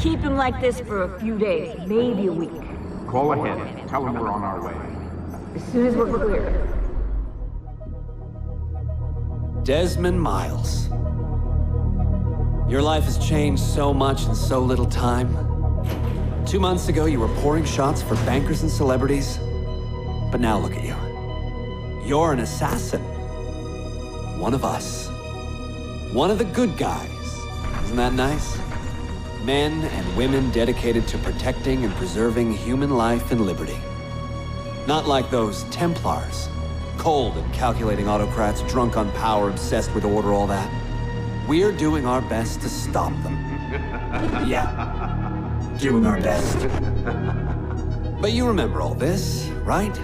keep him like this for a few days, maybe a week. Call ahead. Tell him we're on our way. As soon as we're clear. Desmond Miles. Your life has changed so much in so little time. 2 months ago, you were pouring shots for bankers and celebrities. But now look at you. You're an assassin. One of us. One of the good guys. Isn't that nice? Men and women dedicated to protecting and preserving human life and liberty. Not like those Templars. Cold and calculating autocrats, drunk on power, obsessed with order, all that. We're doing our best to stop them. Yeah, doing our best. But you remember all this, right?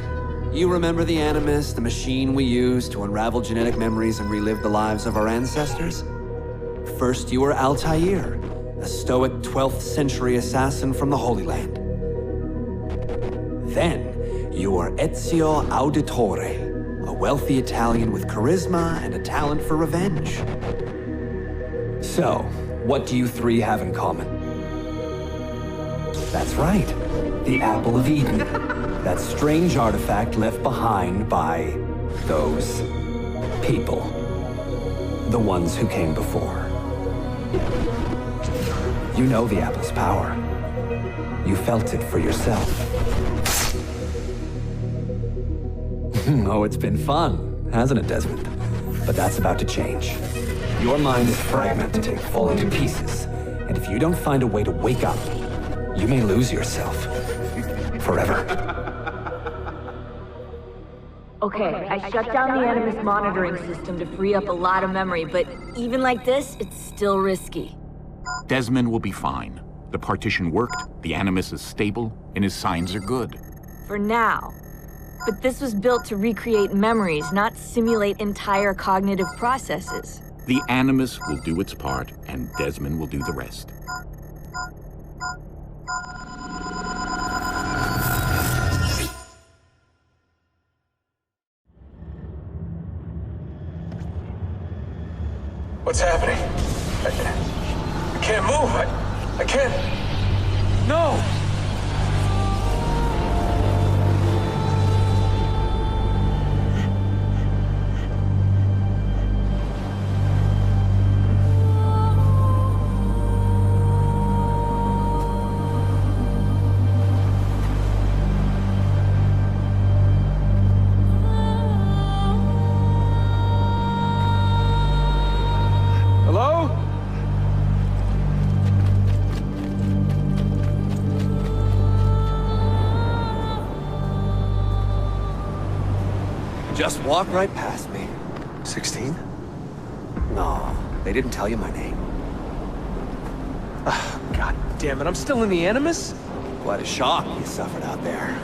You remember the Animus, the machine we used to unravel genetic memories and relive the lives of our ancestors? First, you were Altair, a stoic 12th century assassin from the Holy Land. Then, you were Ezio Auditore, a wealthy Italian with charisma and a talent for revenge. So, what do you three have in common? That's right, the Apple of Eden. That strange artifact left behind by those people. The ones who came before. You know the Apple's power. You felt it for yourself. Oh, it's been fun, hasn't it, Desmond? But that's about to change. Your mind is fragmented and falling to pieces. And if you don't find a way to wake up, you may lose yourself. Forever. Okay, I shut down the Animus monitoring system to free up a lot of memory, but even like this, it's still risky. Desmond will be fine. The partition worked, the Animus is stable, and his signs are good. For now. But this was built to recreate memories, not simulate entire cognitive processes. The Animus will do its part, and Desmond will do the rest. What's happening? I can't move. I can't. No! Just walk right past me. 16? No, they didn't tell you my name. God damn it, I'm still in the Animus? Quite a shock you suffered out there.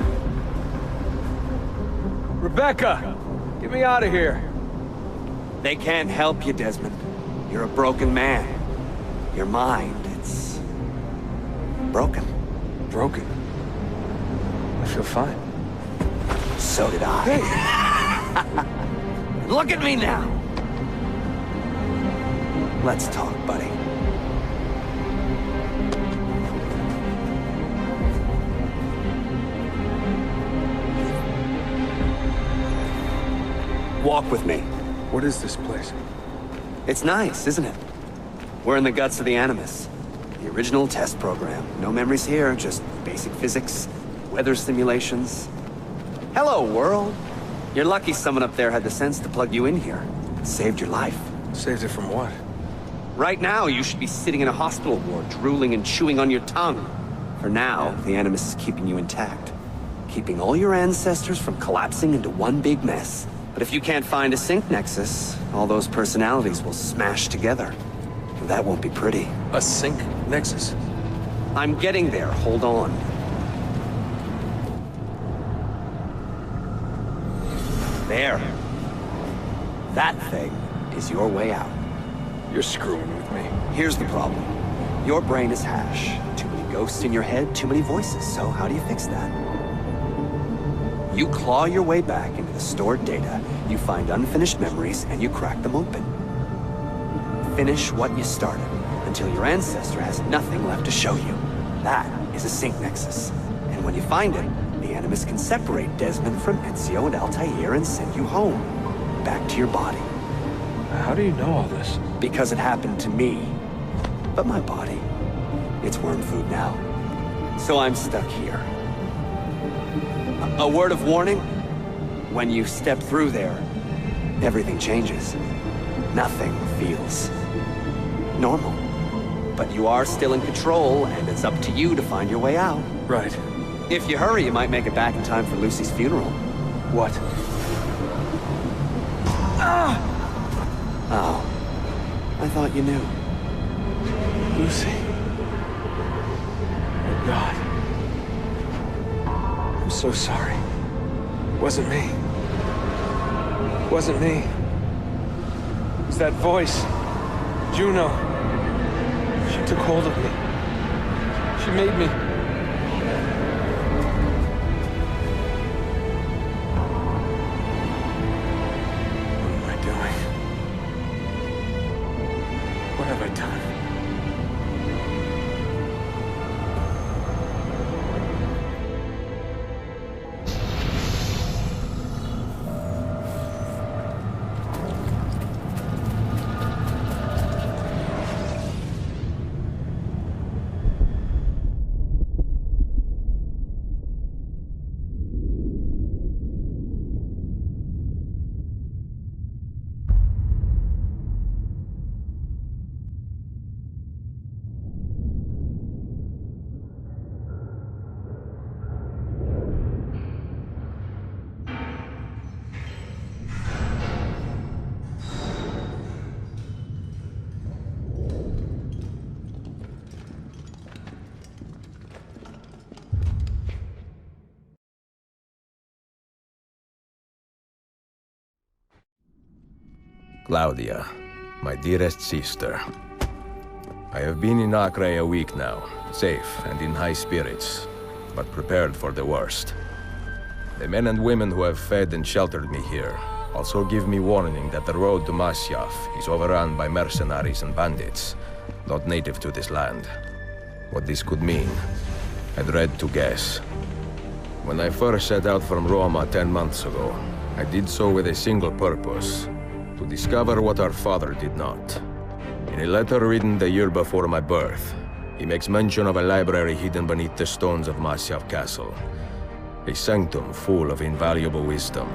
Rebecca! Get me out of here. They can't help you, Desmond. You're a broken man. Your mind, it's... broken. Broken? I feel fine. So did I. Hey! Look at me now! Let's talk, buddy. Walk with me. What is this place? It's nice, isn't it? We're in the guts of the Animus. The original test program. No memories here, just basic physics, weather simulations. Hello, world. You're lucky someone up there had the sense to plug you in here. It saved your life. Saved it from what? Right now, you should be sitting in a hospital ward, drooling and chewing on your tongue. For now, the Animus is keeping you intact. Keeping all your ancestors from collapsing into one big mess. But if you can't find a sync nexus, all those personalities will smash together. That won't be pretty. A sync nexus? I'm getting there, hold on. There. That thing is your way out. You're screwing with me. Here's the problem. Your brain is hash. Too many ghosts in your head, too many voices. So how do you fix that? You claw your way back into the stored data, you find unfinished memories, and you crack them open. Finish what you started, until your ancestor has nothing left to show you. That is a sync nexus. And when you find it, the Animus can separate Desmond from Ezio and Altair and send you home. Back to your body. How do you know all this? Because it happened to me. But my body, it's worm food now. So I'm stuck here. A word of warning? When you step through there, everything changes. Nothing feels normal. But you are still in control, and it's up to you to find your way out. Right. If you hurry, you might make it back in time for Lucy's funeral. What? Oh. I thought you knew. Lucy. Oh, God. I'm so sorry. Wasn't me. Wasn't me. It was that voice. Juno. She took hold of me. She made me. What am I doing? What have I done? Claudia, my dearest sister. I have been in Acre a week now, safe and in high spirits, but prepared for the worst. The men and women who have fed and sheltered me here also give me warning that the road to Masyaf is overrun by mercenaries and bandits, not native to this land. What this could mean, I dread to guess. When I first set out from Roma 10 months ago, I did so with a single purpose: to discover what our father did not. In a letter written the year before my birth, he makes mention of a library hidden beneath the stones of Masyaf Castle. A sanctum full of invaluable wisdom.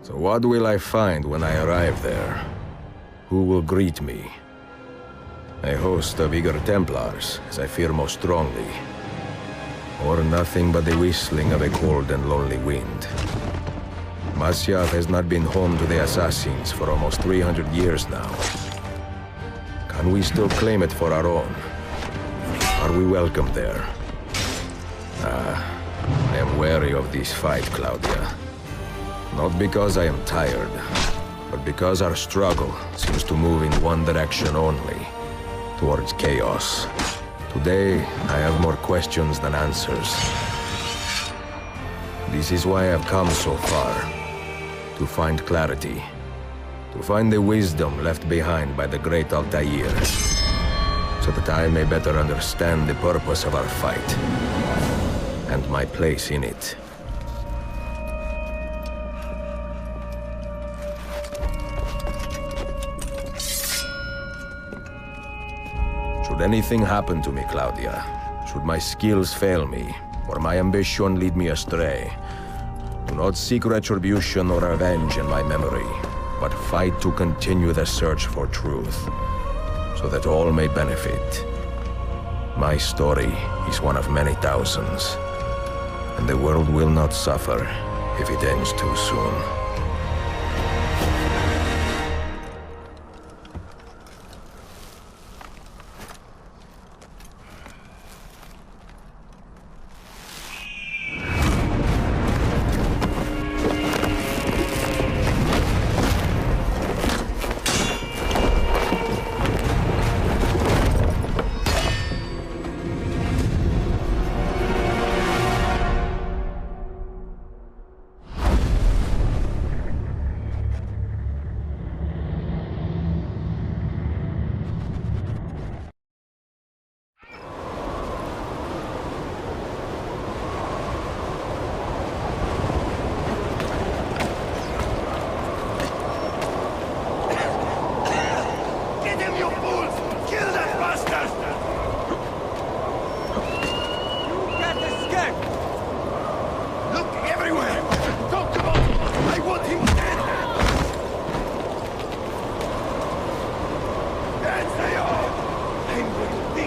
So what will I find when I arrive there? Who will greet me? A host of eager Templars, as I fear most strongly. Or nothing but the whistling of a cold and lonely wind. Masyaf has not been home to the assassins for almost 300 years now. Can we still claim it for our own? Are we welcome there? I am wary of this fight, Claudia. Not because I am tired, but because our struggle seems to move in one direction only, towards chaos. Today, I have more questions than answers. This is why I've come so far. To find clarity. To find the wisdom left behind by the great Altair. So that I may better understand the purpose of our fight. And my place in it. Should anything happen to me, Claudia, should my skills fail me, or my ambition lead me astray, do not seek retribution or revenge in my memory, but fight to continue the search for truth, so that all may benefit. My story is one of many thousands, and the world will not suffer if it ends too soon.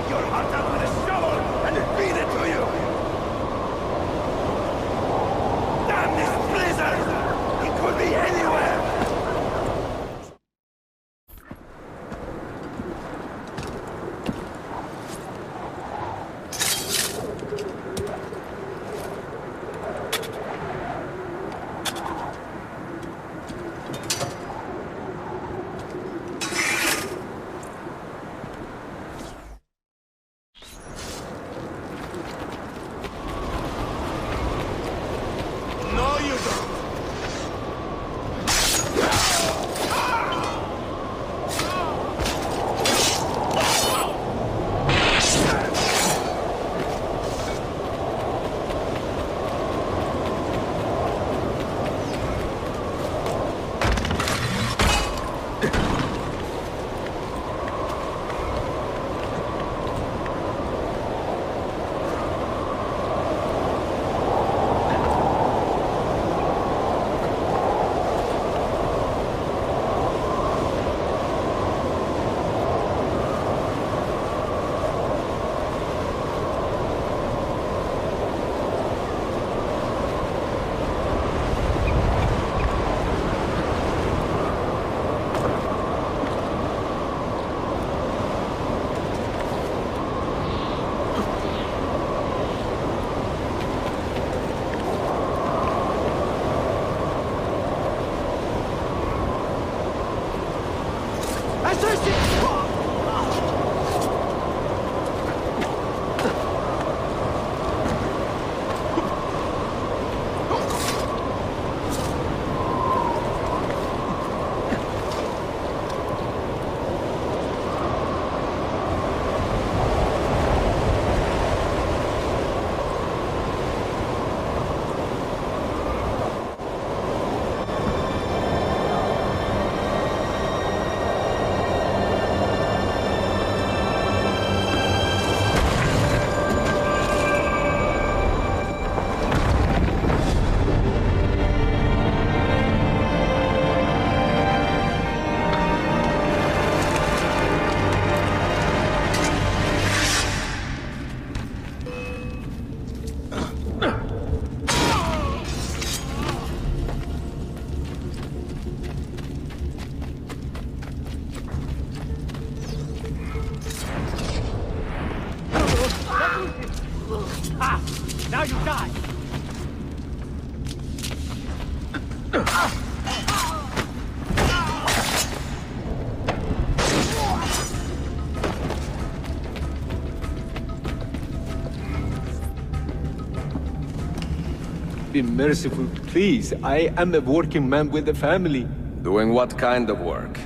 dig your heart out with a shovel and feed it to you! Damn this blizzard! It could be anywhere! No, you don't! Now you die! Be merciful, please. I am a working man with a family. Doing what kind of work?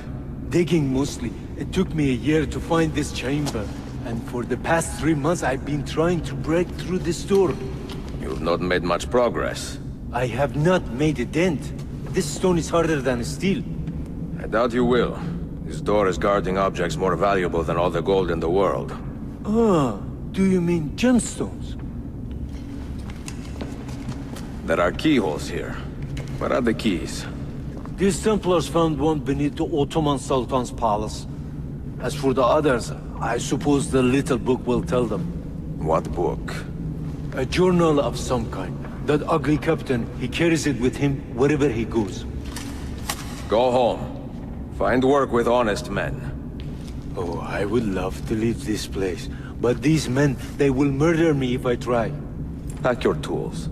Digging mostly. It took me a year to find this chamber. And for the past 3 months I've been trying to break through this door. You've not made much progress. I have not made a dent. This stone is harder than steel. I doubt you will. This door is guarding objects more valuable than all the gold in the world. Ah, do you mean gemstones? There are keyholes here. Where are the keys? These Templars found one beneath the Ottoman Sultan's palace. As for the others, I suppose the little book will tell them. What book? A journal of some kind. That ugly captain, he carries it with him wherever he goes. Go home. Find work with honest men. Oh, I would love to leave this place. But these men, they will murder me if I try. Pack your tools.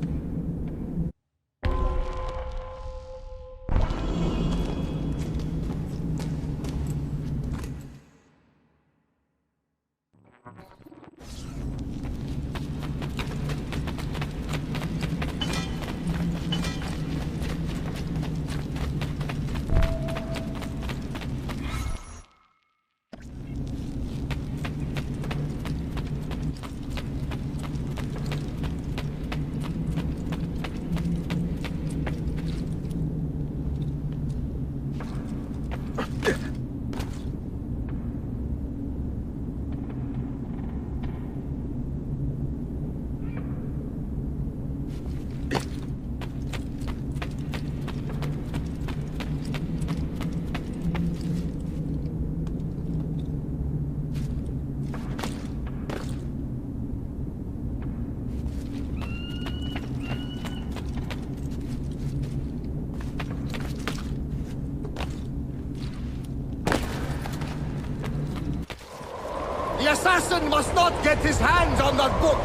The assassin must not get his hands on that book!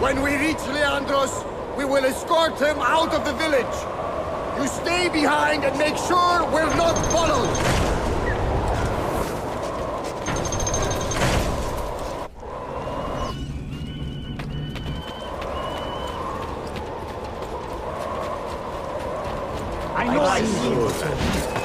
When we reach Leandros, we will escort him out of the village. You stay behind and make sure we're not followed! I know I need it.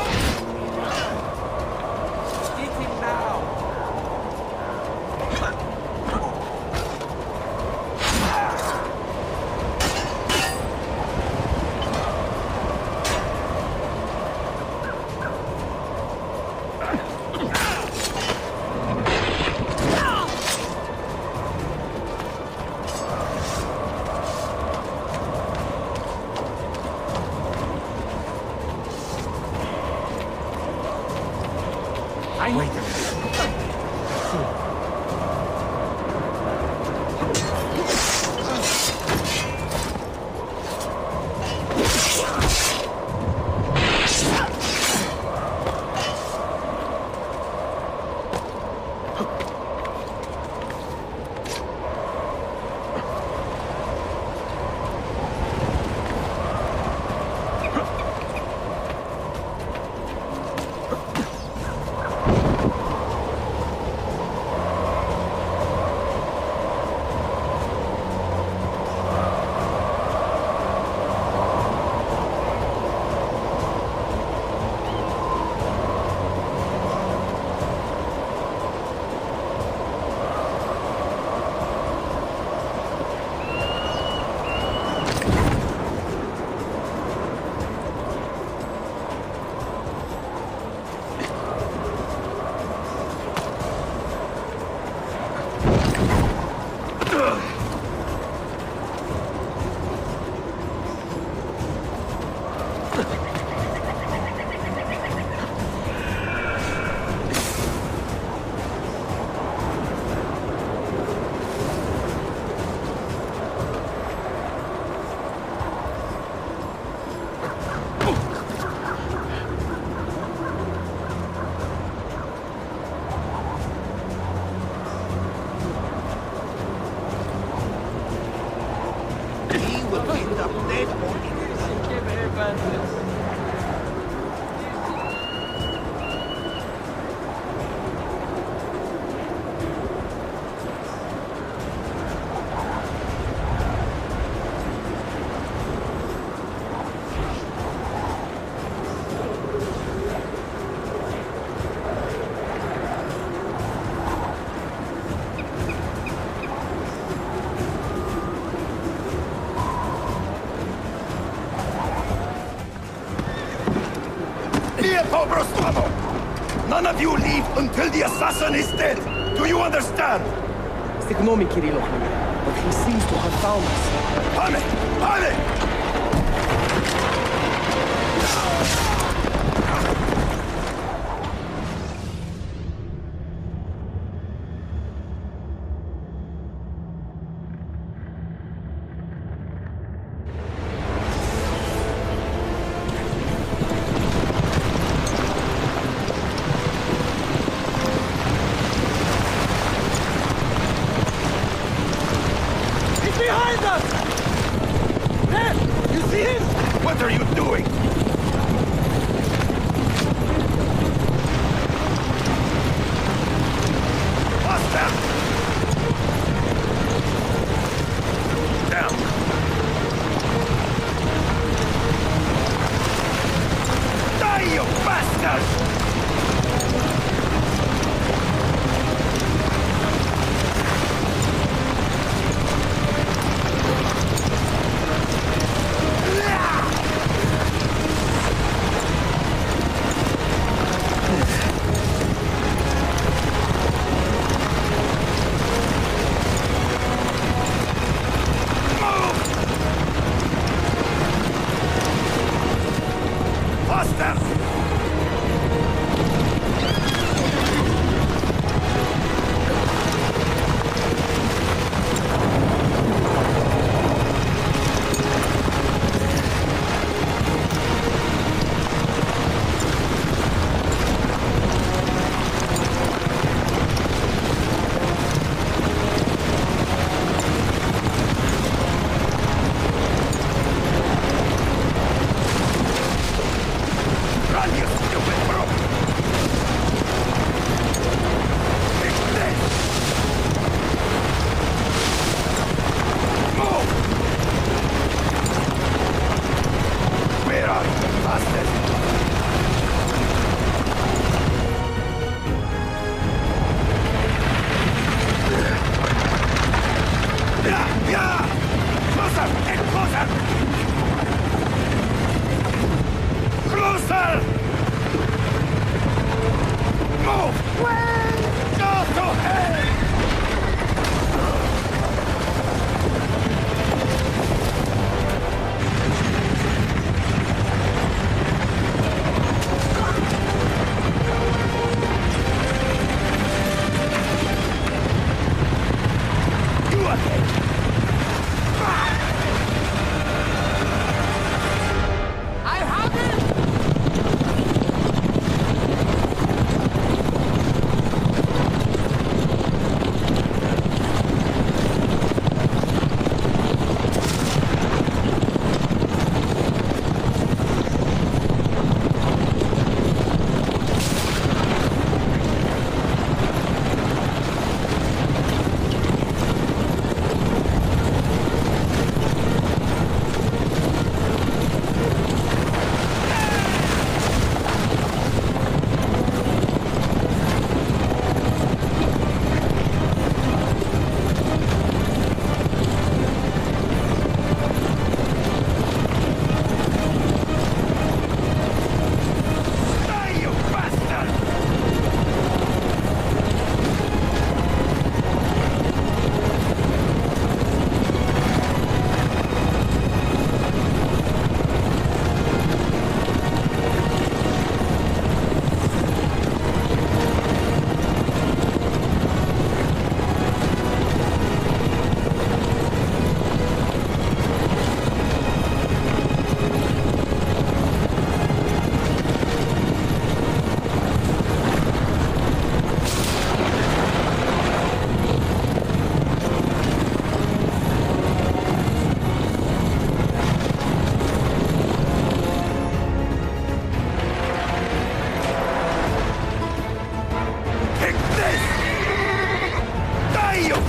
None of you leave until the assassin is dead! Do you understand? Ignore me, Kirilo, but he seems to have found us. Hane! Hane! What are you doing? Faster! Down! Die, you bastard!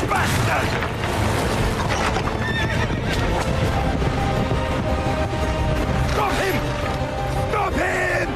bastard! Stop him! Stop him!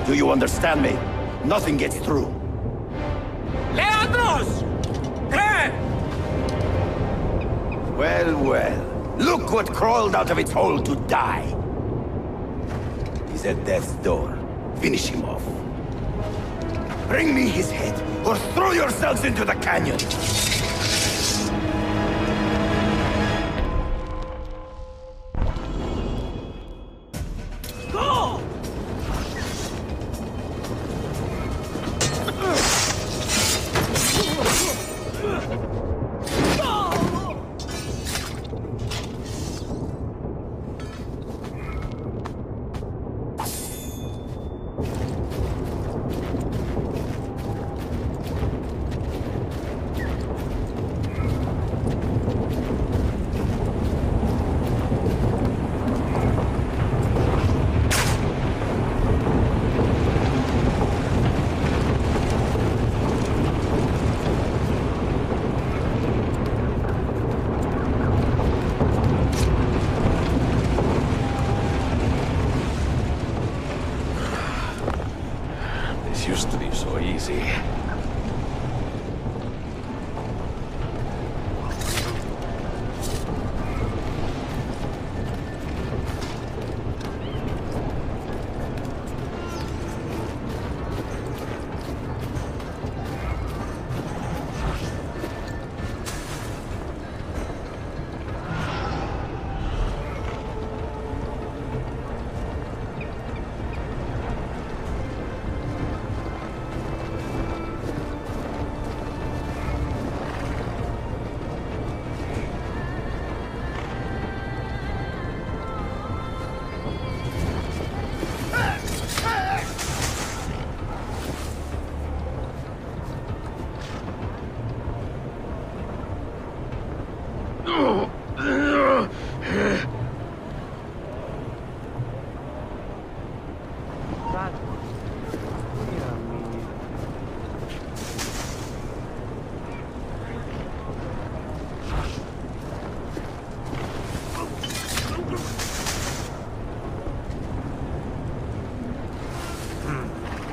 Do you understand me? Nothing gets through. Leandros! Claire! Well, well. Look what crawled out of its hole to die. He's at death's door. Finish him off. Bring me his head, or throw yourselves into the canyon! Used to be so easy.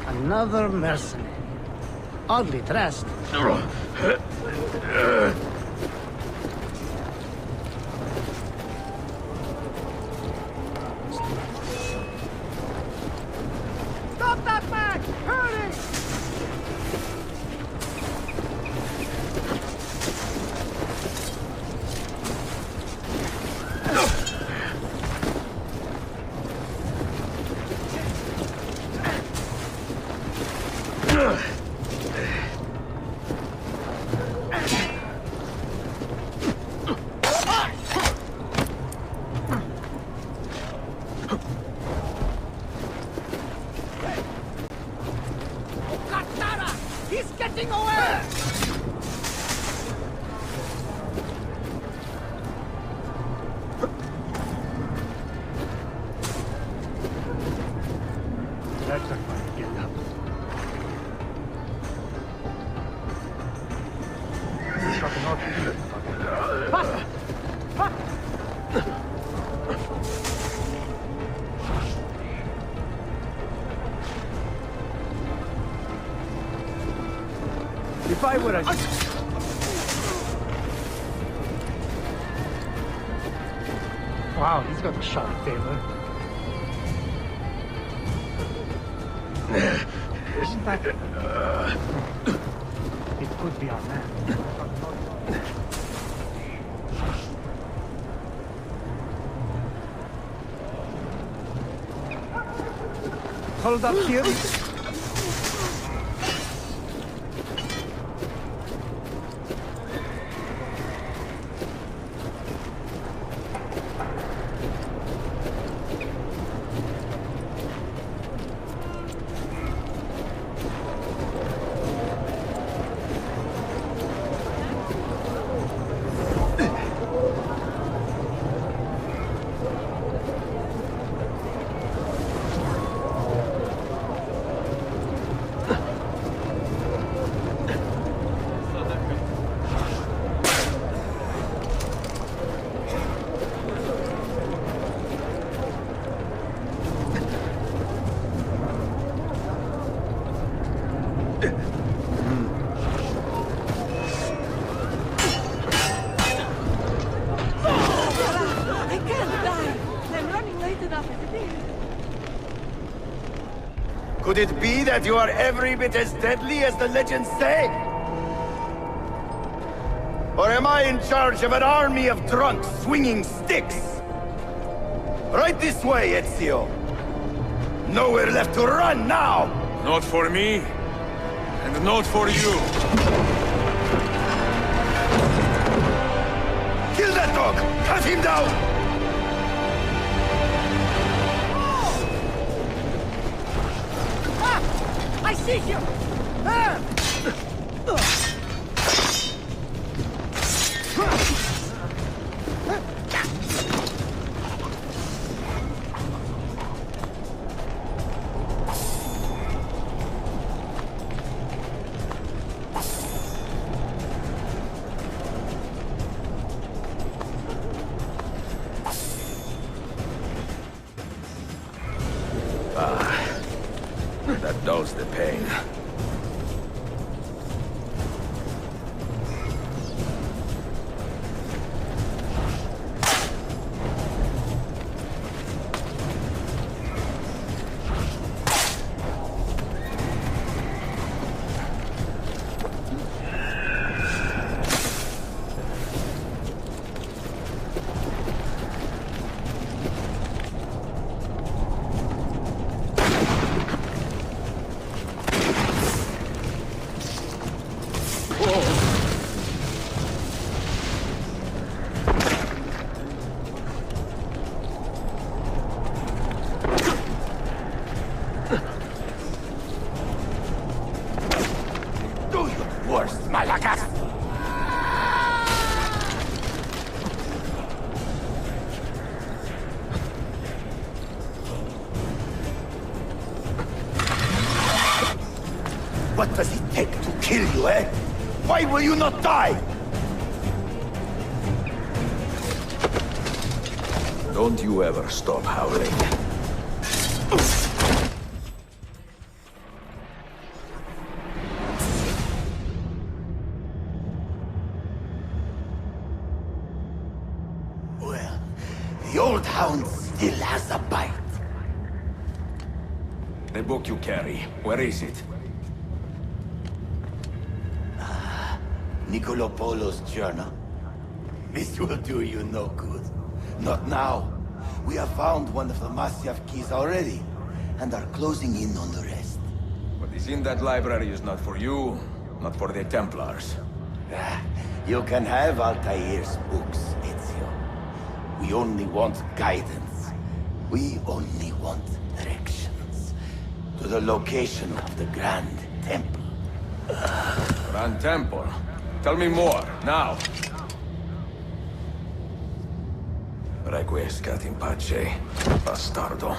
Another mercenary. Oddly dressed. Stop that man! Hurry! He's getting away! That's a fine get up. If I were a... Wow, he's got a sharp tailor. Isn't that... It could be our man. Hold up here. I can't die. I'm running late enough as it is. Could it be that you are every bit as deadly as the legends say? Or am I in charge of an army of drunks swinging sticks? Right this way, Ezio. Nowhere left to run now! Not for me, and not for you. Kill that dog! Cut him down! I see you! That dulls the pain. Do your worst, Malakas! What does it take to kill you, eh? Why will you not die? Don't you ever stop howling. Well, the old hound still has a bite. The book you carry, where is it? Niccolo Polo's journal. This will do you no good. Not now. We have found one of the Masyaf keys already, and are closing in on the rest. What is in that library is not for you, not for the Templars. You can have Altair's books, Ezio. We only want guidance. We only want directions. To the location of the Grand Temple. Grand Temple? Tell me more, now! Requiescat in pace, bastardo.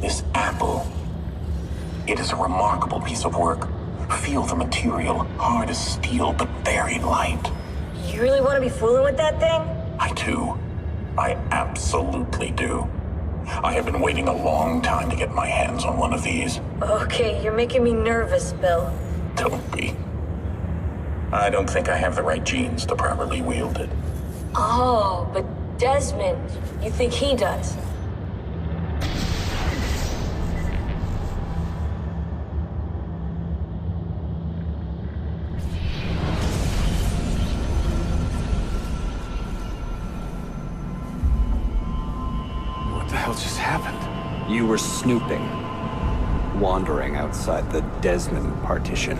This apple. It is a remarkable piece of work. Feel the material, hard as steel, but very light. You really want to be fooling with that thing? I do. I absolutely do. I have been waiting a long time to get my hands on one of these. Okay, you're making me nervous, Bill. Don't be. I don't think I have the right genes to properly wield it. Oh, but Desmond, you think he does? What the hell just happened? You were snooping, wandering outside the Desmond partition.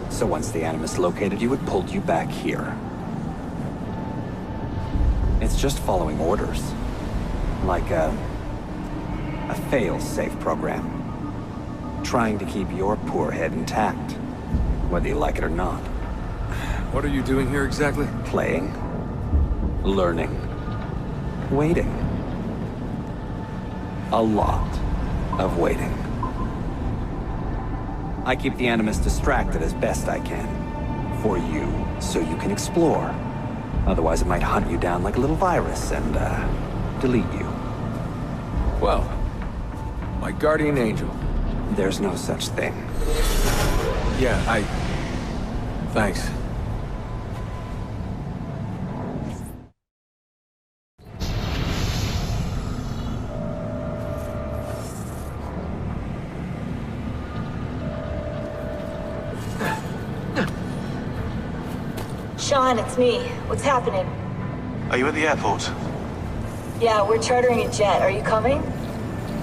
So once the Animus located you, it pulled you back here. It's just following orders. Like a fail-safe program. Trying to keep your poor head intact, whether you like it or not. What are you doing here exactly? Playing, learning, waiting. A lot of waiting. I keep the Animus distracted as best I can. For you, so you can explore. Otherwise it might hunt you down like a little virus and, delete you. Well, my guardian angel. There's no such thing. Yeah, Thanks. Sean, it's me. What's happening? Are you at the airport? Yeah, we're chartering a jet. Are you coming?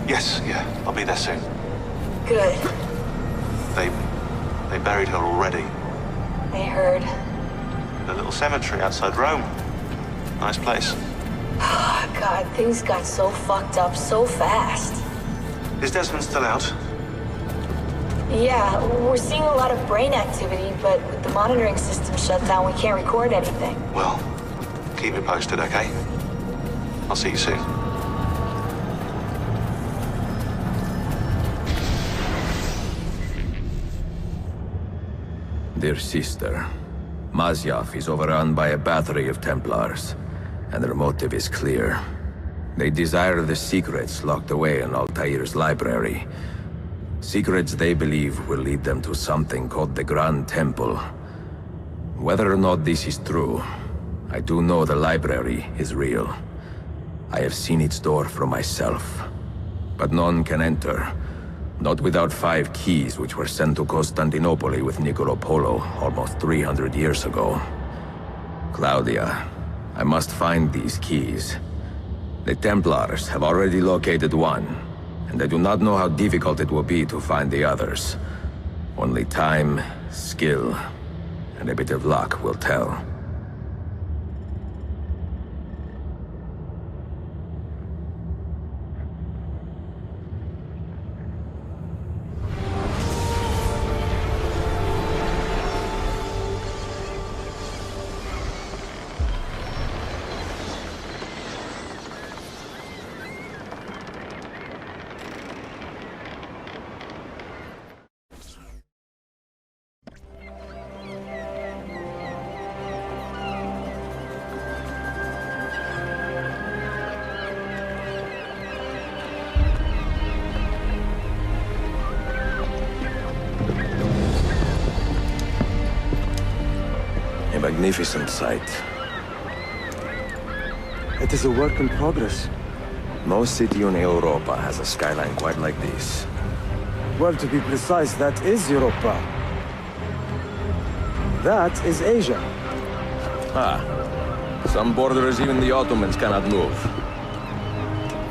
Yes, yeah. I'll be there soon. Good. They buried her already. I heard. The little cemetery outside Rome. Nice place. God, things got so fucked up so fast. Is Desmond still out? Yeah, we're seeing a lot of brain activity, but with the monitoring system shut down, we can't record anything. Well, keep me posted, okay? I'll see you soon. Dear sister, Masyaf is overrun by a battery of Templars, and their motive is clear. They desire the secrets locked away in Altair's library. Secrets they believe will lead them to something called the Grand Temple. Whether or not this is true, I do know the library is real. I have seen its door for myself. But none can enter. Not without 5 keys which were sent to Constantinople with Nicolo Polo almost 300 years ago. Claudia, I must find these keys. The Templars have already located one, and I do not know how difficult it will be to find the others. Only time, skill, and a bit of luck will tell. A magnificent sight. It is a work in progress. No city in Europa has a skyline quite like this. Well, to be precise, that is Europa. That is Asia. Ah. Some borders even the Ottomans cannot move.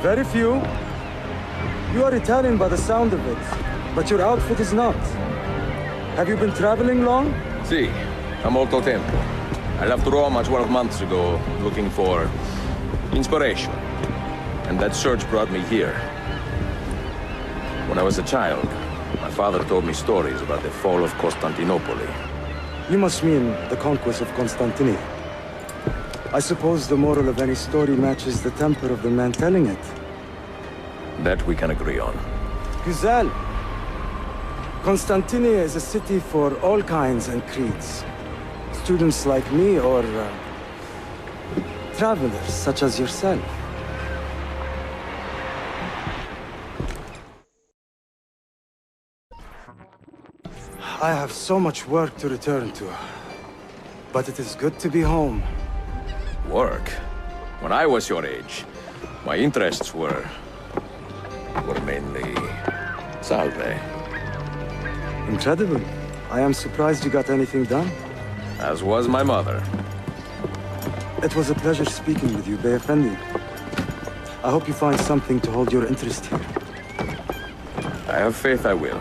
Very few. You are Italian by the sound of it, but your outfit is not. Have you been traveling long? Si, a molto tempo. I left Rome 12 months ago, looking for inspiration. And that search brought me here. When I was a child, my father told me stories about the fall of Constantinople. You must mean the conquest of Constantinople. I suppose the moral of any story matches the temper of the man telling it. That we can agree on. Güzel. Constantinople is a city for all kinds and creeds. Students like me or travelers such as yourself. I have so much work to return to. But it is good to be home. Work? When I was your age, my interests were mainly salve. Incredible. I am surprised you got anything done. As was my mother. It was a pleasure speaking with you, Bey Effendi. I hope you find something to hold your interest here. I have faith I will.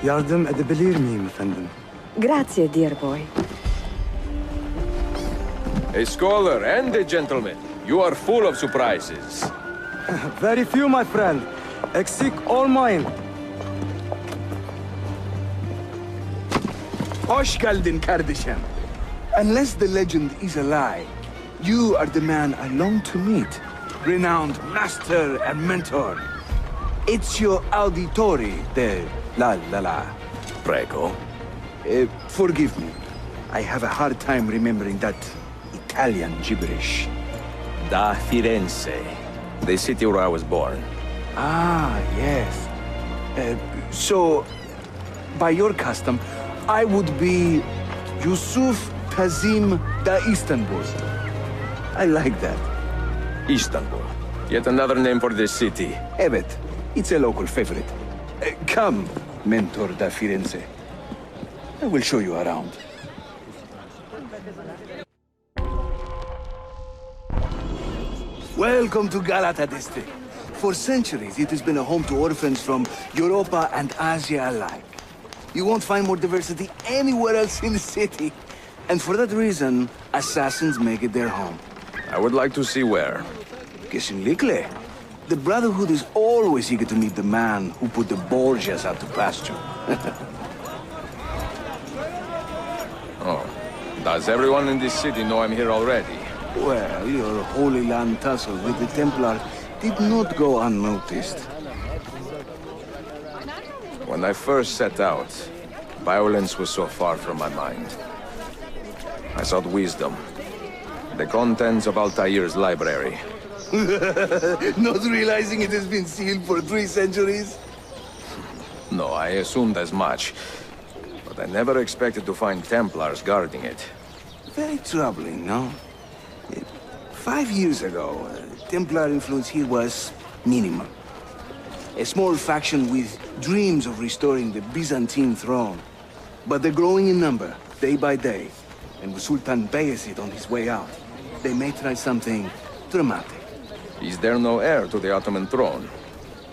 Yardım edebilir miyim efendim? Grazie, dear boy. A scholar and a gentleman. You are full of surprises. Very few, my friend. Eksik olmayın. Hoş geldin kardeşim. Unless the legend is a lie, you are the man I long to meet. Renowned master and mentor. Ezio Auditore de la. Prego. Forgive me. I have a hard time remembering that Italian gibberish. Da Firenze, the city where I was born. Ah, yes. So, by your custom, I would be Yusuf Kazim da Istanbul. I like that. Istanbul. Yet another name for this city. Evet, it's a local favorite. Come, Mentor da Firenze. I will show you around. Welcome to Galata district. For centuries, it has been a home to orphans from Europa and Asia alike. You won't find more diversity anywhere else in the city. And for that reason, assassins make it their home. I would like to see where. Kesinlikle. The Brotherhood is always eager to meet the man who put the Borgias out to pasture. Oh. Does everyone in this city know I'm here already? Well, your Holy Land tussle with the Templar did not go unnoticed. When I first set out, violence was so far from my mind. I sought wisdom. The contents of Altair's library. Not realizing it has been sealed for 3 centuries? No, I assumed as much. But I never expected to find Templars guarding it. Very troubling, no? 5 years ago, Templar influence here was minimal. A small faction with dreams of restoring the Byzantine throne. But they're growing in number, day by day. And with Sultan Bayezid on his way out, they may try something dramatic. Is there no heir to the Ottoman throne?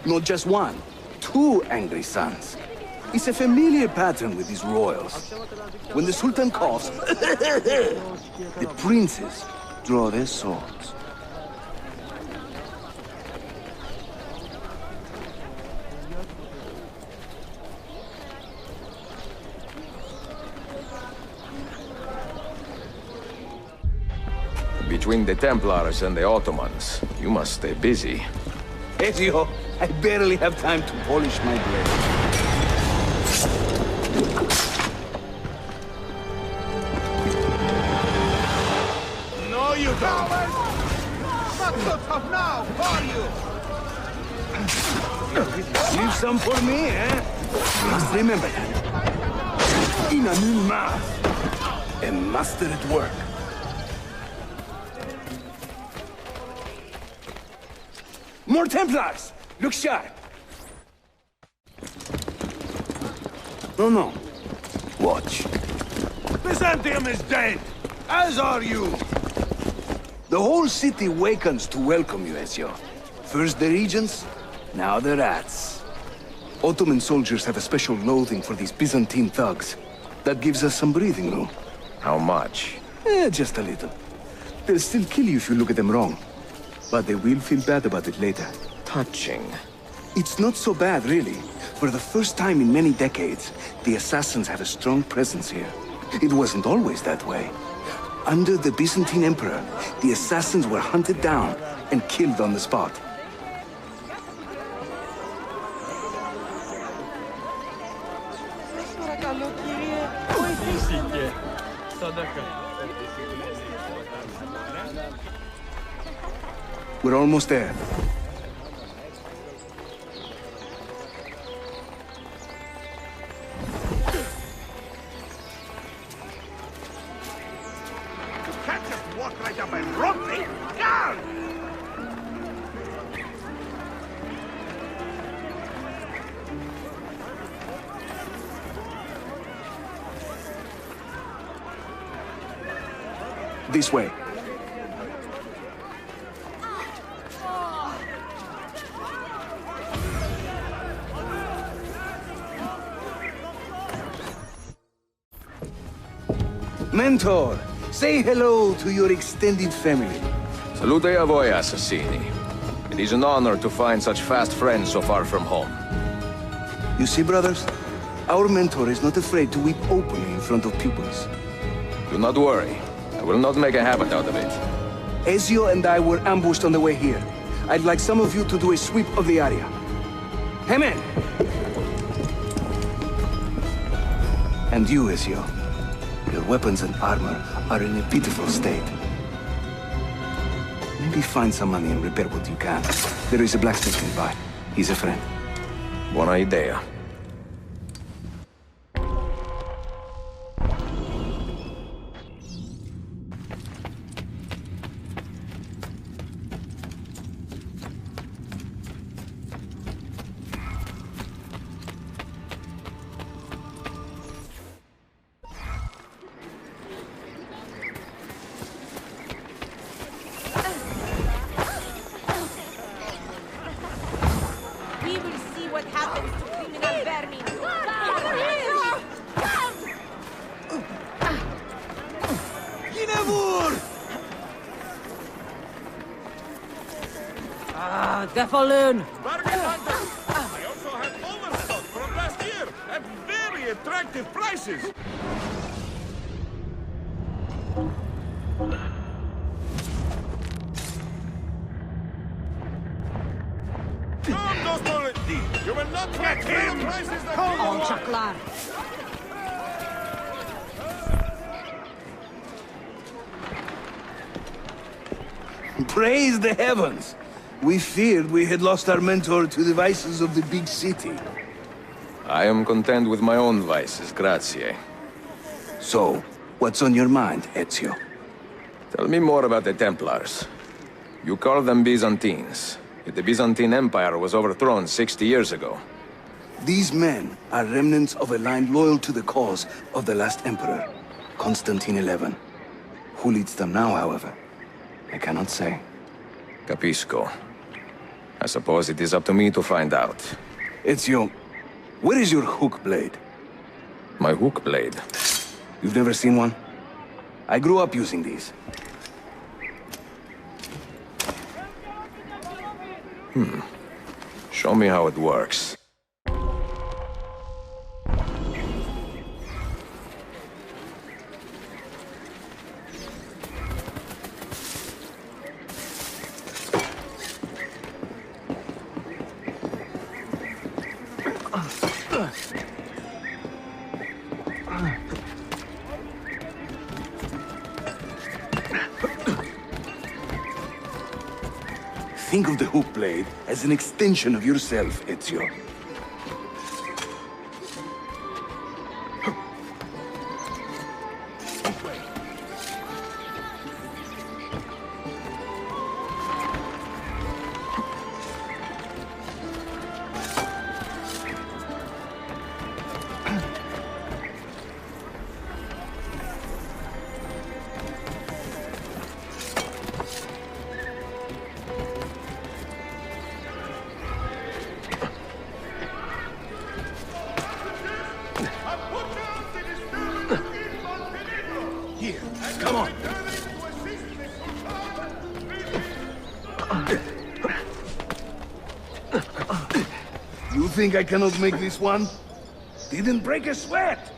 Not just one, 2 angry sons. It's a familiar pattern with these royals. When the Sultan coughs, the princes draw their swords. Between the Templars and the Ottomans, you must stay busy. Ezio, I barely have time to polish my blade. No, you don't! Not so tough now, are you? Leave some for me, eh? Must remember that. In a new math. A master at work. More Templars! Look sharp! No. Watch. Byzantium is dead! As are you! The whole city wakens to welcome you, Ezio. First the regents, now the rats. Ottoman soldiers have a special loathing for these Byzantine thugs. That gives us some breathing room. How much? Just a little. They'll still kill you if you look at them wrong. But they will feel bad about it later. Touching. It's not so bad, really. For the first time in many decades, the assassins have a strong presence here. It wasn't always that way. Under the Byzantine Emperor, the assassins were hunted down and killed on the spot. We're almost there. This way. Mentor, say hello to your extended family. Salute a voi, assassini. It is an honor to find such fast friends so far from home. You see, brothers? Our mentor is not afraid to weep openly in front of pupils. Do not worry. I will not make a habit out of it. Ezio and I were ambushed on the way here. I'd like some of you to do a sweep of the area. Hey, man! And you, Ezio. Your weapons and armor are in a pitiful state. Maybe find some money and repair what you can. There is a blacksmith nearby. He's a friend. Buona idea. We will see what happens to criminal vermin. Ah, Defaloon! Bargain hunters! I also have overstock from last year at very attractive prices. You will not get him! Prices that On Chaklar! Praise the heavens! We feared we had lost our mentor to the vices of the big city. I am content with my own vices, grazie. So, what's on your mind, Ezio? Tell me more about the Templars. You call them Byzantines. Yet the Byzantine Empire was overthrown 60 years ago. These men are remnants of a line loyal to the cause of the last emperor, Constantine XI. Who leads them now, however? I cannot say. Capisco. I suppose it is up to me to find out. Ezio, where is your hook blade? My hook blade? You've never seen one? I grew up using these. Show me how it works. Think of the hook blade as an extension of yourself, Ezio. Here, come on. You think I cannot make this one? Didn't break a sweat!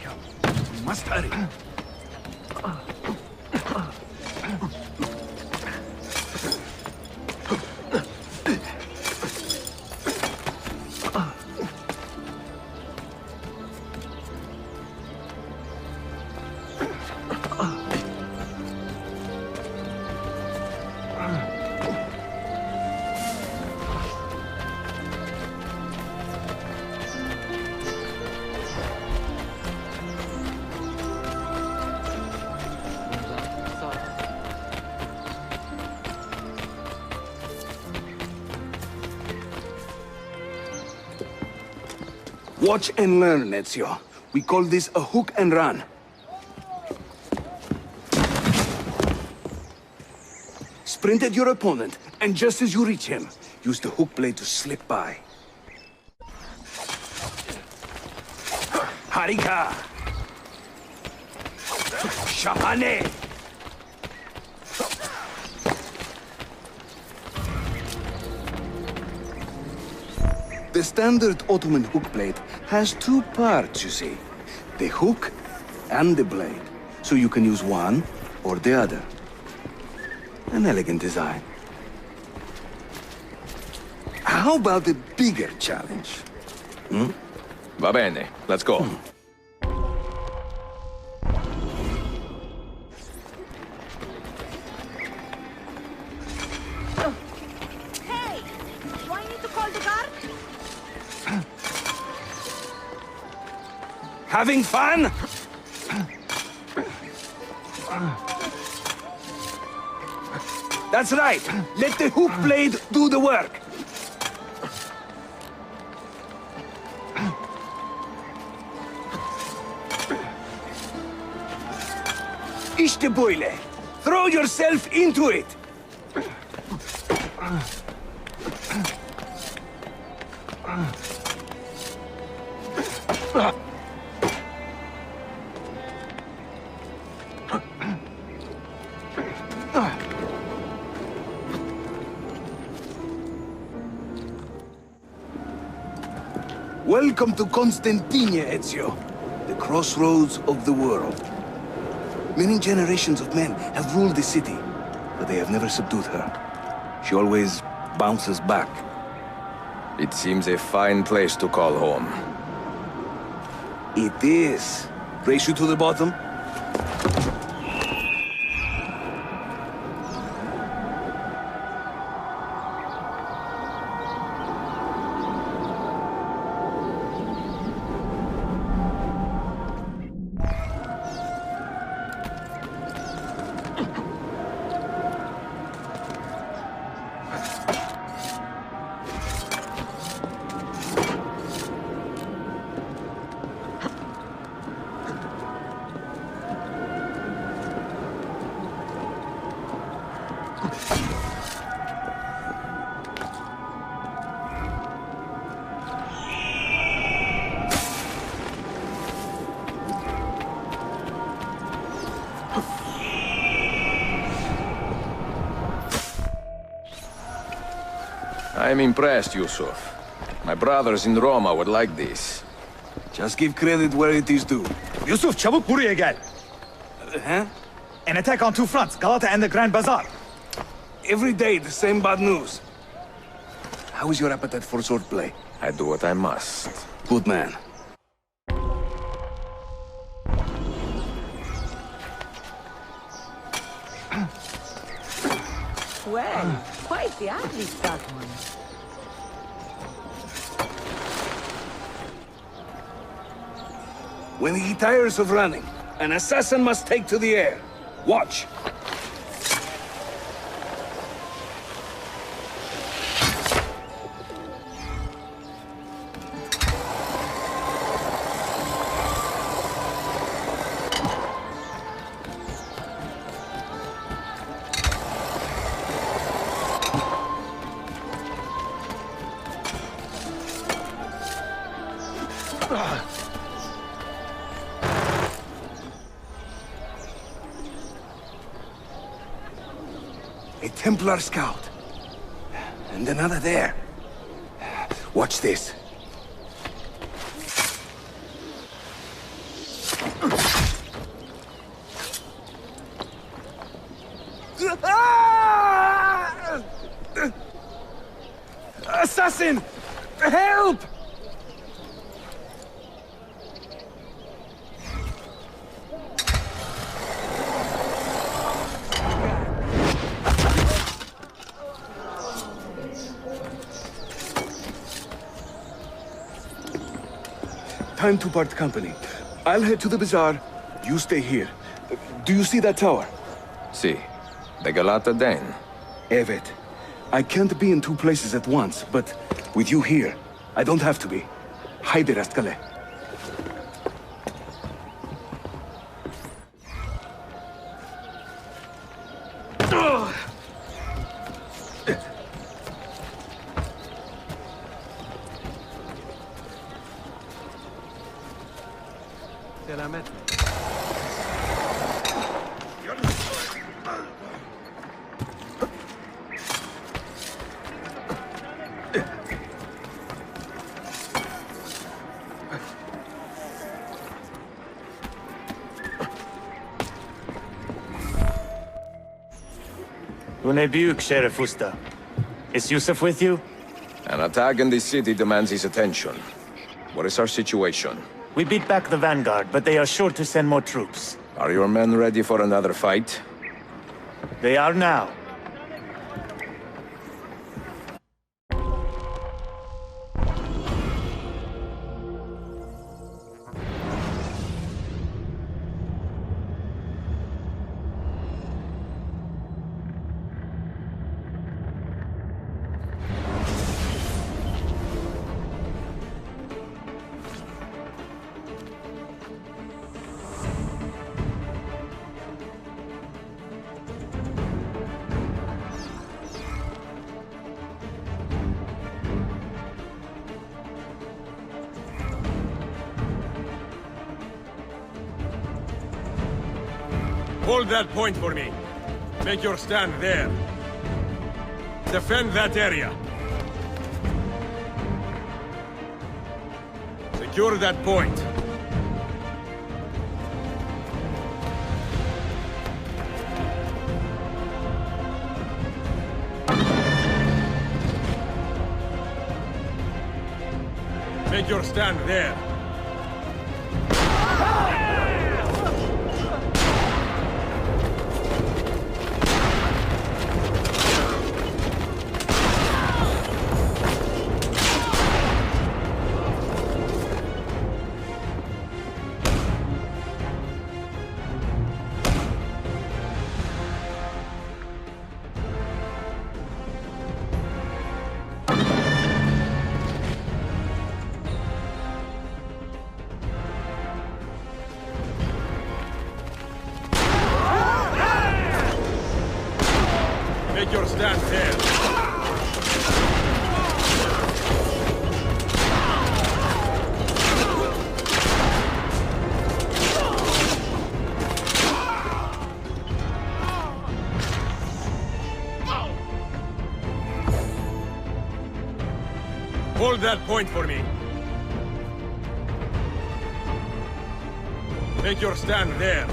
Come, we must hurry. Watch and learn, Ezio. We call this a hook and run. Sprint at your opponent, and just as you reach him, use the hook blade to slip by. Harika! Shahane! The standard Ottoman hook blade has two parts, you see. The hook and the blade. So you can use one or the other. An elegant design. How about a bigger challenge? Hmm? Va bene, let's go. Hey! Do I need to call the guard? Having fun? That's right. Let the hook blade do the work. İşte böyle. Throw yourself into it. Welcome to Constantinia, Ezio. The crossroads of the world. Many generations of men have ruled the city, but they have never subdued her. She always bounces back. It seems a fine place to call home. It is. Race you to the bottom? I'm impressed, Yusuf. My brothers in Roma would like this. Just give credit where it is due. Yusuf, çabuk buraya gel. Huh? An attack on two fronts, Galata and the Grand Bazaar. Every day, the same bad news. How is your appetite for swordplay? I do what I must. Good man. Well, quite the athlete, that one. When he tires of running, an assassin must take to the air. Watch. A Templar scout. And another there. Watch this. Assassin! Help! Time to part company. I'll head to the bazaar. You stay here. Do you see that tower? See, the Galata Den. Evet. I can't be in two places at once, but with you here, I don't have to be. Haydi rastgele. Selamet. Bu ne büyük Sheriff Usta. Is Yusuf with you? An attack in the city demands his attention. What is our situation? We beat back the Vanguard, but they are sure to send more troops. Are your men ready for another fight? They are now. Hold that point for me. Make your stand there. Defend that area. Secure that point. Make your stand there. Make your stand there. Hold that point for me. Make your stand there.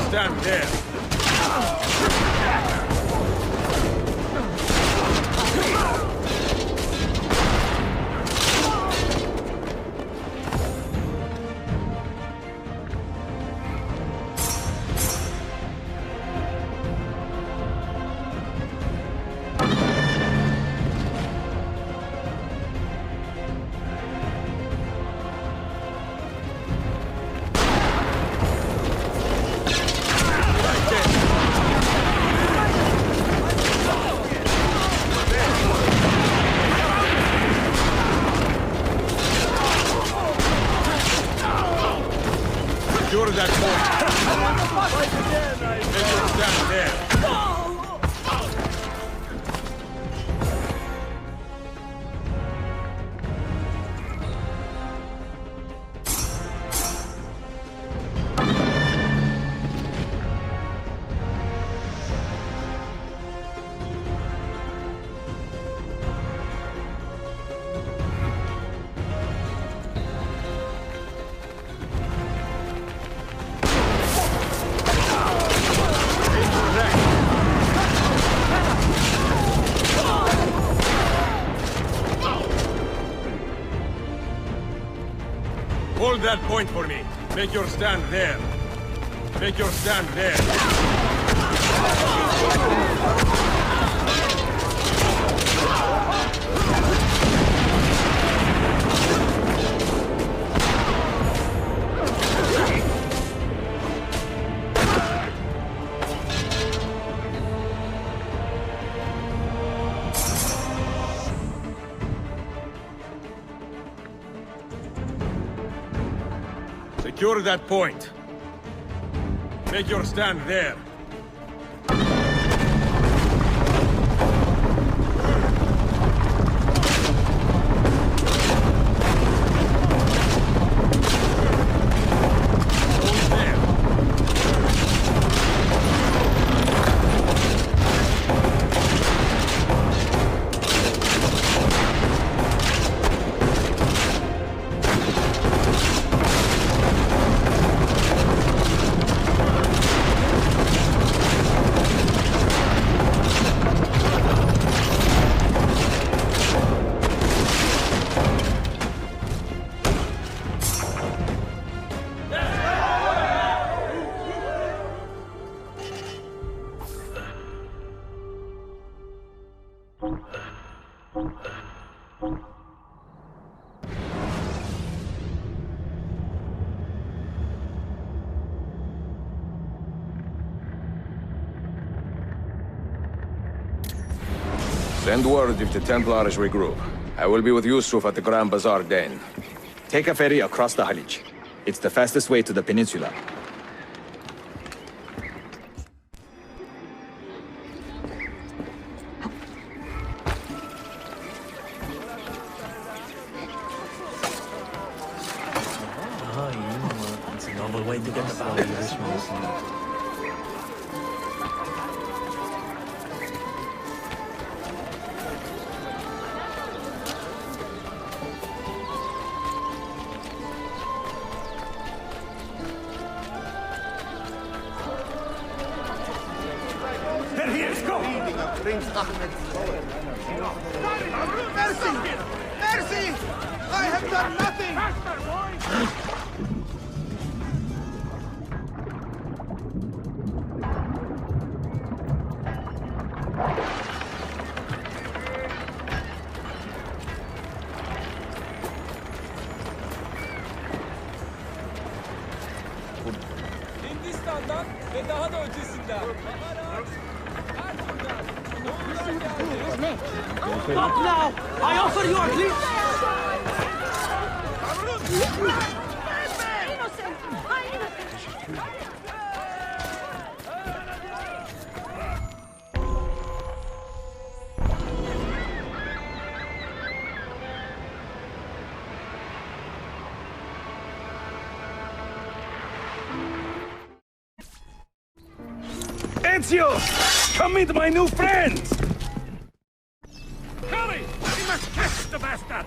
Stand there. Secure that point. Make your stand there. Rex. Hold that point for me. Make your stand there. Make your stand there. Secure that point. Make your stand there. Send word if the Templars regroup. I will be with Yusuf at the Grand Bazaar Den. Take a ferry across the Halij. It's the fastest way to the peninsula. It's a noble way to get the value. Mercy! Mercy! I have done nothing! Hindistan'dan ve daha da ötesinden. Stop now! I offer you a glimpse! Innocent! I'm innocent! Ezio! Come meet my new friends! Hurry! We must catch the bastard!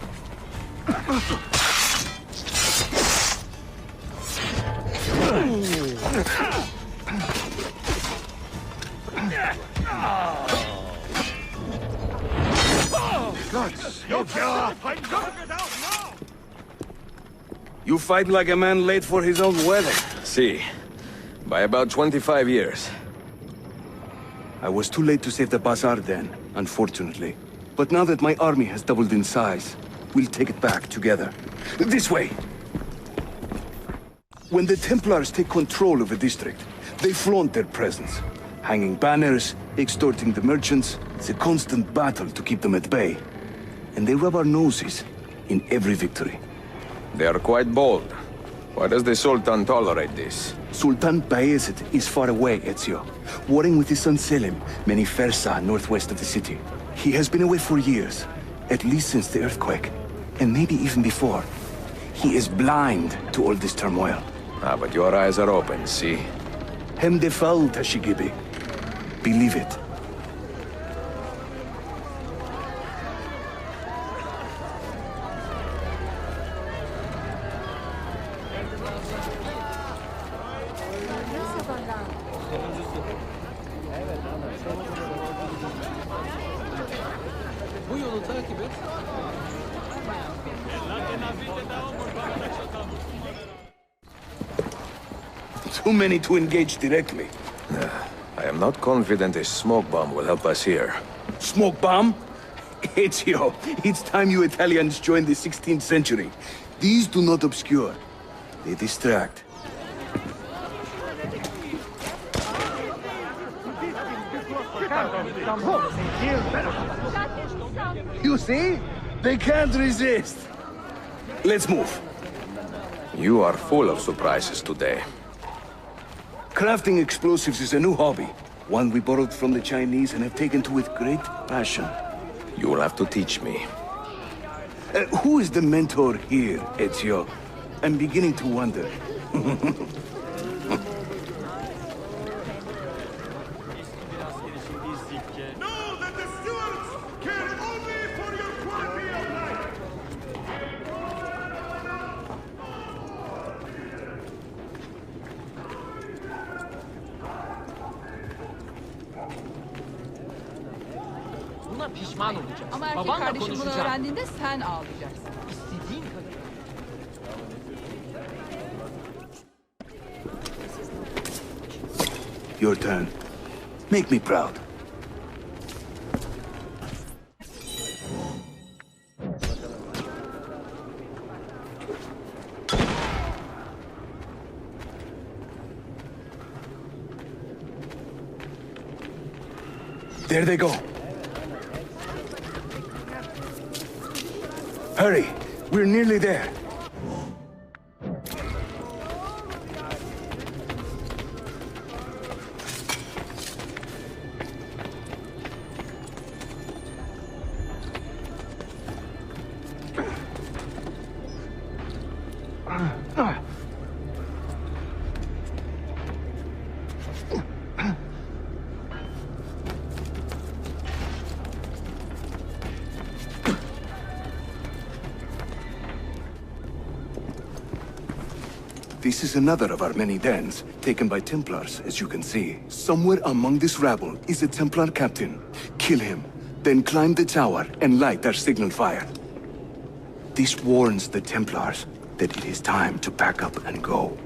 You fight like a man late for his own wedding. See, by about 25 years. I was too late to save the bazaar then, unfortunately. But now that my army has doubled in size, we'll take it back together. This way! When the Templars take control of a district, they flaunt their presence. Hanging banners, extorting the merchants, it's a constant battle to keep them at bay. And they rub our noses in every victory. They are quite bold. Why does the Sultan tolerate this? Sultan Bayezid is far away, Ezio, warring with his son Selim, many Fersa northwest of the city. He has been away for years, at least since the earthquake, and maybe even before. He is blind to all this turmoil. Ah, but your eyes are open, see? Hemdefal, Tashigibi. Believe it. Bu yolu takip et. Too many to engage directly. I am not confident a smoke bomb will help us here. Smoke bomb? Ezio, it's time you Italians joined the 16th century. These do not obscure. They distract. You see? They can't resist. Let's move. You are full of surprises today. Crafting explosives is a new hobby. One we borrowed from the Chinese and have taken to with great passion. You will have to teach me. Who is the mentor here, Ezio? I'm beginning to wonder. Know that the stewards care only for your quality of life. Buna pişman olacaksın. Ama erkek Babanla kardeşim bunu konuşacağım. öğrendiğinde sen ağlayacaksın. İstediğin kadar. Your turn. Make me proud. There they go. Hurry, we're nearly there. This is another of our many dens, taken by Templars, as you can see. Somewhere among this rabble is a Templar captain. Kill him, then climb the tower and light our signal fire. This warns the Templars that it is time to pack up and go.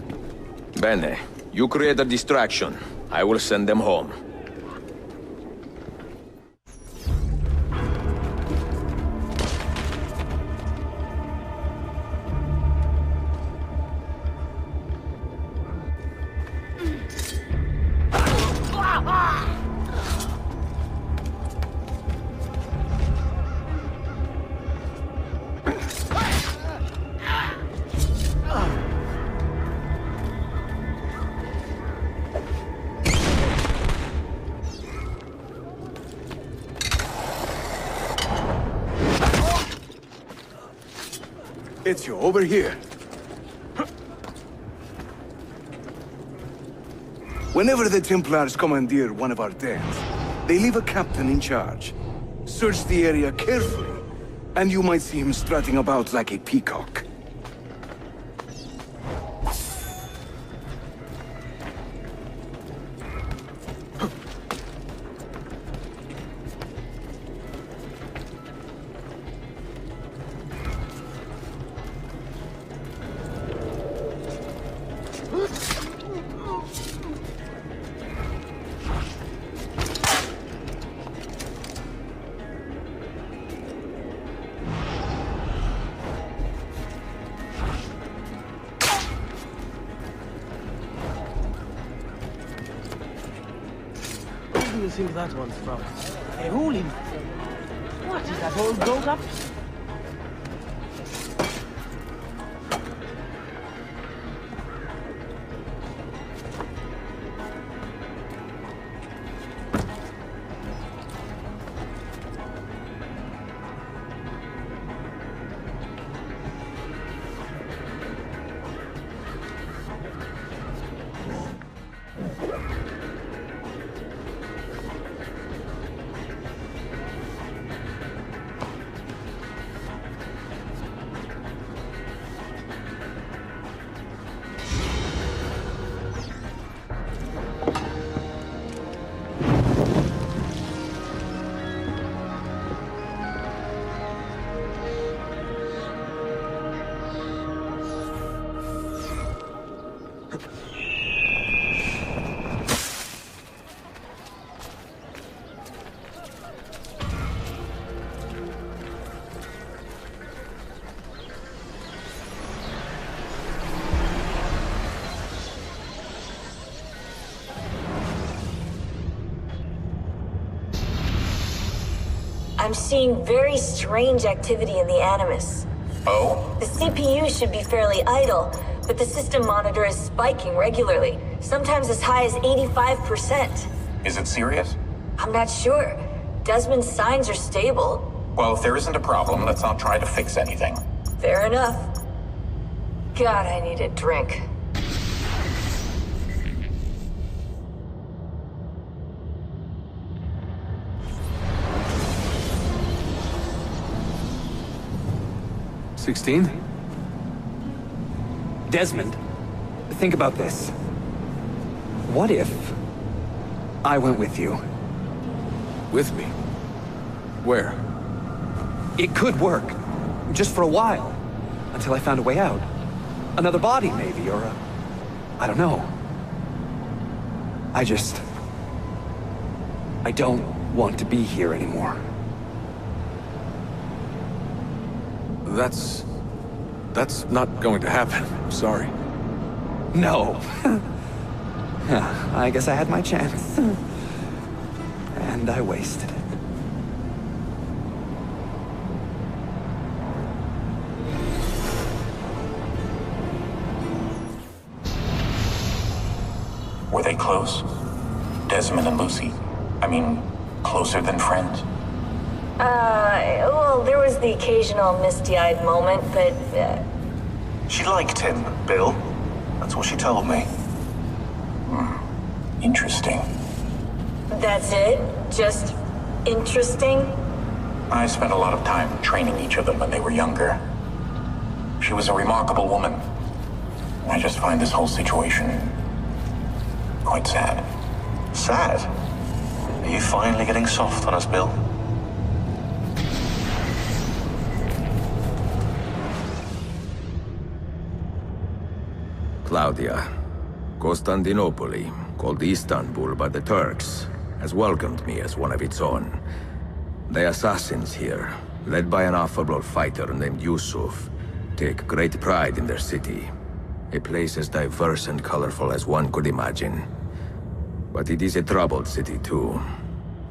Bene, you create a distraction. I will send them home. Ezio, over here. Whenever the Templars commandeer one of our dens, they leave a captain in charge. Search the area carefully, and you might see him strutting about like a peacock. Where do you think that one's from? A ruling. What is that old goat up? I'm seeing very strange activity in the Animus. Oh? The CPU should be fairly idle, but the system monitor is spiking regularly, sometimes as high as 85%. Is it serious? I'm not sure. Desmond's signs are stable. Well, if there isn't a problem, let's not try to fix anything. Fair enough. God, I need a drink. Desmond, think about this. What if I went with you? With me? Where? It could work. Just for a while. Until I found a way out. Another body, maybe, or a... I don't know. I don't want to be here anymore. That's not going to happen. I'm sorry. No. I guess I had my chance. And I wasted it. Were they close? Desmond and Lucy? I mean, closer than friends? Well, there was the occasional misty-eyed moment, but, She liked him, Bill. That's what she told me. Interesting. that's it? Just interesting? I spent a lot of time training each of them when they were younger. She was a remarkable woman. I just find this whole situation quite sad. Sad? Are you finally getting soft on us, Bill? Claudia, Constantinople, called Istanbul by the Turks, has welcomed me as one of its own. The assassins here, led by an affable fighter named Yusuf, take great pride in their city. A place as diverse and colorful as one could imagine. But it is a troubled city too.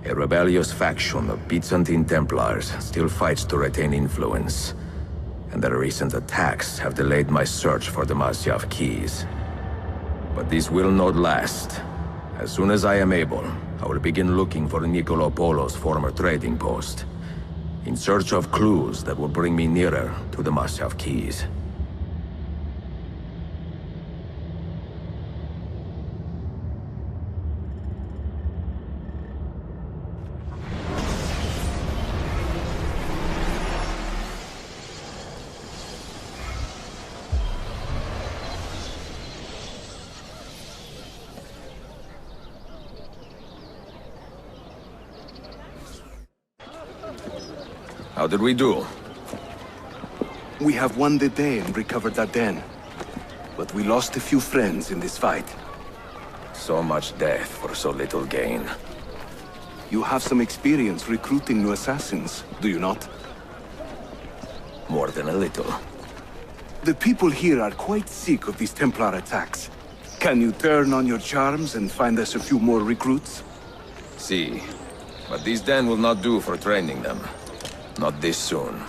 A rebellious faction of Byzantine Templars still fights to retain influence. And their recent attacks have delayed my search for the Masyaf keys. But this will not last. As soon as I am able, I will begin looking for Nicolo Polo's former trading post, in search of clues that will bring me nearer to the Masyaf keys. How did we do? We have won the day and recovered that den. But we lost a few friends in this fight. So much death for so little gain. You have some experience recruiting new assassins, do you not? More than a little. The people here are quite sick of these Templar attacks. Can you turn on your charms and find us a few more recruits? See, but this den will not do for training them. Not this soon.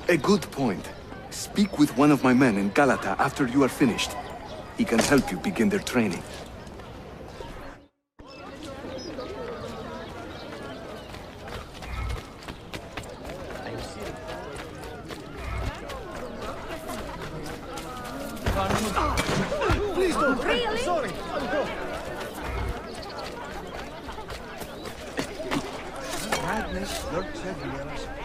A good point. Speak with one of my men in Galata after you are finished. He can help you begin their training. Please don't. Really? Sorry. Madness lurks everywhere, I suppose.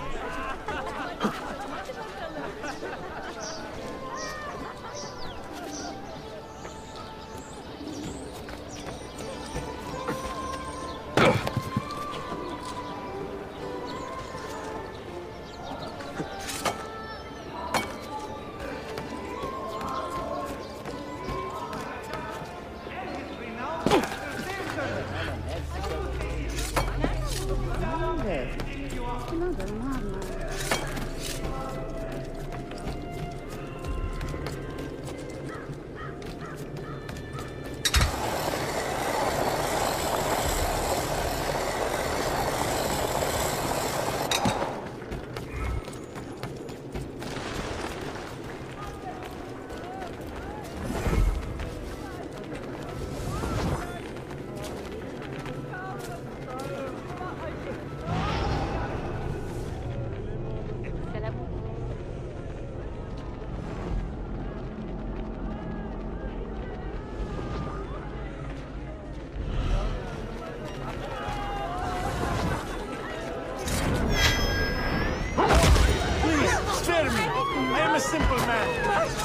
simple man.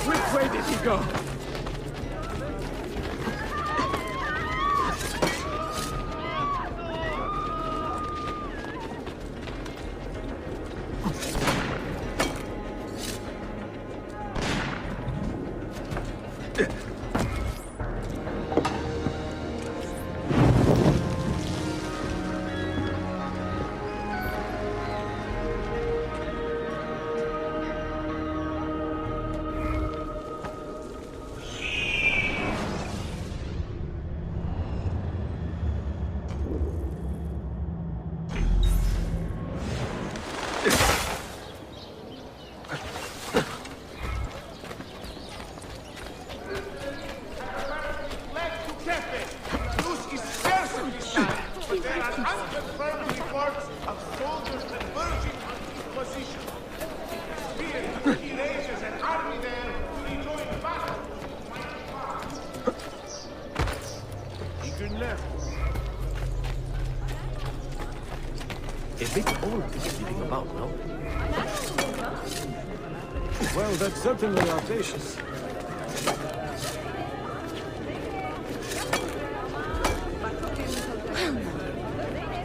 Which way did he go? A bit old to be sitting about, no? Well, that's certainly audacious.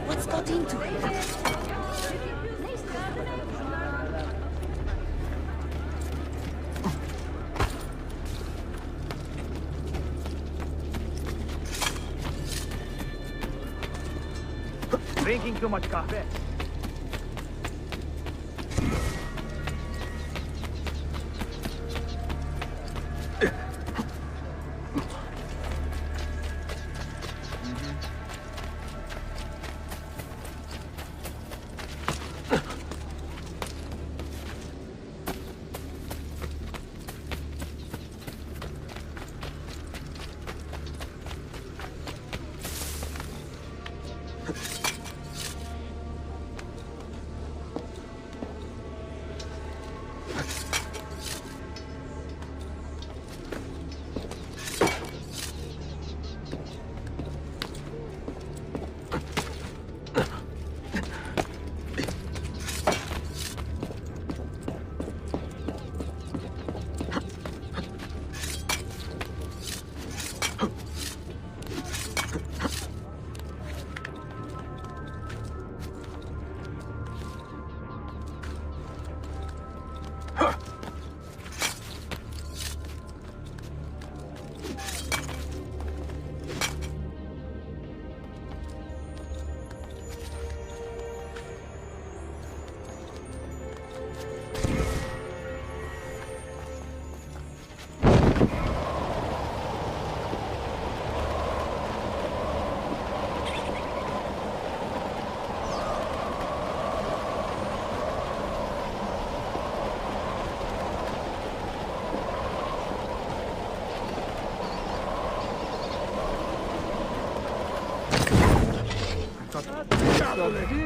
What's got into him? Drinking too much coffee.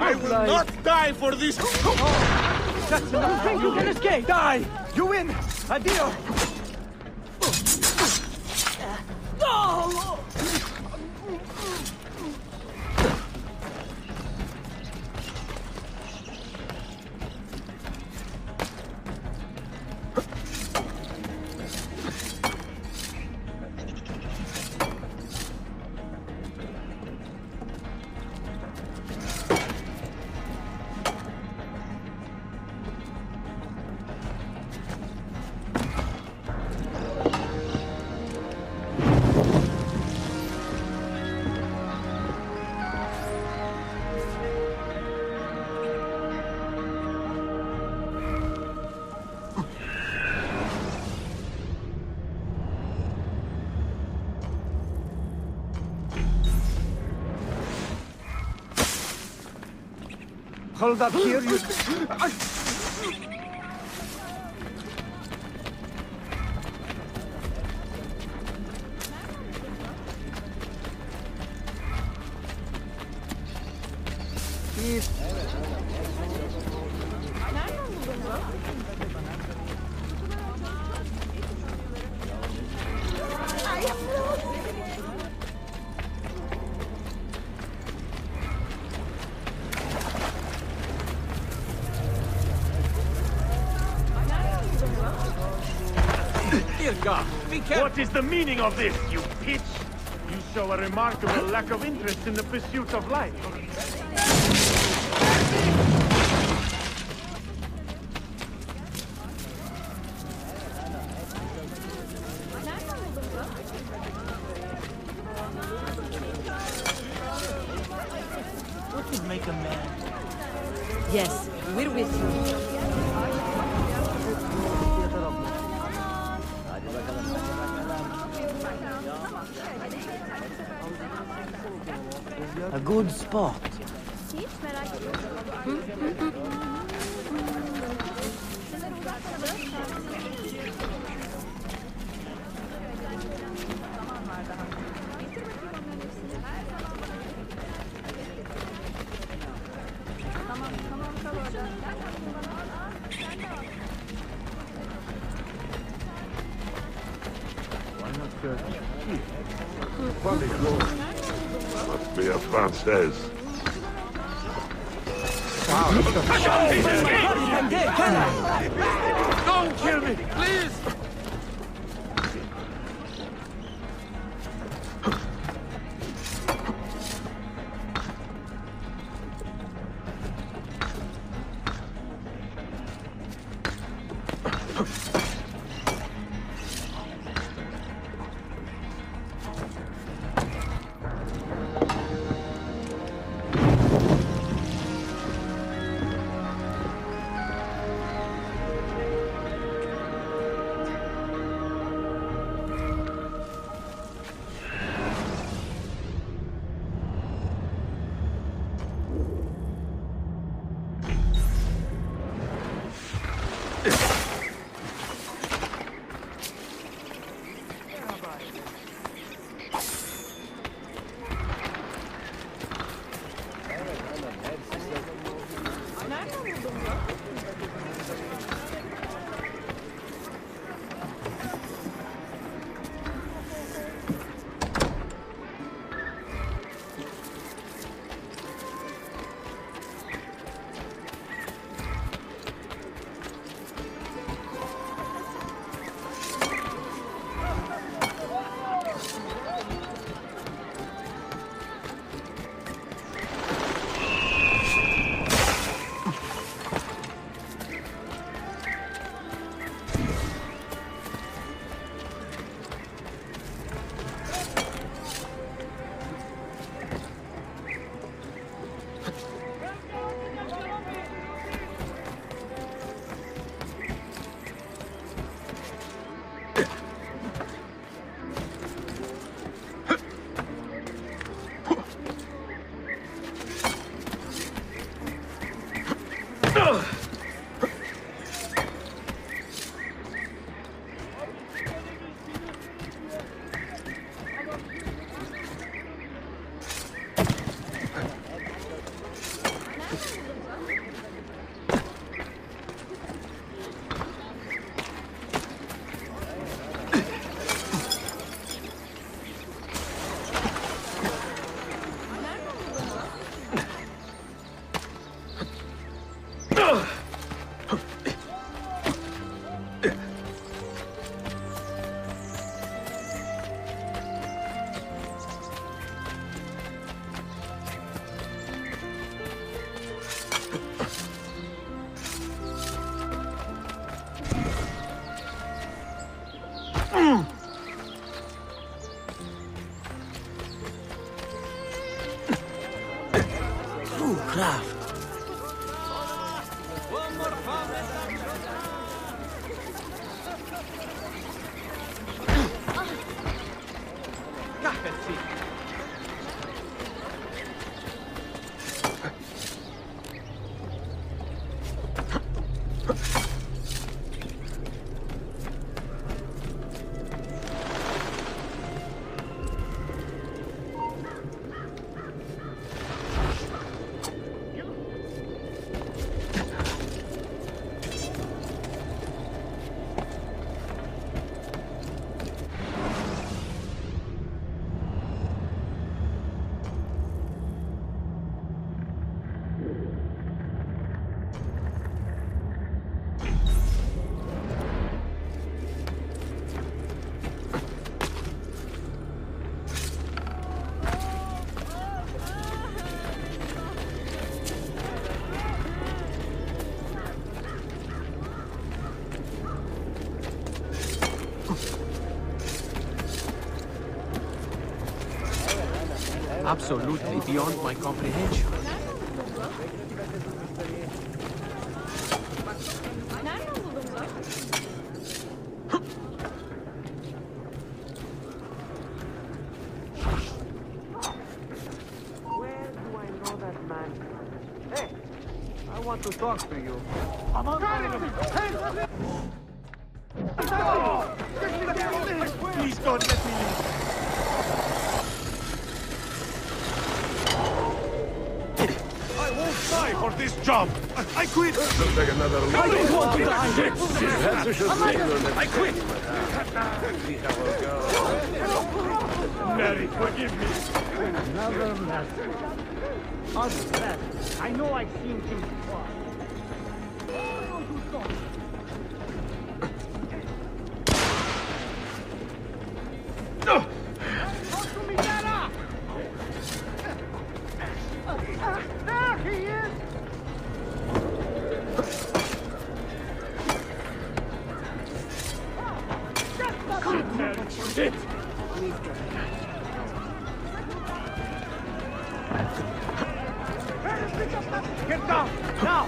I will not die for this! That's enough! You can escape! Die! You win! Adio! No! Hold up here, you... Dear God, be careful! What is the meaning of this, you pitch? You show a remarkable lack of interest in the pursuit of life. What would make a man? Yes, we're with you. A good spot. Must be a Française. Don't kill me, please! Craft. Absolutely beyond my comprehension. Where do I know that man? Hey, I want to talk to you. Please don't let me leave. I won't die for this job. I quit. Looks like another I don't want to die. That's such a sailor. I quit. Mary, forgive me. Another lesson. Other lesson. I know I've seen him before. There he is! Shit. Get down! Now!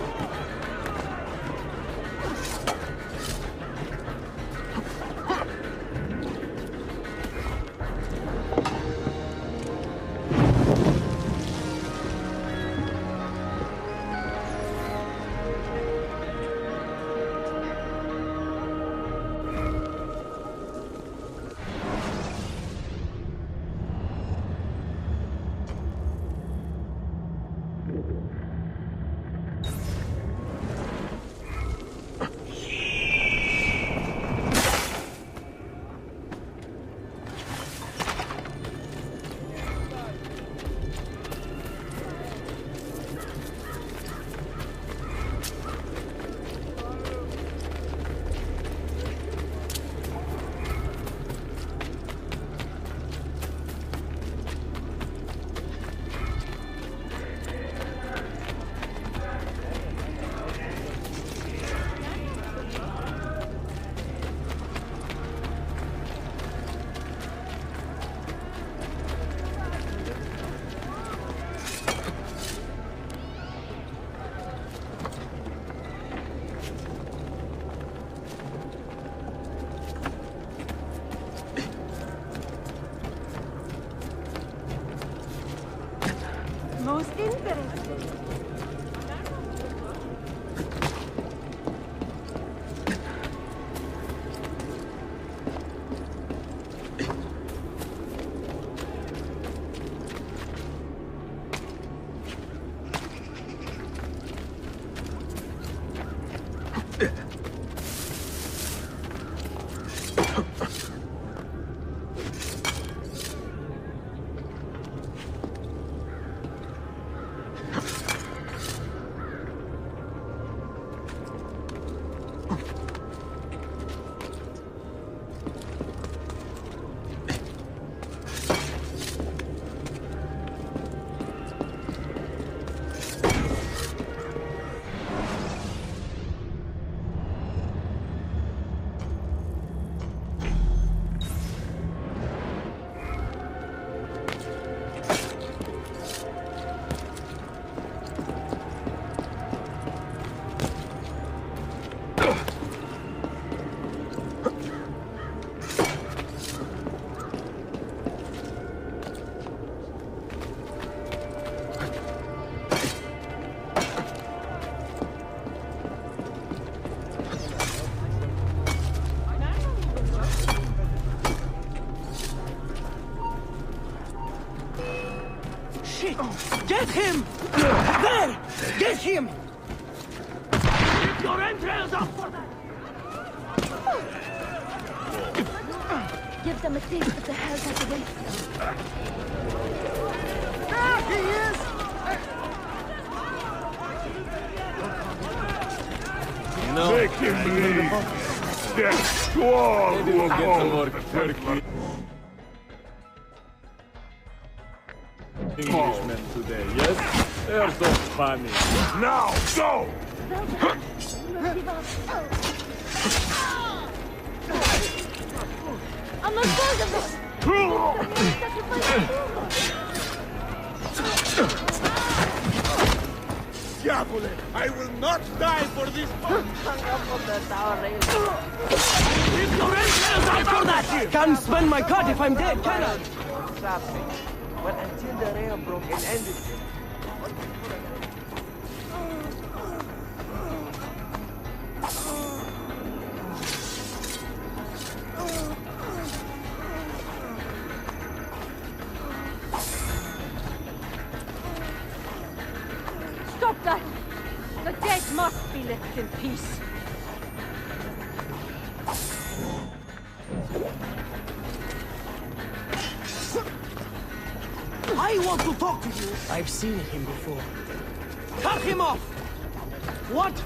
Most interesting. Get him! There! Get him! Keep your entrails up for that! Give them a taste of the hell that awaits them. There he is! Make him bleed. Death to all who oppose turkey. Englishmen today, yes? They're so funny. Now, go! Diabole! I will not die for this one! Can't spend my card if I'm dead, can I? Well, until the rail broke and ended. Stop that! The dead must be left in peace. I want to talk to you. I've seen him before. Cut him off! What?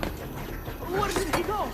Where did he go?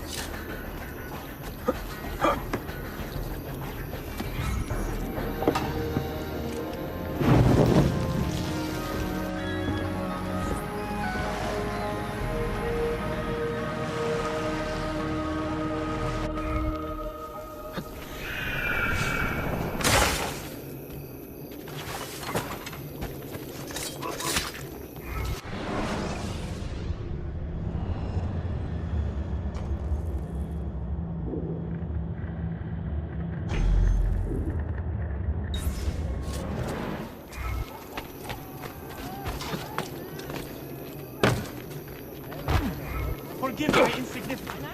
Forgive my insignificance.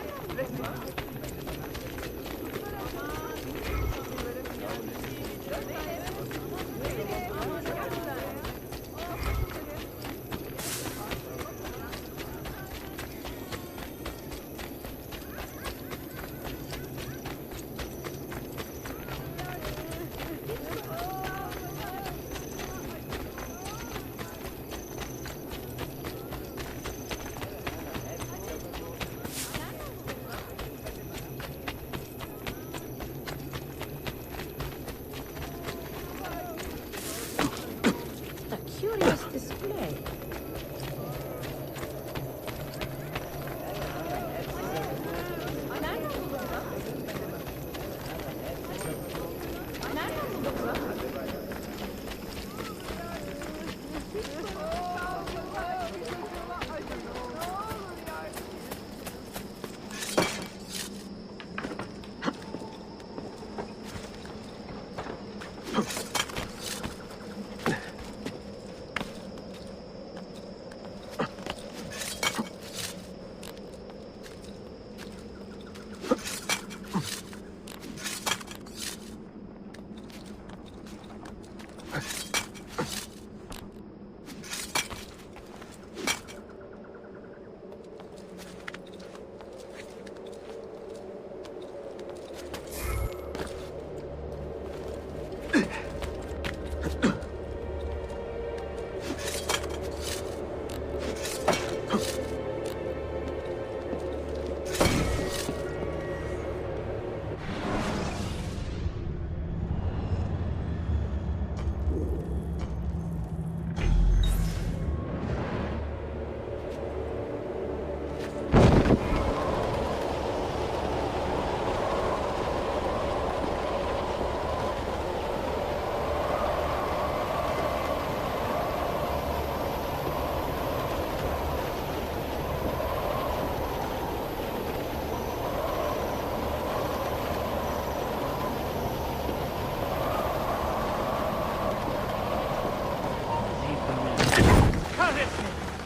Curious display.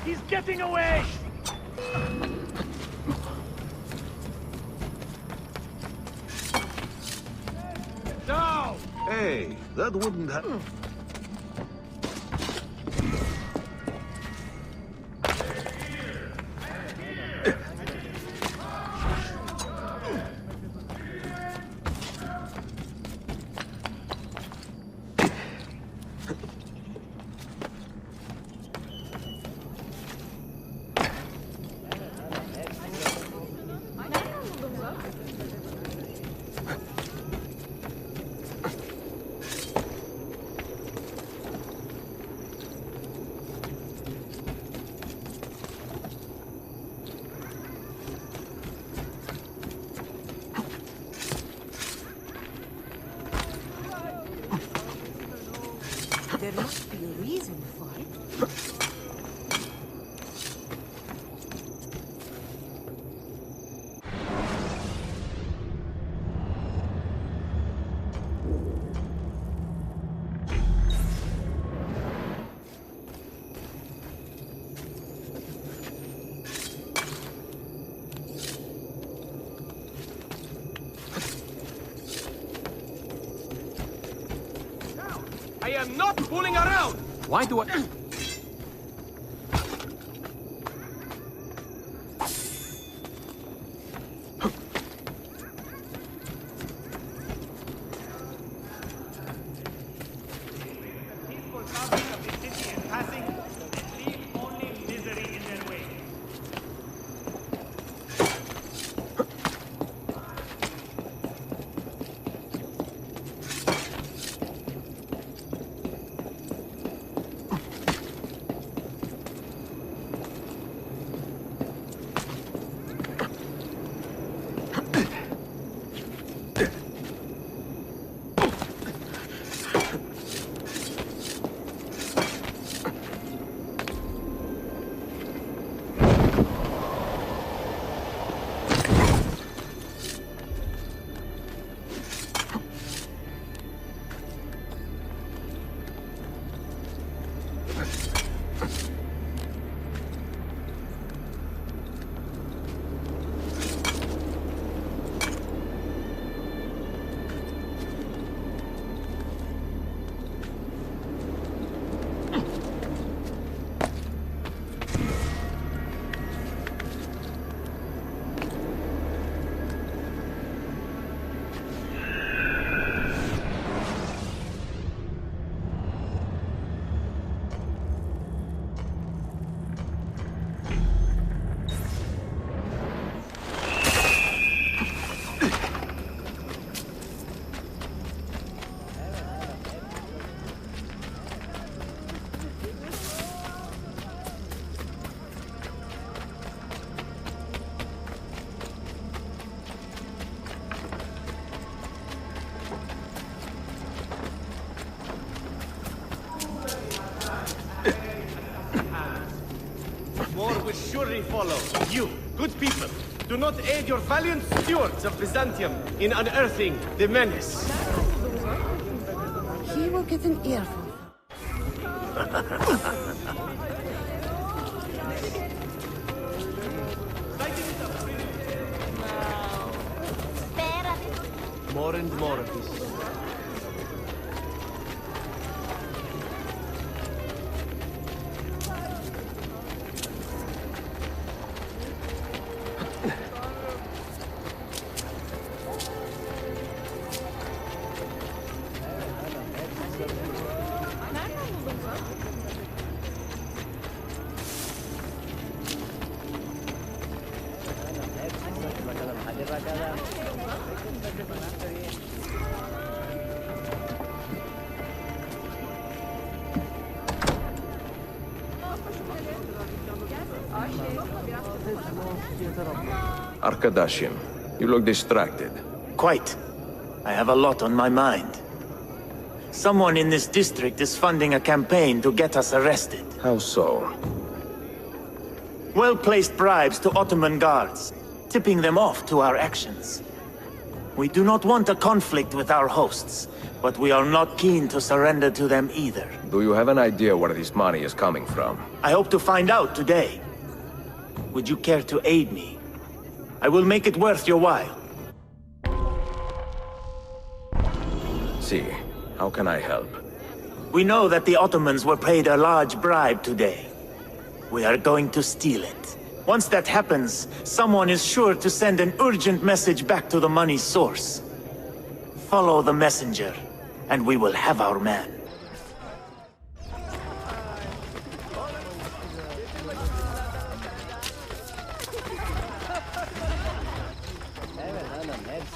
He's getting away! No! Hey, that wouldn't have... There must be a reason for it. I am not fooling around! Why do I... More will surely follow. You, good people, do not aid your valiant stewards of Byzantium in unearthing the menace. He will get an earful. More and more of this. Arkadashim, you look distracted. Quite. I have a lot on my mind. Someone in this district is funding a campaign to get us arrested. How so? Well-placed bribes to Ottoman guards, tipping them off to our actions. We do not want a conflict with our hosts, but we are not keen to surrender to them either. Do you have an idea where this money is coming from? I hope to find out today. Would you care to aid me? I will make it worth your while. See, how can I help? We know that the Ottomans were paid a large bribe today. We are going to steal it. Once that happens, someone is sure to send an urgent message back to the money's source. Follow the messenger, and we will have our man.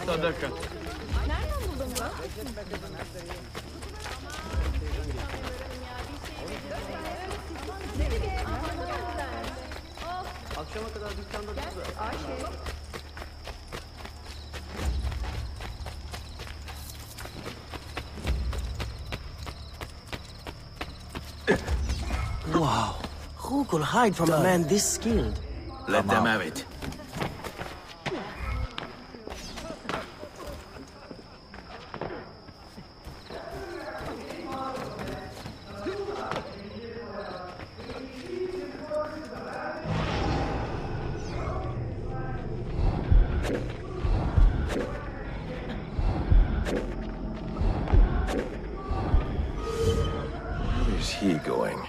Sadaka. Akşama kadar dükkanda durdu. Wow. Who could hide from a man this skilled? Let them have it. Where is he going?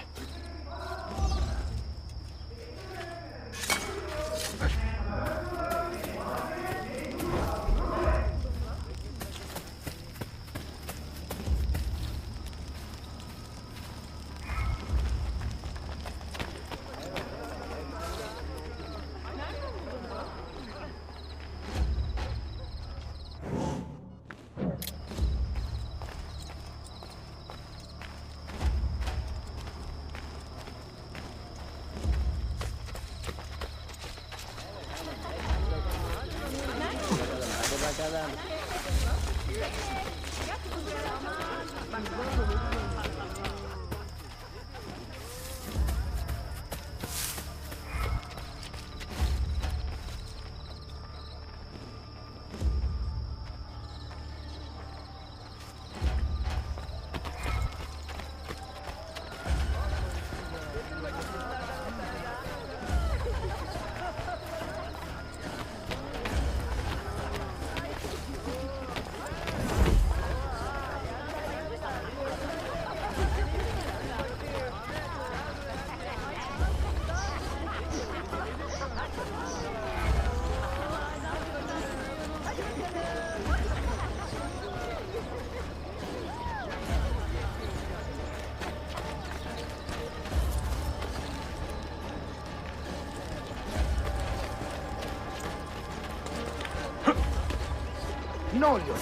No, you're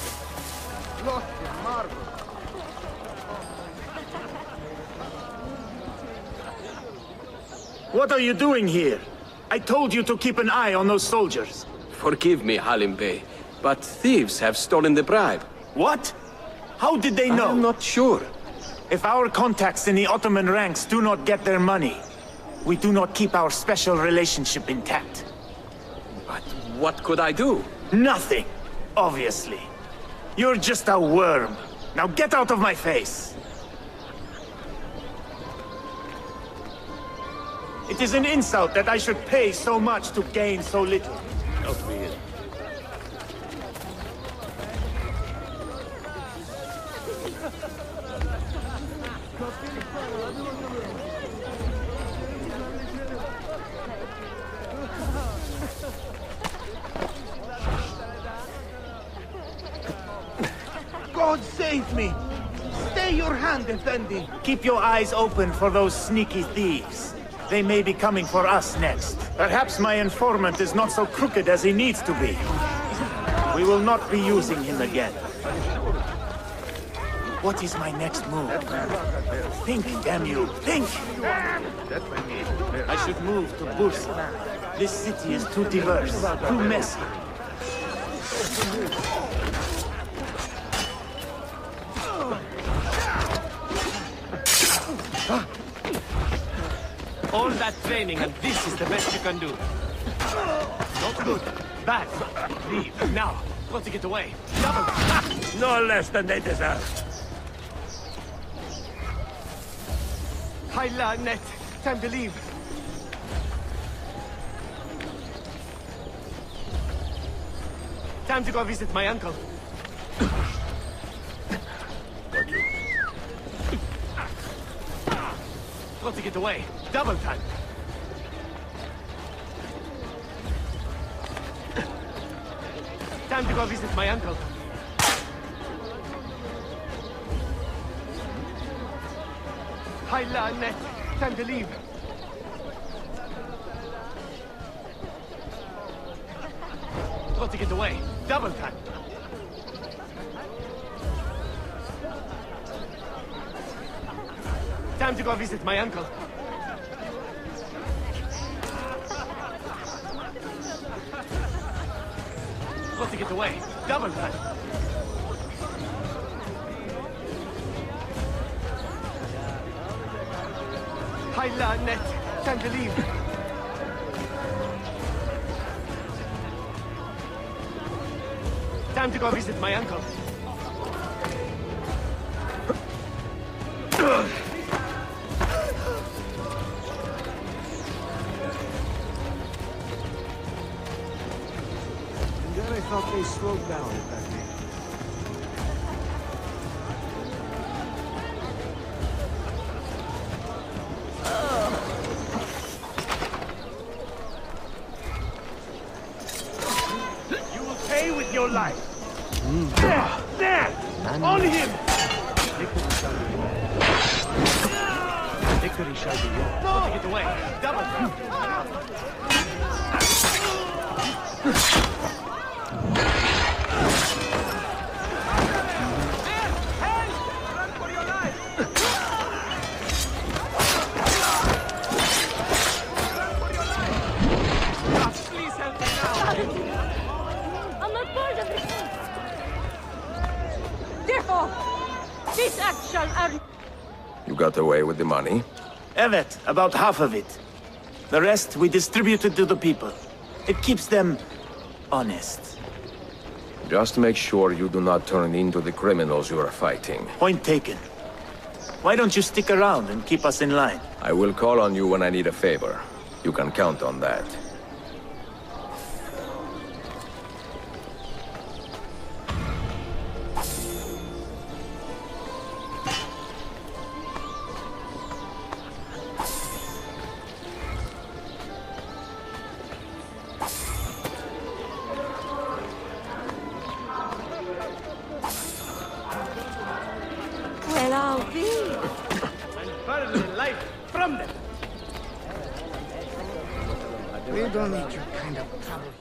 lost in marble. What are you doing here? I told you to keep an eye on those soldiers. Forgive me, Halim Bey, but thieves have stolen the bribe. What? How did they know? I'm not sure. If our contacts in the Ottoman ranks do not get their money, we do not keep our special relationship intact. But what could I do? Nothing, obviously. You're just a worm. Now get out of my face! It is an insult that I should pay so much to gain so little. Not me. God save me! Stay your hand, Effendi! Keep your eyes open for those sneaky thieves. They may be coming for us next. Perhaps my informant is not so crooked as he needs to be. We will not be using him again. What is my next move? Think, damn you, think! I should move to Bursa. This city is too diverse, too messy. All that training and this is the best you can do. Not good. Bad. Leave. Now. Got to get away. Double. No less than they deserve. Hayla, Net. Time to leave. Time to go visit my uncle. Got to get away. Double time. Time to go visit my uncle. Hayla, Net. Time to leave. Got to get away. Double time. Time to go visit my uncle. Got to get away. Double time. my lorgnette chandelier. Time to go visit my uncle. And then I thought they slowed down at that day. You will pay with your life. There! There! On him! Victory shall be yours. No! Take it away. Double. I'm not part of it. Therefore, this act shall earn. You got away with the money? Evet, about half of it. The rest we distributed to the people. It keeps them honest. Just make sure you do not turn into the criminals you are fighting. Point taken. Why don't you stick around and keep us in line? I will call on you when I need a favor. You can count on that. Well, I'll be. And further life from them. We don't need your kind of trouble.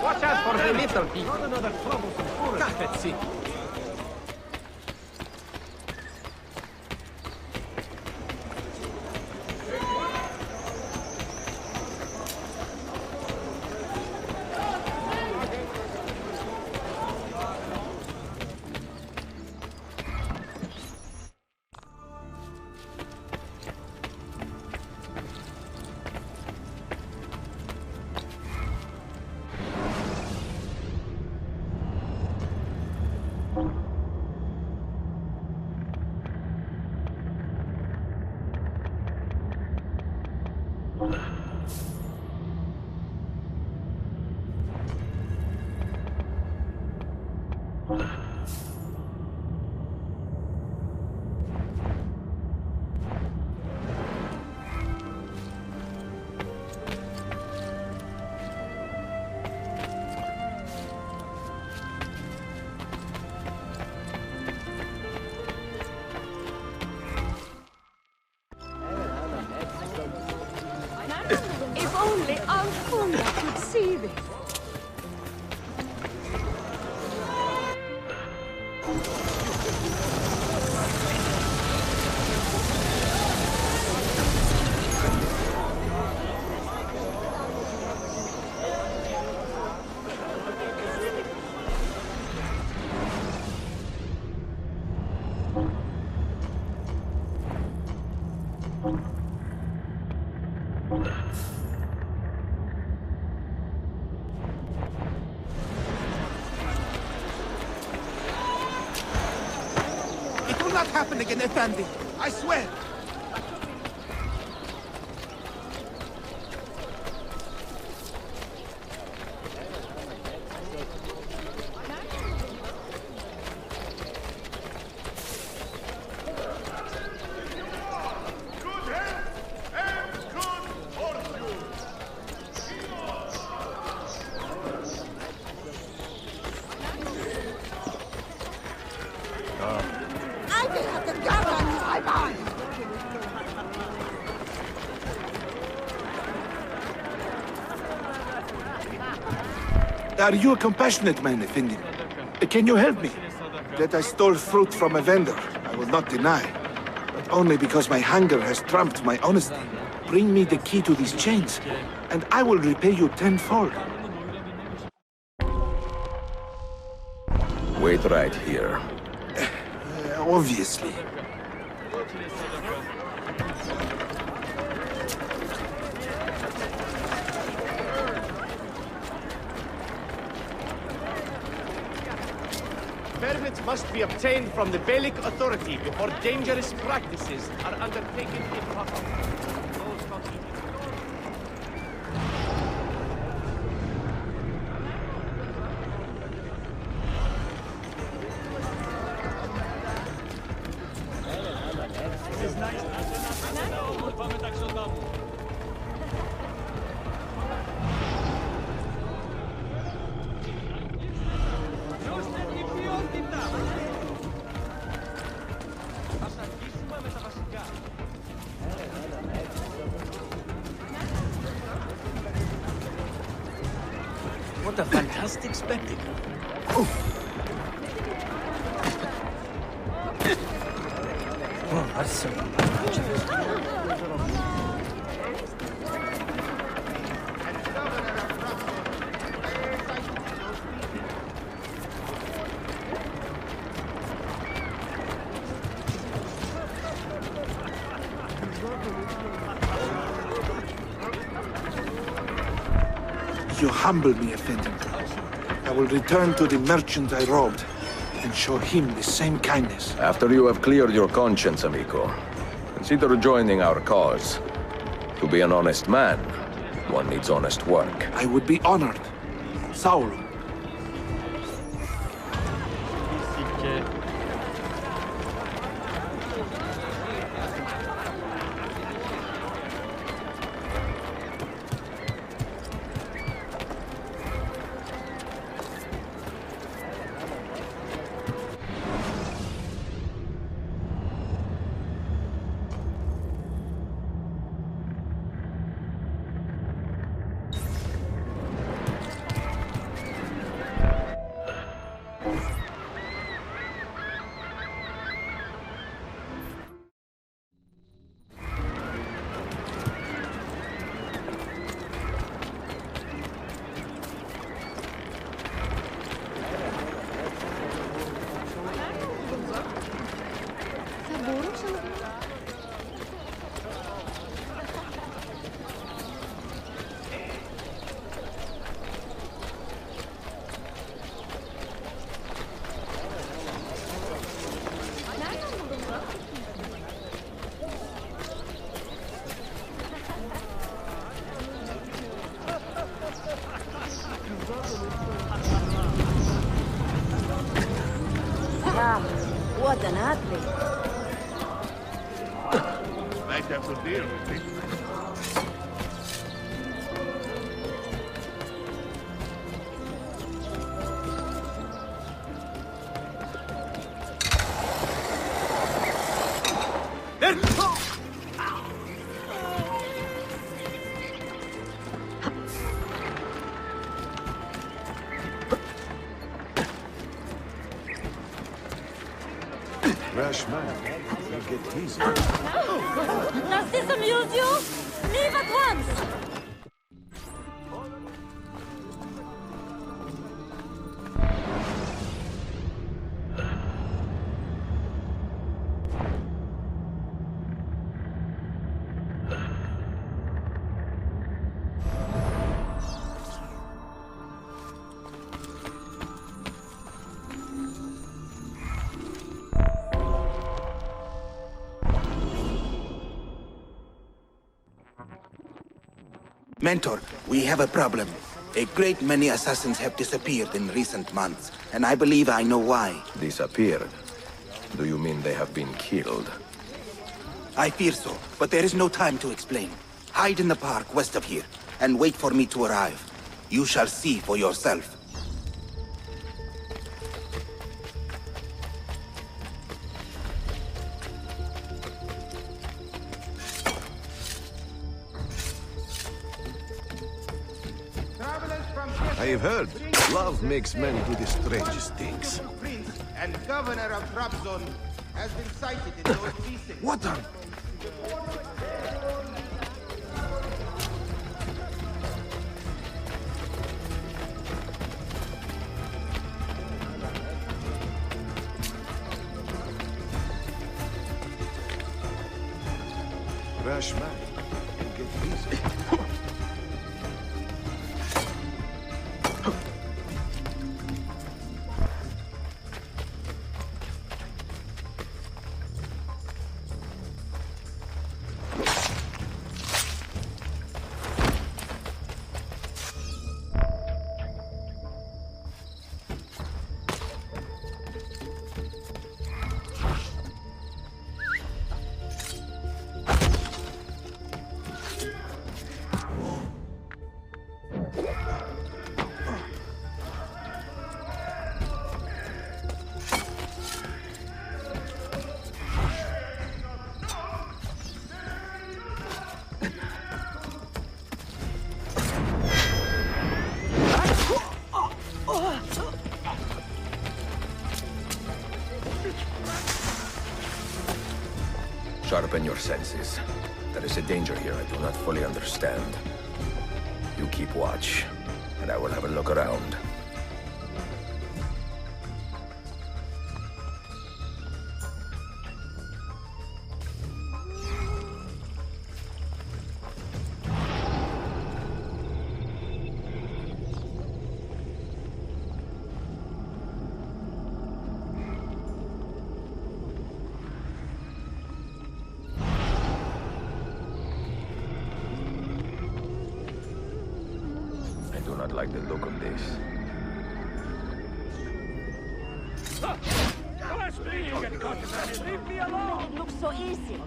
Watch out for the little people. Not another troublesome fool. Let's see. If only Alfunda could see this. It will not happen again, Effendi. I swear. I will have the gun on my mind! Are you a compassionate man, Effendi? Can you help me? That I stole fruit from a vendor. I will not deny, but only because my hunger has trumped my honesty. Bring me the key to these chains, and I will repay you tenfold. Wait right here. Obviously. Permits must be obtained from the Beylik authority before dangerous practices are undertaken in Pakistan. What a fantastic spectacle. Oh, that's so You humble me, Effendi. I will return to the merchant I robbed and show him the same kindness. After you have cleared your conscience, amico, consider joining our cause. To be an honest man, one needs honest work. I would be honored. Saulo. Wow, what an athlete. Might have to deal with it. Rash man, you'll get easy. Does this amuse you? Leave at once! Mentor, we have a problem. A great many assassins have disappeared in recent months, and I believe I know why. Disappeared? Do you mean they have been killed? I fear so, but there is no time to explain. Hide in the park west of here, and wait for me to arrive. You shall see for yourself. I have heard. Love makes men do the strangest things. Prince and Governor of Trabzon, has been sighted in those precincts. What on? Rash man. He'll get easy. Sharpen your senses. There is a danger here I do not fully understand. You keep watch, and I will have a look around. I do not like the look of this. Leave me alone! It looks so easy.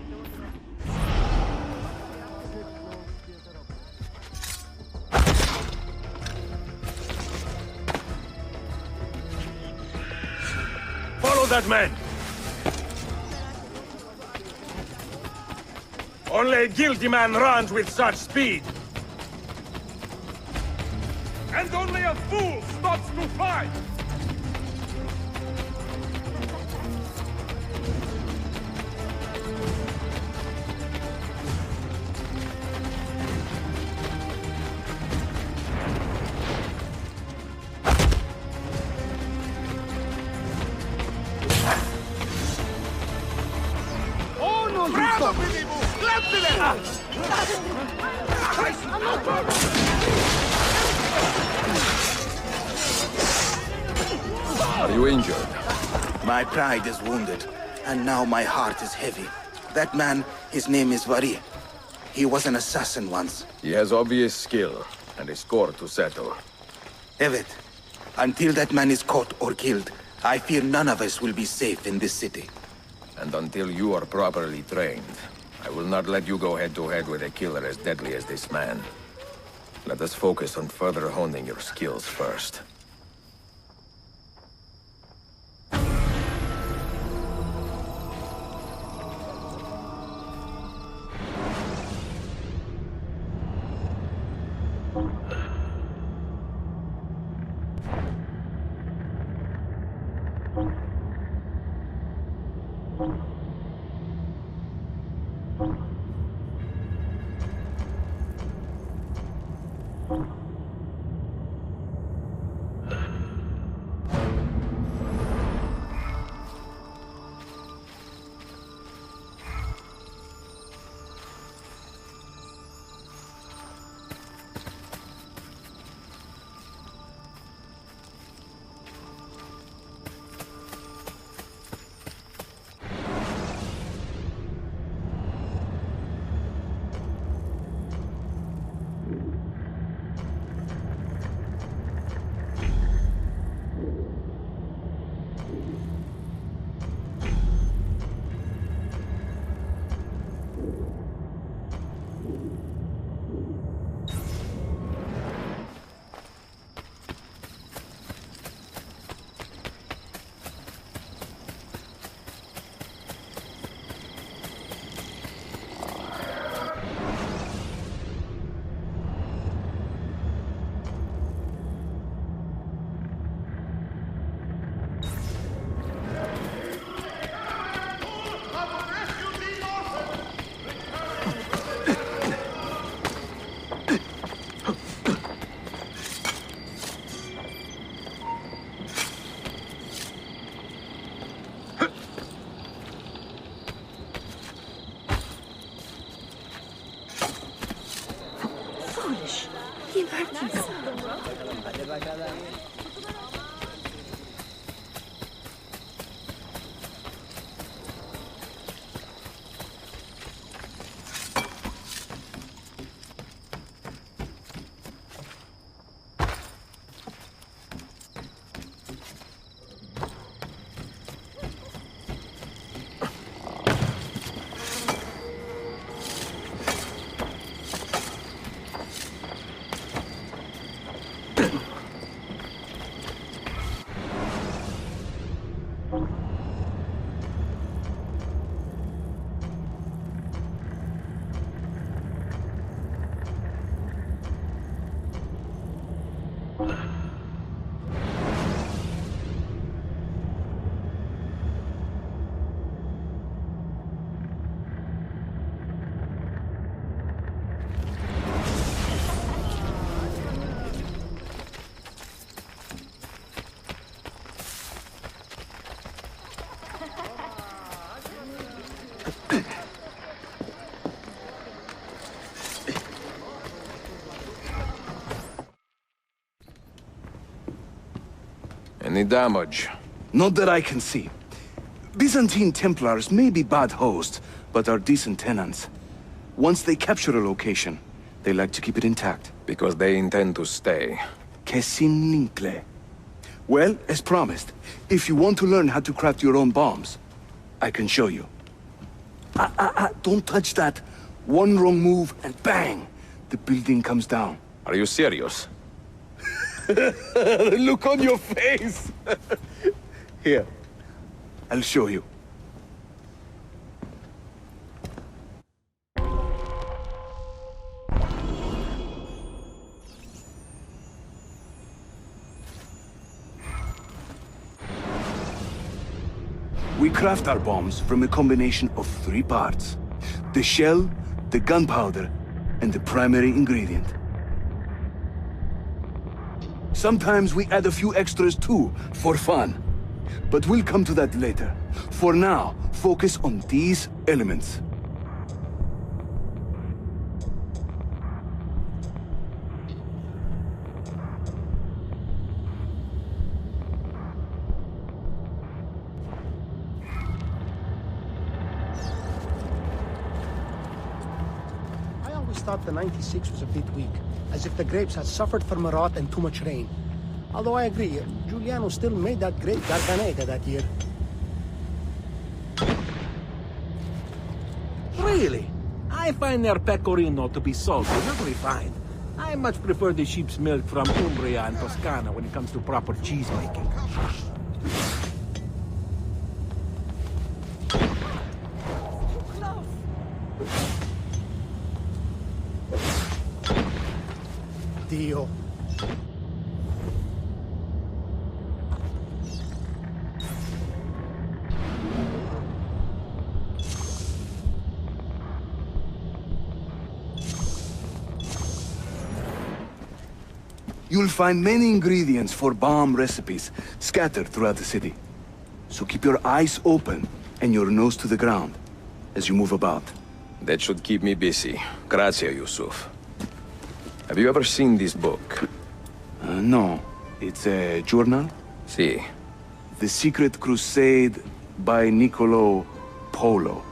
Follow that man! Only a guilty man runs with such speed! And only a fool stops to fight! Oh no, Bravo, Are you injured? My pride is wounded, and now my heart is heavy. That man, his name is Vari. He was an assassin once. He has obvious skill, and a score to settle. Evet, until that man is caught or killed, I fear none of us will be safe in this city. And until you are properly trained, I will not let you go head-to-head with a killer as deadly as this man. Let us focus on further honing your skills first. Any damage? Not that I can see. Byzantine Templars may be bad hosts, but are decent tenants. Once they capture a location, they like to keep it intact. Because they intend to stay. Kesin Linkle. Well, as promised, if you want to learn how to craft your own bombs, I can show you. Don't touch that. One wrong move and bang! The building comes down. Are you serious? The look on your face! Here, I'll show you. We craft our bombs from a combination of 3 parts. The shell, the gunpowder, and the primary ingredient. Sometimes we add a few extras too, for fun. But we'll come to that later. For now, focus on these elements. I always thought the 96 was a bit weak, as if the grapes had suffered from a rot and too much rain. Although I agree, Giuliano still made that great Garganega that year. Really? I find their pecorino to be salty, not refined. I much prefer the sheep's milk from Umbria and Toscana when it comes to proper cheese making. Dio. You'll find many ingredients for bomb recipes scattered throughout the city. So keep your eyes open and your nose to the ground as you move about. That should keep me busy. Grazie, Yusuf. Have you ever seen this book? No. It's a journal? Si. The Secret Crusade by Niccolo Polo.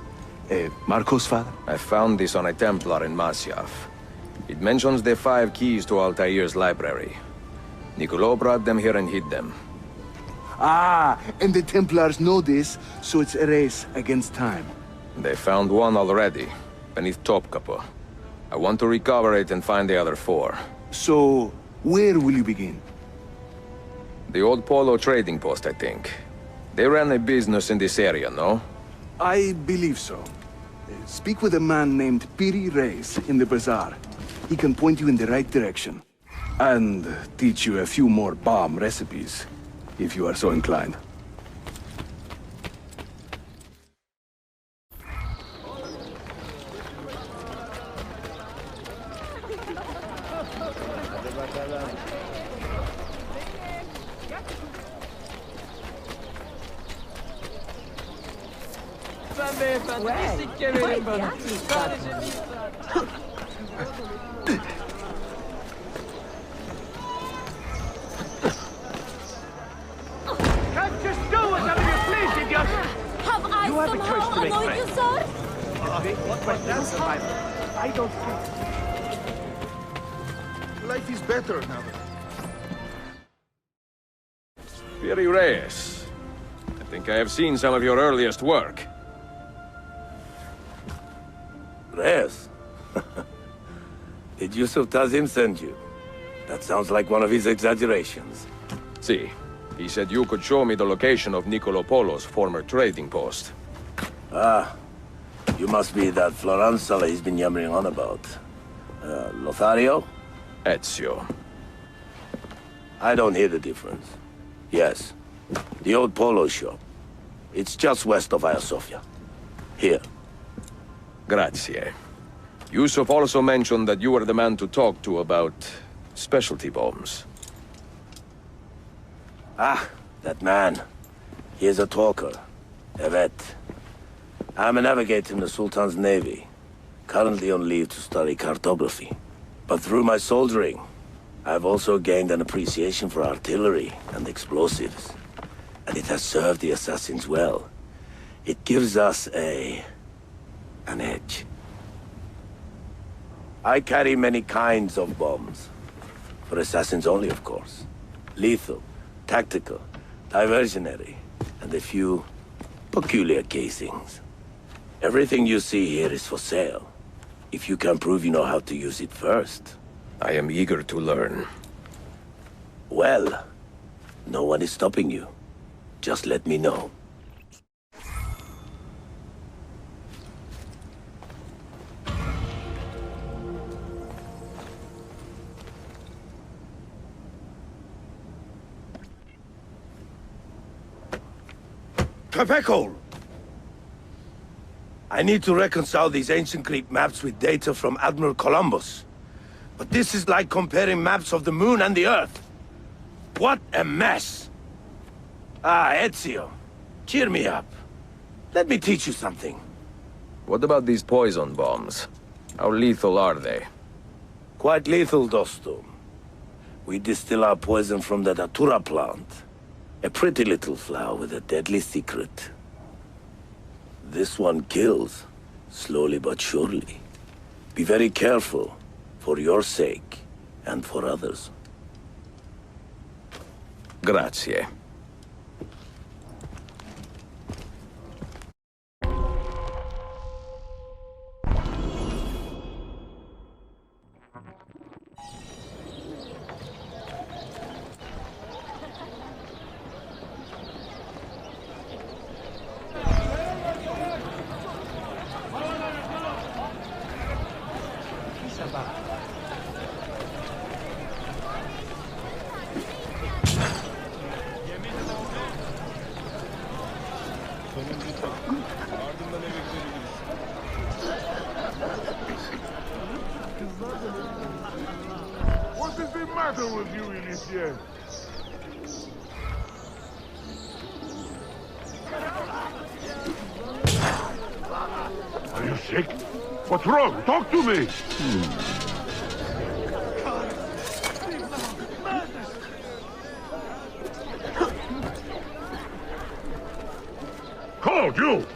Marco's father? I found this on a Templar in Masyaf. It mentions the 5 keys to Altair's library. Niccolo brought them here and hid them. Ah, and the Templars know this, so it's a race against time. They found one already, beneath Topkapi. I want to recover it and find the other 4. So, where will you begin? The old Polo trading post, I think. They ran a business in this area, no? I believe so. Speak with a man named Piri Reis in the bazaar. He can point you in the right direction. And teach you a few more bomb recipes, if you are so inclined. But that's survival. I don't think. Life is better now. Fiery Reyes. I think I have seen some of your earliest work. Reyes? Did Yusuf Tazim send you? That sounds like one of his exaggerations. See, he said you could show me the location of Nicolo Polo's former trading post. Ah, you must be that Floranzala he's been yammering on about. Lothario? Ezio. I don't hear the difference. Yes, the old Polo shop. It's just west of Hagia Sophia. Here. Grazie. Yusuf also mentioned that you were the man to talk to about specialty bombs. Ah, that man. He is a talker. A vet. I'm a navigator in the Sultan's Navy. Currently on leave to study cartography. But through my soldiering, I've also gained an appreciation for artillery and explosives. And it has served the assassins well. It gives us an edge. I carry many kinds of bombs. For assassins only, of course. Lethal, tactical, diversionary, and a few peculiar casings. Everything you see here is for sale. If you can prove you know how to use it first. I am eager to learn. Well, no one is stopping you. Just let me know. Capecol! I need to reconcile these ancient Greek maps with data from Admiral Columbus. But this is like comparing maps of the moon and the Earth. What a mess! Ah, Ezio, cheer me up. Let me teach you something. What about these poison bombs? How lethal are they? Quite lethal, Dosto. We distill our poison from the datura plant. A pretty little flower with a deadly secret. This one kills, slowly but surely. Be very careful, for your sake, and for others. Grazie. What is the matter with you, Elysian? Are you sick? What's wrong? Talk to me! Called you!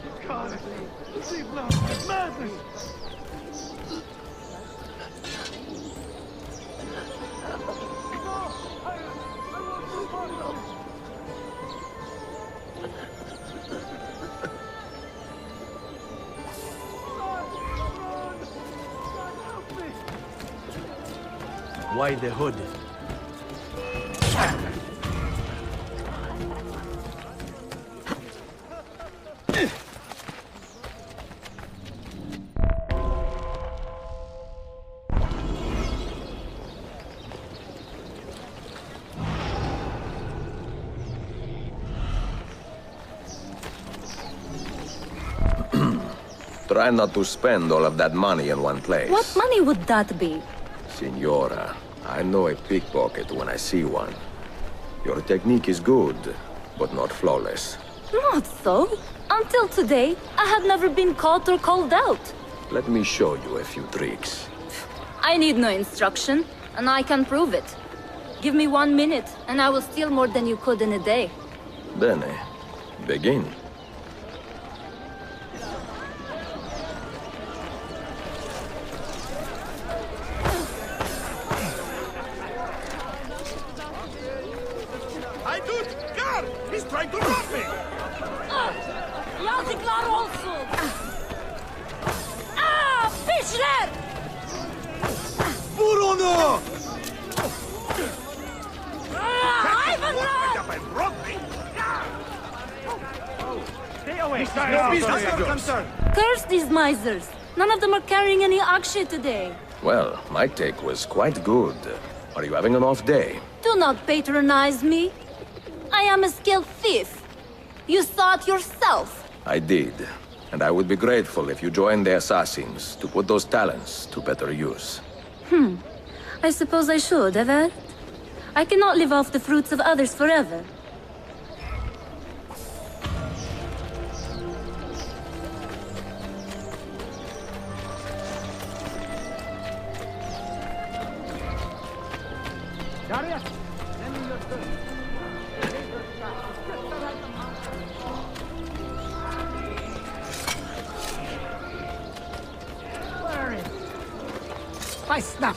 Why the hood? Try not to spend all of that money in one place. What money would that be? Signora, I know a pickpocket when I see one. Your technique is good, but not flawless. Not so. Until today, I had never been caught or called out. Let me show you a few tricks. I need no instruction, and I can prove it. Give me 1 minute, and I will steal more than you could in a day. Bene. Begin. I do. God, he's trying to rob me. Yazıklar olsun. Piçler! Vur onu! Hayvanlar! Stay away. No business concern. Curse these misers. None of them are carrying any akshay today. Well, my take was quite good. Are you having an off day? Do not patronize me. I am a skilled thief. You saw it yourself. I did. And I would be grateful if you joined the assassins to put those talents to better use. I suppose I should, have. I cannot live off the fruits of others forever. Darius, lend me your gun. Where is it? My snap!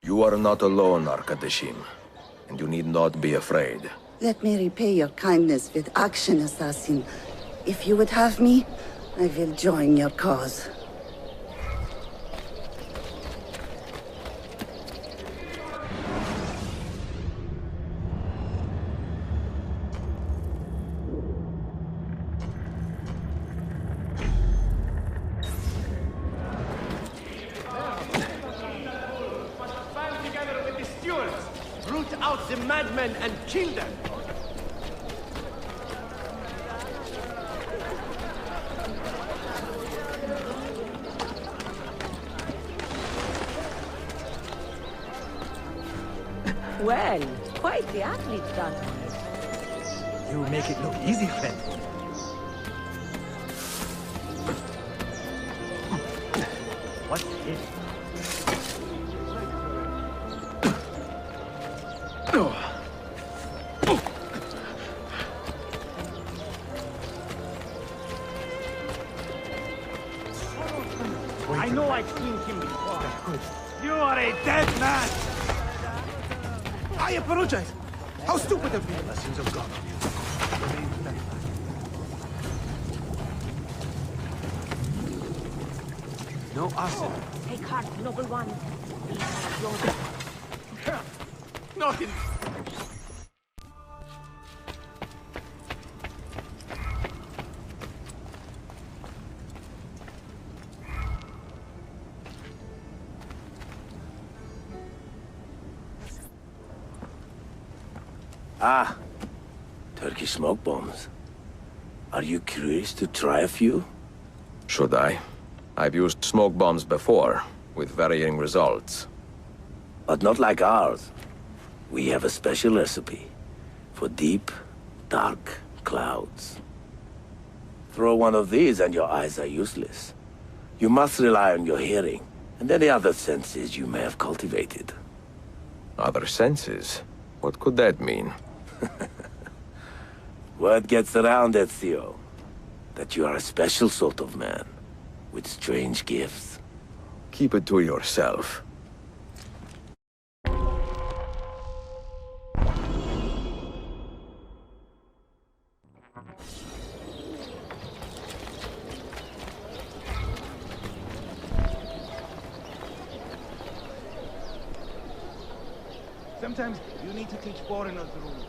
You are not alone, Arkadashim. And you need not be afraid. Let me repay your kindness with action, assassin. If you would have me, I will join your cause. Band together with the stewards. Root out the madmen and kill them. Well, quite the athlete, Don. You make it look easy, friend. What's this? I know I've seen him before. You are a dead man! I apologize. How stupid of me. Blessings of God. No Asen. Take heart, noble one. Nothing. Ah, Turkish smoke bombs. Are you curious to try a few? Should I? I've used smoke bombs before, with varying results. But not like ours. We have a special recipe for deep, dark clouds. Throw one of these and your eyes are useless. You must rely on your hearing and any other senses you may have cultivated. Other senses? What could that mean? Word gets around, Ezio, that you are a special sort of man, with strange gifts. Keep it to yourself. Sometimes you need to teach foreigners the rules.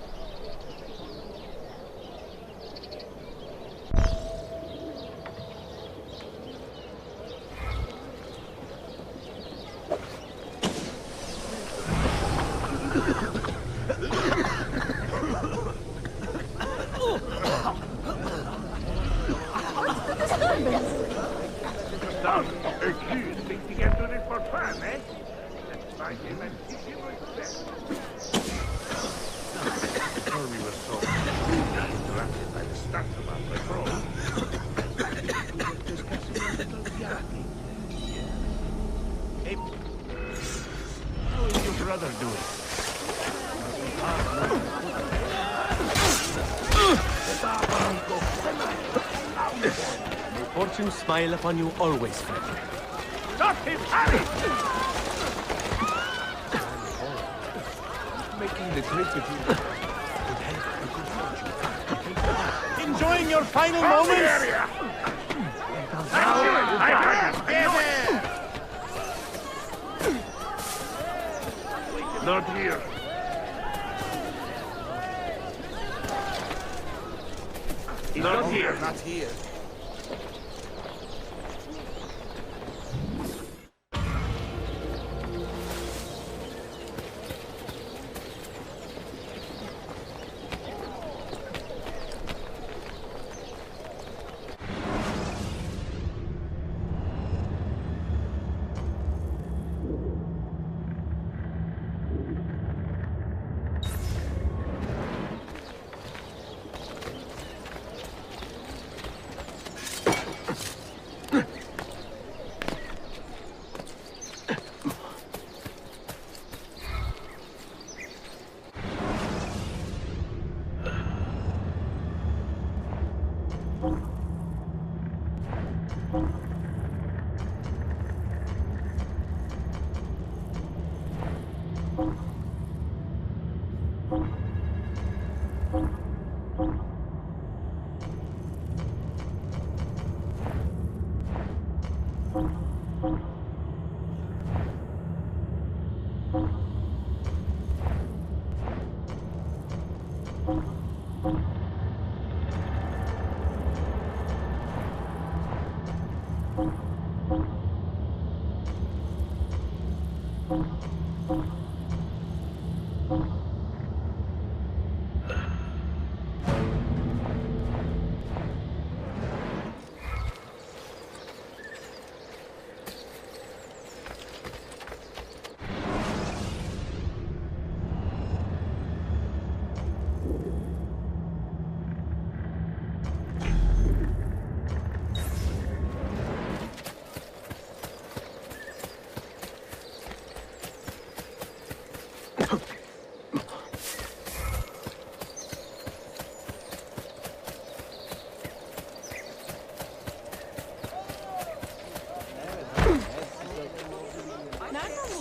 Done. Excuse, think you can do this for fun, eh? Let's find him and teach him respect. Before we were so interrupted by the start of our patrol. Hey, how is your brother doing? fortune smile upon you always, friend. Stop him, Harry! Making the trip with you. Enjoying your final moments? Not here. Not here. Not here.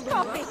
Stop it!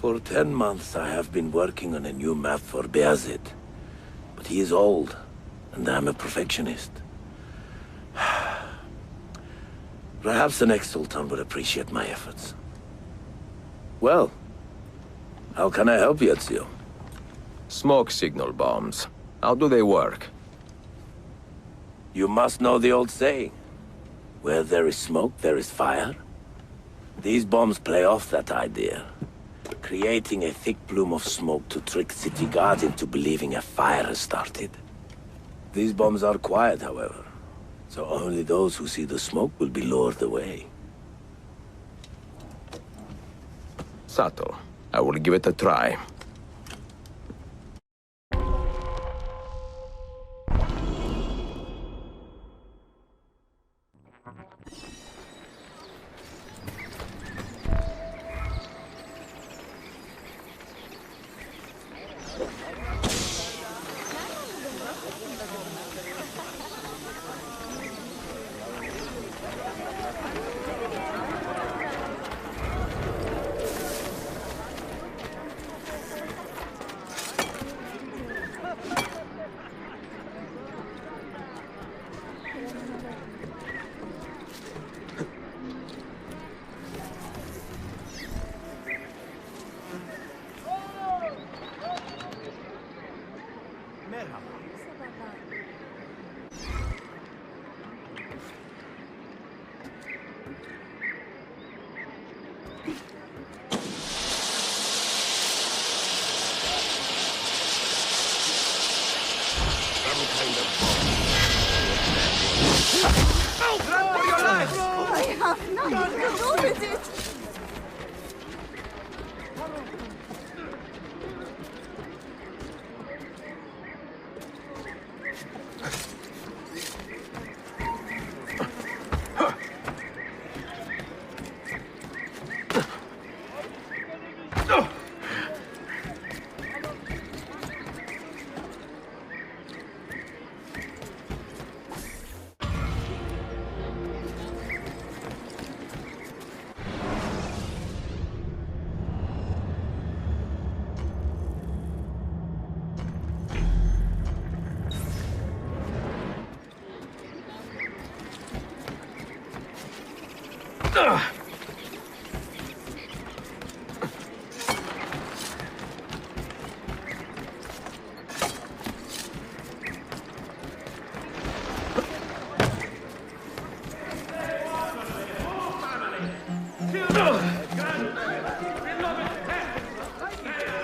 For 10 months I have been working on a new map for Bayezid. But he is old, and I'm a perfectionist. Perhaps the next Sultan will appreciate my efforts. Well, how can I help you, Ezio? Smoke signal bombs. How do they work? You must know the old saying. Where there is smoke, there is fire. These bombs play off that idea, creating a thick plume of smoke to trick city guards into believing a fire has started. These bombs are quiet, however, so only those who see the smoke will be lured away. Subtle. I will give it a try.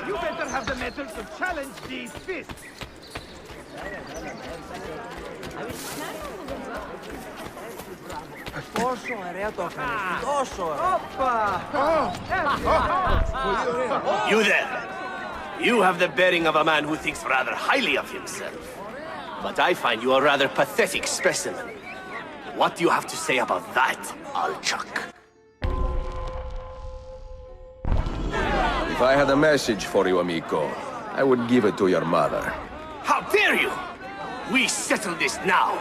You better have the metal to challenge these fists. Πόσο ωραία το έκανες. Τόσο ωραία. You there! You have the bearing of a man who thinks rather highly of himself. But I find you a rather pathetic specimen. What do you have to say about that, Alchuk? If I had a message for you, amigo, I would give it to your mother. How dare you! We settle this now!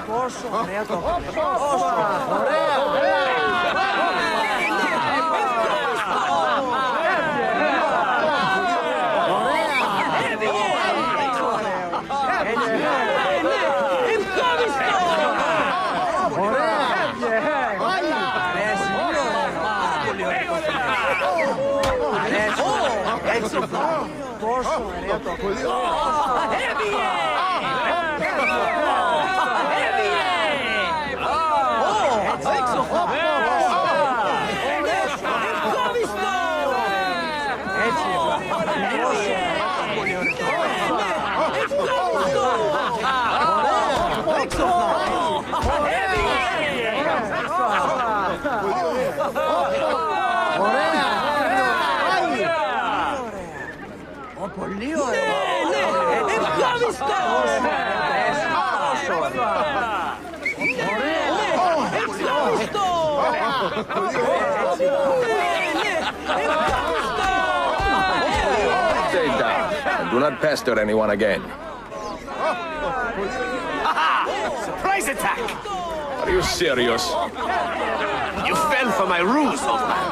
Πόσο ωραία το έκανες. Τόσο Πόσο ωραία το πολύ ωραία. Ευχαριστώ. Stay down and do not pester anyone again. Surprise attack! Are you serious? You fell for my ruse, old man.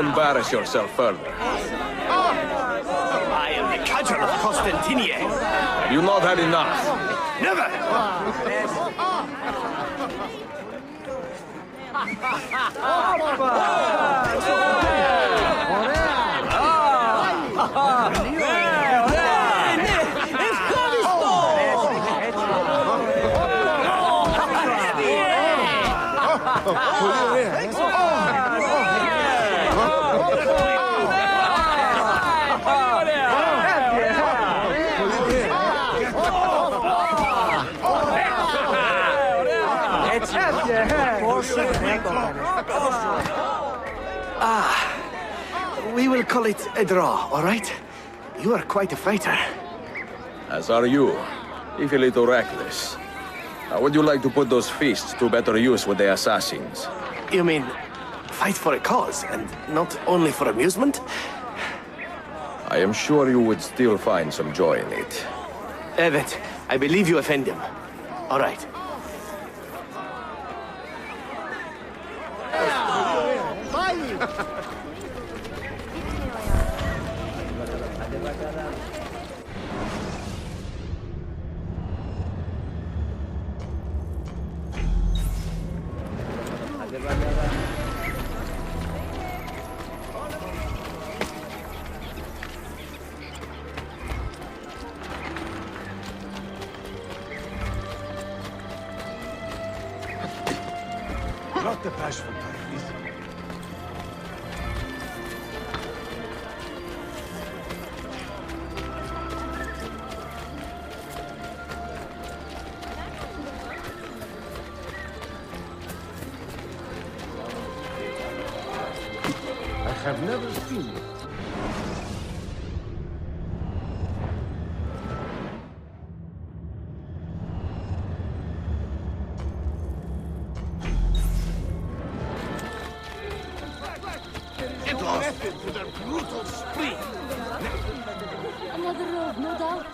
Embarrass yourself further. I am the cudgel of Constantinie. Have you not had enough? Never! We will call it a draw, all right? You are quite a fighter. As are you, if a little reckless. How would you like to put those fists to better use with the assassins? You mean, fight for a cause, and not only for amusement? I am sure you would still find some joy in it. Evet, I believe you offend him. All right. Not the bashful type, is he? I have never seen you. To their brutal spree. Another road, no doubt.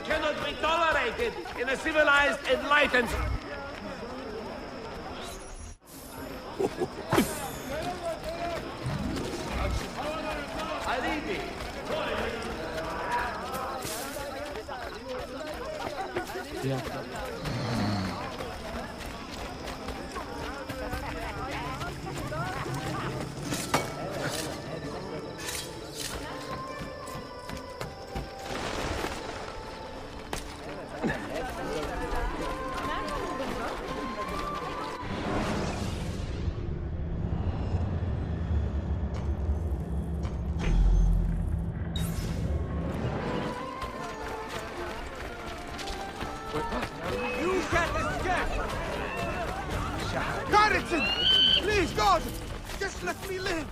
Cannot be tolerated in a civilized, enlightened... Alibi! You can't escape! Garrison! Please, God! Just let me live!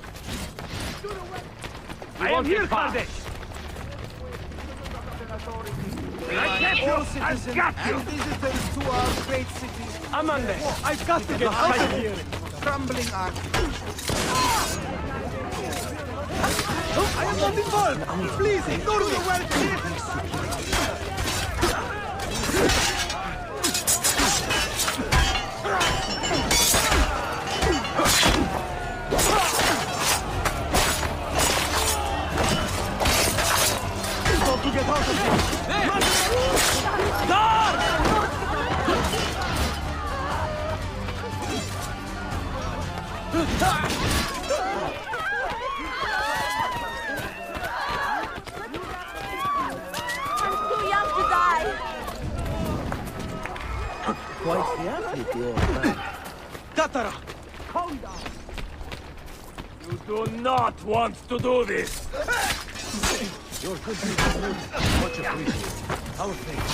I am here for this! I get you! I've got you! And visitors to our great city. Amanda, I've got to get out of here! Crumbling army. I am not involved! Please, ignore the well. To get out of I'm too young to die. Quite the athlete, you old man. Katara! Calm down! You do not want to do this! Your contribution is much appreciated. Our thanks.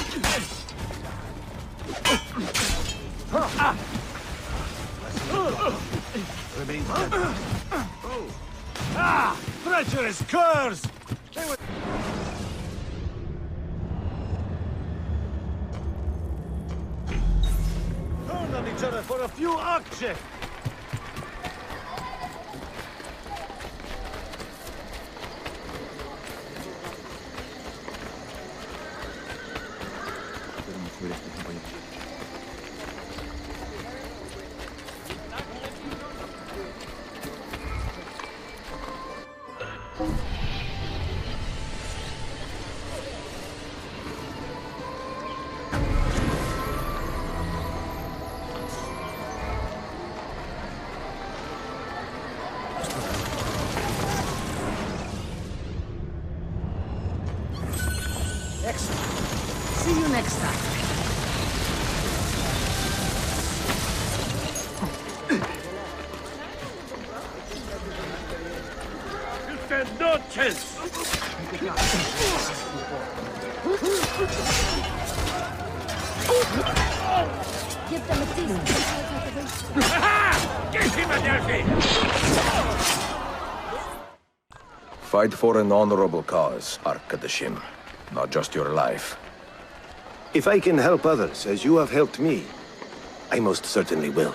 Remain gentle. Ah! Treacherous curs! Turn on each other for a few action! Excellent. See you next time. You stand no chance! Give them a decent Get him, Adelphi! Fight for an honorable cause, Arkadashim. Not just your life. If I can help others as you have helped me, I most certainly will.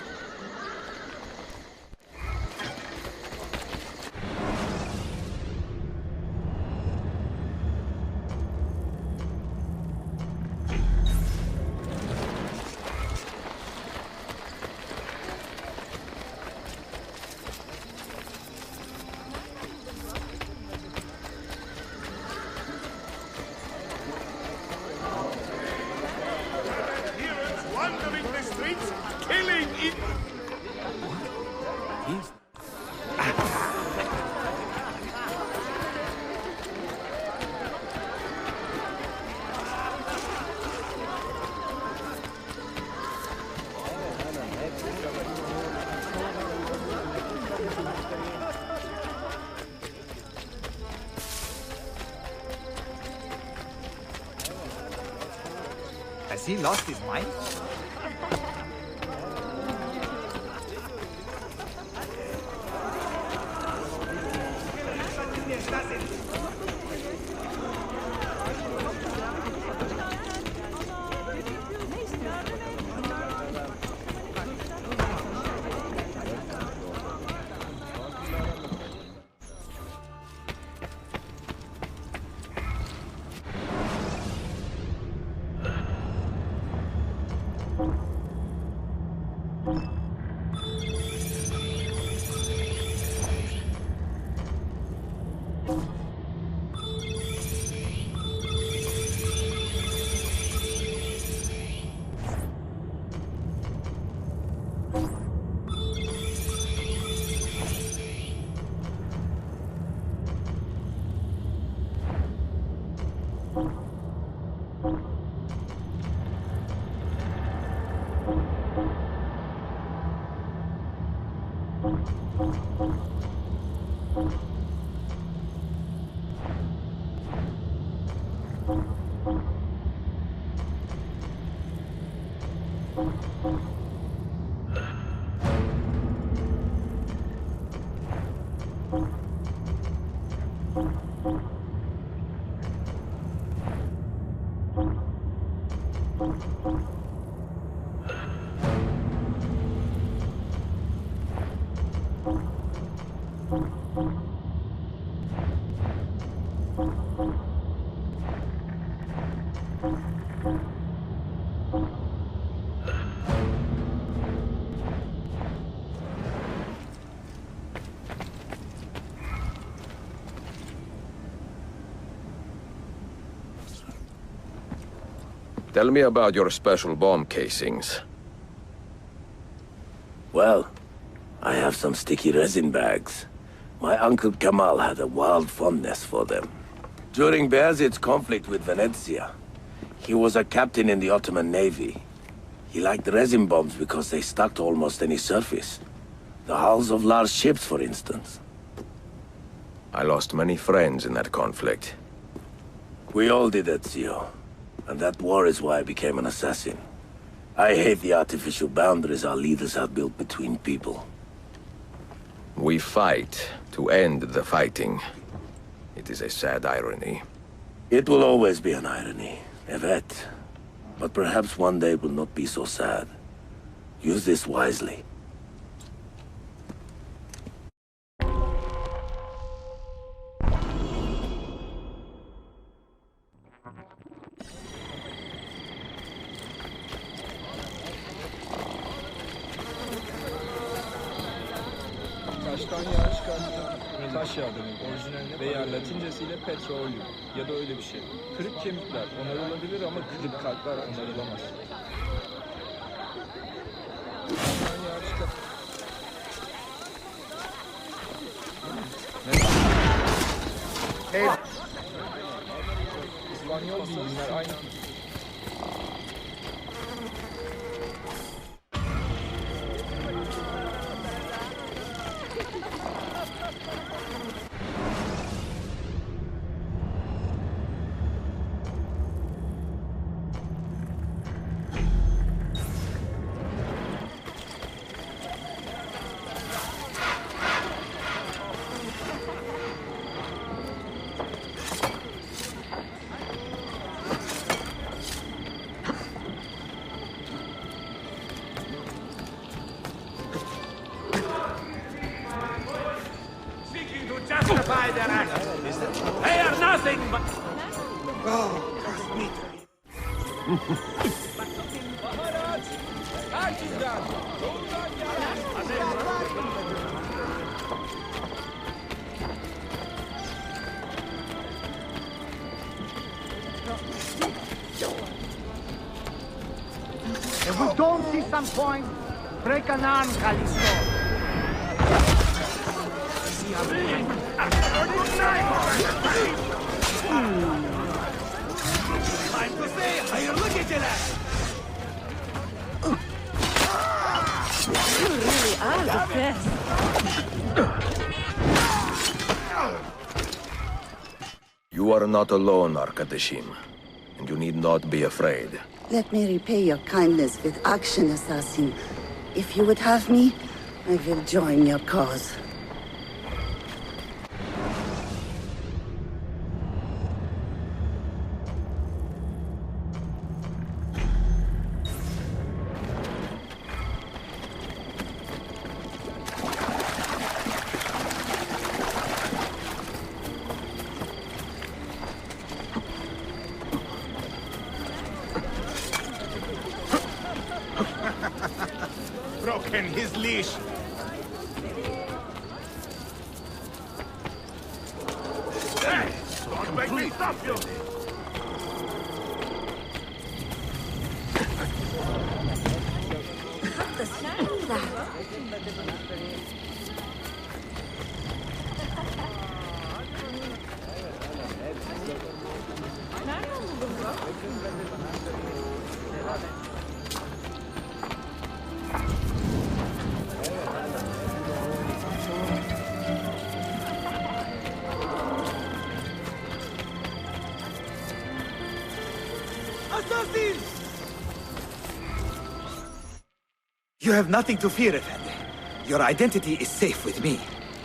Wandering the streets, killing it. Has he lost his mind? Tell me about your special bomb casings. Well, I have some sticky resin bags. My uncle Kamal had a wild fondness for them. During Bayezid's conflict with Venezia, he was a captain in the Ottoman Navy. He liked resin bombs because they stuck to almost any surface. The hulls of large ships, for instance. I lost many friends in that conflict. We all did, Ezio. And that war is why I became an assassin. I hate the artificial boundaries our leaders have built between people. We fight to end the fighting. It is a sad irony. It will always be an irony, Evet. But perhaps one day will not be so sad. Use this wisely. Taştan yağış kaynıyor. Taş yağdırın orijinalini veya latincesiyle petroleum ya da öyle bir şey. Kırık kemikler onarılabilir ama kırık kalpler onarılamaz. Taştan yağış Hey. İspanyol bilginler aynı. Justify their actions. They are nothing but... If we don't see some point, break an arm, Callisto. Time to say, how you look at that? You really are the best. You are not alone, Arkadashim, and you need not be afraid. Let me repay your kindness with action, assassin. If you would have me, I will join your cause. Broken his leash. Hey! Don't make me stop you! What the sound of that? Assassins! You have nothing to fear, Effendi. Your identity is safe with me.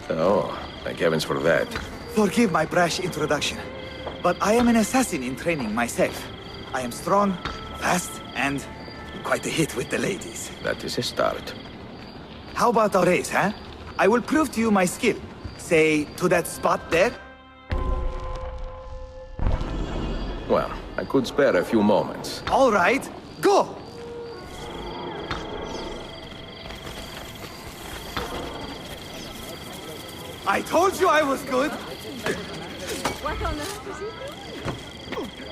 Oh, thank heavens for that. Forgive my brash introduction, but I am an assassin in training myself. I am strong, fast, and quite a hit with the ladies. That is a start. How about our race, huh? I will prove to you my skill. Say, to that spot there? Well, I could spare a few moments. All right, go! I told you I was good! What on earth is he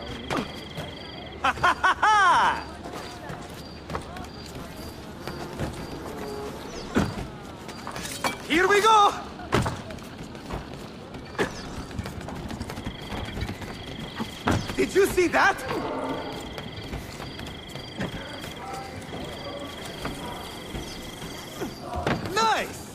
doing? Ha ha ha ha! Here we go! Did you see that? Nice!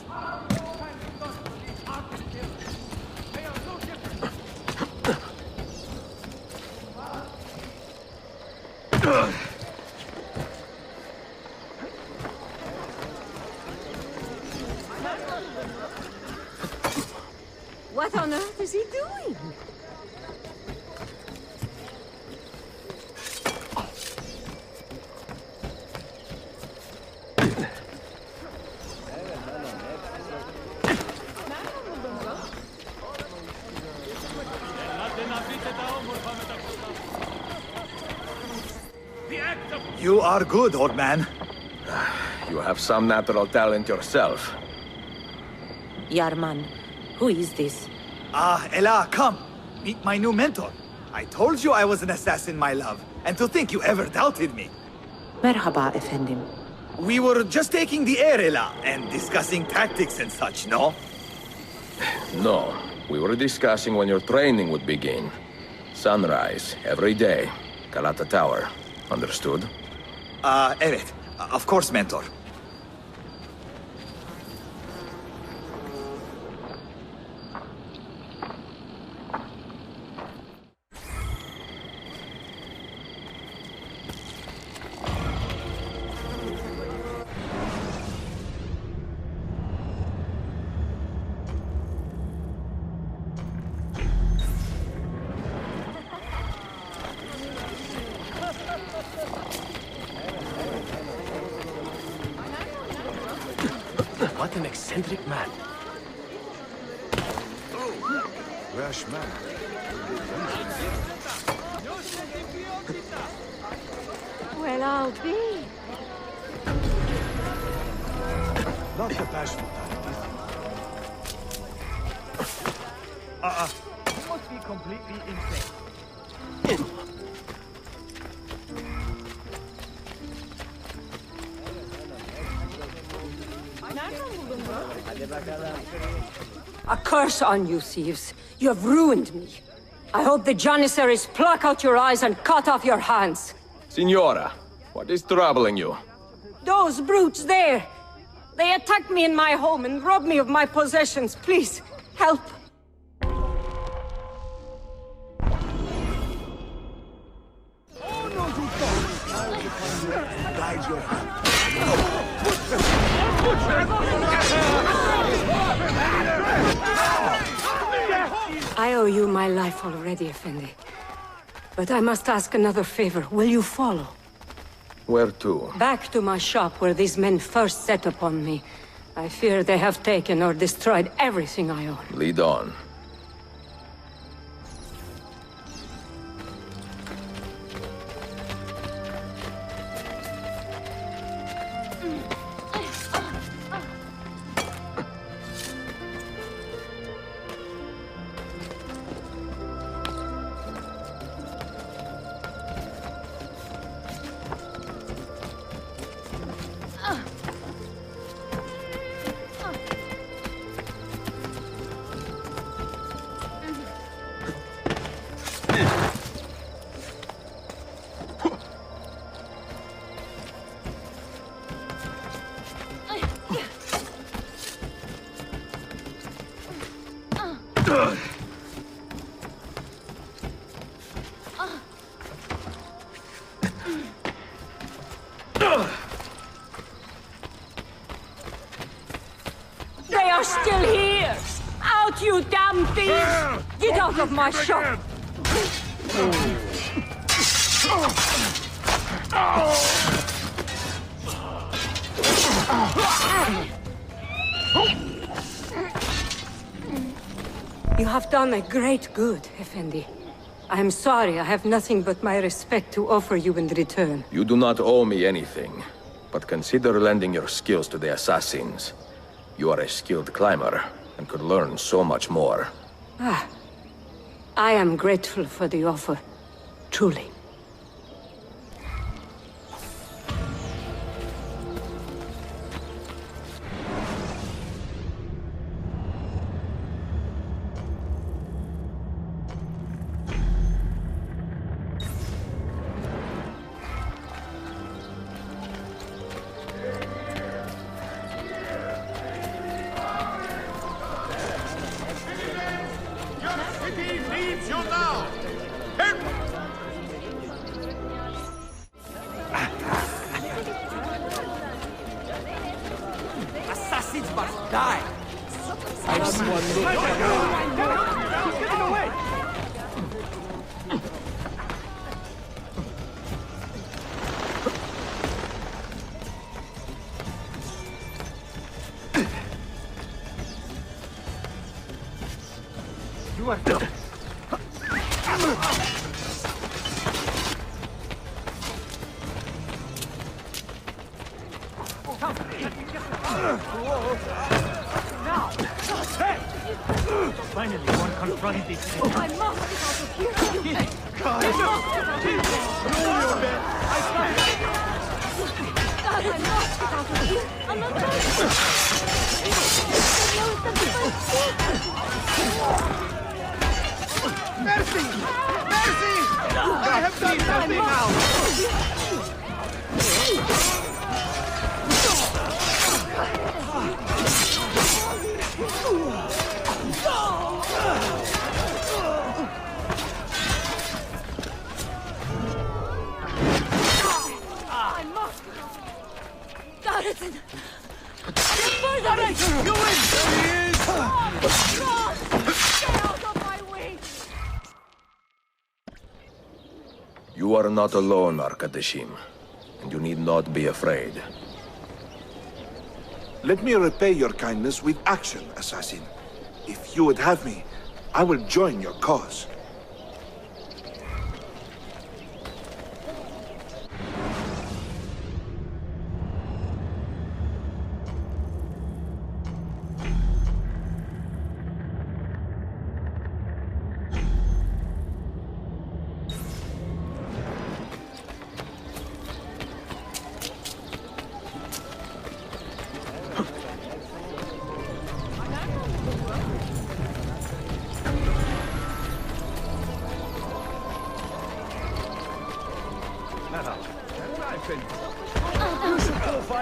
What on earth is he doing? You are good, old man. You have some natural talent yourself. Yarman, who is this? Ah, Ella, come. Meet my new mentor. I told you I was an assassin, my love. And to think you ever doubted me. Merhaba, efendim. We were just taking the air, Ella, and discussing tactics and such, no? No, we were discussing when your training would begin. Sunrise, every day. Galata Tower. Understood? Evet. Of course, Mentor. What an eccentric man. Rash man. Well, I'll be. Not the bashful type, is he? You must be completely insane. A curse on you, thieves. You have ruined me. I hope the Janissaries pluck out your eyes and cut off your hands. Signora, what is troubling you? Those brutes there! They attacked me in my home and robbed me of my possessions. Please, help. Guide your hand. I owe you my life already, Effendi. But I must ask another favor. Will you follow? Where to? Back to my shop where these men first set upon me. I fear they have taken or destroyed everything I own. Lead on. They are still here! Out, you damn thieves! Get out of my shop! You have done a great good, Effendi. I am sorry I have nothing but my respect to offer you in return. You do not owe me anything, but consider lending your skills to the assassins. You are a skilled climber, and could learn so much more. Ah, I am grateful for the offer, truly. Assassins must die! You are done. Finally, one confronted these people. I must get out of here! God, roll your bed. I must get out of here! I'm not trying to... Mercy! Mercy! I have done nothing now! Garrison! Get further! You win! There he is! Run! Get out of my way! You are not alone, Arkadashim, and you need not be afraid. Let me repay your kindness with action, assassin. If you would have me, I will join your cause.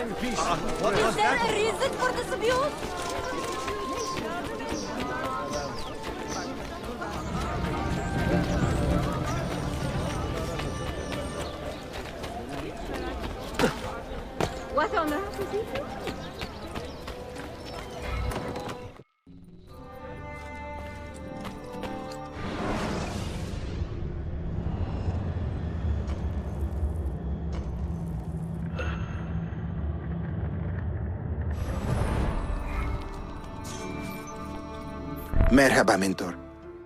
Is there a reason for this abuse? What on earth is he? Merhaba, Mentor.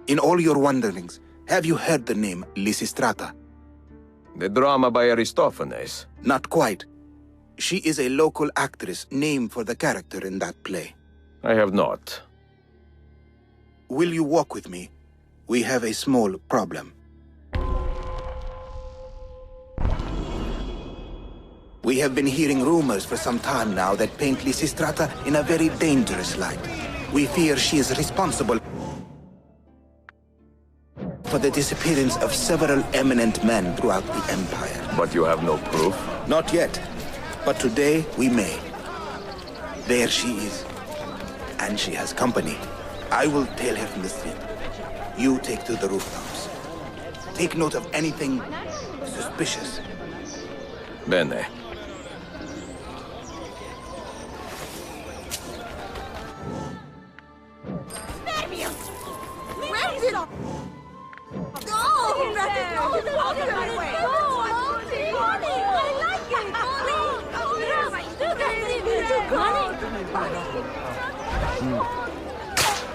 In all your wanderings, have you heard the name Lysistrata? The drama by Aristophanes? Not quite. She is a local actress named for the character in that play. I have not. Will you walk with me? We have a small problem. We have been hearing rumors for some time now that paint Lysistrata in a very dangerous light. We fear she is responsible for the disappearance of several eminent men throughout the Empire. But you have no proof? Not yet. But today, we may. There she is. And she has company. I will tail her from the street. You take to the rooftops. Take note of anything suspicious. Bene.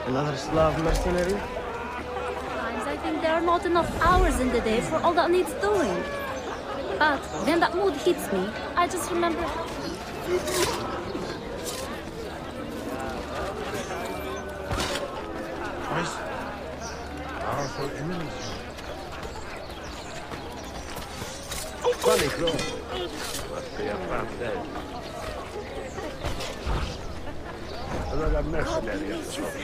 Another Slav mercenary? Sometimes I think there are not enough hours in the day for all that needs doing. But when that mood hits me, I just remember... Powerful enemies. Funny girl. Must be a trap there. Another mercenary of sorts.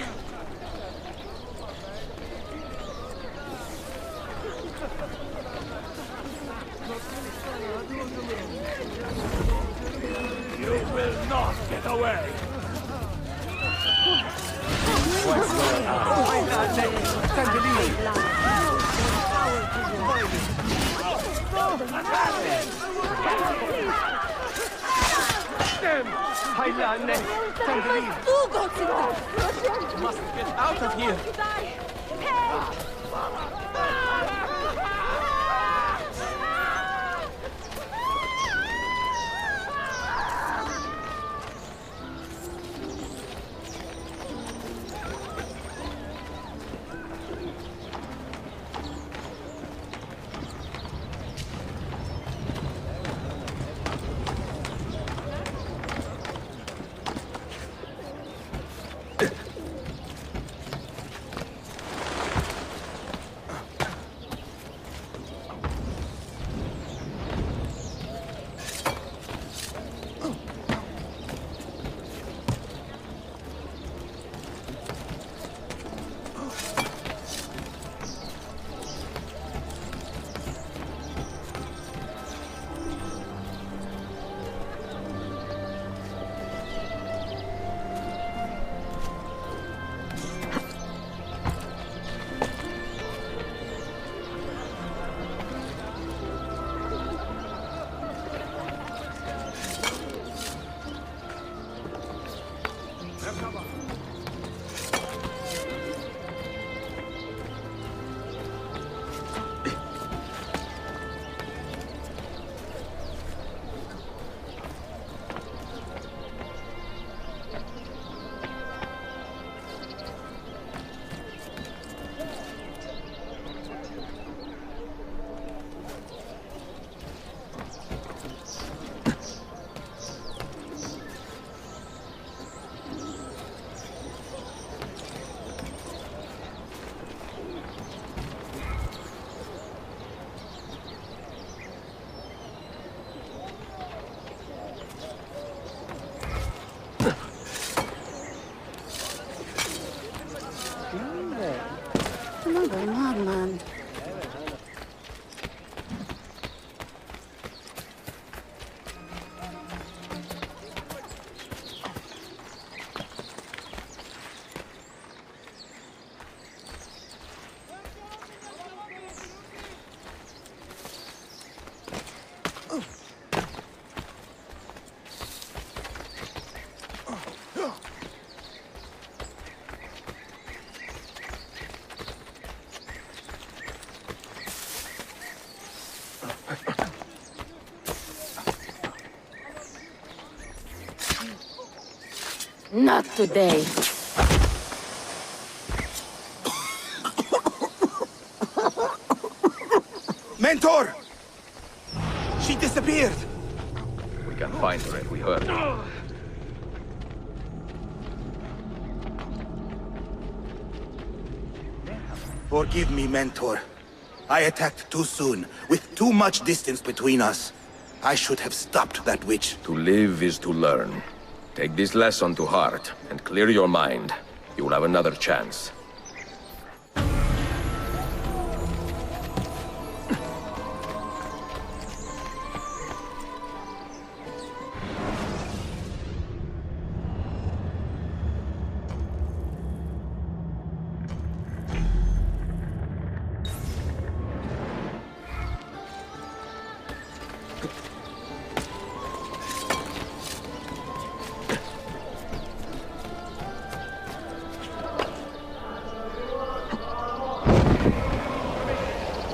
You will not get away! What's going Must get out of here! Not today. Mentor! She disappeared! We can find her if we hurry. Forgive me, Mentor. I attacked too soon, with too much distance between us. I should have stopped that witch. To live is to learn. Take this lesson to heart, and clear your mind. You will have another chance.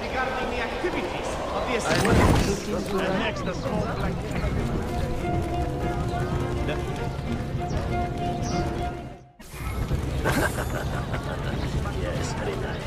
Regarding the activities of the and next a small Yes, very nice.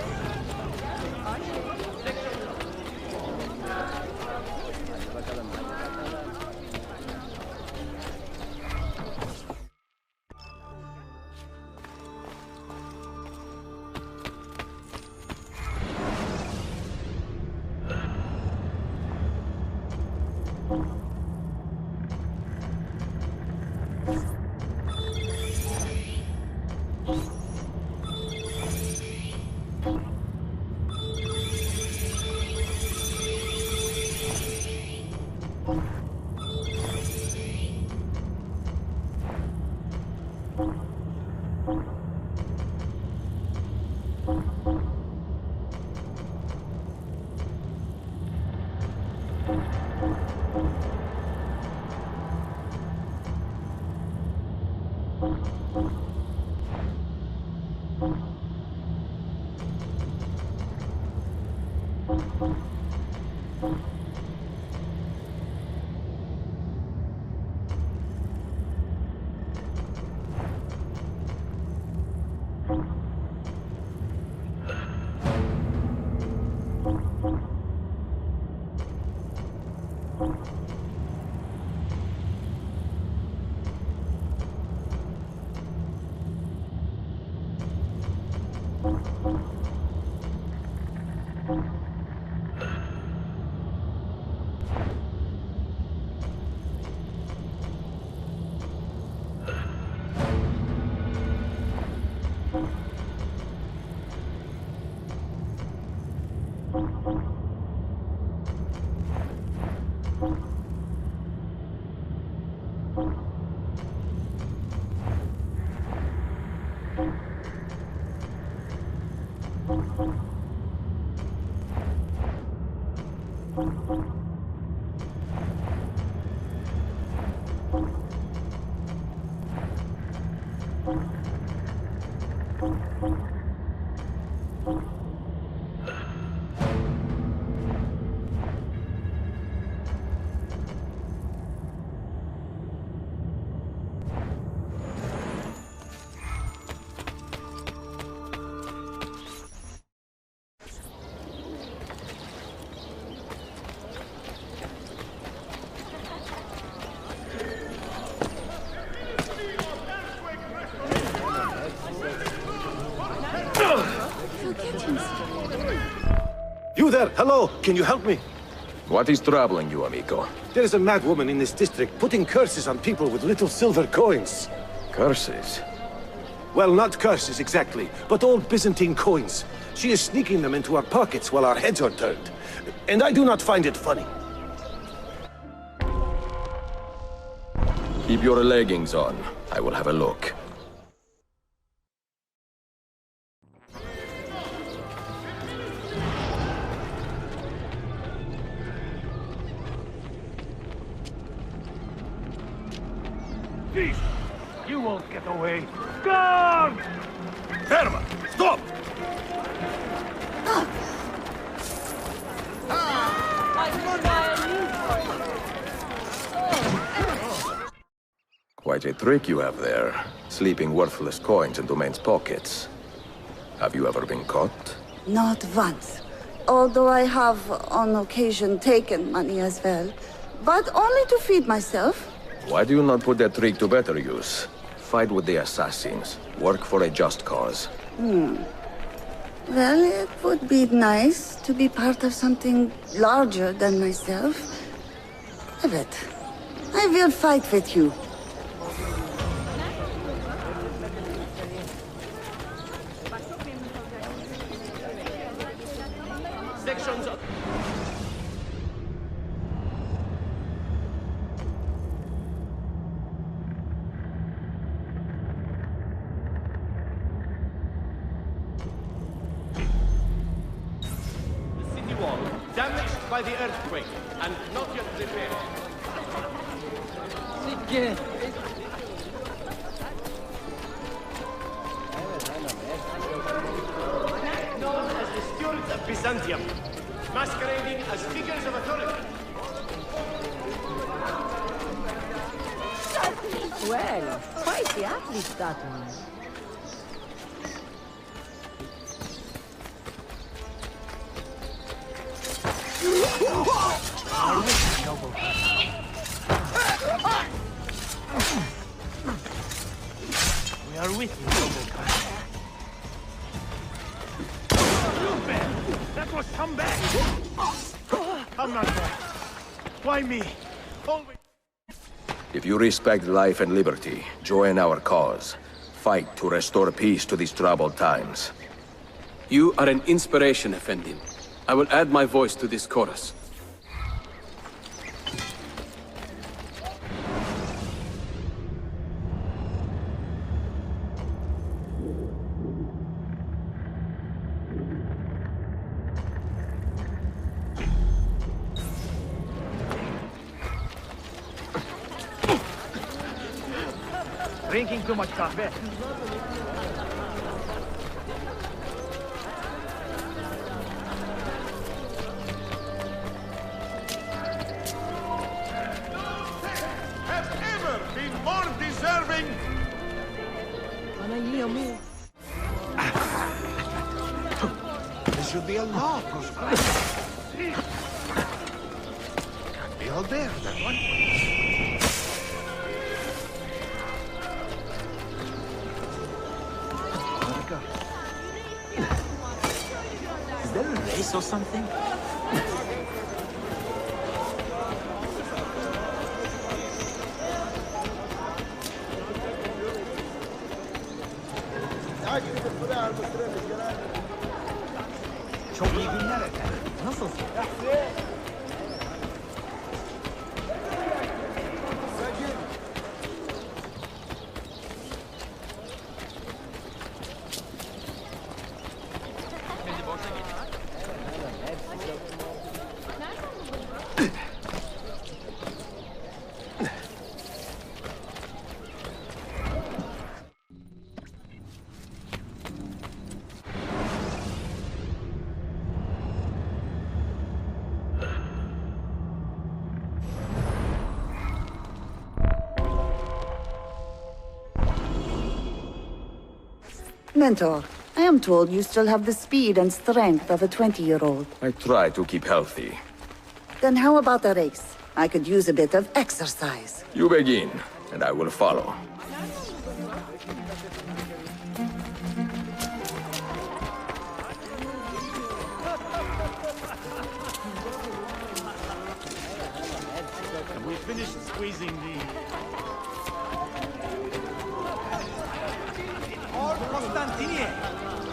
You there, hello, can you help me? What is troubling you, amigo? There is a mad woman in this district putting curses on people with little silver coins. Curses? Well, not curses exactly, but old Byzantine coins. She is sneaking them into our pockets while our heads are turned. And I do not find it funny. Keep your leggings on. I will have a look. Thief! You won't get away. Guard! Herman, stop! Quite a trick you have there, slipping worthless coins into men's pockets. Have you ever been caught? Not once. Although I have, on occasion, taken money as well. But only to feed myself. Why do you not put that trick to better use? Fight with the assassins. Work for a just cause. Well, it would be nice to be part of something larger than myself. Evet, I will fight with you. Sections of... The city wall, damaged by the earthquake, and not yet repaired. Known as the stewards of Byzantium, masquerading as figures of authority. Well, quite the athlete, that one. We are with you, Noble Khan. That was come back! I'm not there. Why me? Always. If you respect life and liberty, join our cause. Fight to restore peace to these troubled times. You are an inspiration, Effendi. I will add my voice to this chorus. Drinking too much coffee. Have ever been more deserving. There should be a law proscribed. Can't be all there, that one. Is there a race or something? Çok iyi günler efendim. Nasılsın? Mentor, I am told you still have the speed and strength of a 20-year-old. I try to keep healthy. Then how about a race? I could use a bit of exercise. You begin, and I will follow. We finished squeezing the... Or Constantine.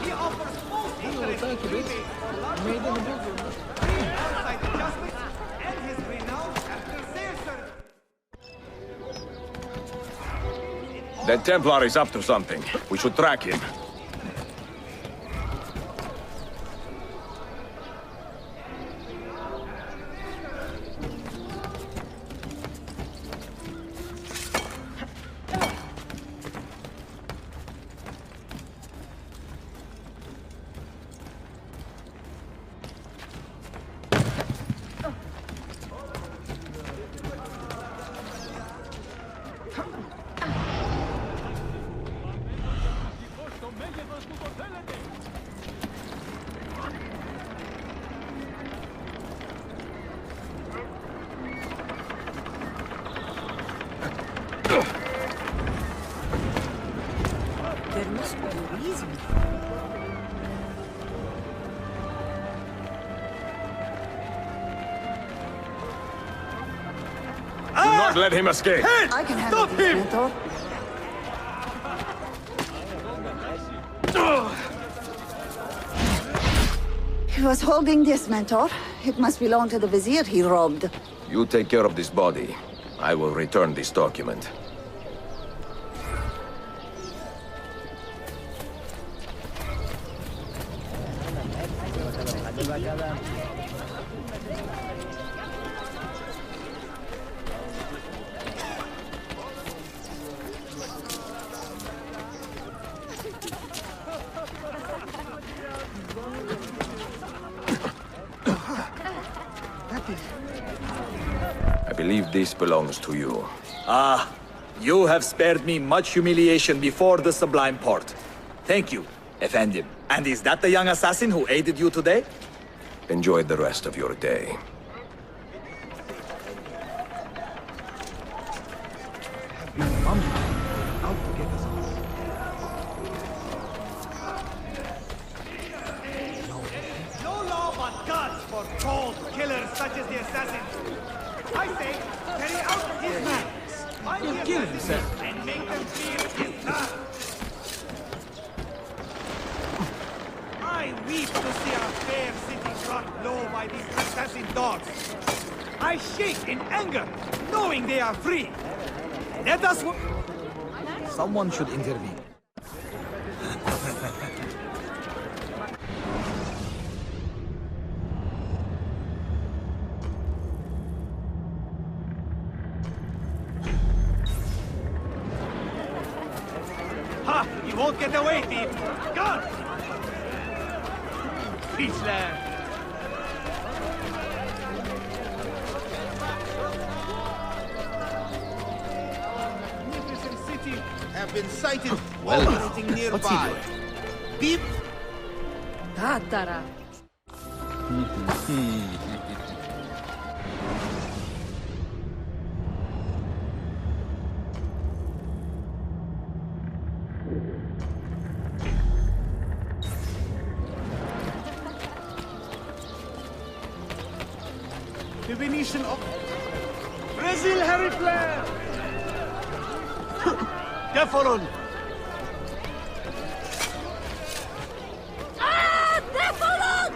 He offers most interesting rebates. Outside justice and his renown after Caesar. That Templar is up to something. We should track him. must be a reason. Do not let him escape! I can handle this, Mentor. He was holding this, Mentor. It must belong to the Vizier he robbed. You take care of this body. I will return this document. I believe this belongs to you. Ah, you have spared me much humiliation before the Sublime Port. Thank you, Effendim. And is that the young assassin who aided you today? Enjoy the rest of your day. No law but guns for cold killers such as the assassin. I say, carry out his madness. Find the assassins and make them feel his wrath. I weep to see our fair city brought low by these assassin dogs. I shake in anger, knowing they are free. Let us... Someone should intervene. Ha! You won't get away, thief! Gun! Peace, lad. Magnificent city have been sighted operating nearby. Beep! Tatara. The Venetian of Brazil, Harry Flair! Defolon! Ah! Defolon!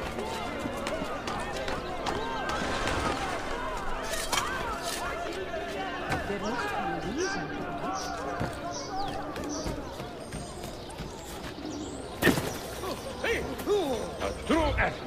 There must be a reason for this. Hey! A true athlete.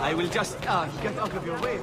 I will just get out of your way.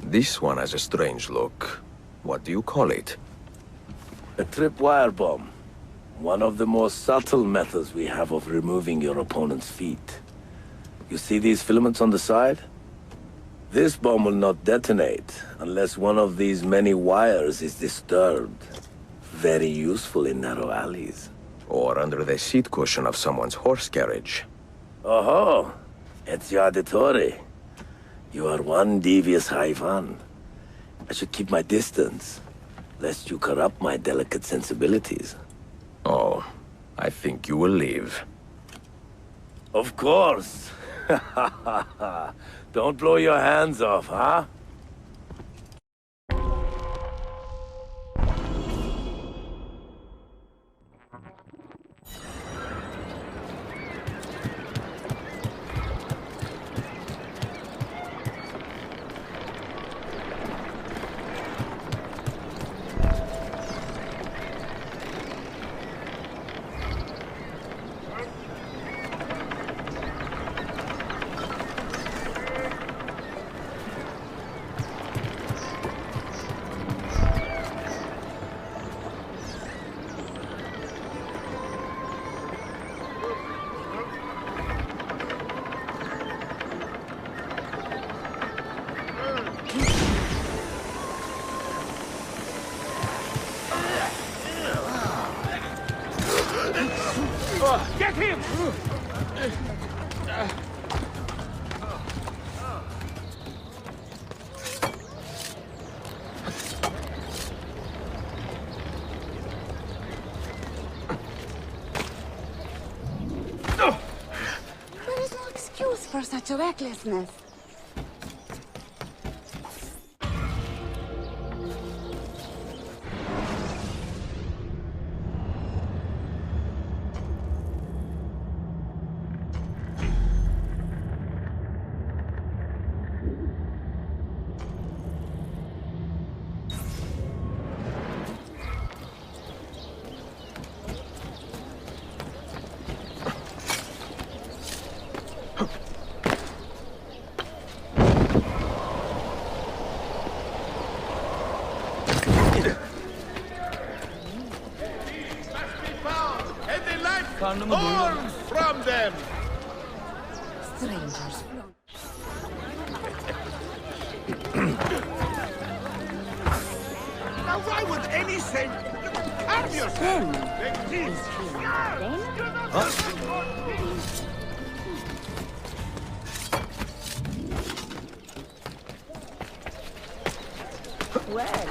This one has a strange look. What do you call it? A tripwire bomb. One of the most subtle methods we have of removing your opponent's feet. You see these filaments on the side? This bomb will not detonate unless one of these many wires is disturbed. Very useful in narrow alleys. Or under the seat cushion of someone's horse carriage. Oh, Etiadatore. You are one devious Haivan. I should keep my distance, lest you corrupt my delicate sensibilities. Oh, I think you will leave. Of course. Don't blow your hands off, huh? Get him! There is no excuse for such a recklessness. Arms from them! Strangers. Now why would any say... Arm yourself! Well.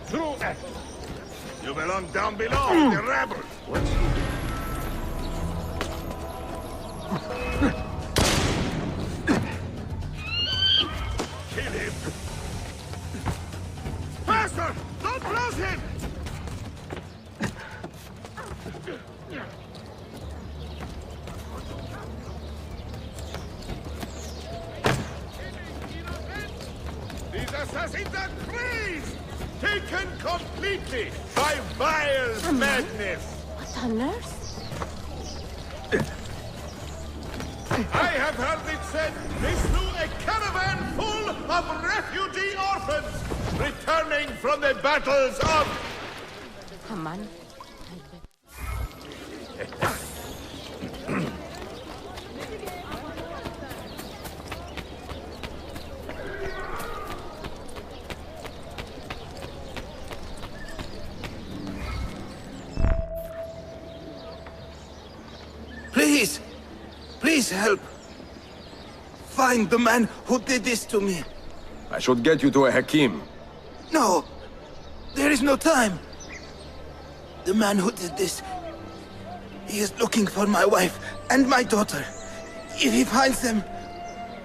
True act. You belong down below with the rebels. assassins are crazed! Taken completely by vile madness! What on earth? I have heard it said they slew a caravan full of refugee orphans, returning from the battles of... Come on. Please! Please help! Find the man who did this to me. I should get you to a Hakim. No! There is no time! The man who did this... he is looking for my wife and my daughter. If he finds them,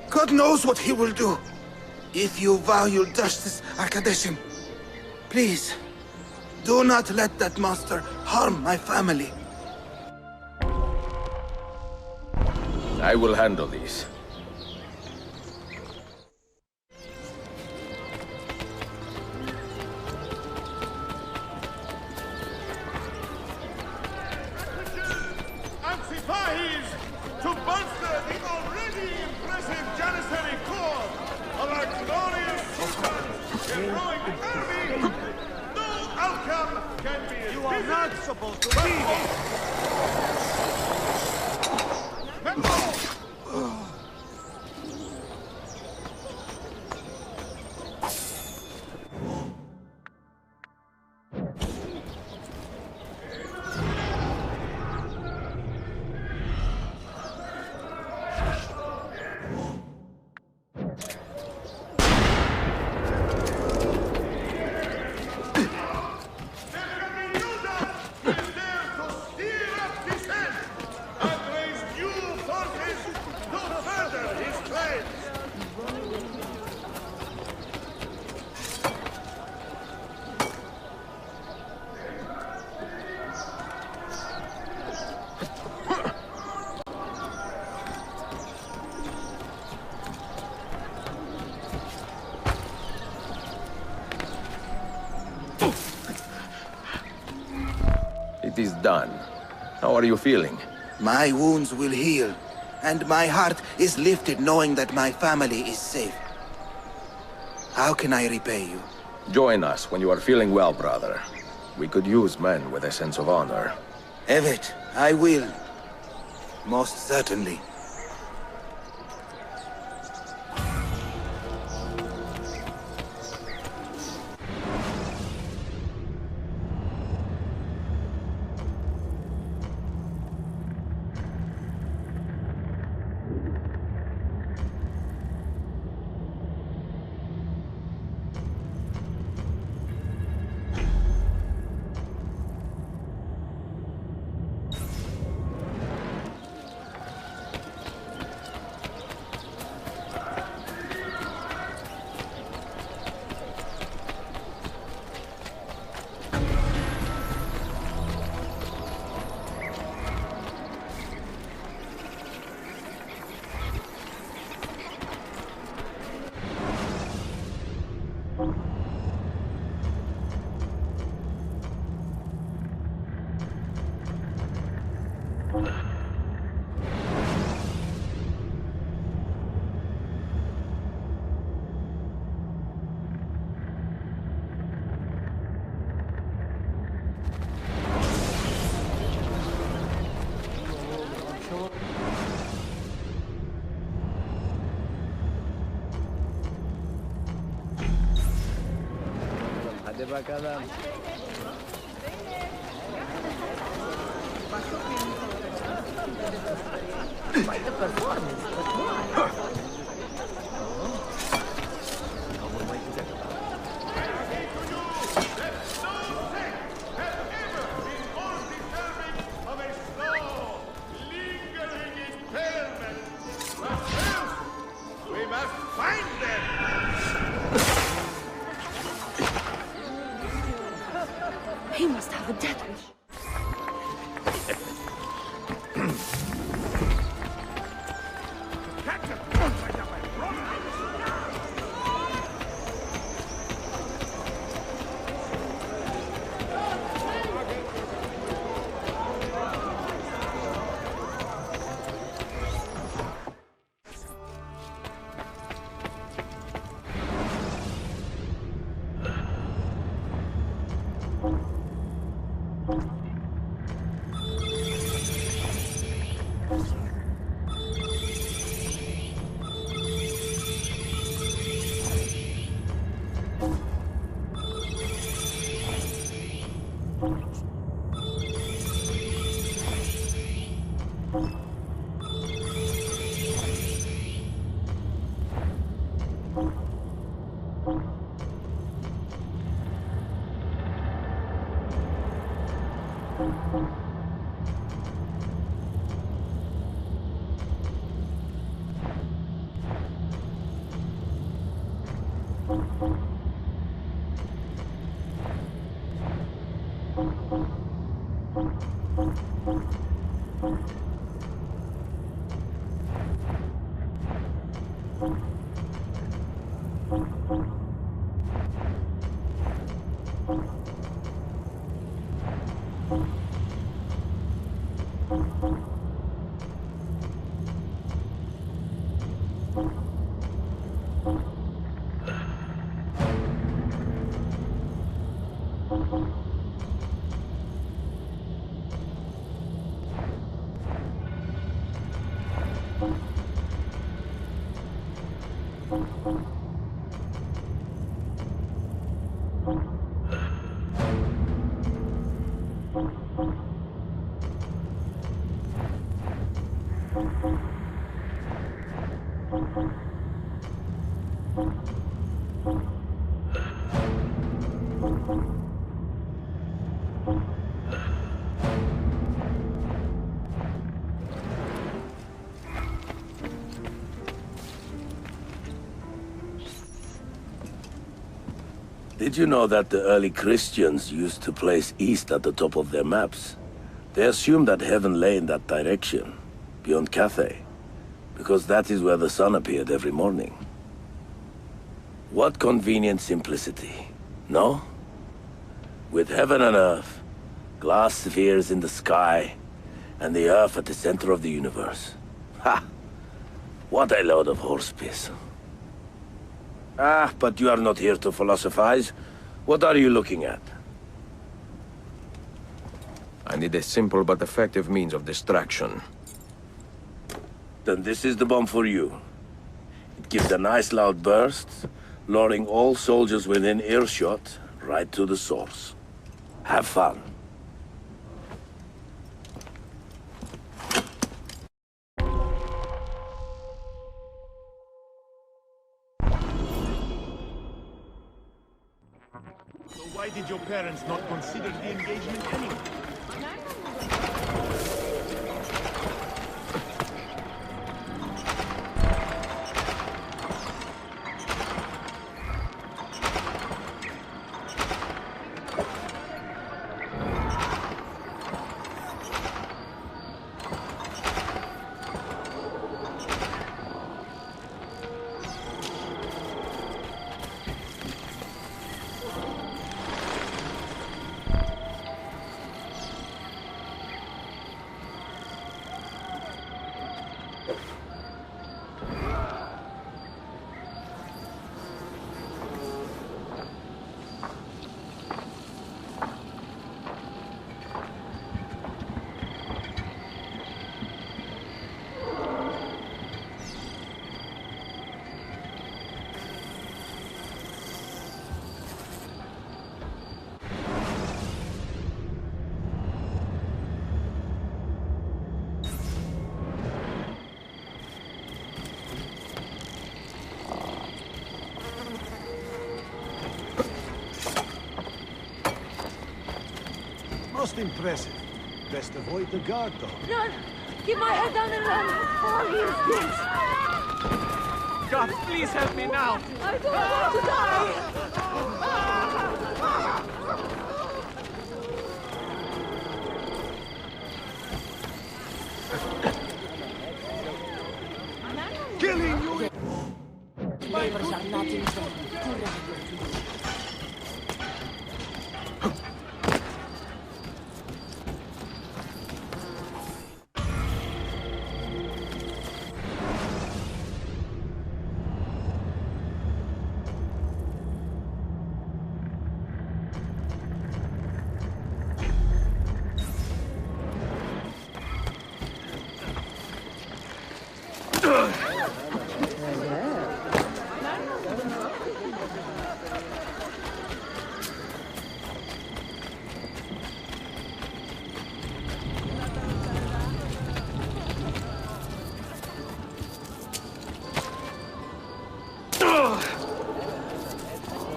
God knows what he will do. If you value justice, Arkadeshim, please, do not let that monster harm my family. I will handle these. Antifahis to bolster the already impressive Janissary corps of our glorious heroic army. No outcome can be as You are not supposed to be here! It is done. How are you feeling? My wounds will heal, and my heart is lifted knowing that my family is safe. How can I repay you? Join us when you are feeling well, brother. We could use men with a sense of honor. Evet, I will. Most certainly. Hadi bakalım. Quite the performance, but why? We must find them! He must have a death wish. Did you know that the early Christians used to place east at the top of their maps? They assumed that heaven lay in that direction, beyond Cathay, because that is where the sun appeared every morning. What convenient simplicity, no? With heaven and earth, glass spheres in the sky, and the earth at the center of the universe. Ha! What a load of horse piss. Ah, but you are not here to philosophize. What are you looking at? I need a simple but effective means of distraction. Then this is the bomb for you. It gives a nice loud burst, luring all soldiers within earshot right to the source. Have fun. So why did your parents not consider the engagement anyway? Most impressive. Best avoid the guard, though. Run! Keep my head down and run! All he instincts! God, please help me now! I don't want to die! Killing you! Neighbors are not in vain.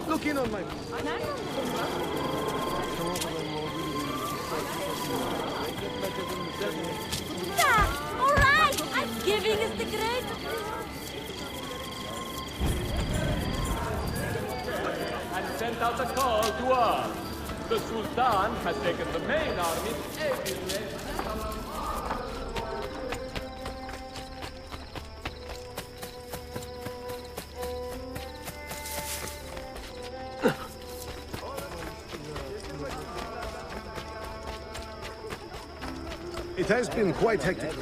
Look in on my... Alright! I'm giving us the grace. And sent out a call to arms. The Sultan has taken the main army everywhere. It has been quite hectic.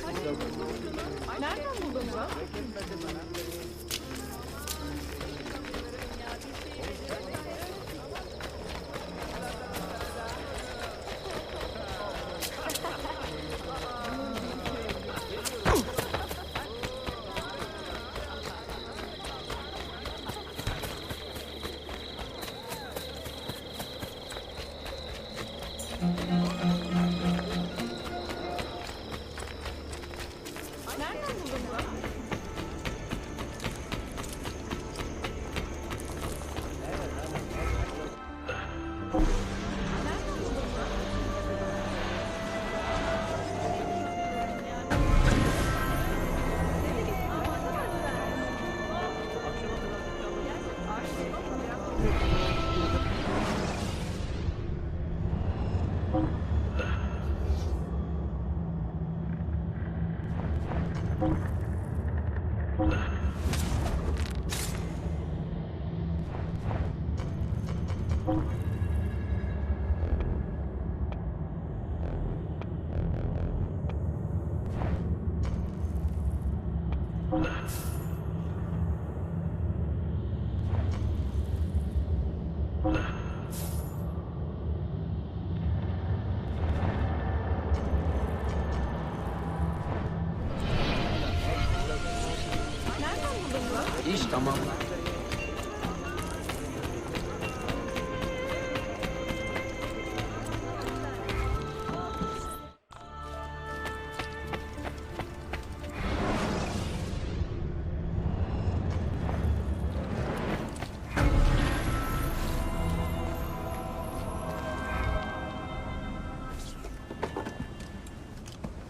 İş tamam.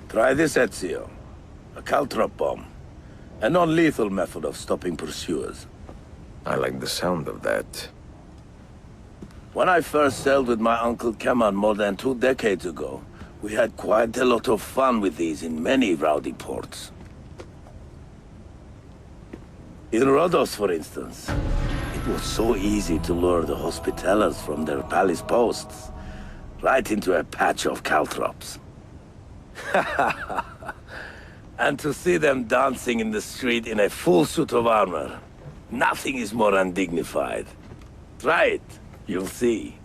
Try this, Ezio. A caltrop bomb. A non-lethal method of stopping pursuers. I like the sound of that. When I first sailed with my Uncle Kemal more than 2 decades ago, we had quite a lot of fun with these in many rowdy ports. In Rhodos, for instance, it was so easy to lure the Hospitallers from their palace posts right into a patch of caltrops. And to see them dancing in the street in a full suit of armor, nothing is more undignified. Try it, you'll see.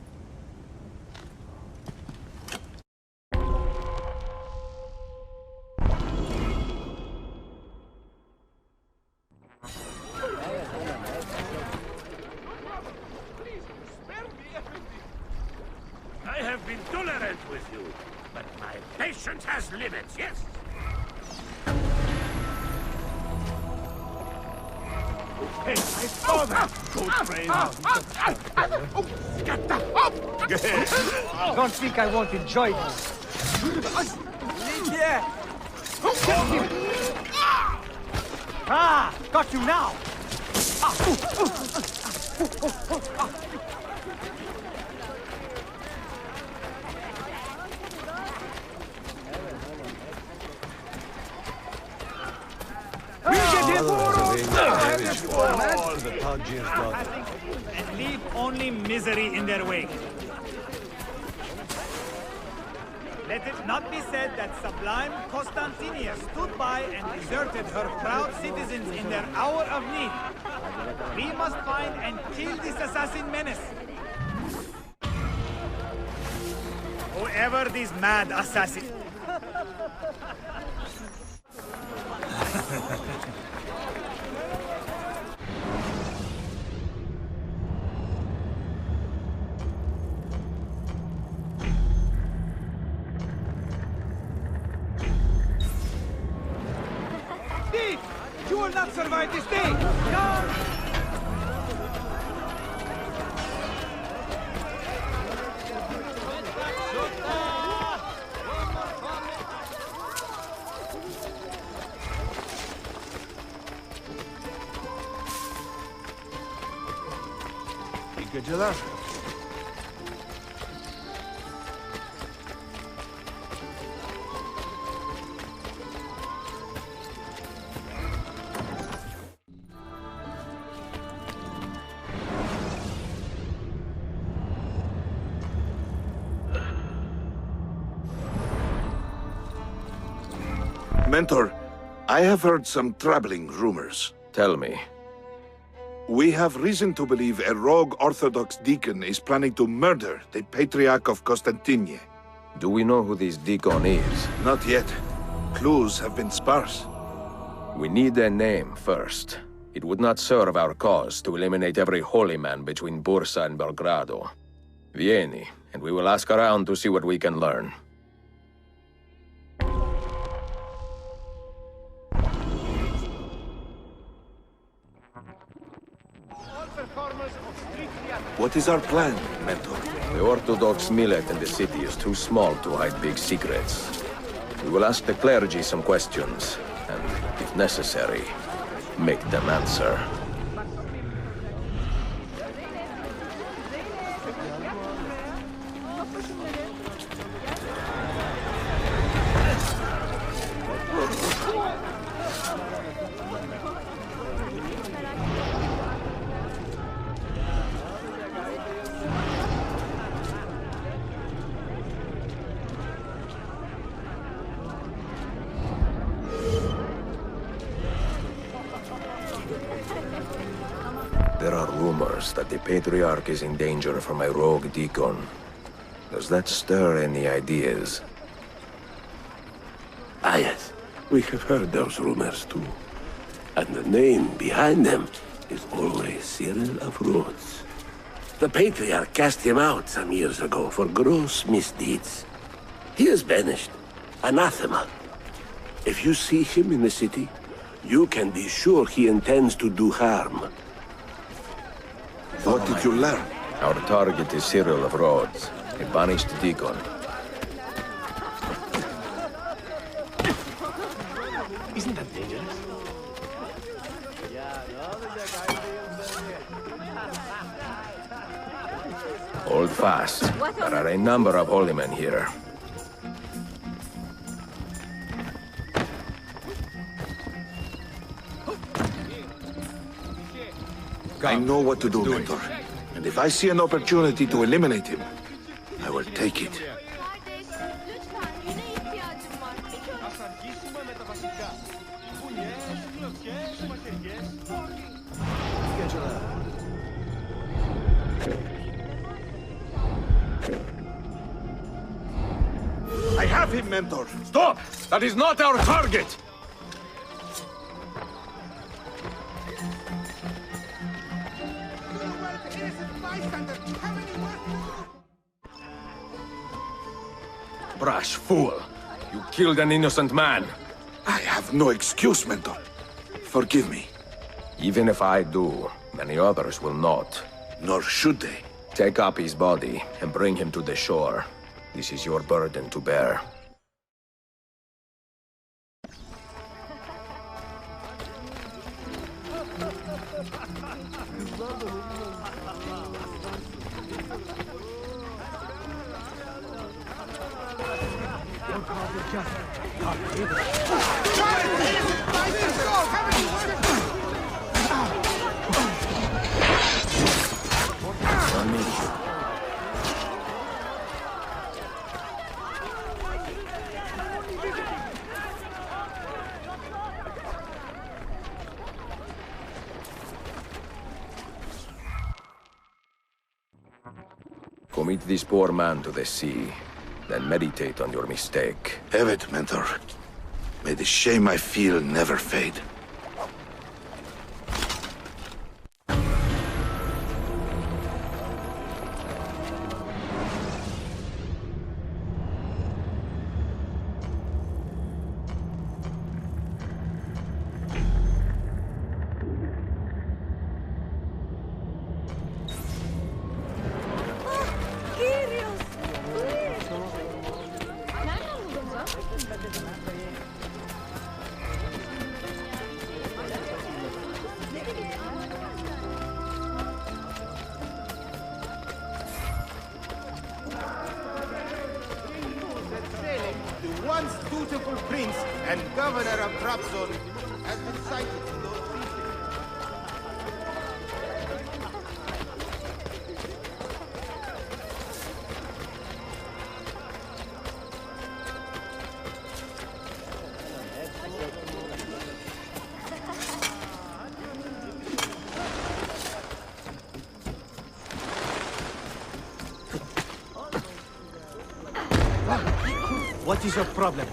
I have been tolerant with you, but my patience has limits, yes? Hey, I saw that! Good brain! Get the up! Don't think I won't enjoy this. Yeah! Ah! Got you now! And leave only misery in their wake. Let it not be said that sublime Constantinia stood by and deserted her proud citizens in their hour of need. We must find and kill this assassin menace. Whoever this mad assassin... Thief! You will not survive this day! Come! İyi geceler. Mentor, I have heard some troubling rumors. Tell me. We have reason to believe a rogue Orthodox deacon is planning to murder the Patriarch of Constantine. Do we know who this deacon is? Not yet. Clues have been sparse. We need a name first. It would not serve our cause to eliminate every holy man between Bursa and Belgrado. Vieni, and we will ask around to see what we can learn. What is our plan, Mentor? The Orthodox millet in the city is too small to hide big secrets. We will ask the clergy some questions, and, if necessary, make them answer. There are rumors that the Patriarch is in danger from a rogue deacon. Does that stir any ideas? Ah, yes. We have heard those rumors too. And the name behind them is always Cyril of Rhodes. The Patriarch cast him out some years ago for gross misdeeds. He is banished. Anathema. If you see him in the city, you can be sure he intends to do harm. What did you learn? Our target is Cyril of Rhodes, a banished deacon. Isn't that dangerous? Hold fast. There are a number of holy men here. I know what to do, Mentor. And if I see an opportunity to eliminate him, I will take it. I have him, Mentor! Stop! That is not our target! Brash fool! You killed an innocent man! I have no excuse, Mentor. Forgive me. Even if I do, many others will not. Nor should they. Take up his body and bring him to the shore. This is your burden to bear. Commit this poor man to the sea, then meditate on your mistake. Have it, Mentor. May the shame I feel never fade. beautiful prince and governor of Trabzon has been sighted in those fields. What is your problem?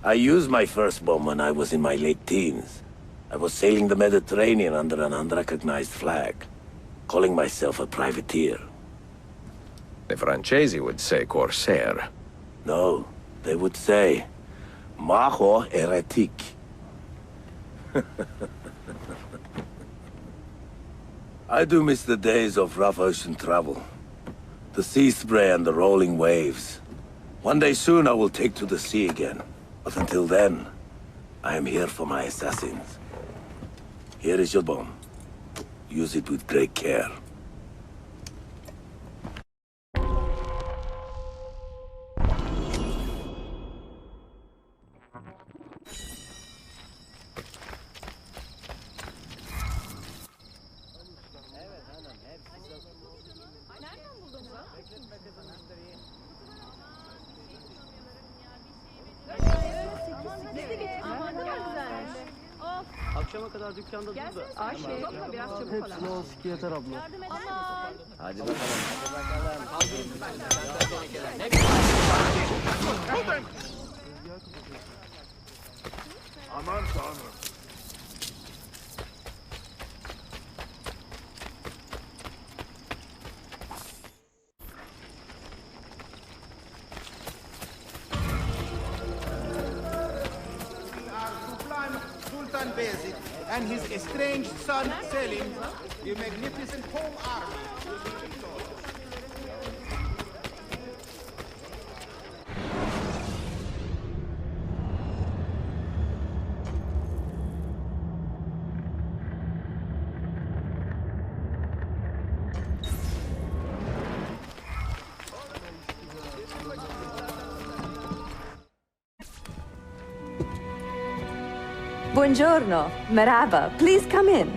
I used my first bomb when I was in my late teens. I was sailing the Mediterranean under an unrecognized flag, calling myself a privateer. The Francesi would say corsair. No, they would say, Majo heretic. I do miss the days of rough ocean travel. The sea spray and the rolling waves. One day soon I will take to the sea again. But until then, I am here for my assassins. Here is your bomb. Use it with great care. Akşama kadar dükkanda dur da. Ayşe, biraz çabuk ol. Hepsini on sıkı yeter abla. Hadi bakalım. Aman tanrım. Sultan Bayezid and his estranged son Selim, the magnificent home army will be victorious. Buongiorno, merhaba. Please come in.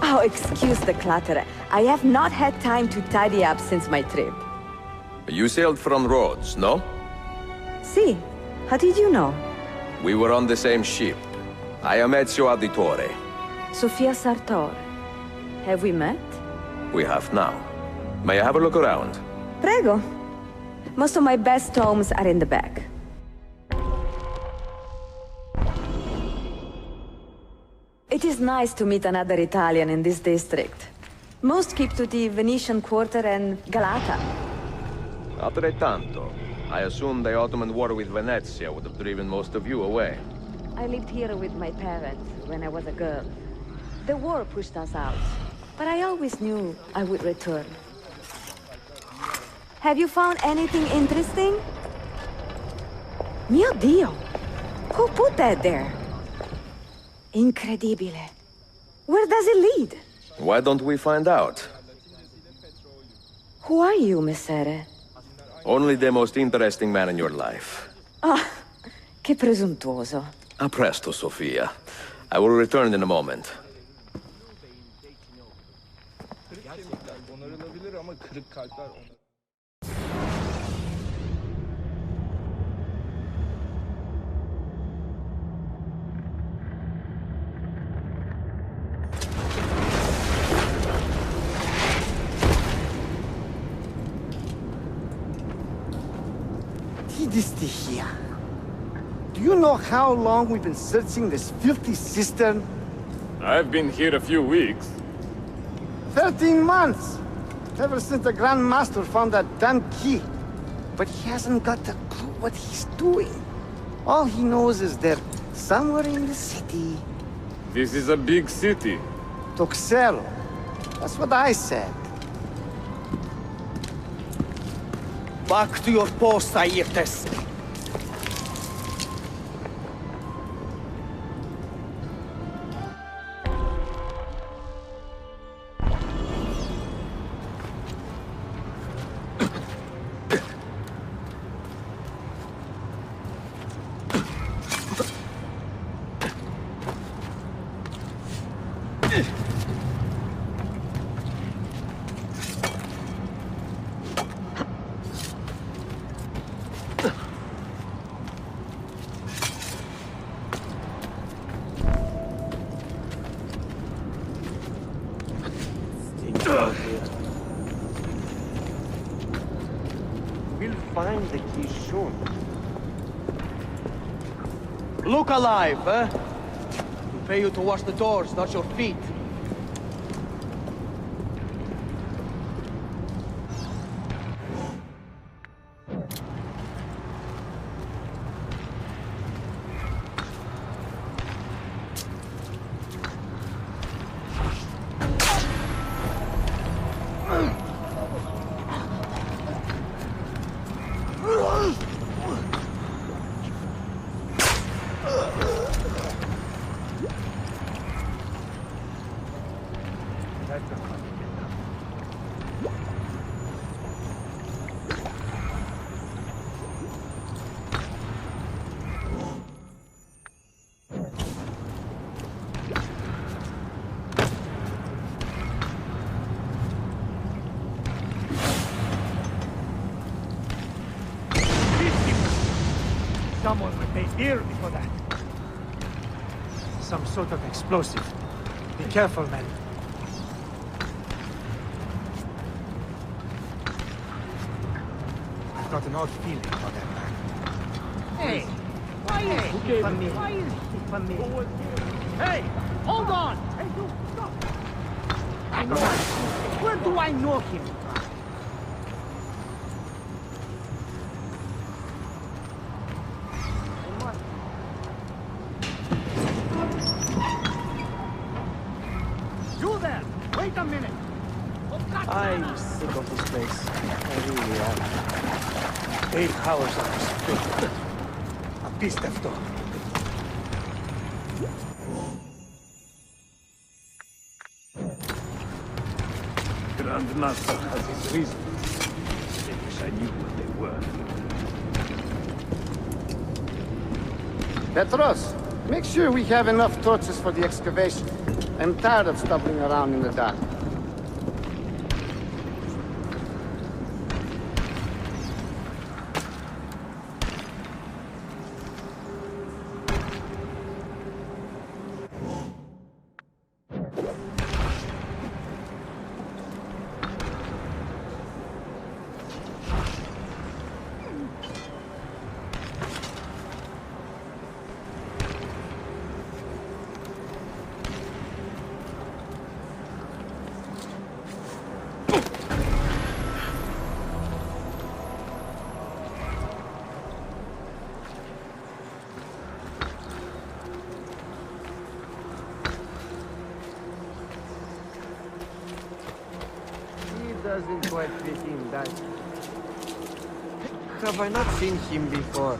Oh, excuse the clutter. I have not had time to tidy up since my trip. You sailed from Rhodes, no? Si, How did you know? We were on the same ship. I am Ezio Auditore. Sofia Sartor. Have we met? We have now. May I have a look around? Prego. Most of my best homes are in the back. It is nice to meet another Italian in this district. Most keep to the Venetian Quarter and Galata. Altrettanto. I assume the Ottoman war with Venezia would have driven most of you away. I lived here with my parents when I was a girl. The war pushed us out, but I always knew I would return. Have you found anything interesting? Mio Dio! Who put that there? Incredibile. Where does it lead? Why don't we find out? Who are you, Messere? Only the most interesting man in your life. Ah, che presuntuoso. A presto, Sofia. I will return in a moment. Here. Do you know how long we've been searching this filthy cistern? I've been here a few weeks. 13 months! Ever since the Grand Master found that damn key. But he hasn't got a clue what he's doing. All he knows is they're somewhere in the city. This is a big city. Toxero. That's what I said. Back to your post, Aietes. We'll find the key soon. Look alive, eh? We pay you to wash the doors, not your feet. Someone would pay dearly for that. Some sort of explosive. Be careful, man. I've got an odd feeling about that man. Hey! Why is he for me? Why is he for me? Hey! Hold on! Hey, you stop! I know him. Where do I know him? You there! Wait a minute! I'm sick of this place. I really am. 8 hours on this filth. A beast of dog. Grand Master has his reasons. I wish I knew what they were. Petros, make sure we have enough torches for the excavation. I'm tired of stumbling around in the dark. doesn't quite fit in, that. Have I not seen him before?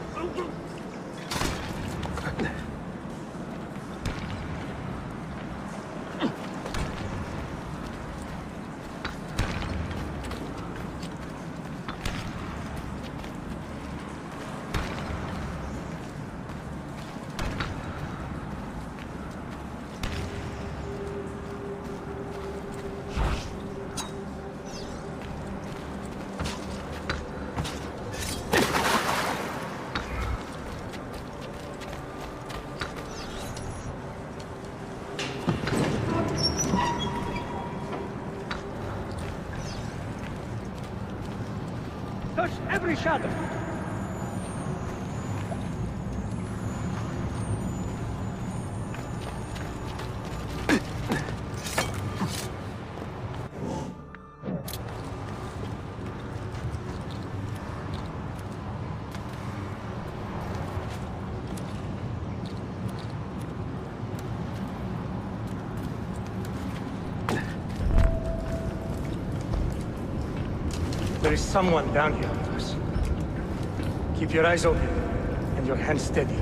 Touch every shadow! There is someone down here with us. Keep your eyes open and your hands steady.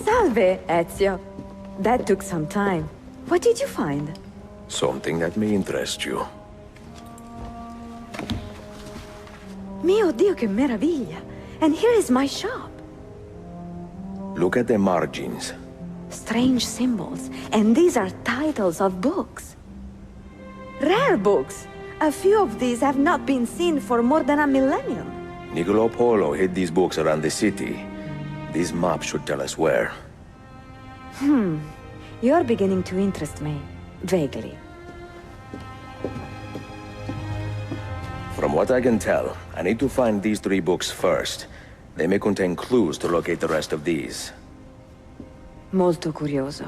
Salve, Ezio. That took some time. What did you find? Something that may interest you. Mio Dio, che meraviglia! And here is my shop. Look at the margins. Strange symbols, and these are titles of books. Rare books! A few of these have not been seen for more than a millennium. Niccolo Polo hid these books around the city. This map should tell us where. You're beginning to interest me. Vaguely. From From what I can tell, I need to find these 3 books first. They may contain clues to locate the rest of these. Molto curioso.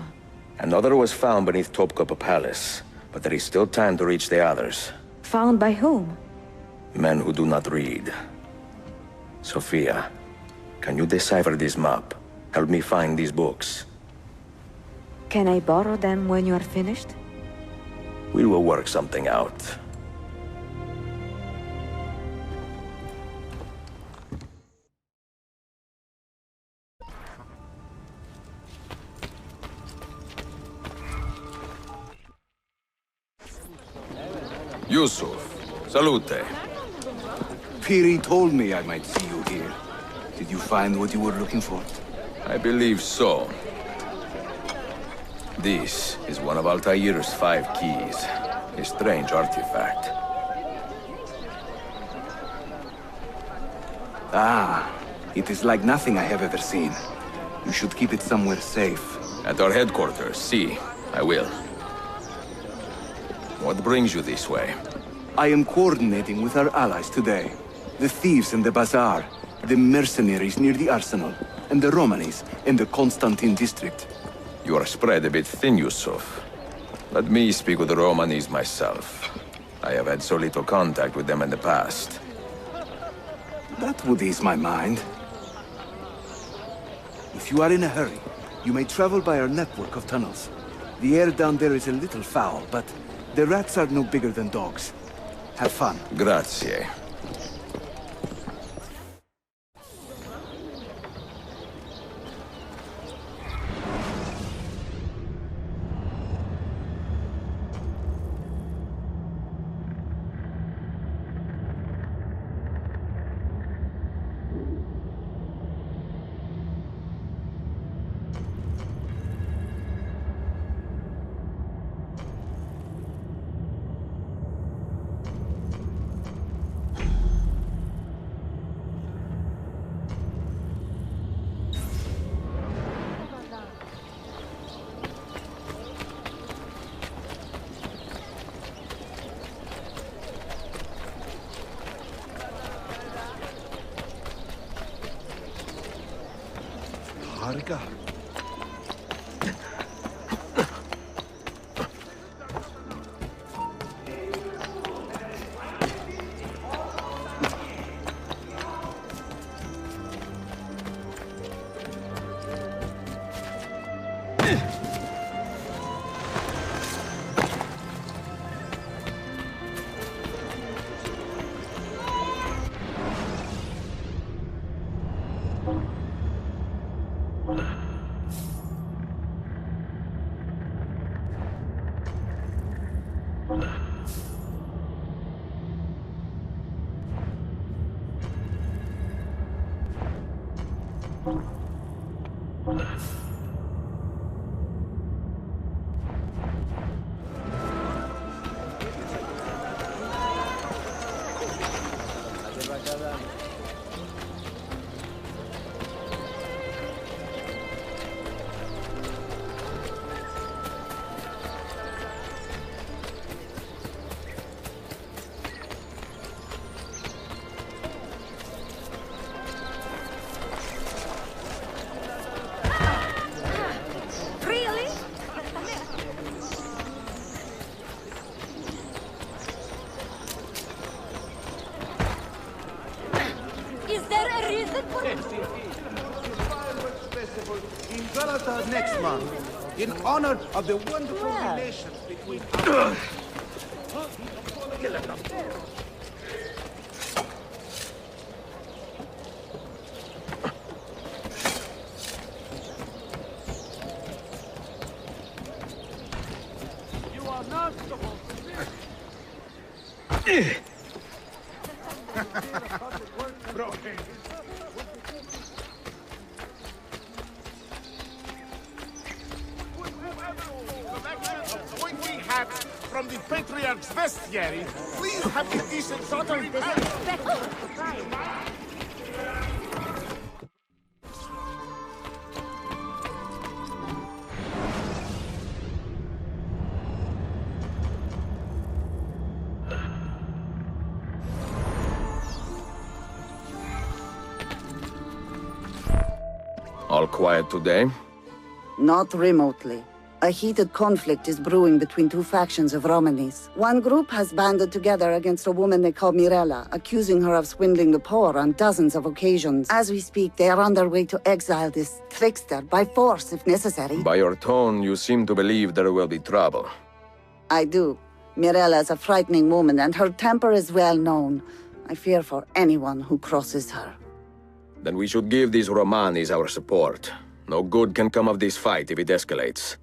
Another was found beneath Topkapi Palace, but there is still time to reach the others. Found by whom? Men who do not read. Sophia, can you decipher this map? Help me find these books. Can I borrow them when you are finished? We will work something out. Yusuf, salute. Piri told me I might see you here. Did you find what you were looking for? I believe so. This is one of Altair's 5 keys. A strange artifact. Ah, it is like nothing I have ever seen. You should keep it somewhere safe. At our headquarters, see. I will. What brings you this way? I am coordinating with our allies today. The thieves in the bazaar, the mercenaries near the arsenal, and the Romanis in the Constantine district. You are spread a bit thin, Yusuf. Let me speak with the Romanis myself. I have had so little contact with them in the past. That would ease my mind. If you are in a hurry, you may travel by our network of tunnels. The air down there is a little foul, but the rats are no bigger than dogs. Have fun. Grazie. Harika. In Galata next month, in honor of the wonderful relations between our... You are not supposed When we have from the Patriarch's vestiary, please have a decent sort of All quiet today? Not remotely. A heated conflict is brewing between two factions of Romanis. One group has banded together against a woman they call Mirella, accusing her of swindling the poor on dozens of occasions. As we speak, they are on their way to exile this trickster by force, if necessary. By your tone, you seem to believe there will be trouble. I do. Mirella is a frightening woman, and her temper is well known. I fear for anyone who crosses her. Then we should give these Romanis our support. No good can come of this fight if it escalates.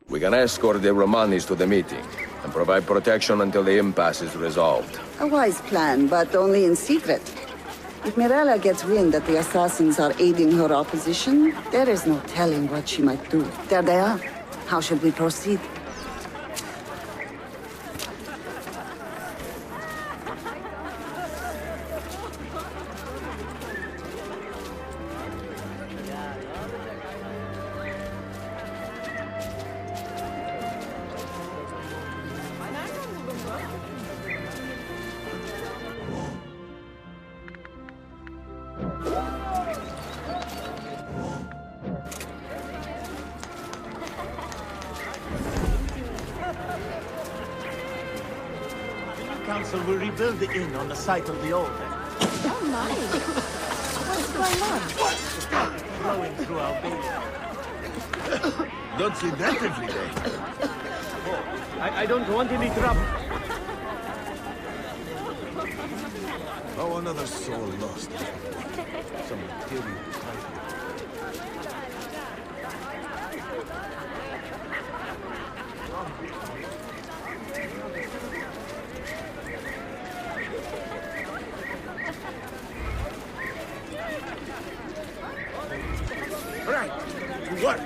We can escort the Romanis to the meeting, and provide protection until the impasse is resolved. A wise plan, but only in secret. If Mirella gets wind that the assassins are aiding her opposition, there is no telling what she might do. There they are. How should we proceed? Council will rebuild the inn on the site of the old. Oh my! What's going on? Flowing through our building. Don't see that every day. I don't want any trouble. Oh, another soul lost. Some material title. Right, to work.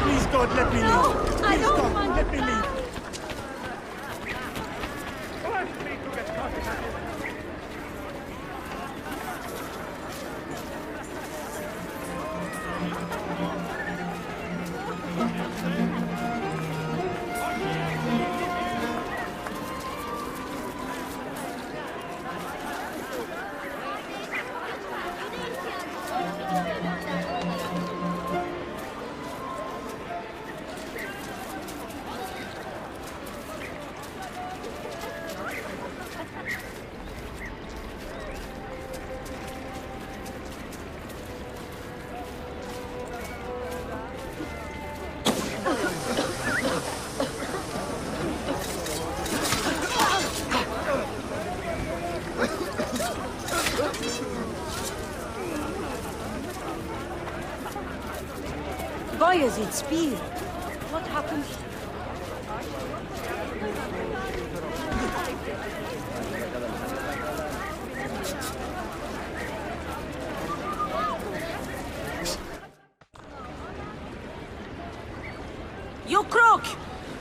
Please, God, let me leave. Please, God, let me leave. Bayezid's spear. What happened? You crook!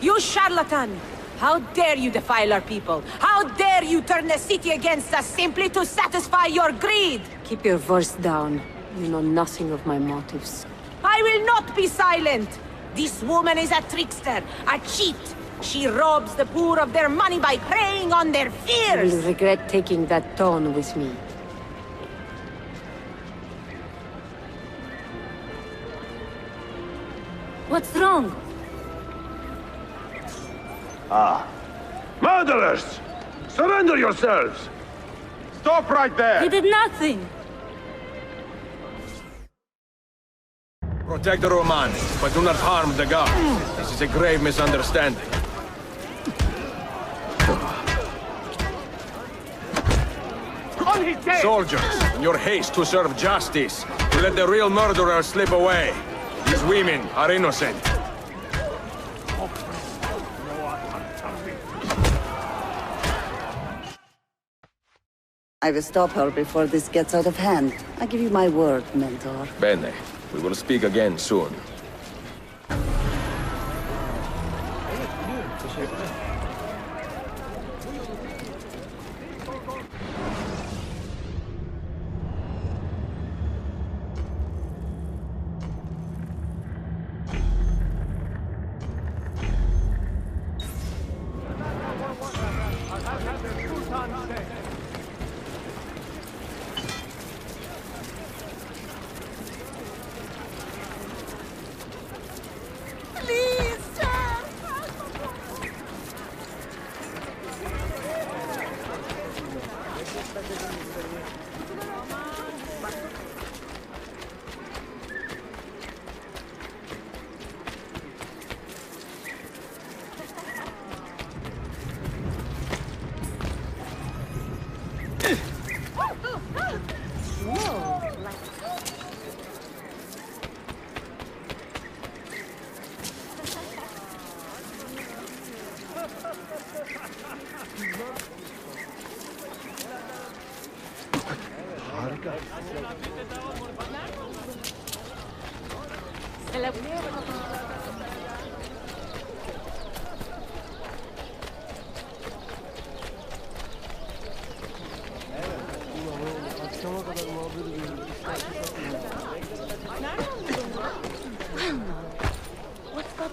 You charlatan! How dare you defile our people? How dare you turn the city against us simply to satisfy your greed? Keep your voice down. You know nothing of my motives. I will not be silent! This woman is a trickster, a cheat! She robs the poor of their money by preying on their You fears! will regret taking that tone with me. What's wrong? Ah. Murderers! Surrender yourselves! Stop right there! He did nothing! Protect the Romanis, but do not harm the guard. This is a grave misunderstanding. Soldiers, in your haste to serve justice, you let the real murderer slip away. These women are innocent. I will stop her before this gets out of hand. I give you my word, Mentor. Bene. We will speak again soon.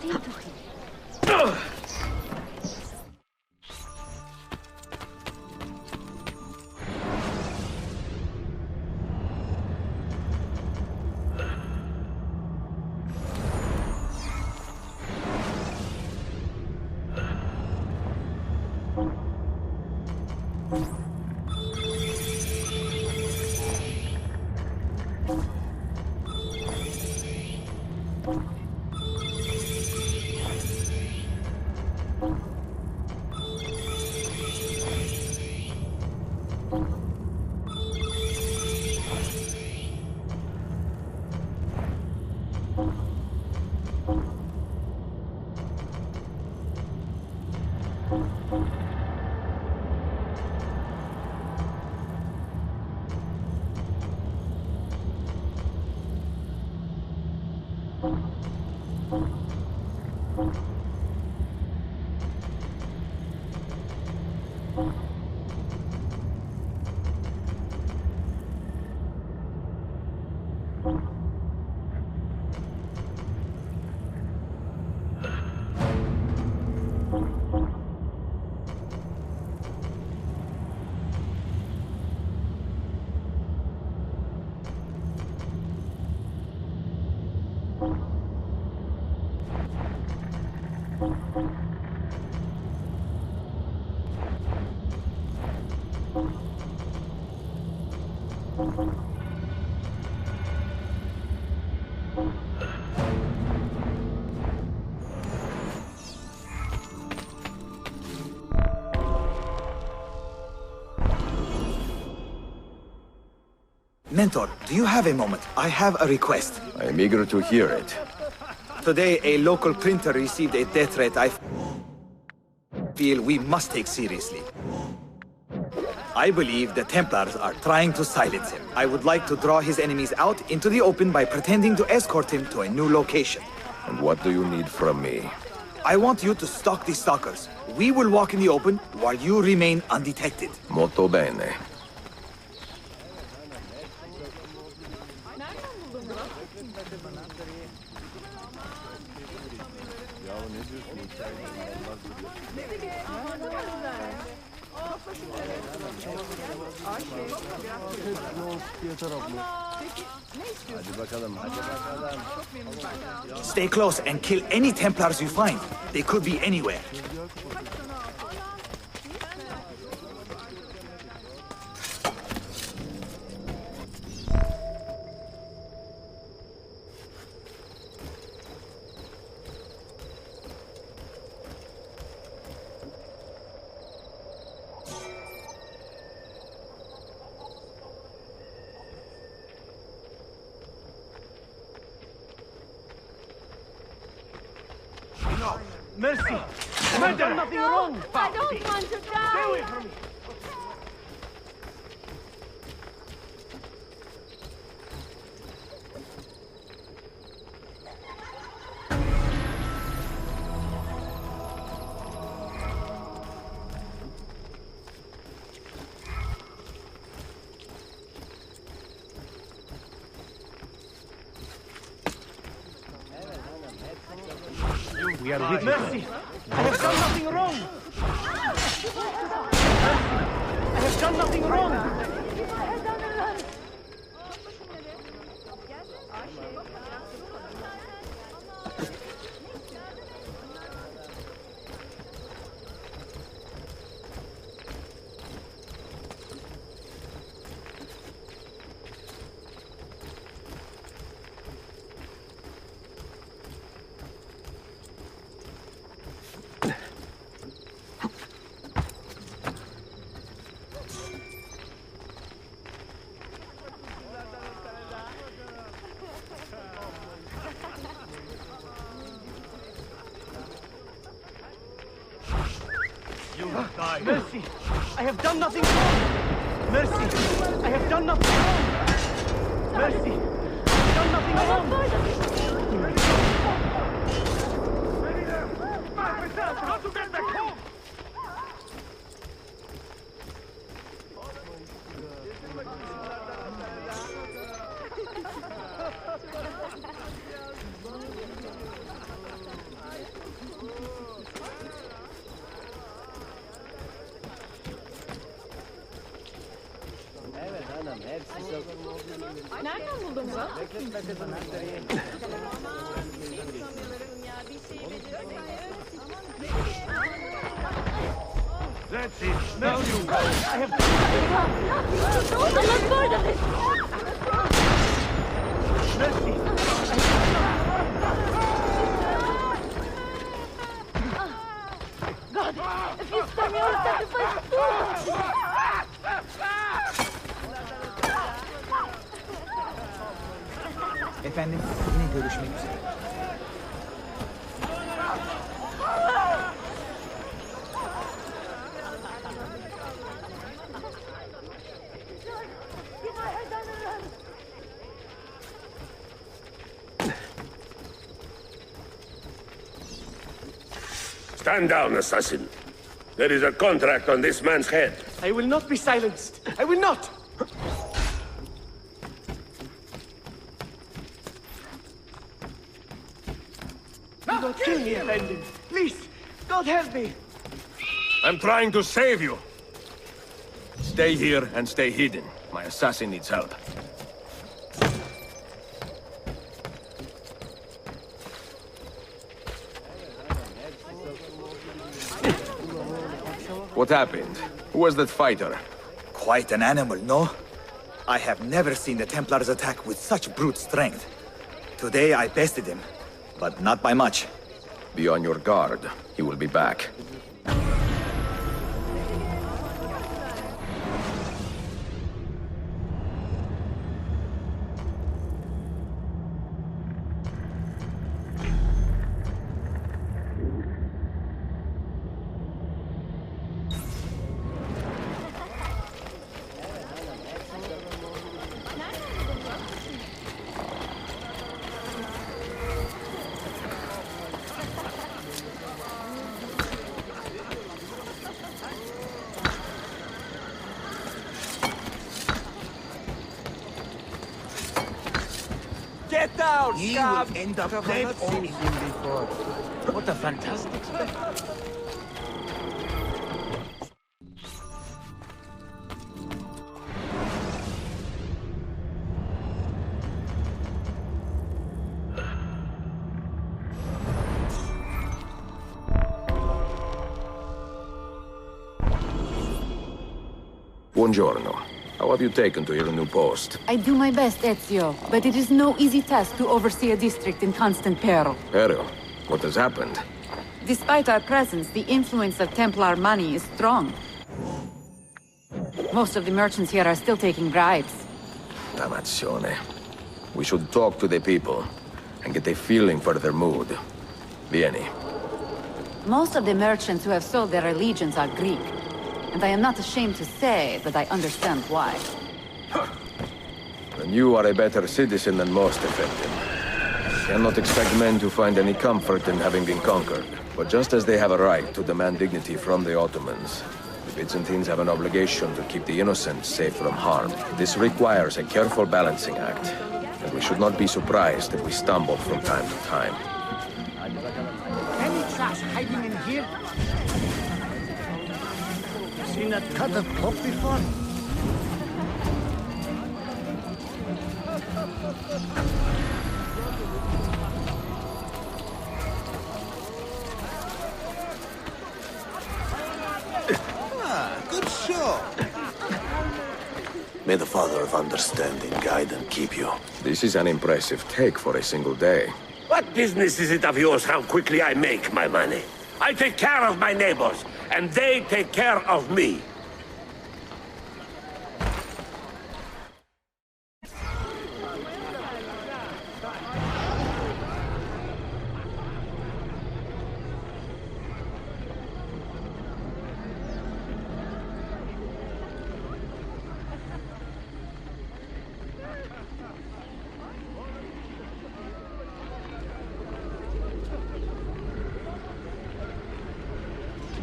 nothing to him. Mentor, do you have a moment? I have a request. I am eager to hear it. Today, a local printer received a death threat I feel we must take seriously. I believe the Templars are trying to silence him. I would like to draw his enemies out into the open by pretending to escort him to a new location. And what do you need from me? I want you to stalk the stalkers. We will walk in the open while you remain undetected. Molto bene. Stay close and kill any Templars you find. They could be anywhere. Mercy! I've done nothing wrong! I don't want to die! Stay away from me! We are with Mercy! I have done nothing wrong! Mercy! I have done nothing wrong! Mercy! I have done nothing wrong! Mercy! I have done nothing wrong! Mercy! I have done nothing wrong! How to get back home! Nereden buldun bunu? That's it. Now you go. I have God, if you spare me, I will sacrifice too. Efendim, yine görüşmek üzere. Stand down, assassin. There is a contract on this man's head. I will not be silenced. I will not! Do not kill me, Effendi. Please, God help me. I'm trying to save you. Stay here and stay hidden. My assassin needs help. What happened? Who was that fighter? Quite an animal, no? I have never seen the Templars attack with such brute strength. Today I bested him, but not by much. Be on your guard. He will be back. Get down, He scab! will end up dead on him before. What a fantastic spectacle. Buongiorno. How have you taken to your new post? I do my best, Ezio, but it is no easy task to oversee a district in constant peril. Peril? What has happened? Despite our presence, the influence of Templar money is strong. Most of the merchants here are still taking bribes. Damnazione. We should talk to the people and get a feeling for their mood. Vieni. Most of the merchants who have sold their allegiance are Greek, and I am not ashamed to say that I understand why. Then you are a better citizen than most, Effendi. Cannot expect men to find any comfort in having been conquered. But just as they have a right to demand dignity from the Ottomans, the Byzantines have an obligation to keep the innocent safe from harm. This requires a careful balancing act, and we should not be surprised if we stumble from time to time. Any trash hiding in here? Seen that cut of cloth before? Good show. May the Father of Understanding guide and keep you. This is an impressive take for a single day. What business is it of yours how quickly I make my money? I take care of my neighbors, and they take care of me.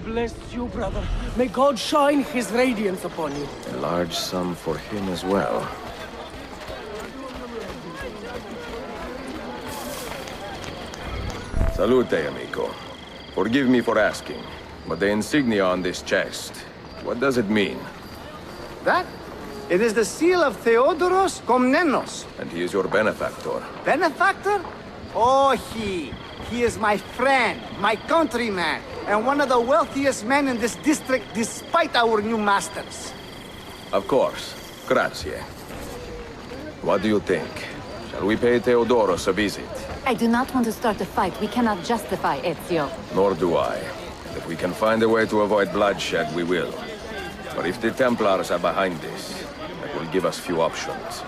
Bless you, brother. May God shine his radiance upon you. A large sum for him as well. Salute, amico. Forgive me for asking, but the insignia on this chest, what does it mean? That? It is the seal of Theodoros Komnenos. And he is your benefactor. Benefactor? Oh, he is my friend, my countryman, and one of the wealthiest men in this district despite our new masters. Of course. Grazie. What do you think? Shall we pay Theodoros a visit? I do not want to start a fight we cannot justify, Ezio. Nor do I. And if we can find a way to avoid bloodshed, we will. But if the Templars are behind this, that will give us few options.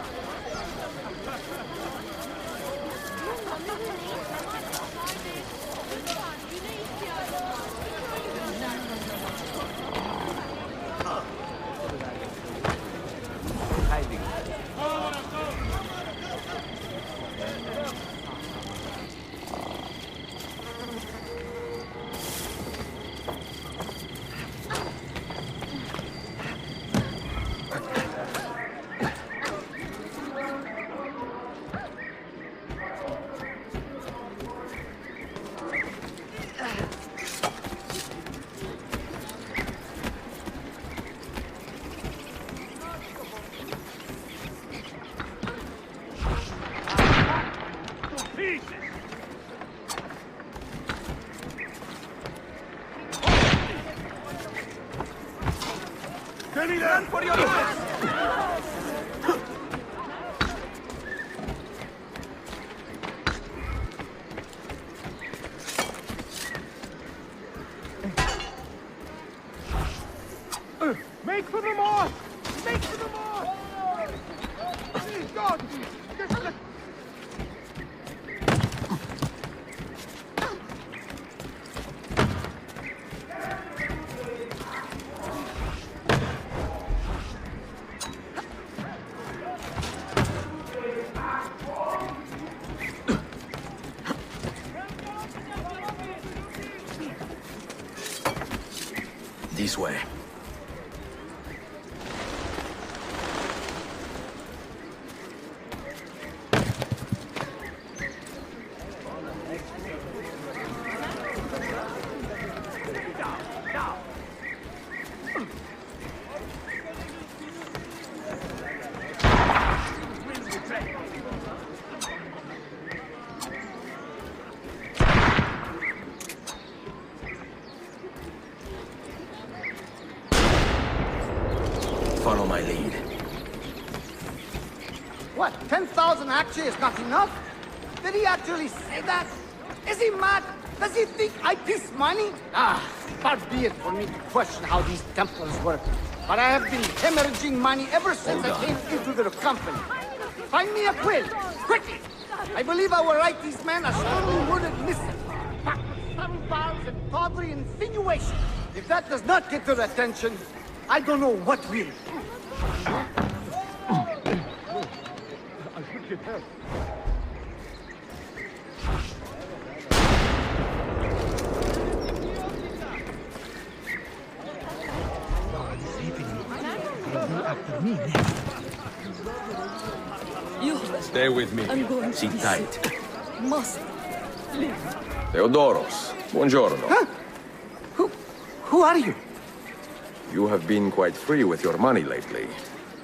Run for your lives! Make for the mosque! Make for the mosque! Please, God! This way. Follow my lead. What, 10,000 actually is not enough? Did he actually say that? Is he mad? Does he think I piss money? Far be it for me to question how these Templars work. But I have been hemorrhaging money ever since I came into their company. Find me a quill, quickly! I believe I will write these men a strongly worded missive, packed with subtle bars and tawdry insinuation. If that does not get their attention, I don't know what will. I should get help. After me next. Stay with me. I'm going Sit to tight. Must live. Theodoros, buongiorno. Huh? Who are you? You have been quite free with your money lately,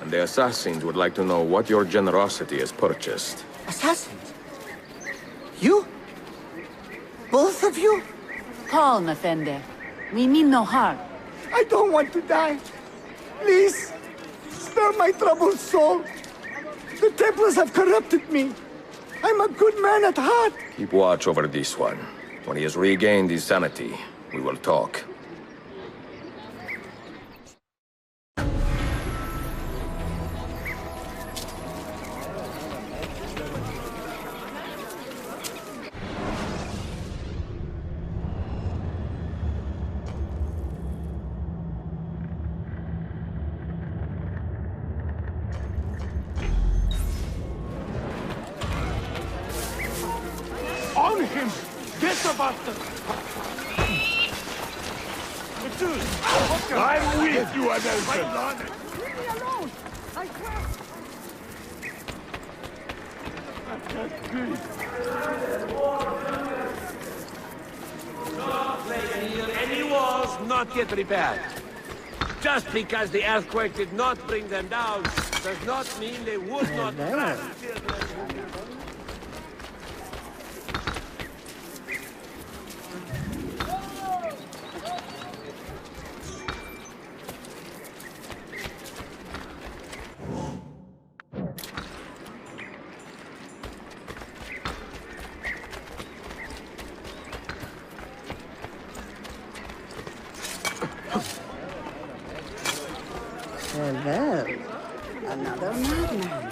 and the assassins would like to know what your generosity has purchased. Assassins? You? Both of you? Calm, Effendi. We mean no harm. I don't want to die. Please, spare my troubled soul. The Templars have corrupted me. I'm a good man at heart. Keep watch over this one. When he has regained his sanity, we will talk. On him! Get the bastard! I'm with you, Adelson! Leave me alone! I swear! Any walls not yet repaired. Just because the earthquake did not bring them down, does not mean they would not grant. Well, another madman.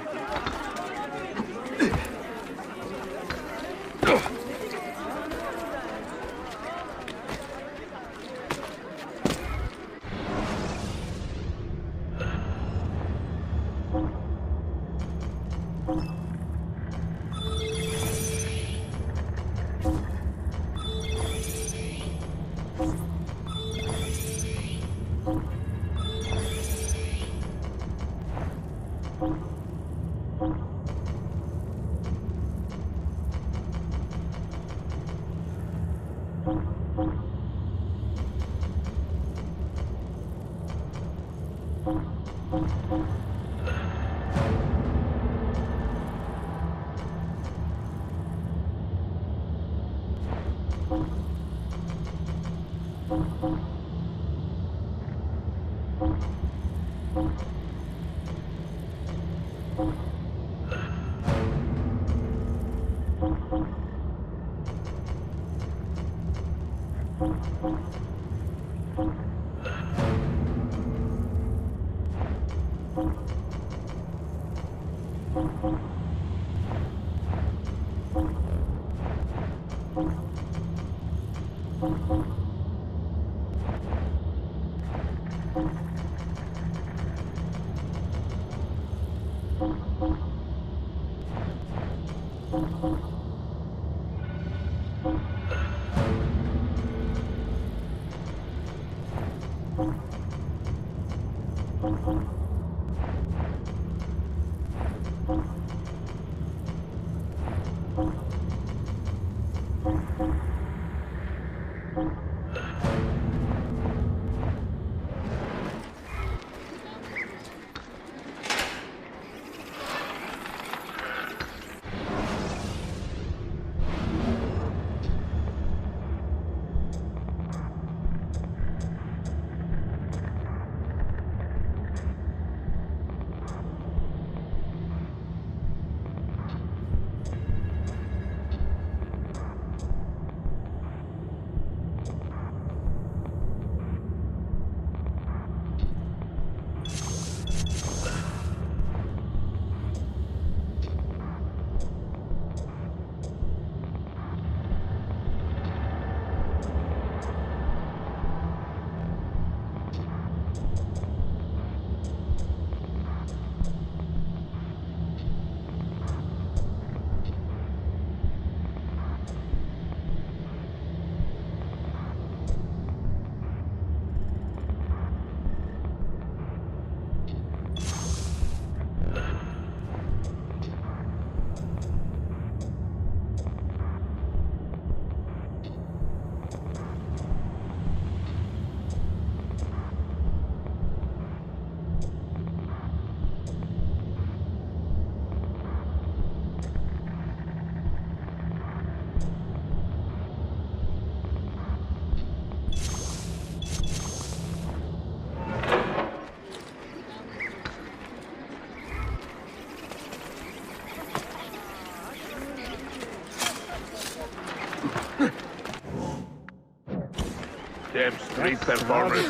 Them street performers.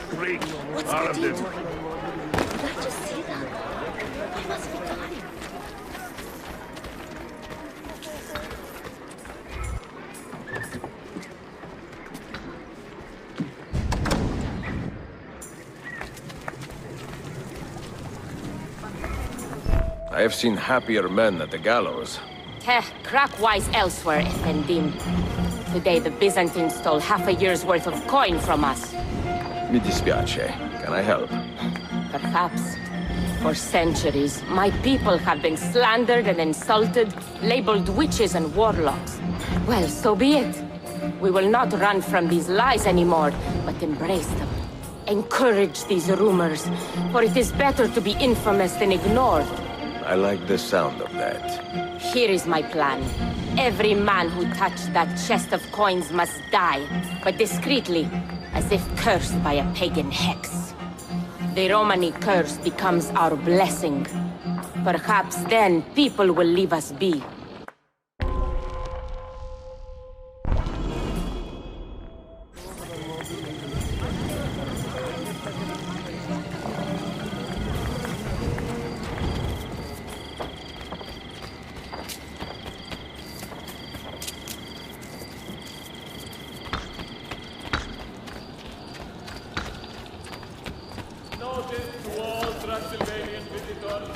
Freaks. All of them. Did I just see that? I must be dying. I have seen happier men at the gallows. Crack wise elsewhere, Effendim. Today the Byzantines stole half a year's worth of coin from us. Mi dispiace. Can I help? Perhaps. For centuries, my people have been slandered and insulted, labeled witches and warlocks. Well, so be it. We will not run from these lies anymore, but embrace them. Encourage these rumors, for it is better to be infamous than ignored. I like the sound of that. Here is my plan. Every man who touched that chest of coins must die, but discreetly, as if cursed by a pagan hex. The Romani curse becomes our blessing. Perhaps then people will leave us be. Notice to all Transylvanian visitors.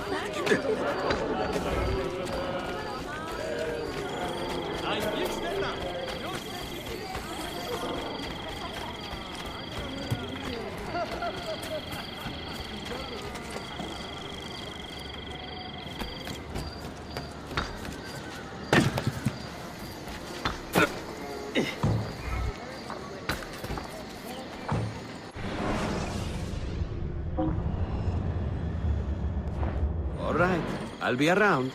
All right, I'll be around.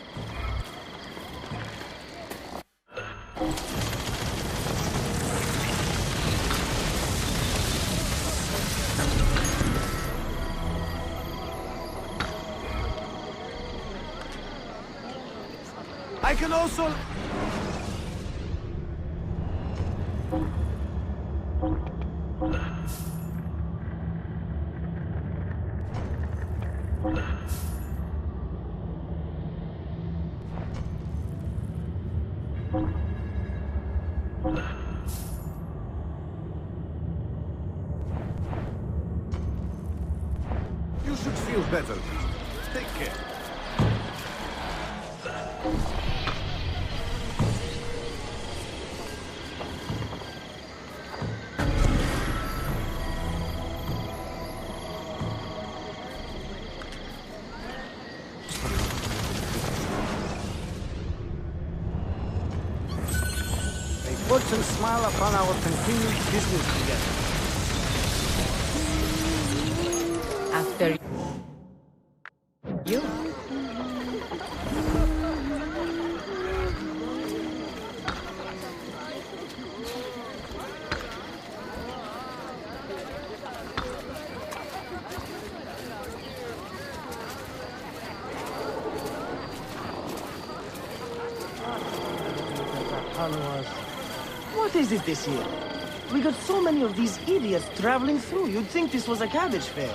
I can also... You should feel better. Take care. May fortune smile upon our continued business together. After you. What is it this year? We got so many of these idiots traveling through. You'd think this was a cabbage fair.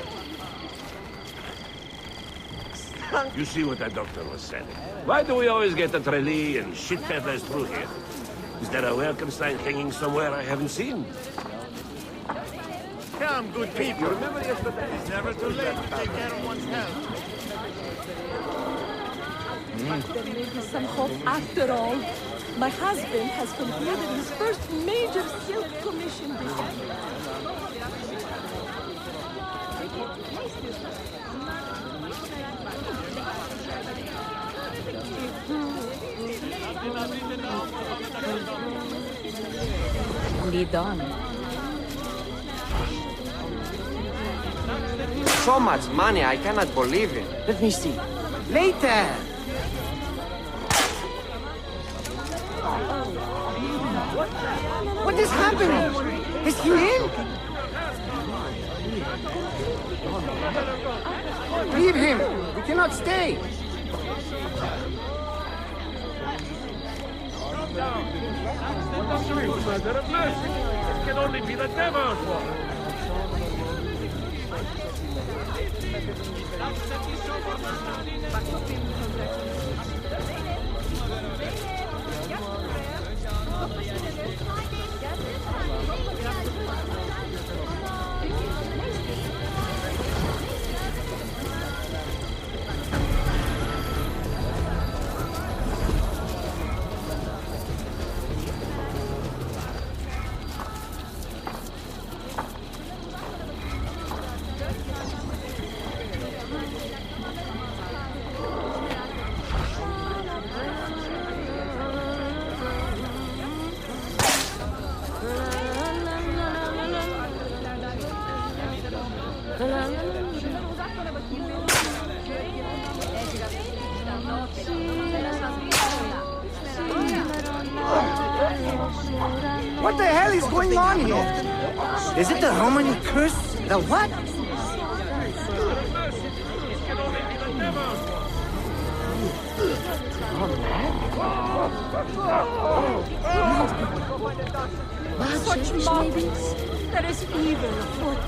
You see what that doctor was saying? Why do we always get the Trellis and shit peddlers through here? Is there a welcome sign hanging somewhere I haven't seen? Come, good people. Remember yesterday? It's never too late to take care of one's health. There may be some hope after all. My husband has concluded his first major silk commission this year. Lead on. So much money, I cannot believe it. Let me see. Later! What is happening? Is he in? Leave him! We cannot stay! Mother of mercy! It can only be the devil's fault! going on here? Is it the Romani curse? The what? Such mountains. There is evil afoot.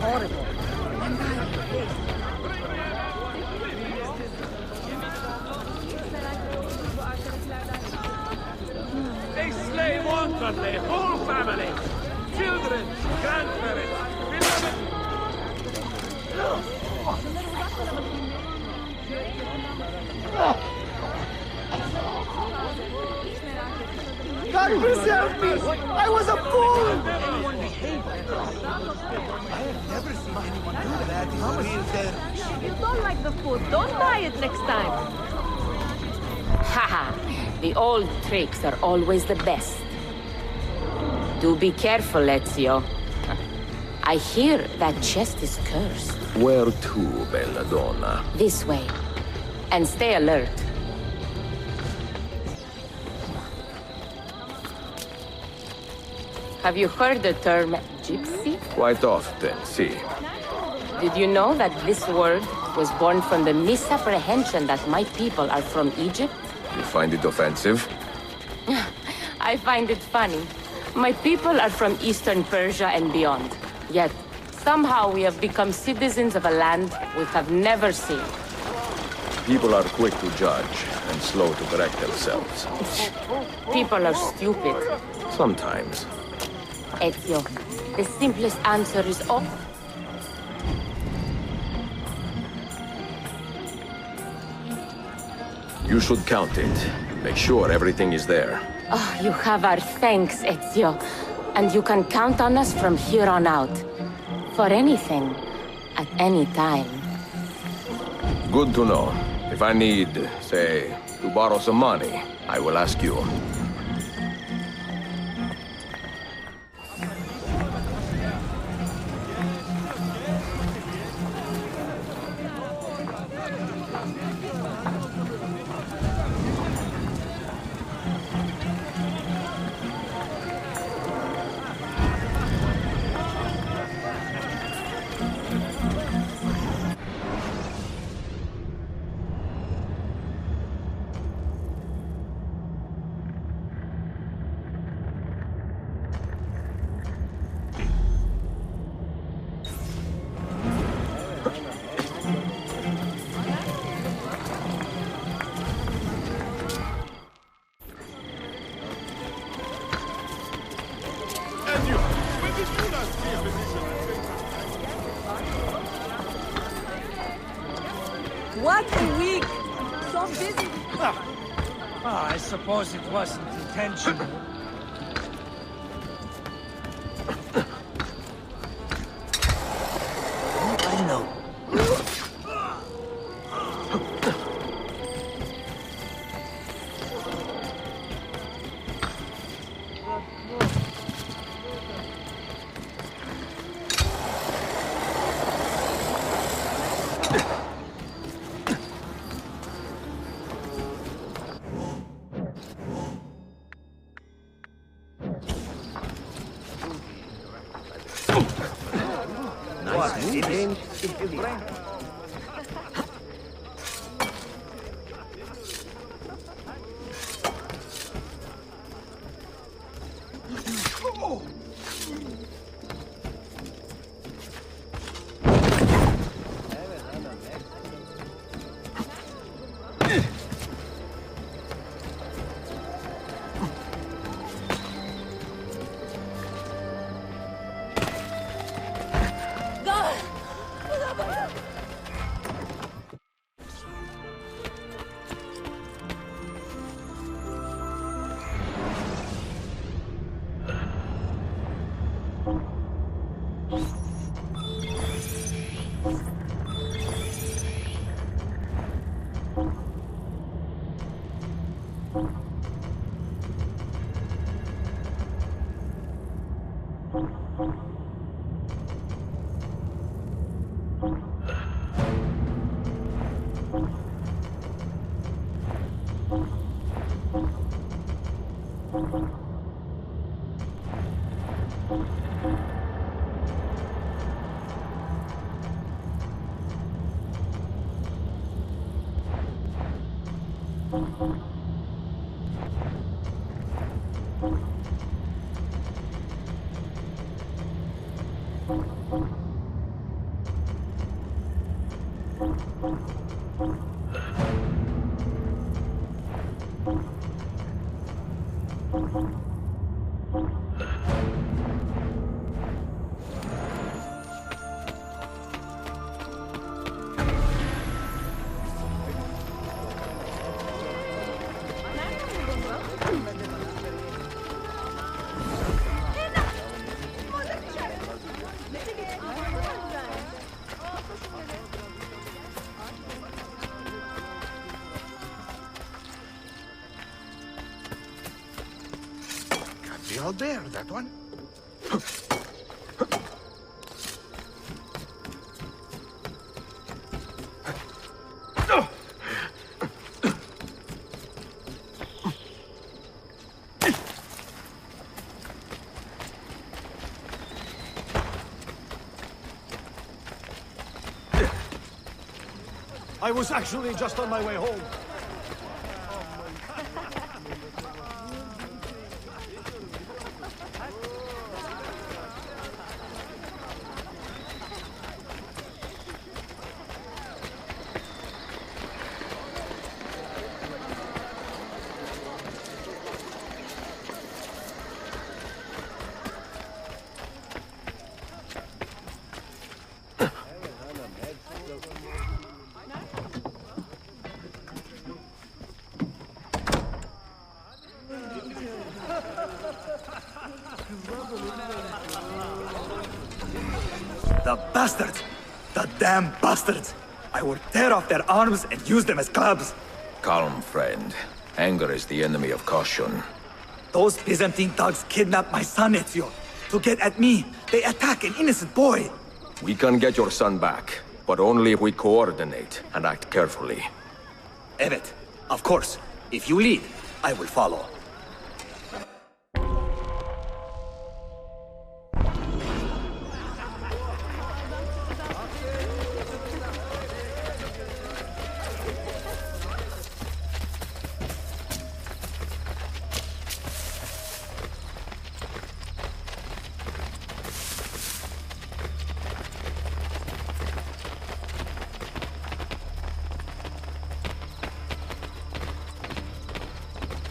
Horrible. They slay wantonly, whole family, children, grandparents, beloved. God preserve me! I was a fool! If you don't like the food, don't buy it next time. Haha, the old tricks are always the best. Do be careful, Ezio. I hear that chest is cursed. Where to, Belladonna? This way. And stay alert. Have you heard the term gypsy? Quite often, see. Did you know that this word was born from the misapprehension that my people are from Egypt? You find it offensive? I find it funny. My people are from Eastern Persia and beyond. Yet, somehow we have become citizens of a land we have never seen. People are quick to judge and slow to correct themselves. People are stupid. Sometimes. Ezio, the simplest answer is off. You should count it. Make sure everything is there. Oh, you have our thanks, Ezio. And you can count on us from here on out. For anything, at any time. Good to know. If I need, say, to borrow some money, I will ask you. What a week! So busy. I suppose it wasn't intentional. I know. Be all there, that one. I was actually just on my way home. The bastards! The damn bastards! I will tear off their arms and use them as clubs. Calm, friend. Anger is the enemy of caution. Those Byzantine thugs kidnapped my son, Ezio. To get at me, they attack an innocent boy. We can get your son back, but only if we coordinate and act carefully. Evet, of course. If you lead, I will follow.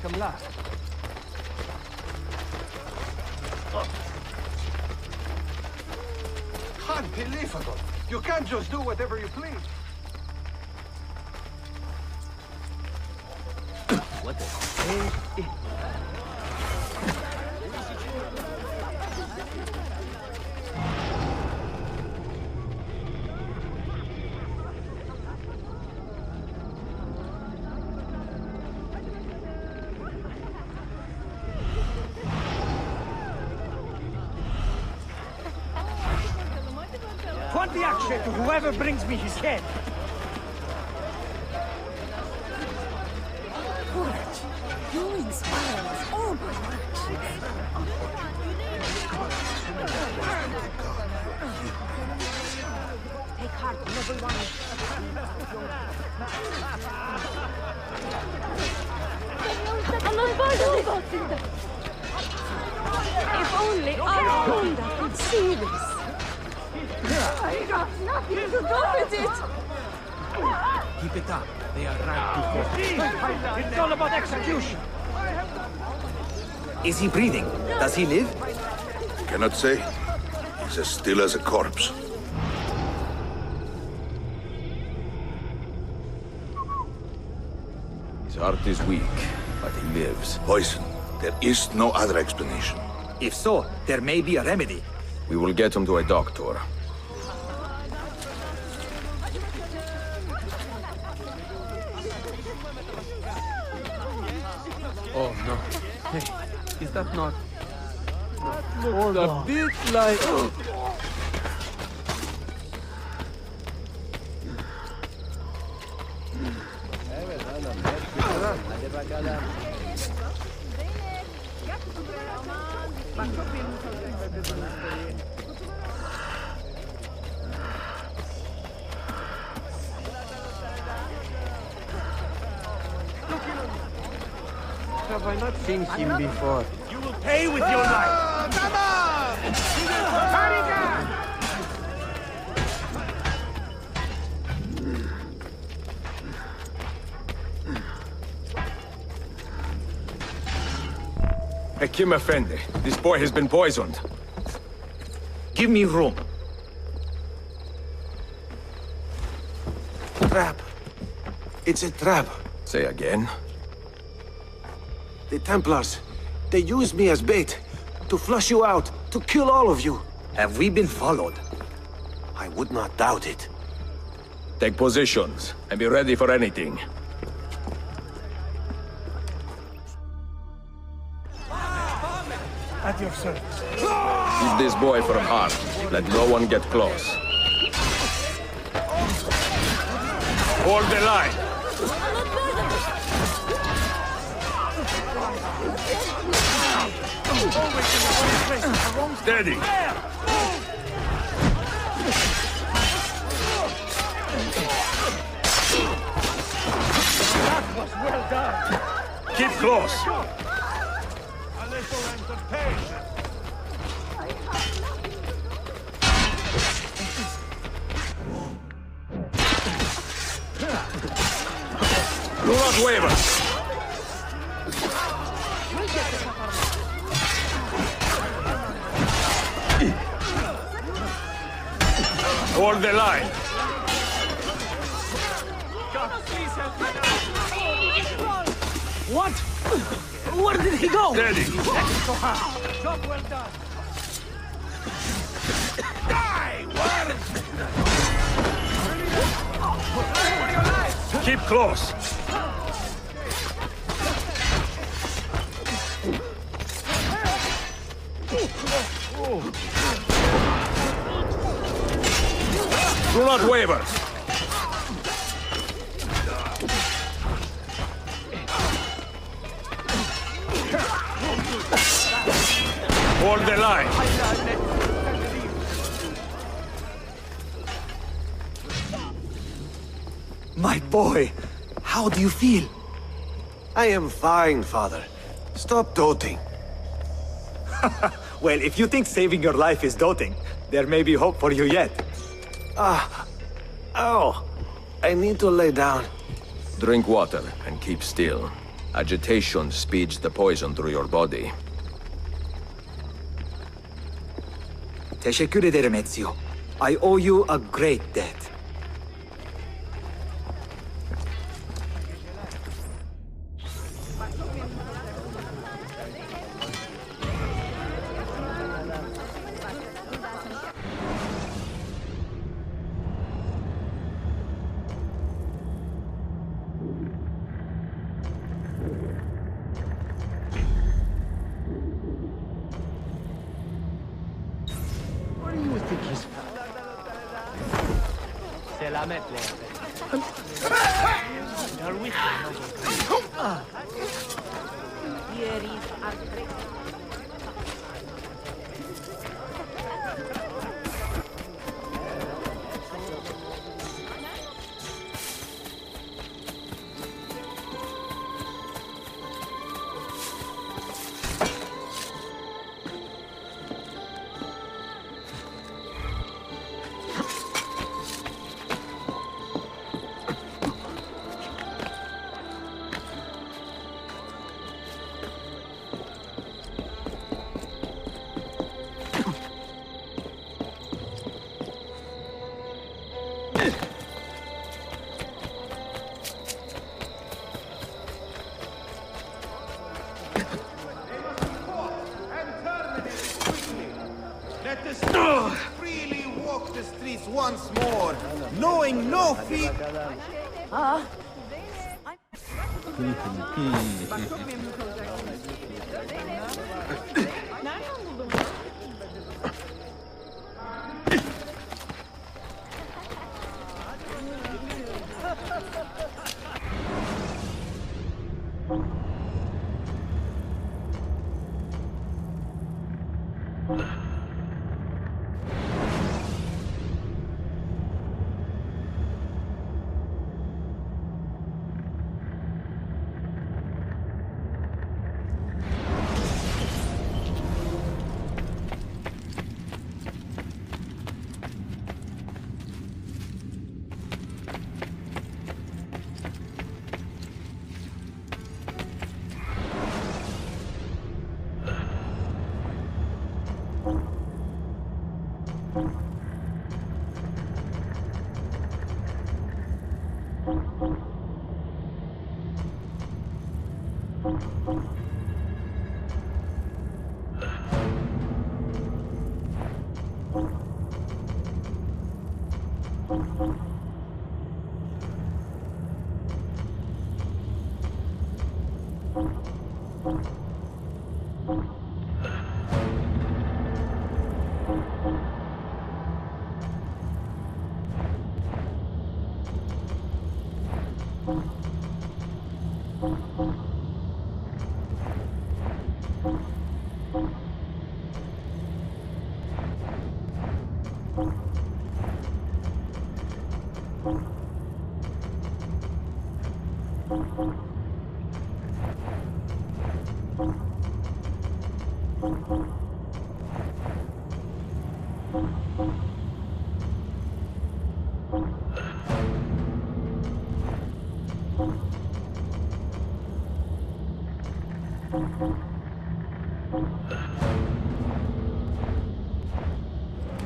Come là. Unbelievable! You can't just do whatever you please. What the hell? The action to whoever brings me his head. Courage. You inspire us all by Take heart, level one. If only Armanda could see this. I got nothing to do with it! Keep it up. They are right It's all about execution. Is he breathing? Does he live? Cannot say. He's as still as a corpse. His heart is weak, but he lives. Poison. There is no other explanation. If so, there may be a remedy. We will get him to a doctor. Oh, no. Hey, is that not... That looks a bit like... Looking have I not seen him before? You will pay with your life! Come on! Hakim Effendi, this boy has been poisoned. Give me room. Trap. It's a trap. Say again? The Templars, they use me as bait to flush you out, to kill all of you. Have we been followed? I would not doubt it. Take positions and be ready for anything. At your service. Keep this boy from harm. Let no one get close. Hold the line. Steady. That was well done. Keep close. A little entertainment. Do not waver. Hold the line. What? Where did he go? Steady. Job well done. Keep close. Do not waver. Hold the line. My boy, how do you feel? I am fine, Father. Stop doting. Well, if you think saving your life is doting, there may be hope for you yet. Oh, I need to lay down. Drink water and keep still. Agitation speeds the poison through your body. Teşekkür ederim Ezio. I owe you a great debt. Where do you think he's from? Selamet Are we? Here is our great... Let the streets freely walk the streets once more, knowing no fear.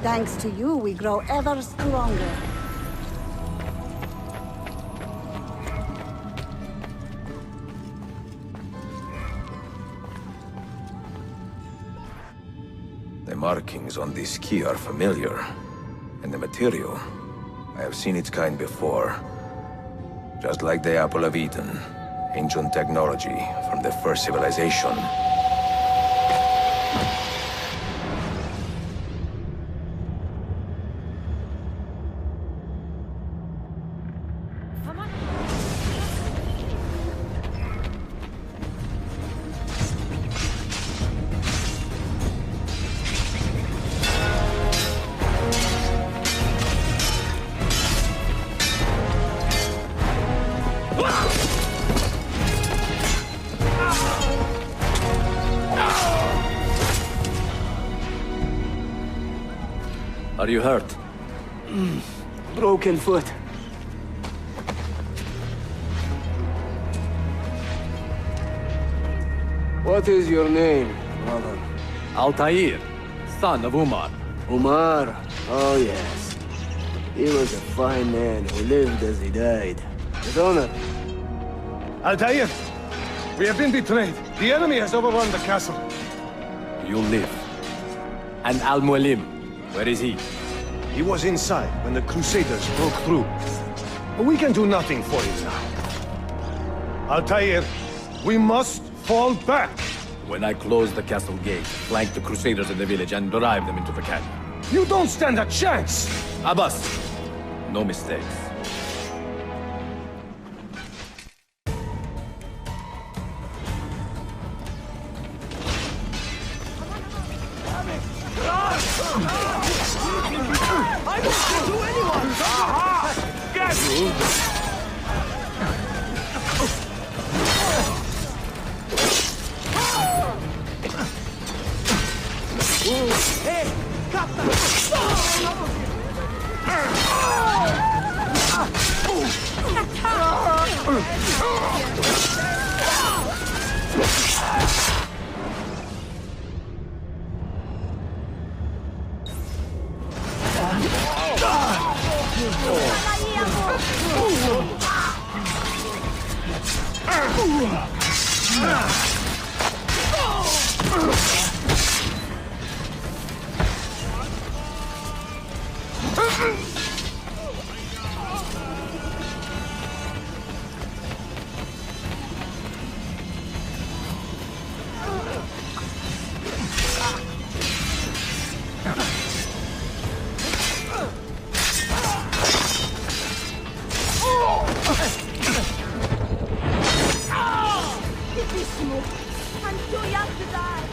Thanks to you, we grow ever stronger. The markings on this key are familiar. And the material, I have seen its kind before. Just like the Apple of Eden, ancient technology from the first civilization. Are you hurt? Broken foot. What is your name, brother? Altair, son of Umar. Umar? Oh, yes. He was a fine man who lived as he died. With honor. Altair, we have been betrayed. The enemy has overrun the castle. You'll live. And Al-Mualim, where is he? He was inside when the Crusaders broke through. But we can do nothing for him now. Altair, we must fall back. When I close the castle gate, flank the Crusaders in the village and drive them into the canyon. You don't stand a chance! Abbas, no mistakes. I won't do anyone! Aha! Get Hey! I'm too young to die!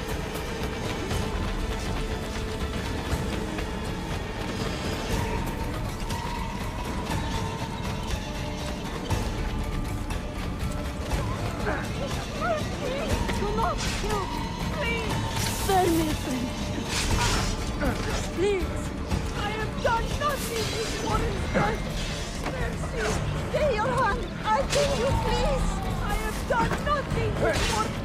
Do not kill me, please! Spare me, please! I have done nothing with foreign blood! Mercy! Stay your hand! I beg you, please! I have done nothing with foreign...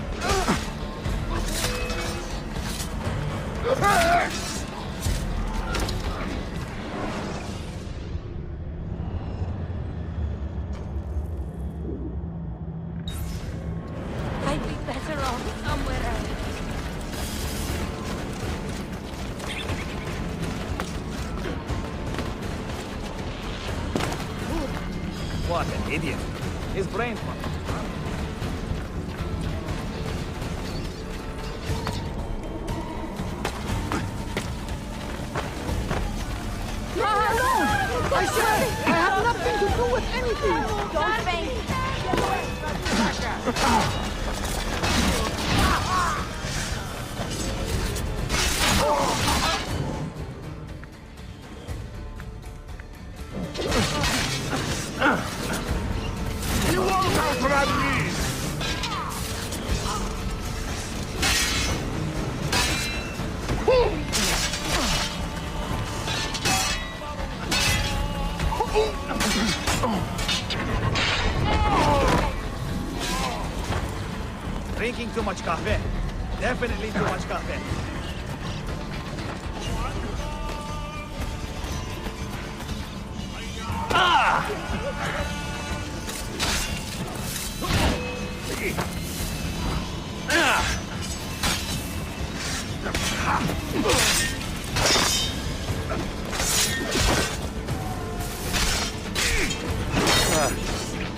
I'll be back. idiot. His brain fucked. I swear, I have nothing to do with anything. Don't faint. You won't outrun me! Drinking too much coffee. Definitely too much coffee.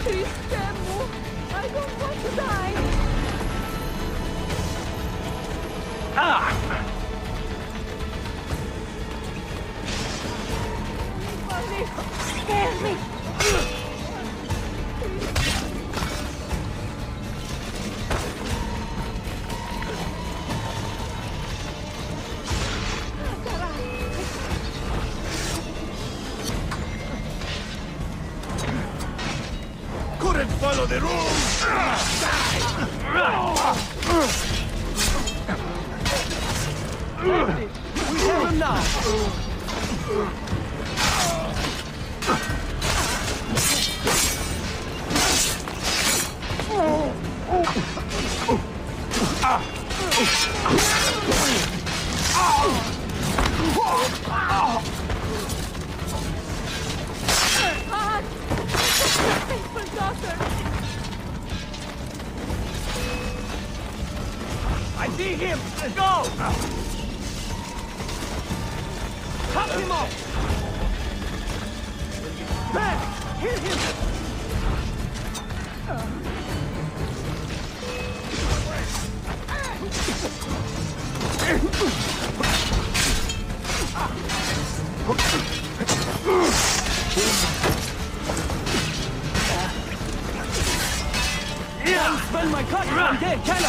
Please spare me. I don't want to die. Please, spare me. Couldn't follow the rules! We have him now. Faithful daughter. I see him. Let's go. Cut him off. Man, hit him. Yeah, smell my cut from there, can I?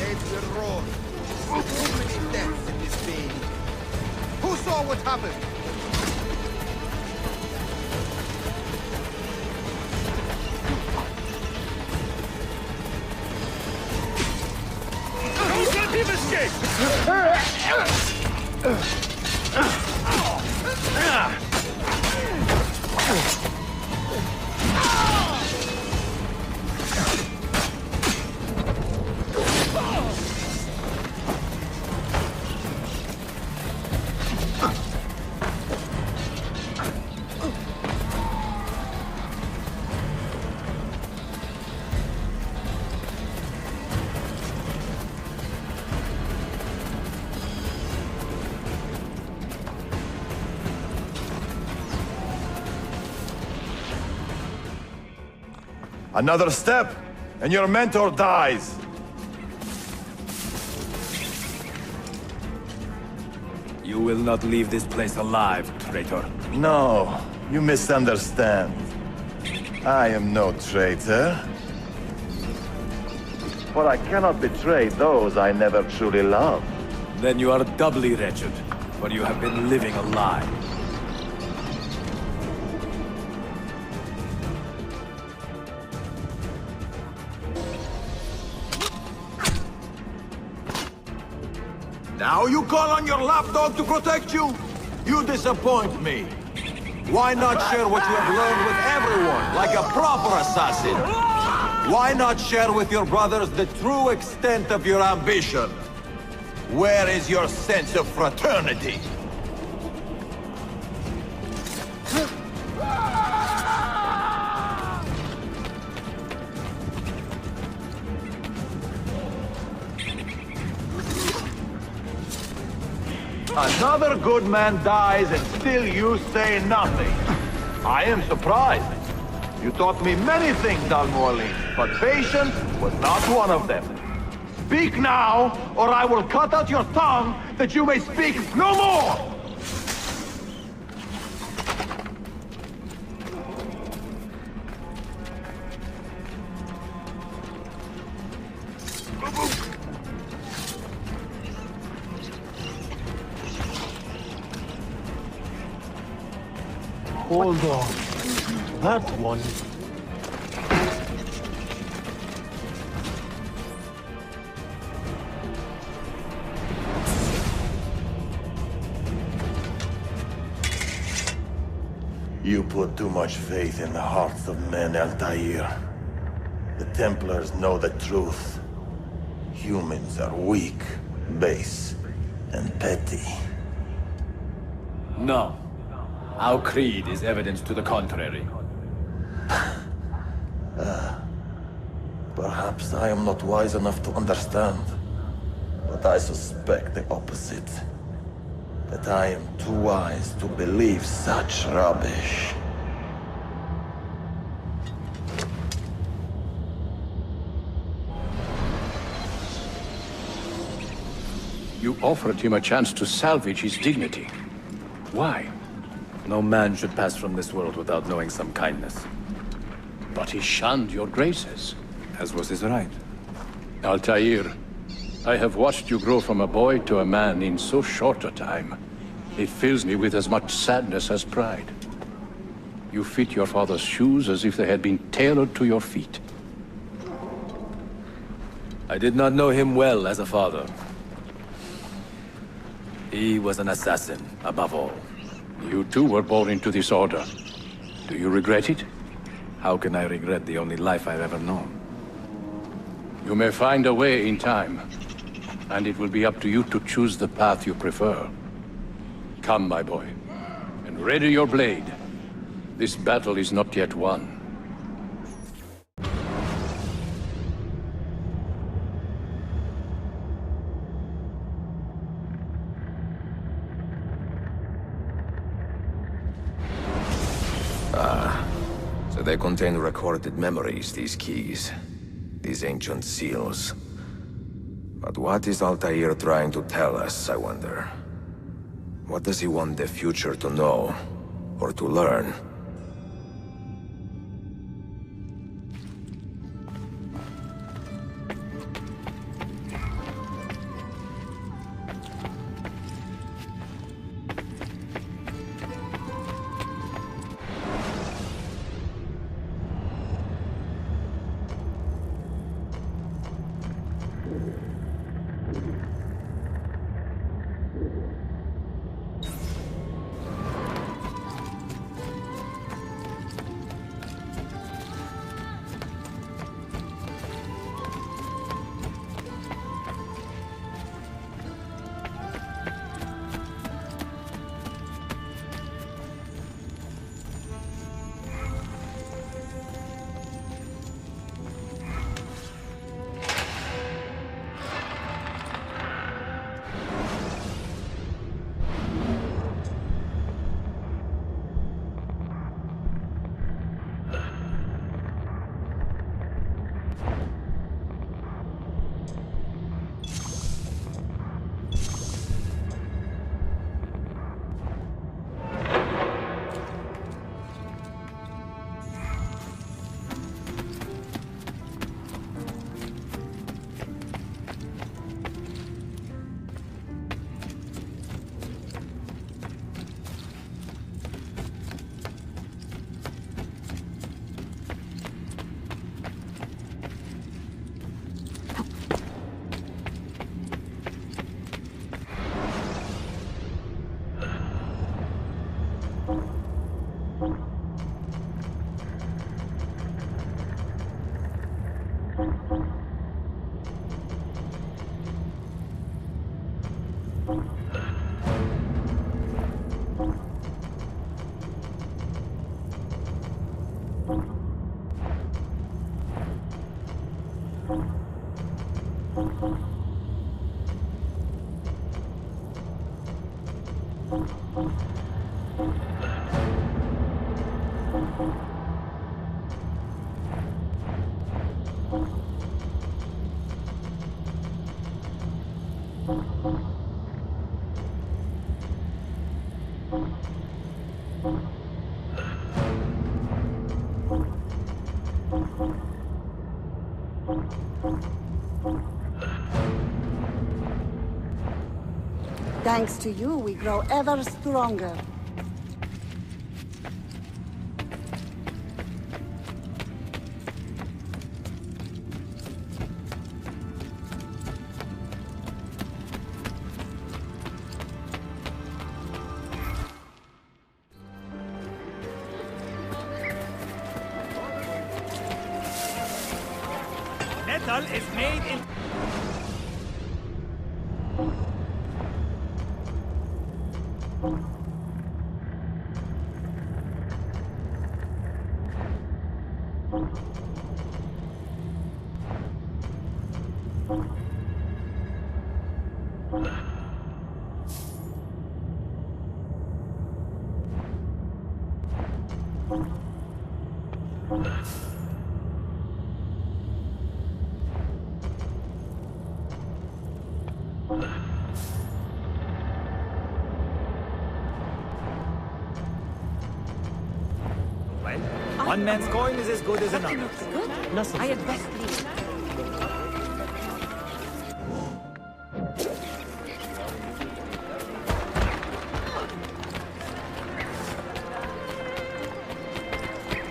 Heads will roll. Too many deaths in this bay. Who saw what happened? Don't let him escape! Another step, and your mentor dies. You will not leave this place alive, traitor. No, you misunderstand. I am no traitor. For I cannot betray those I never truly loved. Then you are doubly wretched, for you have been living a lie. Now you call on your lapdog to protect you? You disappoint me. Why not share what you have learned with everyone, like a proper assassin? Why not share with your brothers the true extent of your ambition? Where is your sense of fraternity? Another good man dies and still you say nothing. I am surprised. You taught me many things, Al-Mualim, but patience was not one of them. Speak now, or I will cut out your tongue that you may speak no more! Hold on. That one. You put too much faith in the hearts of men, Altair. The Templars know the truth. Humans are weak, base, and petty. No. Our creed is evidence to the contrary. Perhaps I am not wise enough to understand, but I suspect the opposite. That I am too wise to believe such rubbish. You offered him a chance to salvage his dignity. Why? No man should pass from this world without knowing some kindness. But he shunned your graces, as was his right. Altair, I have watched you grow from a boy to a man in so short a time. It fills me with as much sadness as pride. You fit your father's shoes as if they had been tailored to your feet. I did not know him well as a father. He was an assassin, above all. You too were born into this order. Do you regret it? How can I regret the only life I've ever known? You may find a way in time, and it will be up to you to choose the path you prefer. Come, my boy, and ready your blade. This battle is not yet won. So they contain recorded memories, these keys. These ancient seals. But what is Altair trying to tell us, I wonder? What does he want the future to know? Or to learn? Thanks to you, we grow ever stronger. Metal is made in... One man's coin is as good as another. I had best leave.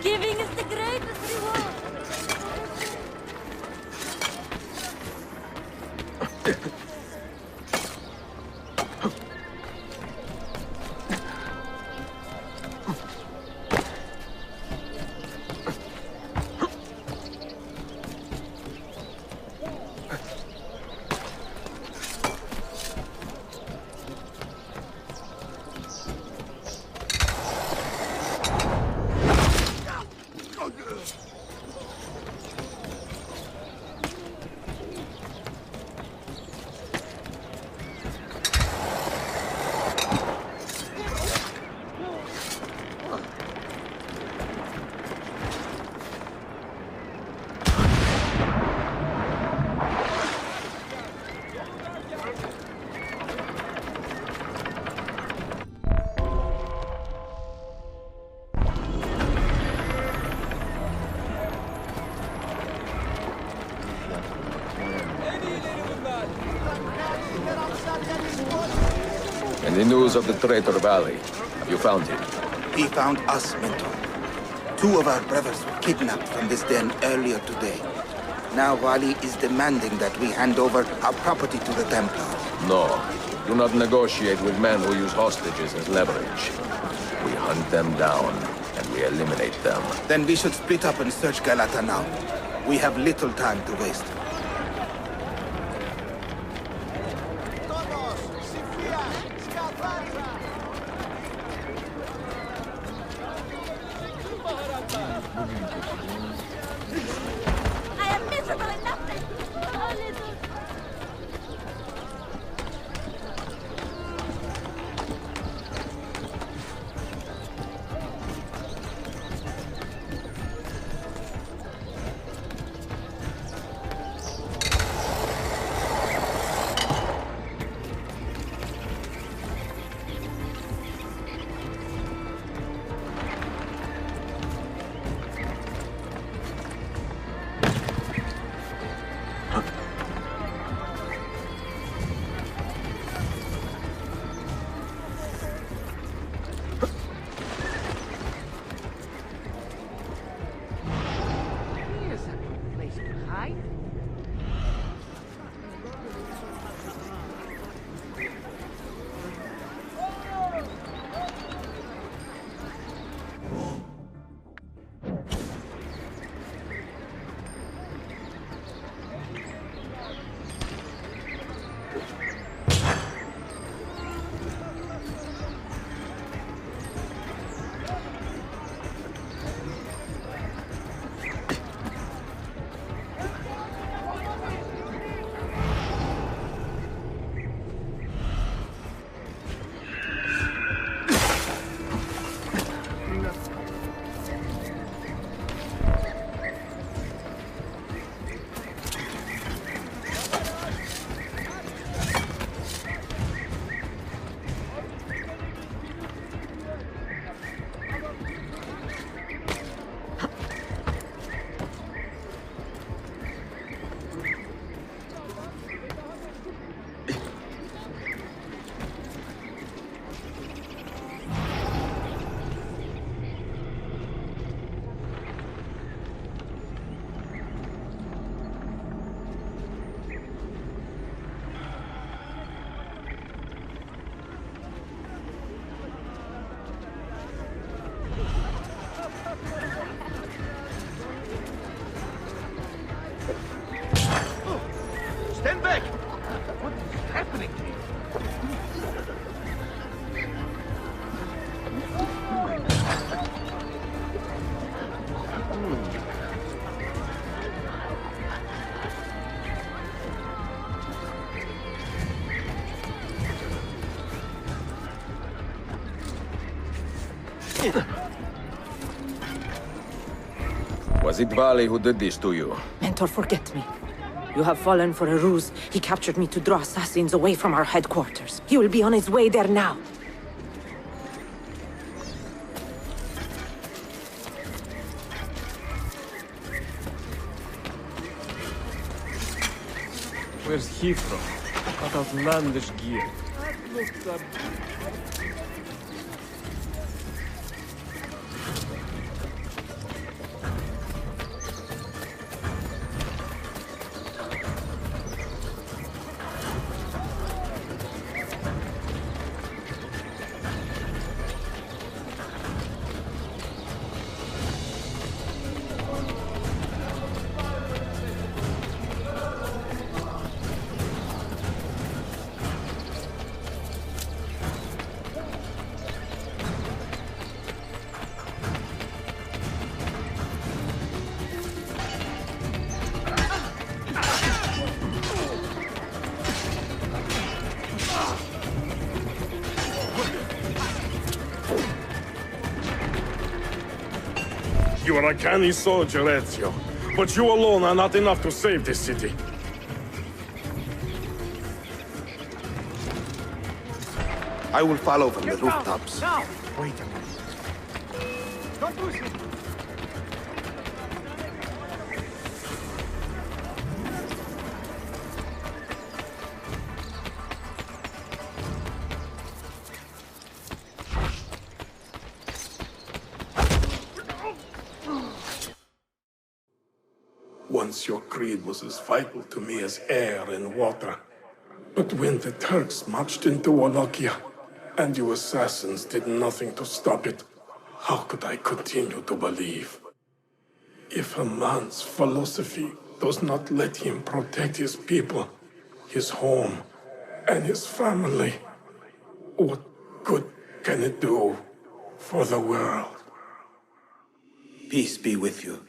Giving is the greatest reward. And the news of the traitor Valley. Have you found him? He found us, Mentor. 2 of our brothers were kidnapped from this den earlier today. Now Vali is demanding that we hand over our property to the Templars. No. Do not negotiate with men who use hostages as leverage. We hunt them down, and we eliminate them. Then we should split up and search Galata now. We have little time to waste. I am miserable in nothing. A little. Was it Vali who did this to you? Mentor, forget me. You have fallen for a ruse. He captured me to draw assassins away from our headquarters. He will be on his way there now. Where's he from? What outlandish gear? That looked up. You are a canny soldier, Ezio. But you alone are not enough to save this city. I will follow from the rooftops. Now! Wait a minute. Don't lose him! Once your creed was as vital to me as air and water. But when the Turks marched into Wallachia, and you assassins did nothing to stop it, how could I continue to believe? If a man's philosophy does not let him protect his people, his home, and his family, what good can it do for the world? Peace be with you.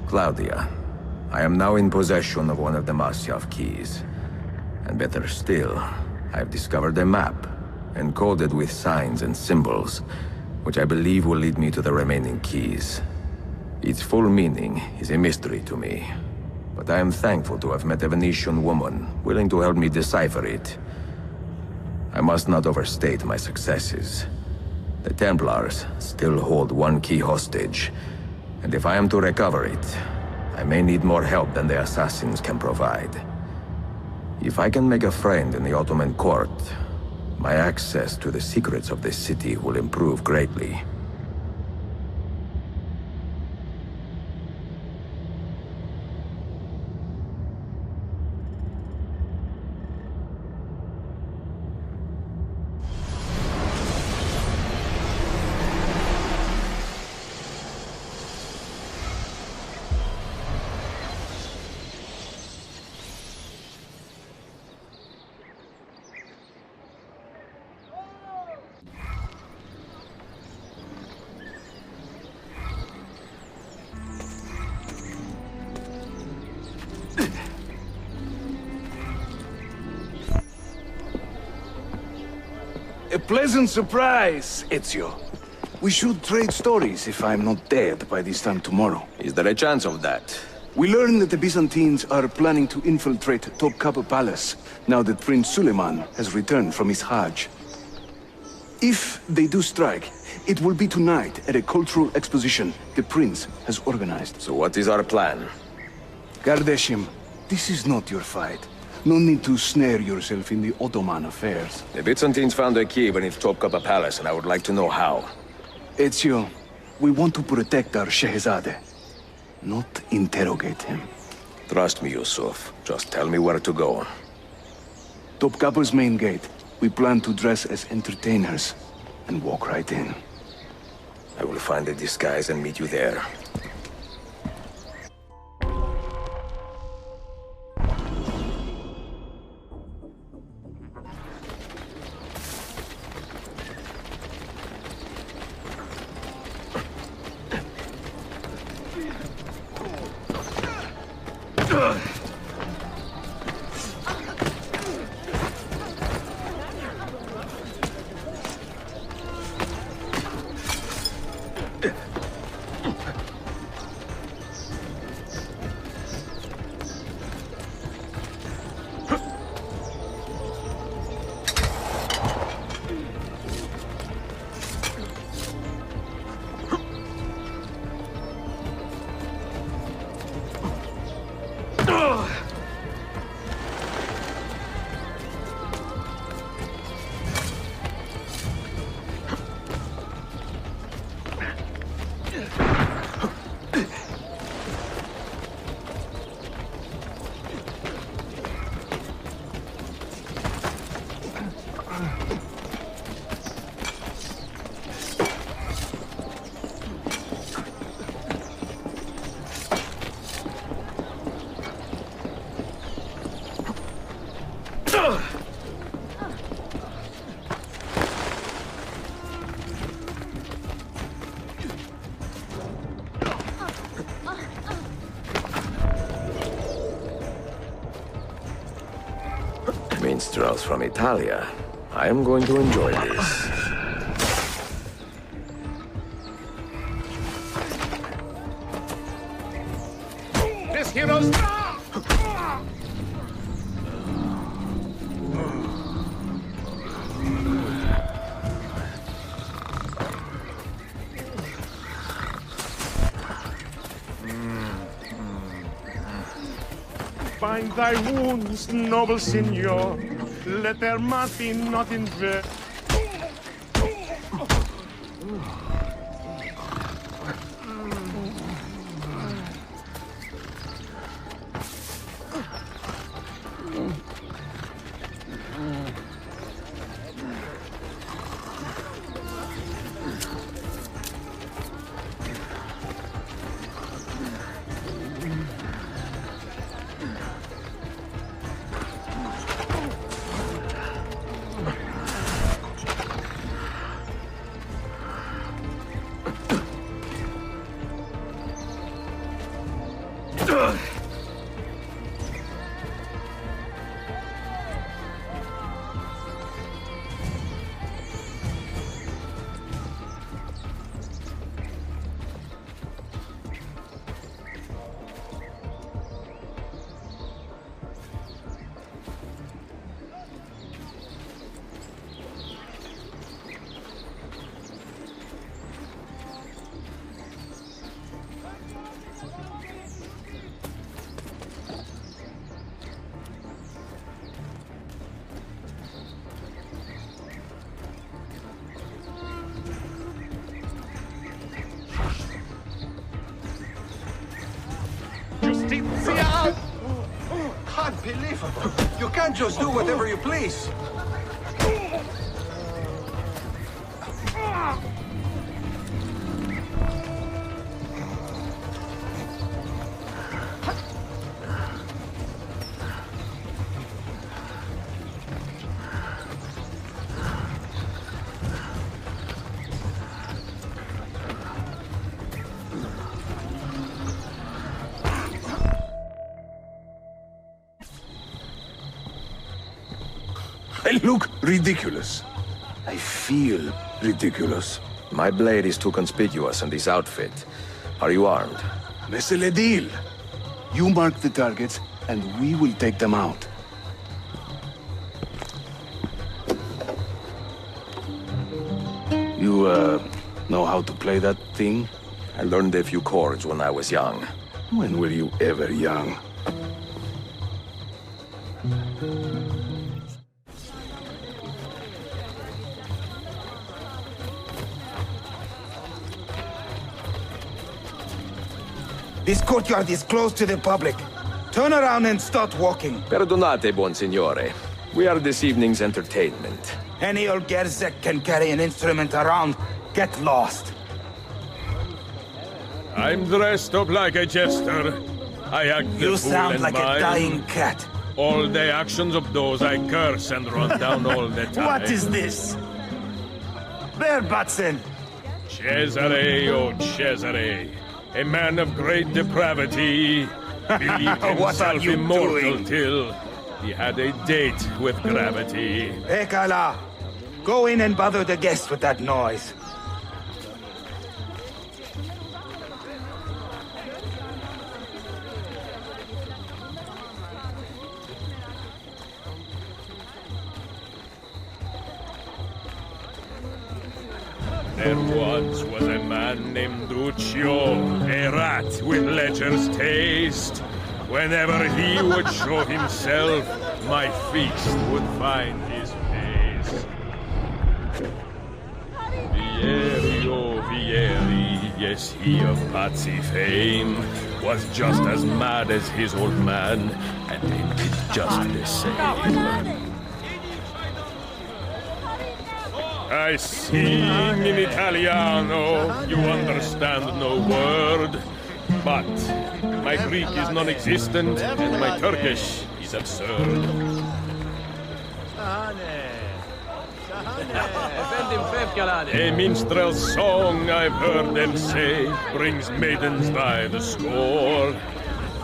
Claudia, I am now in possession of one of the Masyaf keys. And better still, I have discovered a map, encoded with signs and symbols, which I believe will lead me to the remaining keys. Its full meaning is a mystery to me, but I am thankful to have met a Venetian woman willing to help me decipher it. I must not overstate my successes. The Templars still hold one key hostage, and if I am to recover it, I may need more help than the assassins can provide. If I can make a friend in the Ottoman court, my access to the secrets of this city will improve greatly. A pleasant surprise, Ezio. We should trade stories if I'm not dead by this time tomorrow. Is there a chance of that? We learn that the Byzantines are planning to infiltrate Topkapi Palace now that Prince Suleiman has returned from his Hajj. If they do strike, it will be tonight at a cultural exposition the prince has organized. So what is our plan? Kardashim, this is not your fight. No need to snare yourself in the Ottoman affairs. The Byzantines found a key beneath Topkapi Palace, and I would like to know how. Ezio, we want to protect our Shehzade, not interrogate him. Trust me, Yusuf. Just tell me where to go. Topkapi's main gate. We plan to dress as entertainers and walk right in. I will find a disguise and meet you there. Minstrels from Italia. I am going to enjoy this. This hero's... Bind thy wounds, noble signor. Let their mirth be not in vain. Justitia! Unbelievable! You can't just do whatever you please! I look ridiculous. I feel ridiculous. My blade is too conspicuous in this outfit. Are you armed? C'est le deal. You mark the targets, and we will take them out. You, know how to play that thing? I learned a few chords when I was young. When were you ever young? This courtyard is closed to the public. Turn around and start walking. Perdonate, buon signore. We are this evening's entertainment. Any old Gerzek can carry an instrument around. Get lost. I'm dressed up like a jester. I act the You fool sound and like a mime. dying cat. All the actions of those I curse and run down all the time. What is this? Bear Batson! Cesare, oh Cesare. A man of great depravity. Believed What are himself you immortal doing? till he had a date with gravity. Ekala! Go in and bother the guests with that noise. There once was a man named Duccio, a rat with lecher's taste. Whenever he would show himself, my feast would find his face. Vieri, oh Vieri, yes, he of Pazzi fame, was just as mad as his old man, and they did just the same. I sing in Italiano, you understand no word. But my Greek is non-existent, and my Turkish is absurd. A minstrel's song, I've heard them say, brings maidens by the score.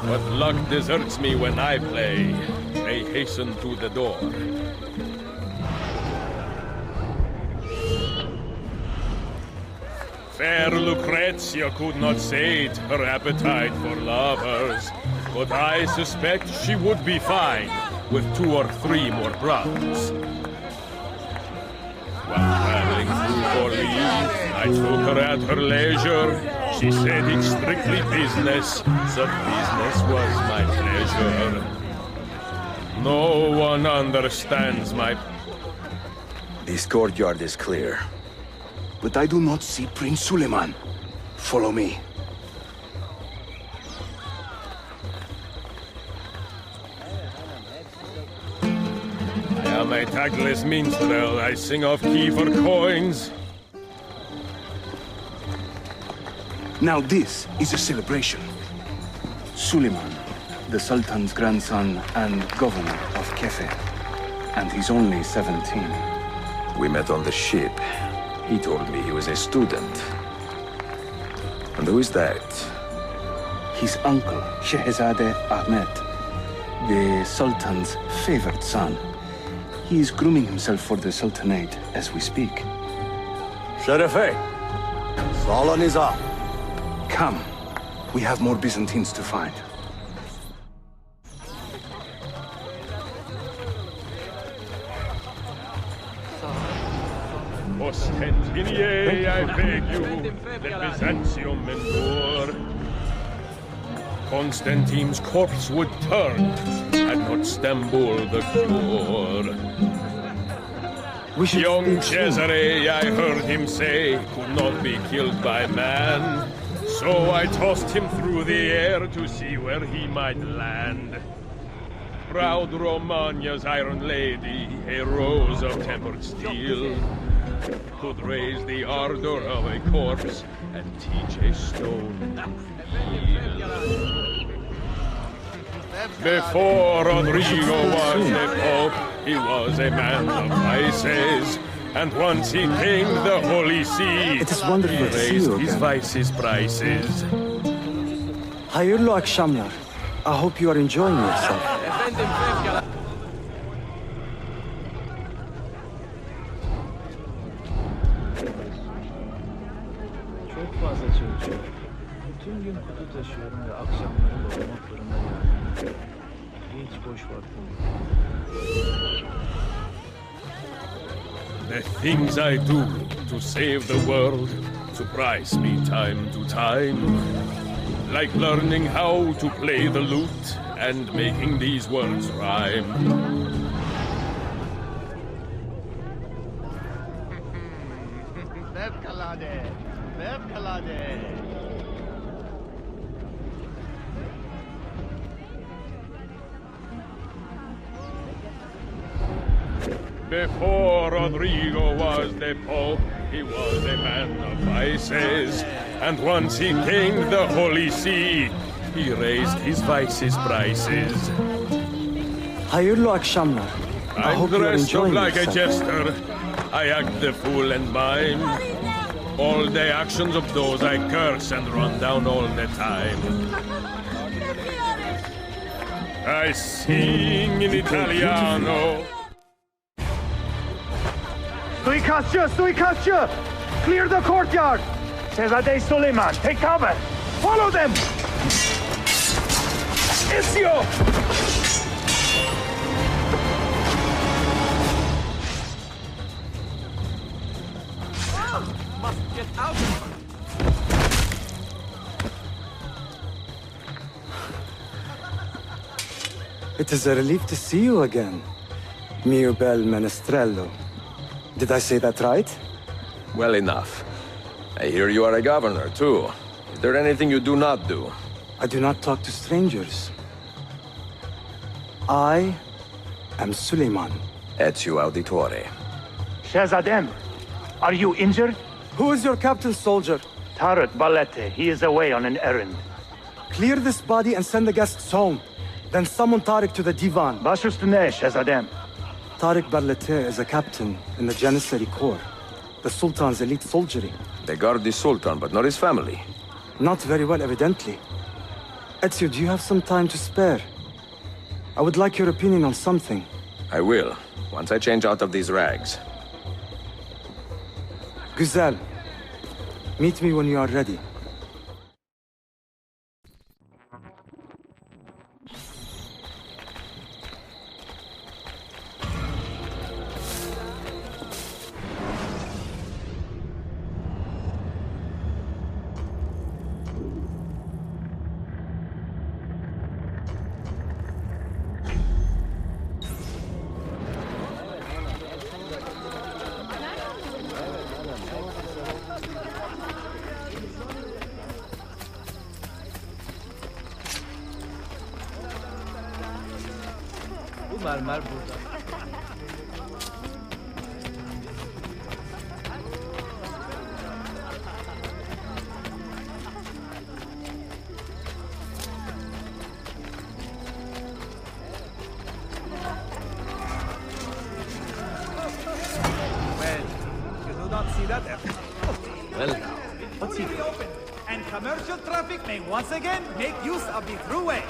But luck deserts me when I play. They hasten to the door. Fair Lucrezia could not sate her appetite for lovers, but I suspect she would be fine with 2 or 3 more brothers. While traveling through Orleans, I took her at her leisure. She said it's strictly business, so business was my pleasure. No one understands my... This courtyard is clear. But I do not see Prince Suleiman. Follow me. I am a tactless minstrel. I sing off key for coins. Now this is a celebration. Suleiman, the Sultan's grandson and governor of Kefe. And he's only 17. We met on the ship. He told me he was a student. And who is that? His uncle, Shehzade Ahmed, the Sultan's favored son. He is grooming himself for the Sultanate as we speak. Sherife, Salon is up. Come. We have more Byzantines to find. Ostentinier, I beg you, the Byzantium endure. Constantine's corpse would turn, had not Stambul the cure. Young Cesare, I heard him say, could not be killed by man. So I tossed him through the air to see where he might land. Proud Romagna's iron lady, a rose of tempered steel, could raise the ardor of a corpse and teach a stone to feel. Before Rodrigo was a pope, he was a man of vices. And once he came the Holy See, It is wonderful he to see raised you his again. vices prices. Hayırlı akşamlar. I hope you are enjoying yourself. Çok fazla çalışıyorum. Bütün gün kutu taşıyorum ve akşamları doğmak fırında yani. Hiç boş vaktim yok. The things I do to save the world surprise me time to time. Like learning how to play the lute and making these words rhyme. Fevkalade! Fevkalade! Before Rodrigo was the Pope, he was a man of vices. And once he gained the Holy See, he raised his vices prices. Hayırlı akşamlar. I I'm hope you are dressed up enjoying like a yourself. jester. I act the fool and mime. All the actions of those I curse and run down all the time. I sing in Italiano. Suikastçı! Suikastçı! Clear the courtyard! Şehzade Suleiman, take cover! Follow them! Ezio! Must get out. It is a relief to see you again, mio bel menestrello. Did I say that right? Well enough. I hear you are a governor, too. Is there anything you do not do? I do not talk to strangers. I am Suleiman. Ezio Auditore. Shahzadem, are you injured? Who is your captain, soldier? Tarek Balete. He is away on an errand. Clear this body and send the guests home. Then summon Tariq to the divan. Bashustune, Shahzadem. Tariq Barlete is a captain in the Janissary Corps, the Sultan's elite soldiery. They guard the Sultan, but not his family. Not very well, evidently. Ezio, do you have some time to spare? I would like your opinion on something. I will, once I change out of these rags. Güzel, meet me when you are ready. Bu mermer burada. Well, you do not see that effort. Well now, what's he doing? Open, and commercial traffic may once again make use of the throughway.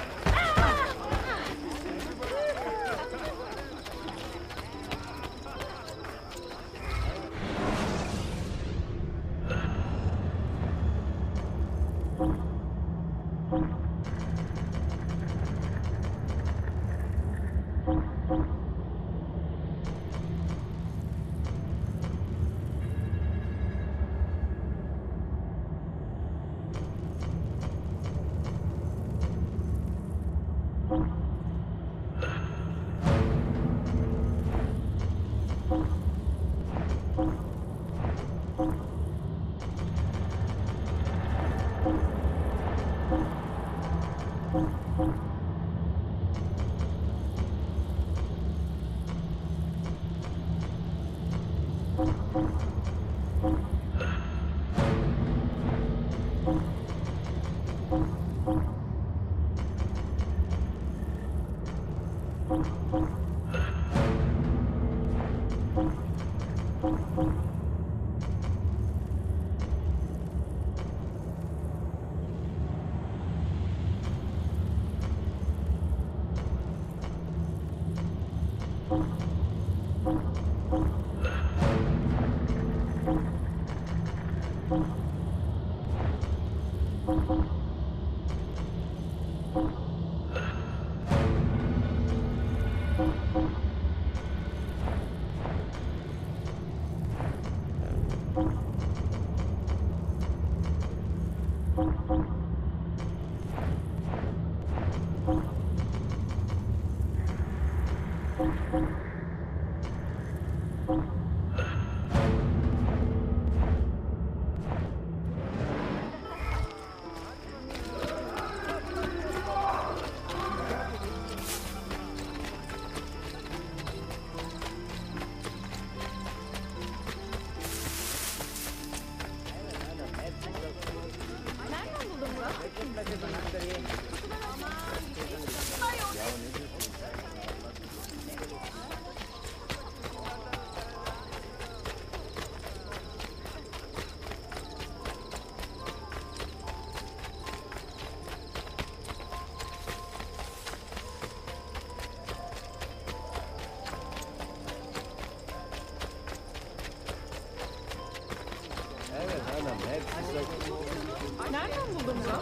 Nereden buldun bunu?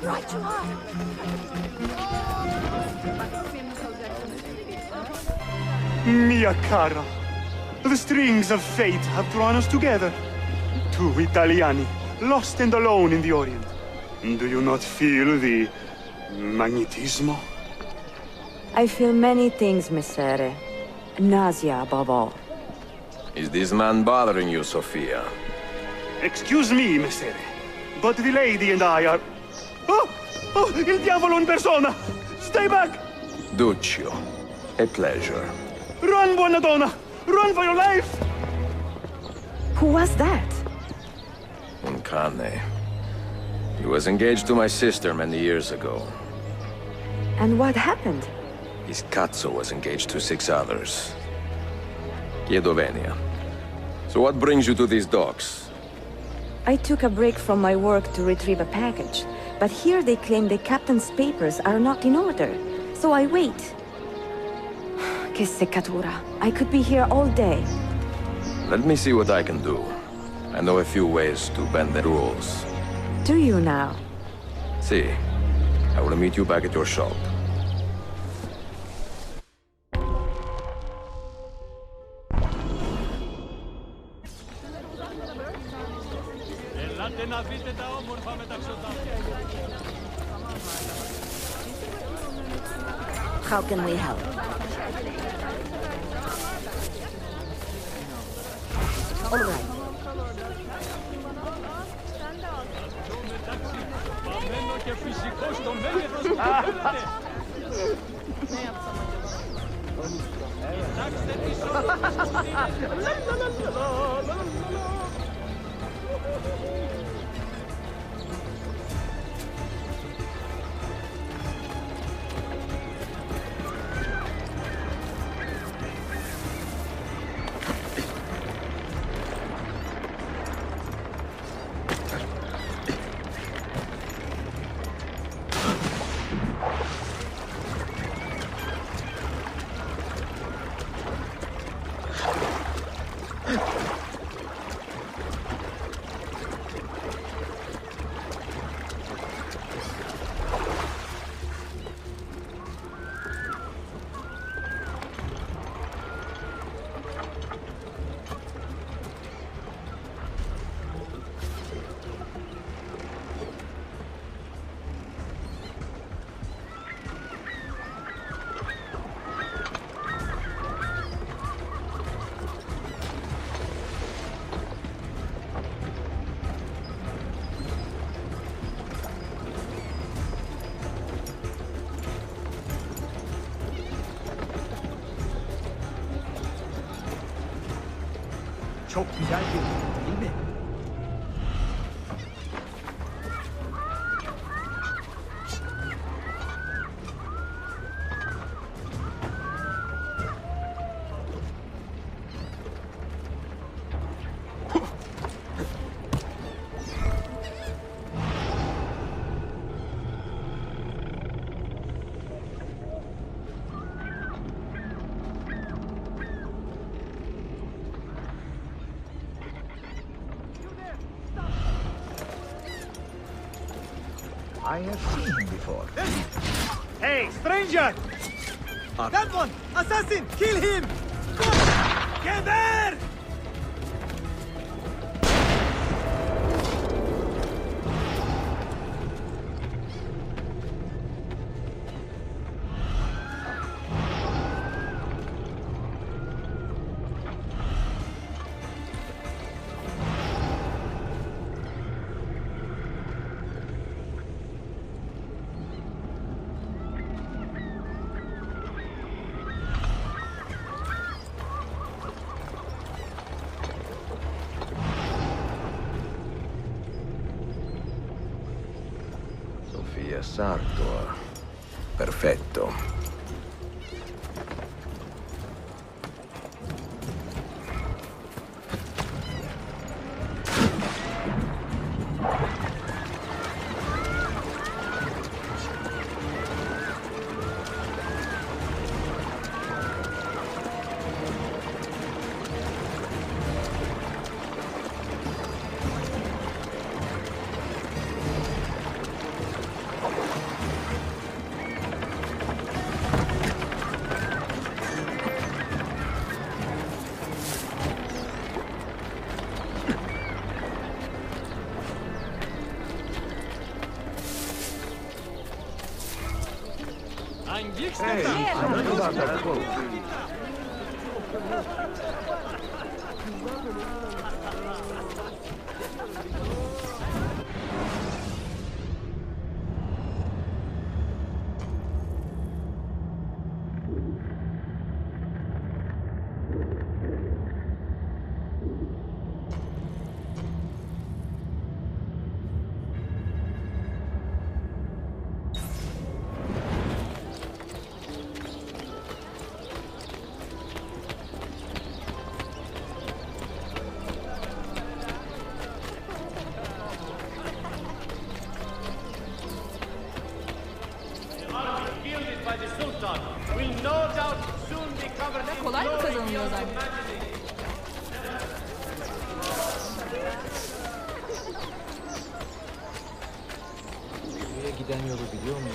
Right you are. Mia cara. The strings of fate have drawn us together. Two Italiani, lost and alone in the Orient. Do you not feel the magnetismo? I feel many things, Messere. Nausea above all. Is this man bothering you, Sophia? Excuse me, Messere, but the lady and I are... Oh! Oh, il diavolo in persona! Stay back! Duccio, a pleasure. Run, Buonadonna! Run for your life! Who was that? Un cane. He was engaged to my sister many years ago. And what happened? His cazzo was engaged to 6 others. Chiedo venia. So what brings you to these docks? I took a break from my work to retrieve a package, but here they claim the captain's papers are not in order, so I wait. Que seccatura. I could be here all day. Let me see what I can do. I know a few ways to bend the rules. Do you now? See, I will meet you back at your shop. How can we help? All right. Çok güzel bir değil mi? I have seen him before. Hey, stranger! That one! Assassin! Kill him! Get there! Sofia Sartor. Perfetto. Shielded by the Sultan, will no doubt soon be covered in Kolay mı glory kazanılıyor of zaten? Your Majesty. Buraya giden yolu biliyor mu ya?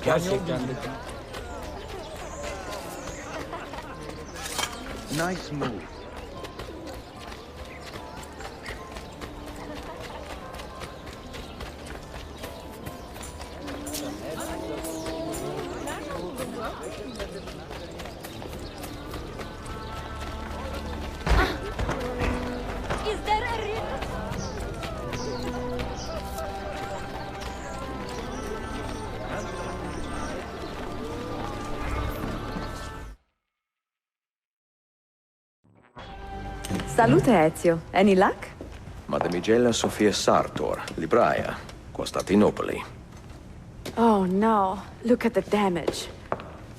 Gerçekten de. Nice move. Is there a real... Salute, Ezio. Any luck? Mademoiselle Sophia Sartor, Libraia, Constantinopoli. Oh no, look at the damage.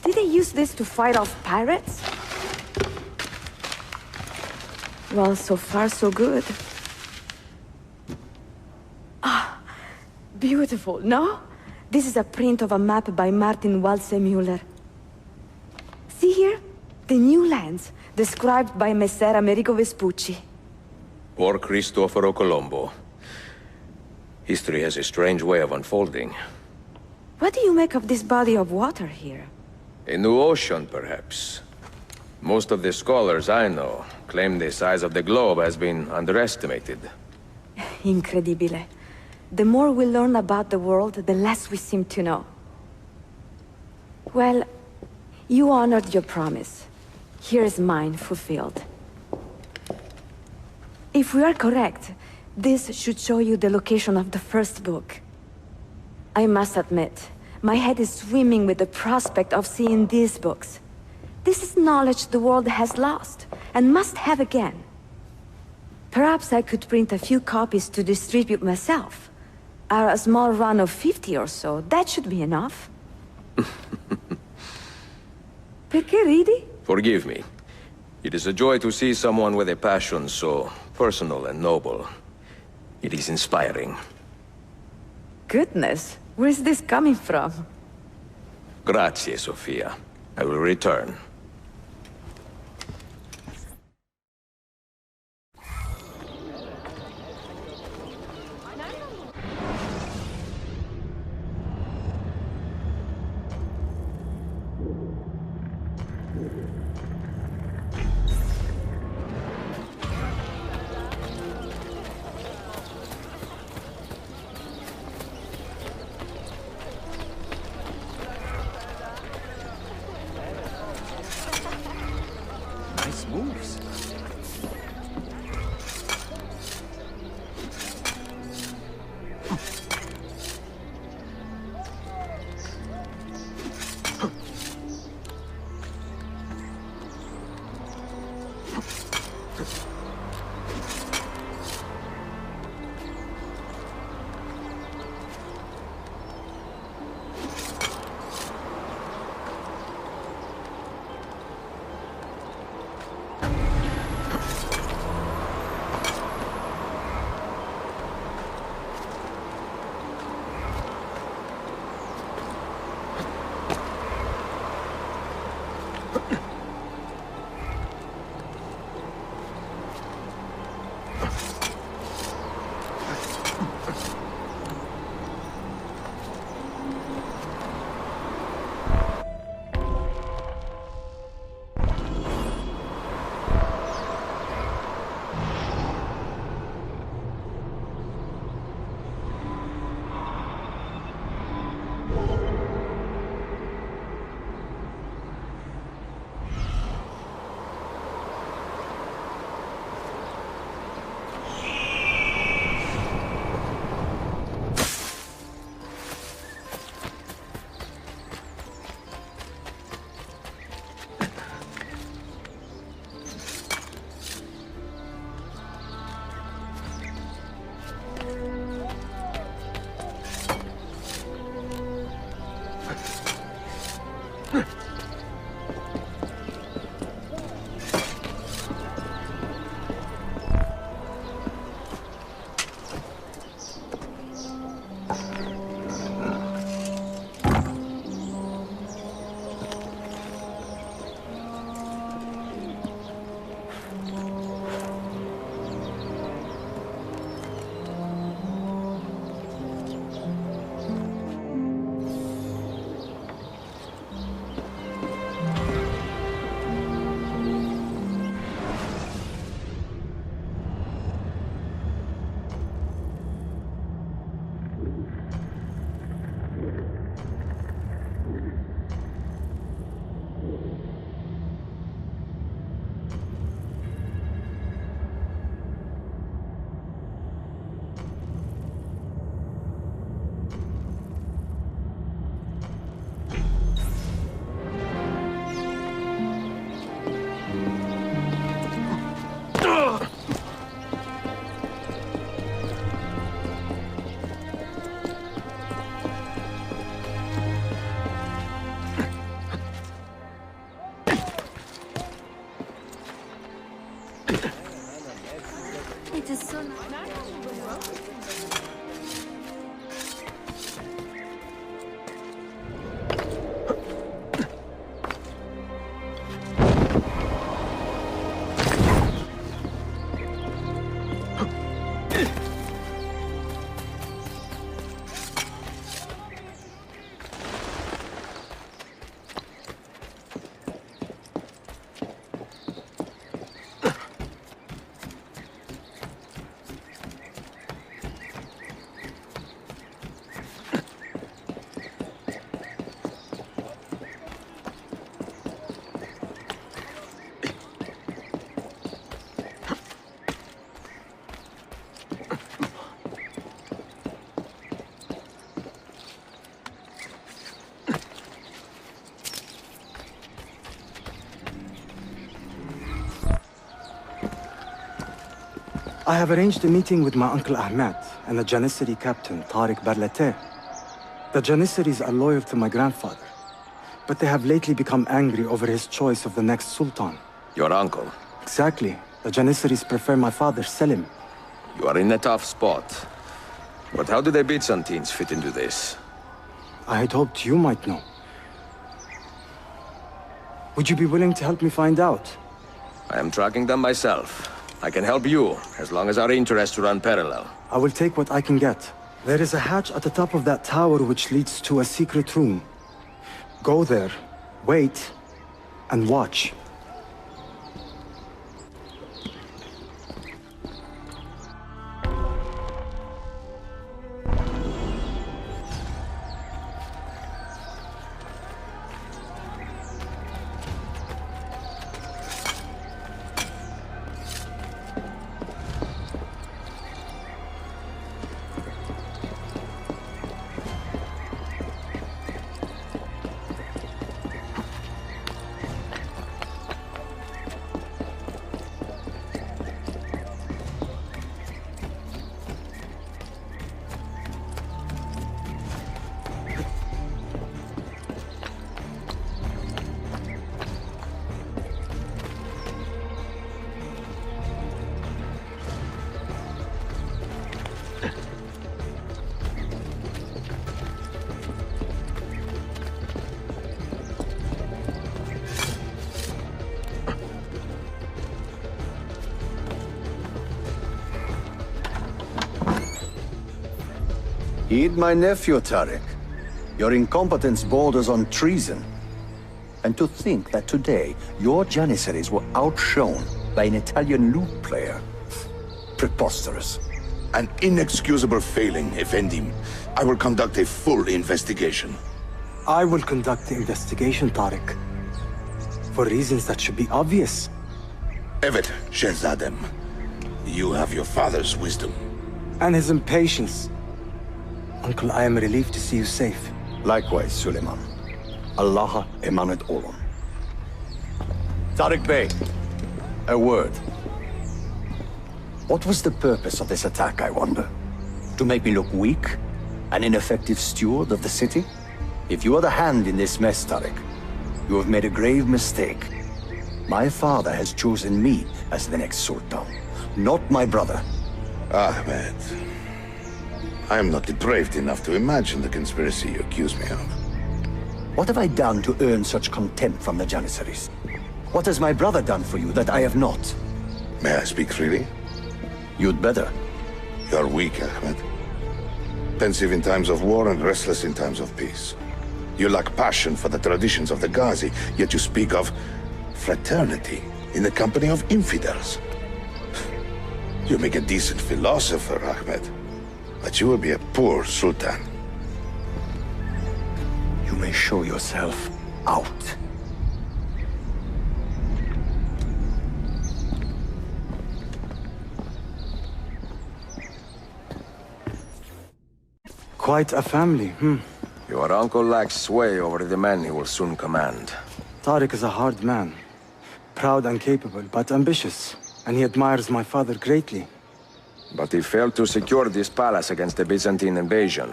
Did they use this to fight off pirates? Well, so far so good. Ah, beautiful, no? This is a print of a map by Martin Waldseemüller. See here? The new lands, described by Messer Amerigo Vespucci. Or Cristoforo Colombo. History has a strange way of unfolding. What do you make of this body of water here? A new ocean, perhaps. Most of the scholars I know claim the size of the globe has been underestimated. Incredibile. The more we learn about the world, the less we seem to know. Well, you honored your promise. Here is mine fulfilled. If we are correct, this should show you the location of the first book. I must admit, my head is swimming with the prospect of seeing these books. This is knowledge the world has lost, and must have again. Perhaps I could print a few copies to distribute myself. A small run of 50 or so, that should be enough. Perché ridi? Forgive me. It is a joy to see someone with a passion so personal and noble. It is inspiring. Goodness, where is this coming from? Grazie, Sophia. I will return. I have arranged a meeting with my uncle Ahmed and the Janissary captain, Tariq Barlate. The Janissaries are loyal to my grandfather, but they have lately become angry over his choice of the next sultan. Your uncle? Exactly. The Janissaries prefer my father, Selim. You are in a tough spot. But how do the Byzantines fit into this? I had hoped you might know. Would you be willing to help me find out? I am tracking them myself. I can help you, as long as our interests run parallel. I will take what I can get. There is a hatch at the top of that tower which leads to a secret room. Go there, wait, and watch. Heed my nephew, Tariq. Your incompetence borders on treason. And to think that today, your Janissaries were outshone by an Italian lute player. Preposterous. An inexcusable failing, Effendim. I will conduct a full investigation. I will conduct the investigation, Tariq. For reasons that should be obvious. Evet, Shehzadem. You have your father's wisdom. And his impatience. Uncle, I am relieved to see you safe. Likewise, Suleiman. Allah emanet olun. Tariq Bey, a word. What was the purpose of this attack, I wonder? To make me look weak? An ineffective steward of the city? If you are the hand in this mess, Tariq, you have made a grave mistake. My father has chosen me as the next sultan, not my brother. Ahmed, I am not depraved enough to imagine the conspiracy you accuse me of. What have I done to earn such contempt from the Janissaries? What has my brother done for you that I have not? May I speak freely? You'd better. You are weak, Ahmed. Pensive in times of war and restless in times of peace. You lack passion for the traditions of the Ghazi, yet you speak of fraternity in the company of infidels. You make a decent philosopher, Ahmed, but you will be a poor sultan. You may show yourself out. Quite a family, Your uncle lacks sway over the men he will soon command. Tariq is a hard man. Proud and capable, but ambitious. And he admires my father greatly. But he failed to secure this palace against the Byzantine invasion.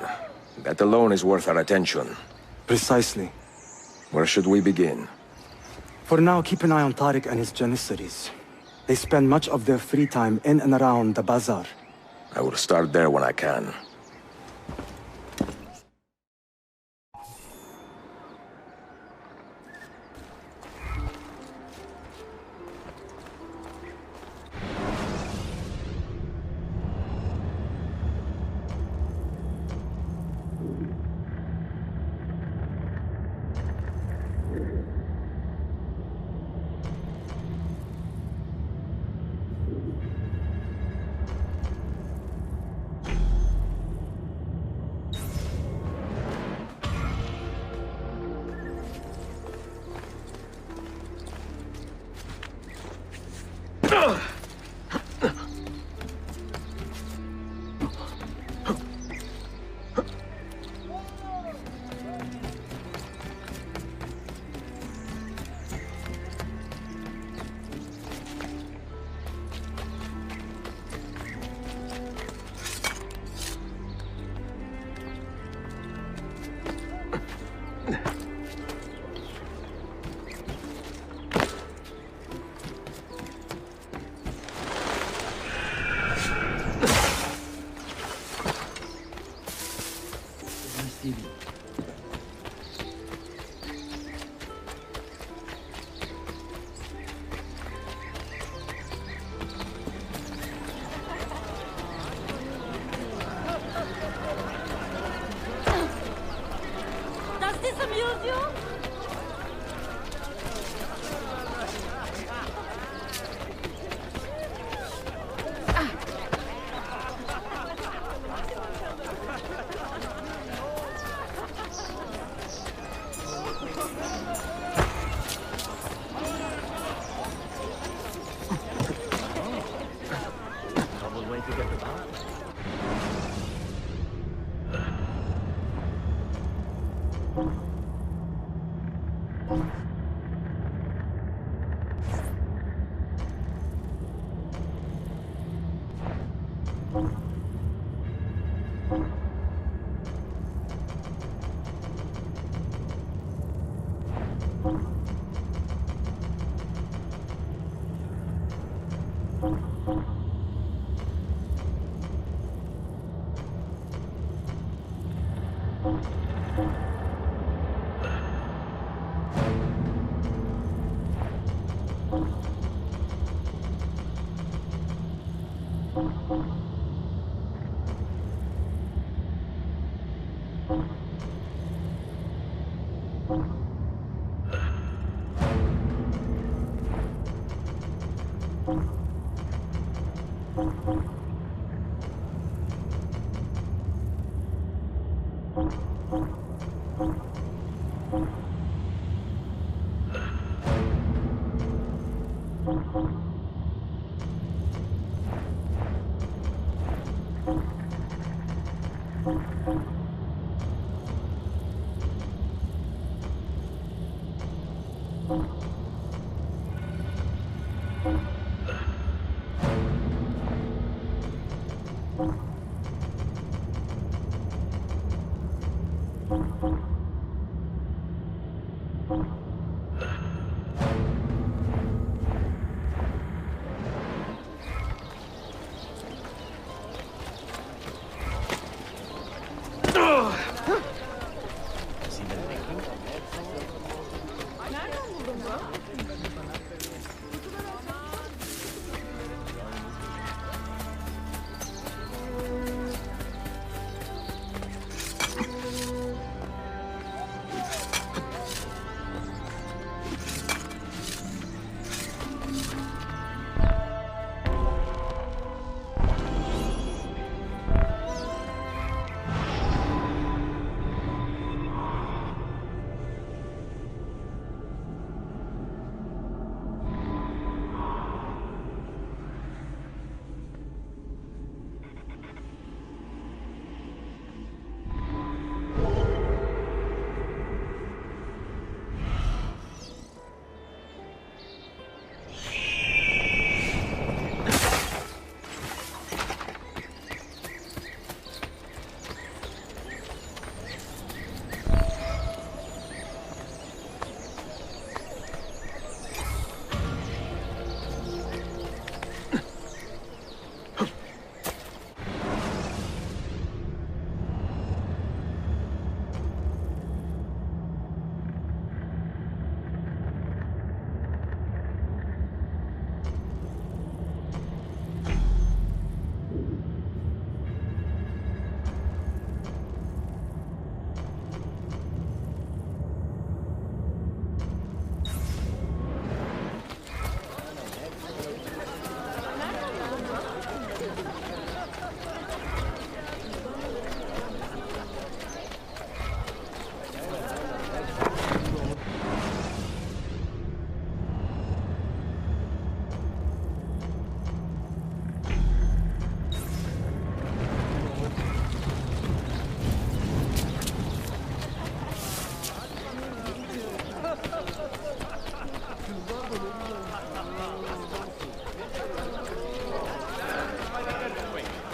That alone is worth our attention. Precisely. Where should we begin? For now, keep an eye on Tariq and his Janissaries. They spend much of their free time in and around the bazaar. I will start there when I can. Does this amuse you? Novel way to get the bar.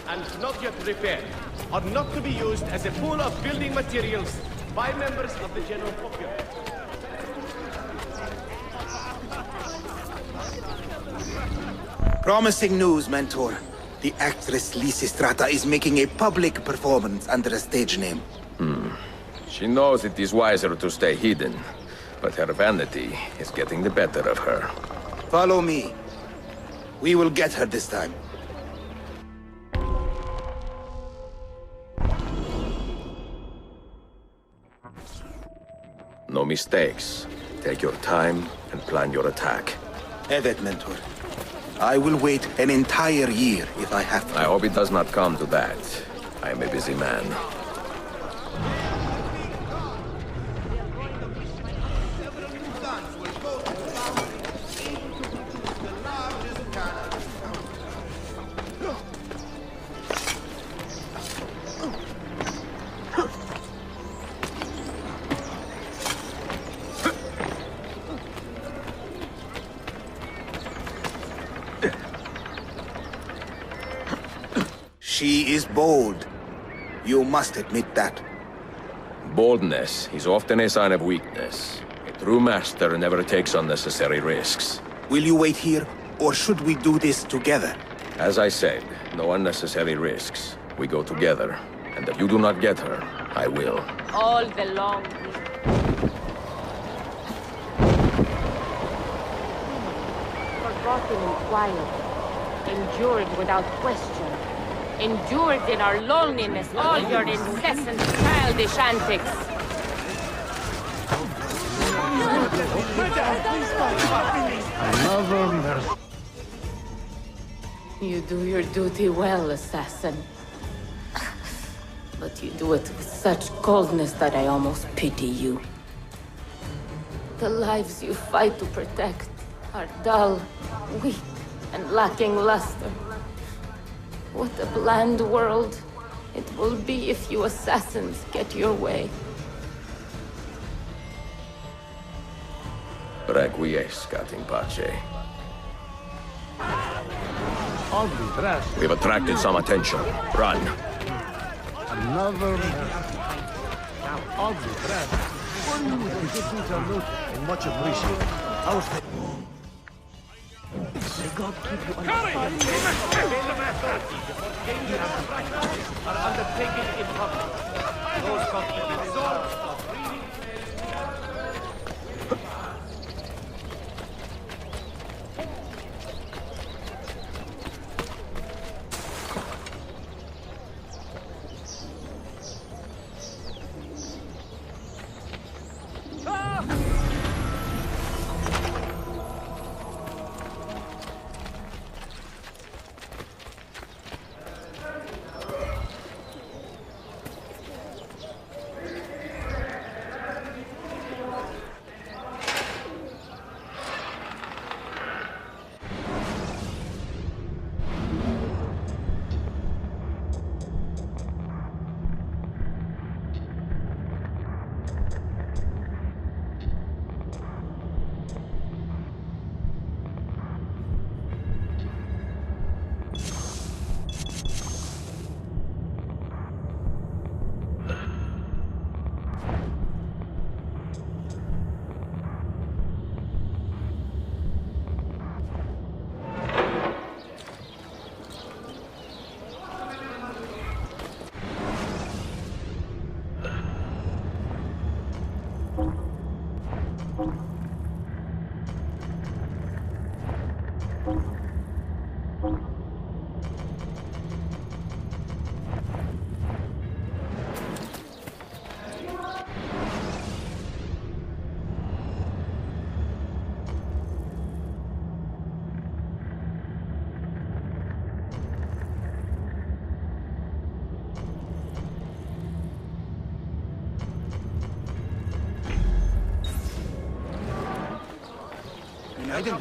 And not yet repaired, are not to be used as a pool of building materials by members of the general populace. Promising news, Mentor. The actress Lysistrata is making a public performance under a stage name. She knows it is wiser to stay hidden, but her vanity is getting the better of her. Follow me. We will get her this time. No mistakes. Take your time and plan your attack. Evet, Mentor. I will wait an entire year if I have to. I hope it does not come to that. I am a busy man. She is bold. You must admit that. Boldness is often a sign of weakness. A true master never takes unnecessary risks. Will you wait here, or should we do this together? As I said, no unnecessary risks. We go together. And if you do not get her, I will. All the long forgotten in quiet, endured without question, endured in our loneliness all your incessant childish antics. You do your duty well, assassin. But you do it with such coldness that I almost pity you. The lives you fight to protect are dull, weak, and lacking luster. What a bland world it will be if you assassins get your way. Requiescat in pace. Ugly dress. We've attracted some attention. Run. Another now ugly dress. One with the good things are noted and much appreciated. Our may God keep you understanding. Are undertaken in public. Those completely resolved are freely. Günaydın.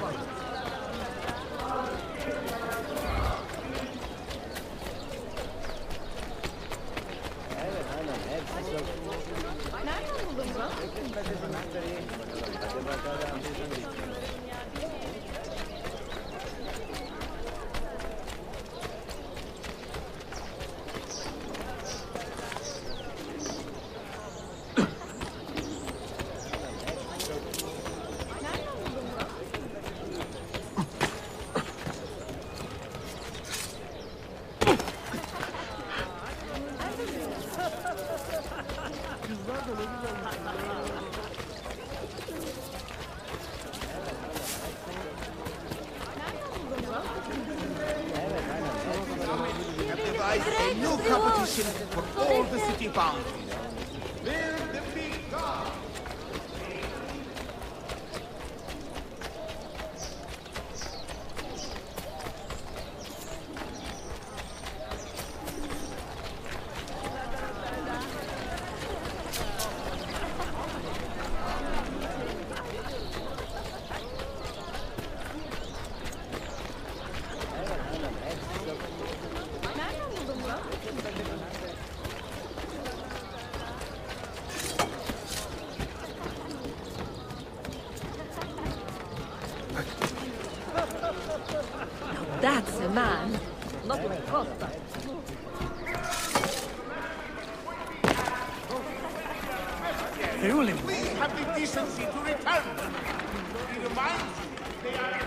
new competition for all the city boundaries. Will the big God. That's a man. Not like Costa. Please have the decency to return them. He reminds you they are...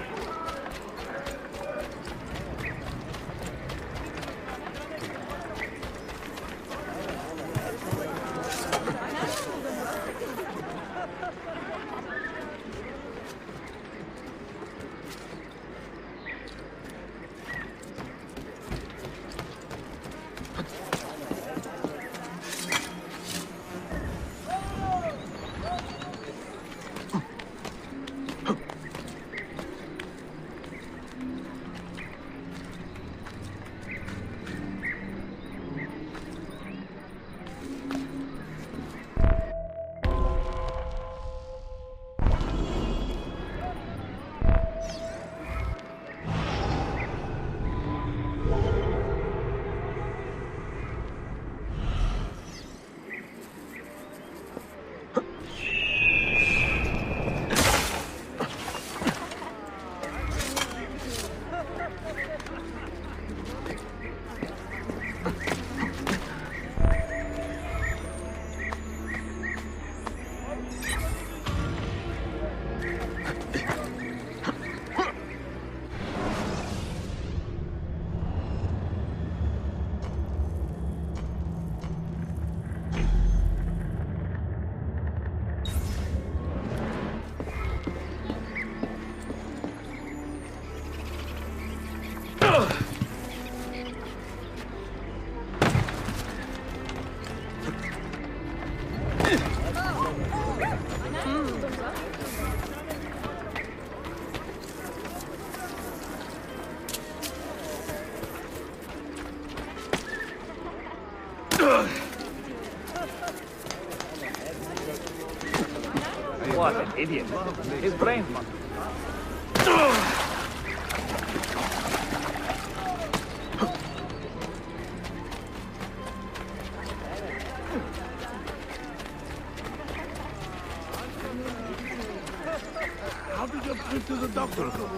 What an idiot. His brain must... How did your trip to the doctor go?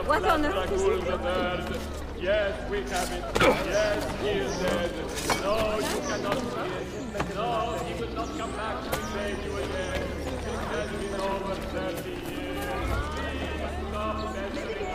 What on earth is it? Yes, we have it. Yes, he is dead. No, you cannot see it. No, he will not come back to save you again. It has been over 30 years. Please stop messing up.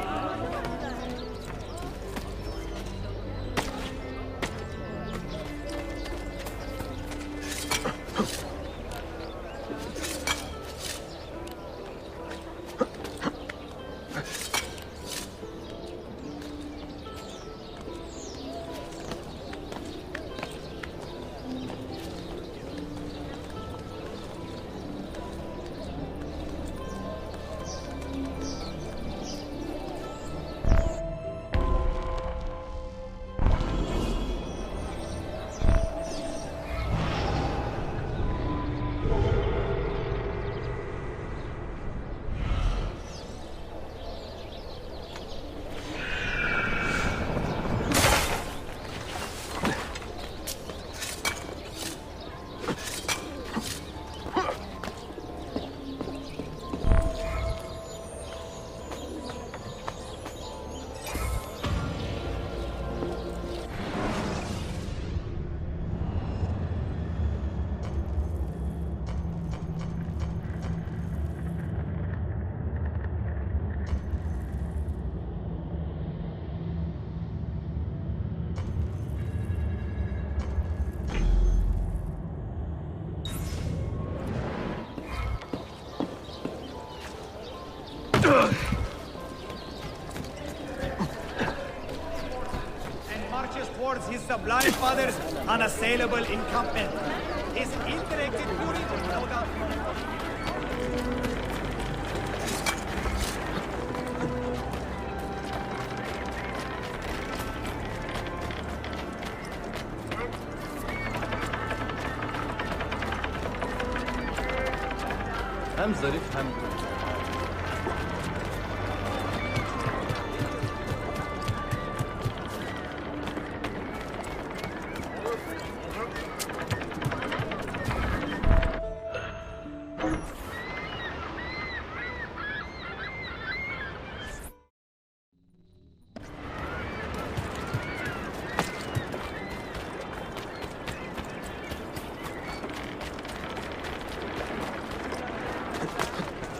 Towards his sublime father's unassailable encampment. His indirected fury was no doubt. Hem zarif hem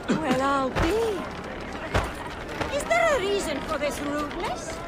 Well, I'll be. Is there a reason for this rudeness?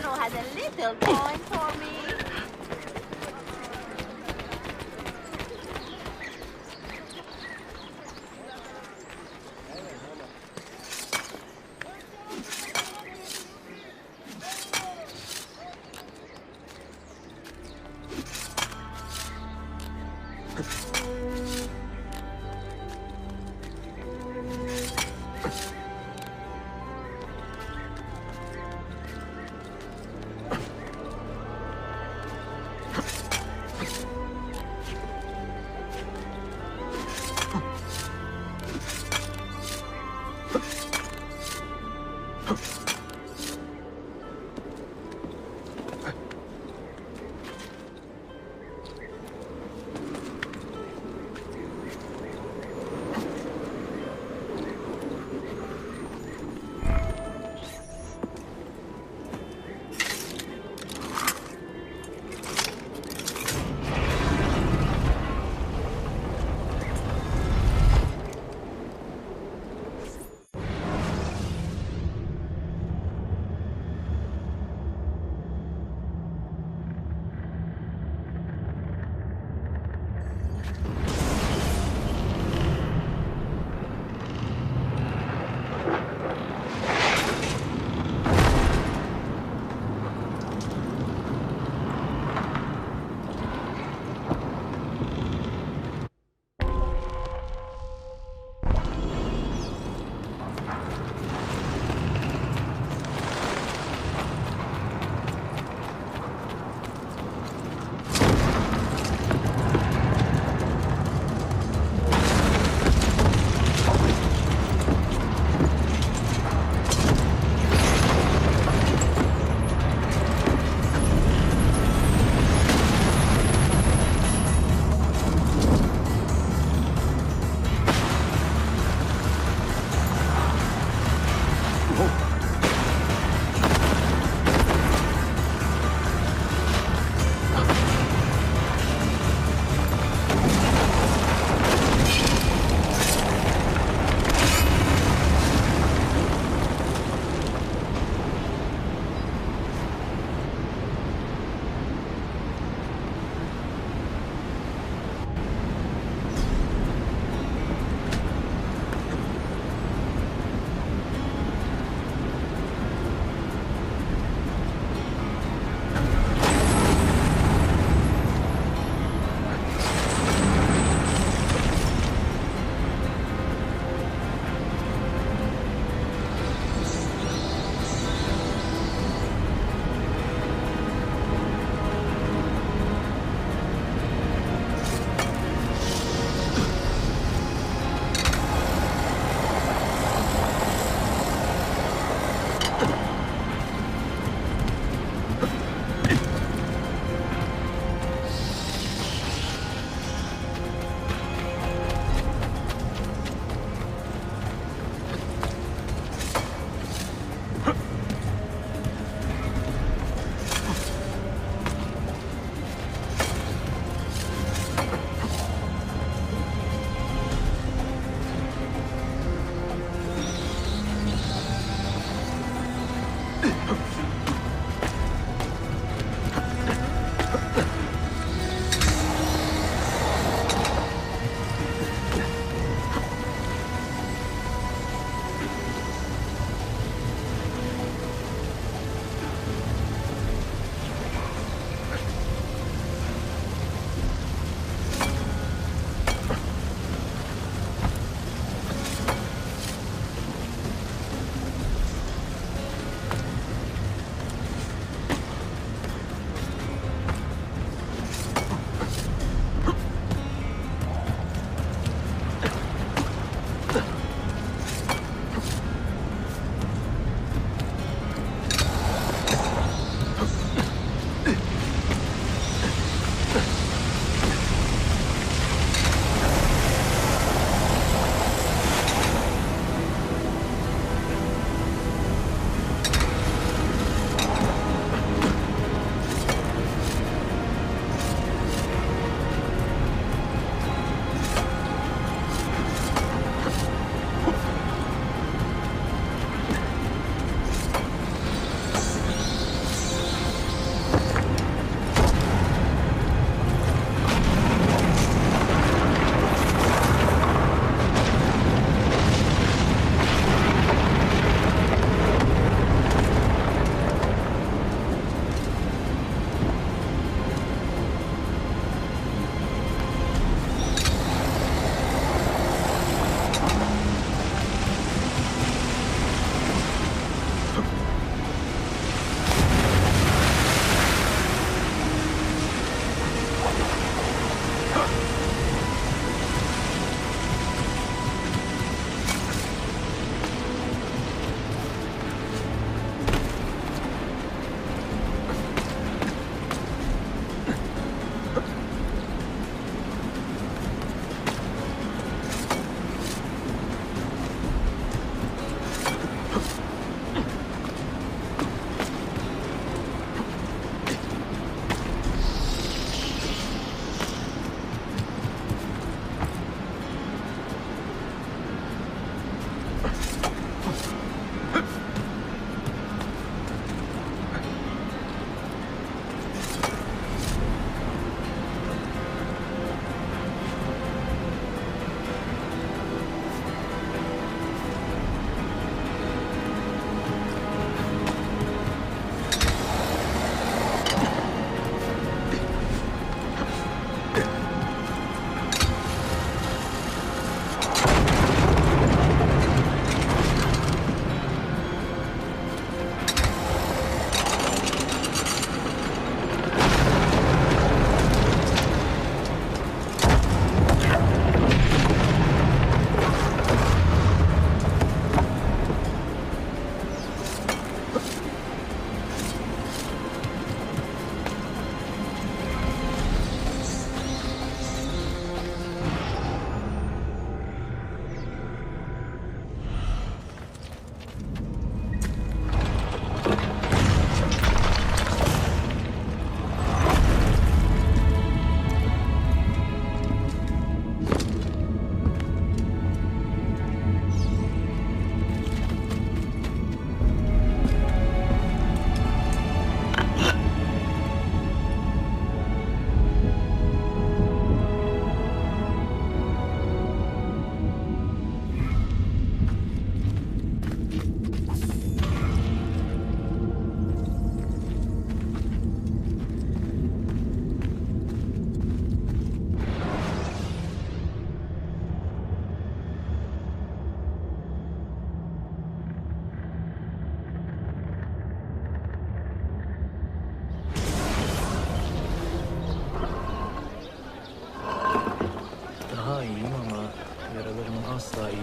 Hero has a little coin for me.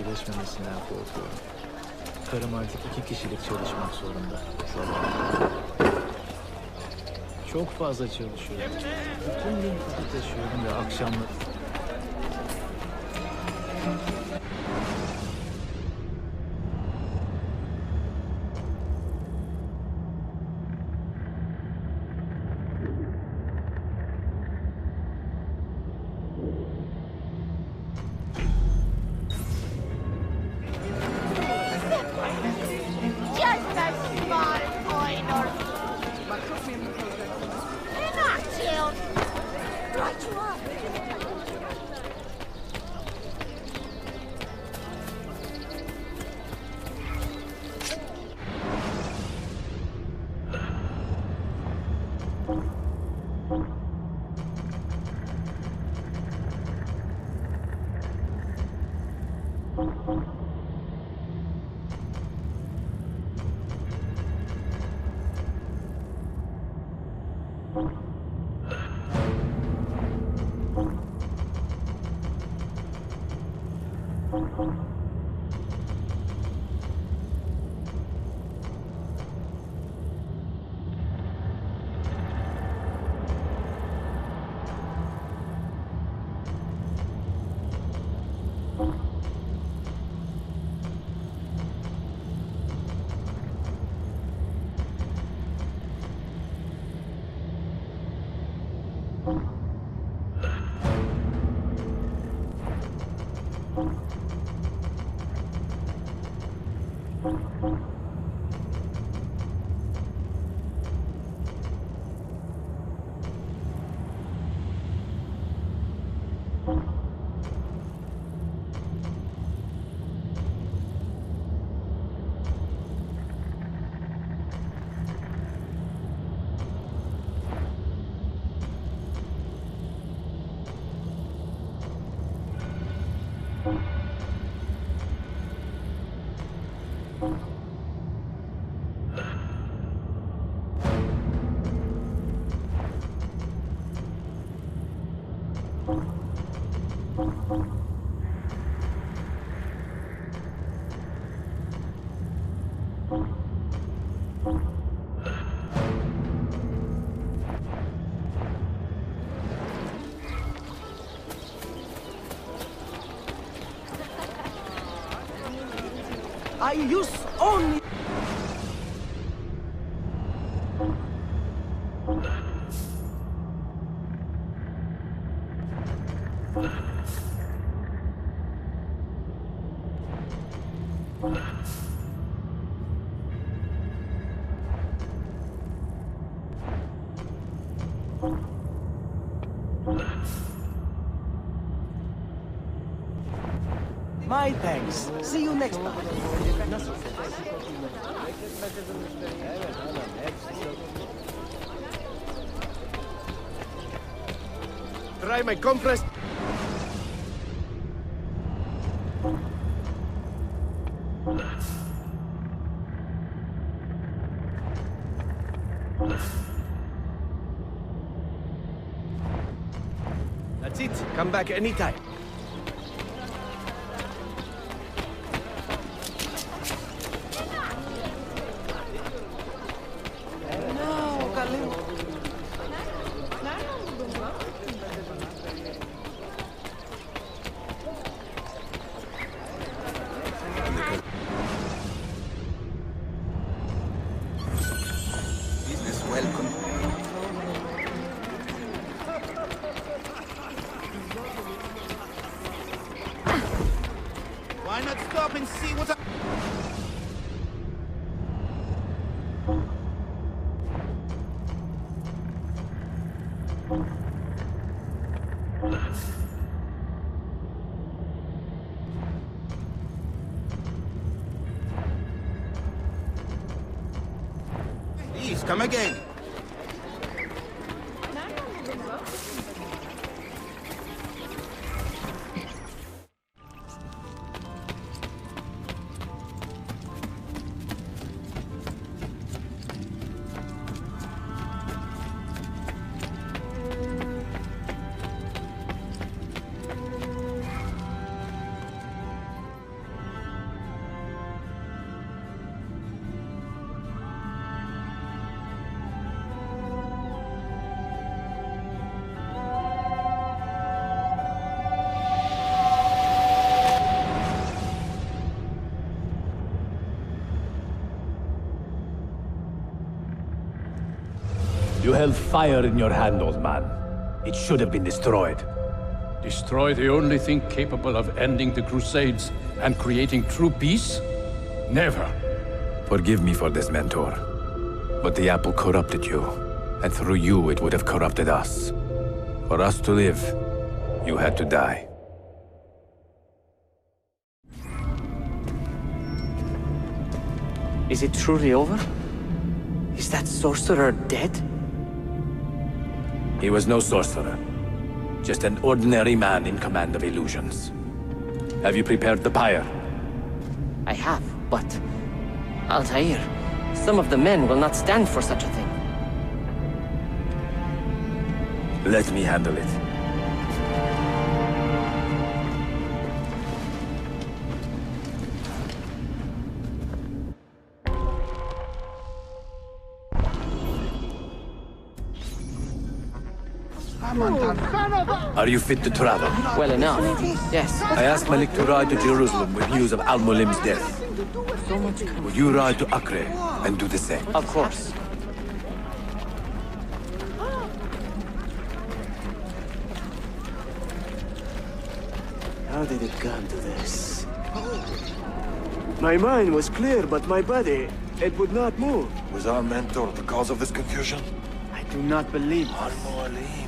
iyileşmemesinden korkuyorum. Karım artık 2 kişilik çalışmak zorunda. Zavallı. Çok fazla çalışıyorum. Bütün gün kutu taşıyorum ve akşamları... Just a small coin or... Inacción! Right you are! I use only... My thanks. See you next time. Try my compressed... That's it. Come back anytime. Business welcome. Why not stop and see what I... Please, come again. held fire in your hand, old man. It should have been destroyed. Destroy the only thing capable of ending the Crusades and creating true peace? Never. Forgive me for this, Mentor. But the apple corrupted you, and through you it would have corrupted us. For us to live, you had to die. Is it truly over? Is that sorcerer dead? He was no sorcerer. Just an ordinary man in command of illusions. Have you prepared the pyre? I have, but... Altair, some of the men will not stand for such a thing. Let me handle it. Are you fit to travel? Well enough, yes. I asked Malik to ride to Jerusalem with news of Al-Mualim's death. Would you ride to Acre and do the same? Of course. How did it come to this? My mind was clear, but my body, it would not move. Was our mentor the cause of this confusion? I do not believe this. Al-Mualim.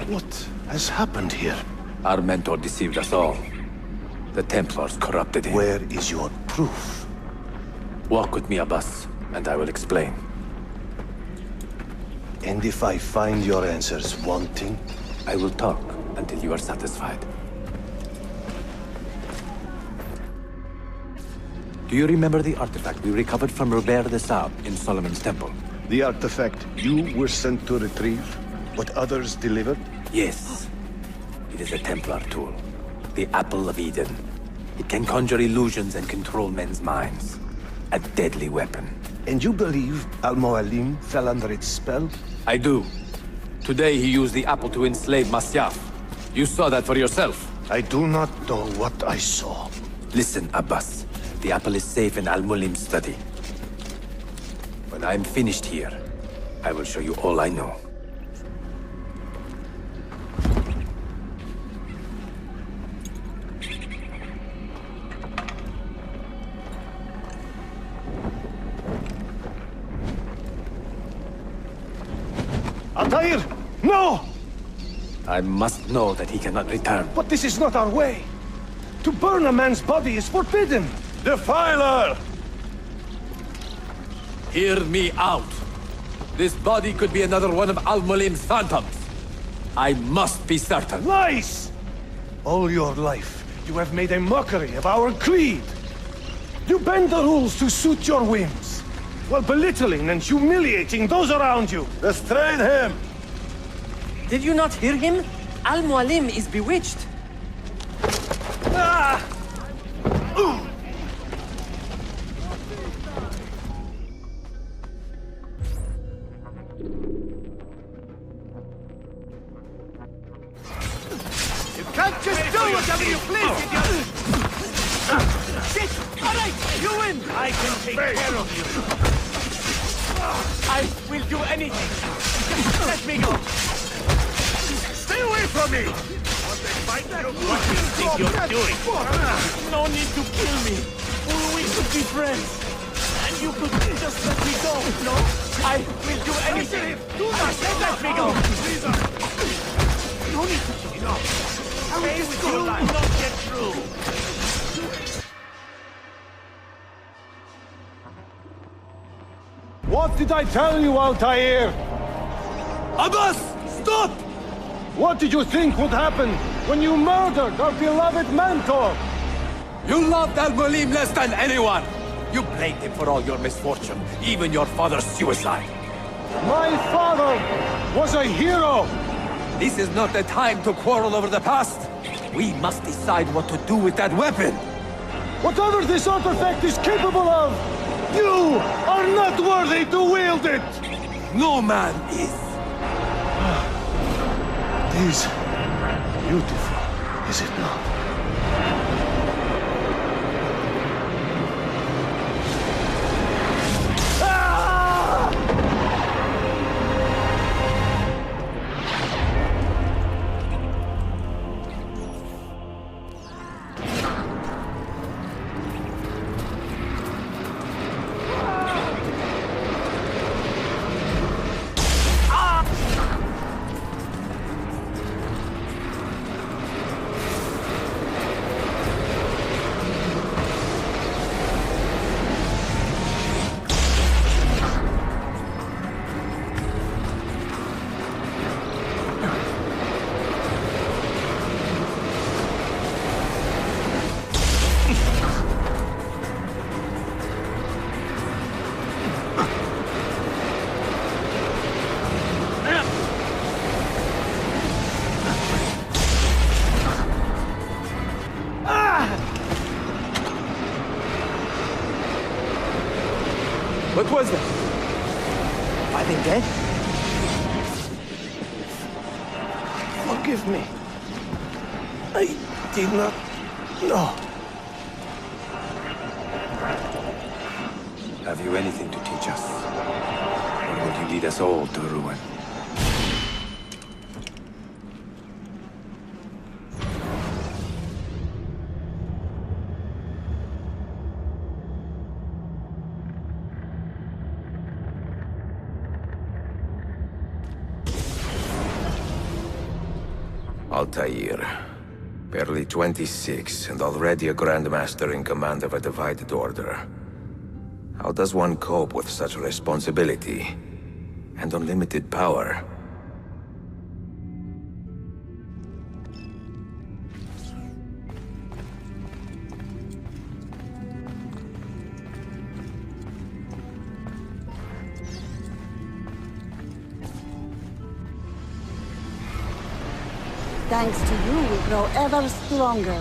What has happened here? Our mentor deceived us all. The Templars corrupted him. Where is your proof? Walk with me, Abbas, and I will explain. And if I find your answers wanting? I will talk until you are satisfied. Do you remember the artifact we recovered from Robert de Sable in Solomon's temple? The artifact you were sent to retrieve? What others delivered? Yes. It is a Templar tool. The Apple of Eden. It can conjure illusions and control men's minds. A deadly weapon. And you believe Al-Mualim fell under its spell? I do. Today he used the apple to enslave Masyaf. You saw that for yourself. I do not know what I saw. Listen, Abbas. The apple is safe in Al-Mualim's study. When I'm finished here, I will show you all I know. Altair! No! I must know that he cannot return. But this is not our way. To burn a man's body is forbidden. Defiler! Hear me out. This body could be another one of Al-Mualim's phantoms. I must be certain. Lies! All your life, you have made a mockery of our creed. You bend the rules to suit your whims, while belittling and humiliating those around you. Restrain him! Did you not hear him? Al-Mualim is bewitched. Ah! You can't just do whatever you please, idiot! Shit! Alright, you win! I can take care of you. I will do anything. Just let me go. Stay away from me! What do you think you're doing? No need to kill me. We could be friends. And you could just let me go, no? I will do anything. I said let me go. No need to kill me, no. How is this will not get through? What did I tell you, Altair? Abbas! Stop! What did you think would happen when you murdered our beloved mentor? You loved Al-Mualim less than anyone! You blamed him for all your misfortune, even your father's suicide. My father was a hero! This is not the time to quarrel over the past. We must decide what to do with that weapon. Whatever this artifact is capable of, you are not worthy to wield it! No man is. It is beautiful, is it not? What was that? Are they dead? Forgive me. I did not know. Have you anything to teach us? Or will you lead us all to ruin? Altair. Barely 26, and already a Grandmaster in command of a divided order. How does one cope with such responsibility and unlimited power? Thanks to you, we grow ever stronger.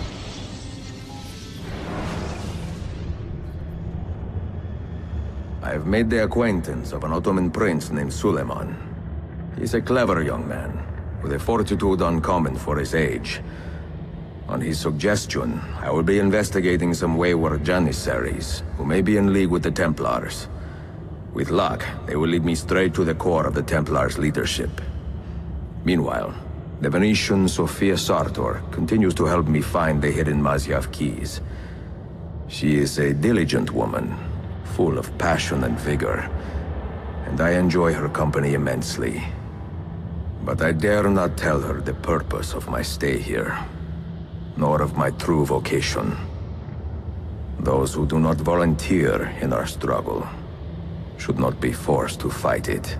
I have made the acquaintance of an Ottoman prince named Suleiman. He's a clever young man, with a fortitude uncommon for his age. On his suggestion, I will be investigating some wayward Janissaries, who may be in league with the Templars. With luck, they will lead me straight to the core of the Templars' leadership. Meanwhile, the Venetian Sophia Sartor continues to help me find the hidden Masyaf keys. She is a diligent woman, full of passion and vigor, and I enjoy her company immensely. But I dare not tell her the purpose of my stay here, nor of my true vocation. Those who do not volunteer in our struggle should not be forced to fight it.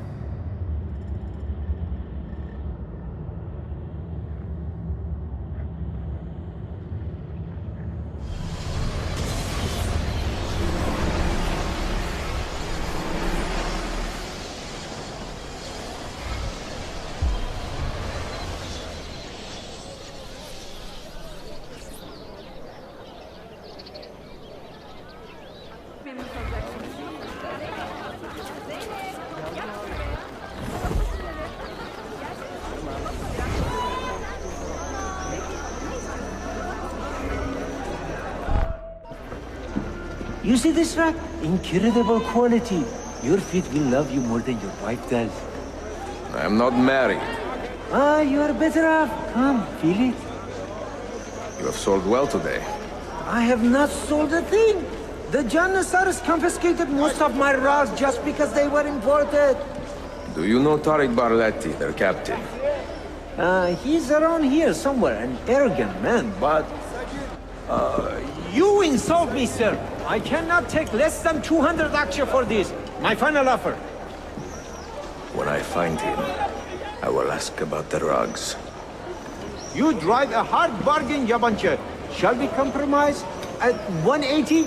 You see this rack? Incredible quality. Your feet will love you more than your wife does. I am not married. Ah, you are better off. Come, feel it. You have sold well today. I have not sold a thing. The Janissaries confiscated most of my rugs just because they were imported. Do you know Tariq Barleti, their captain? He's around here somewhere, an arrogant man, but... you insult me, sir. I cannot take less than 200 aksha for this. My final offer. When I find him, I will ask about the rugs. You drive a hard bargain, Yabanche. Shall we compromise at 180?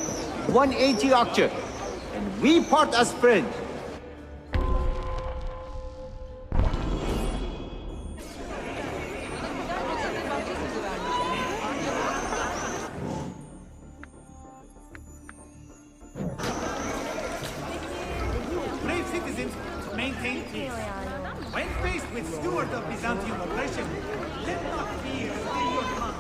180 aksha. And we part as friends. Brave citizens, maintain peace. When faced with steward of Byzantium oppression, let not fear fill your tongue.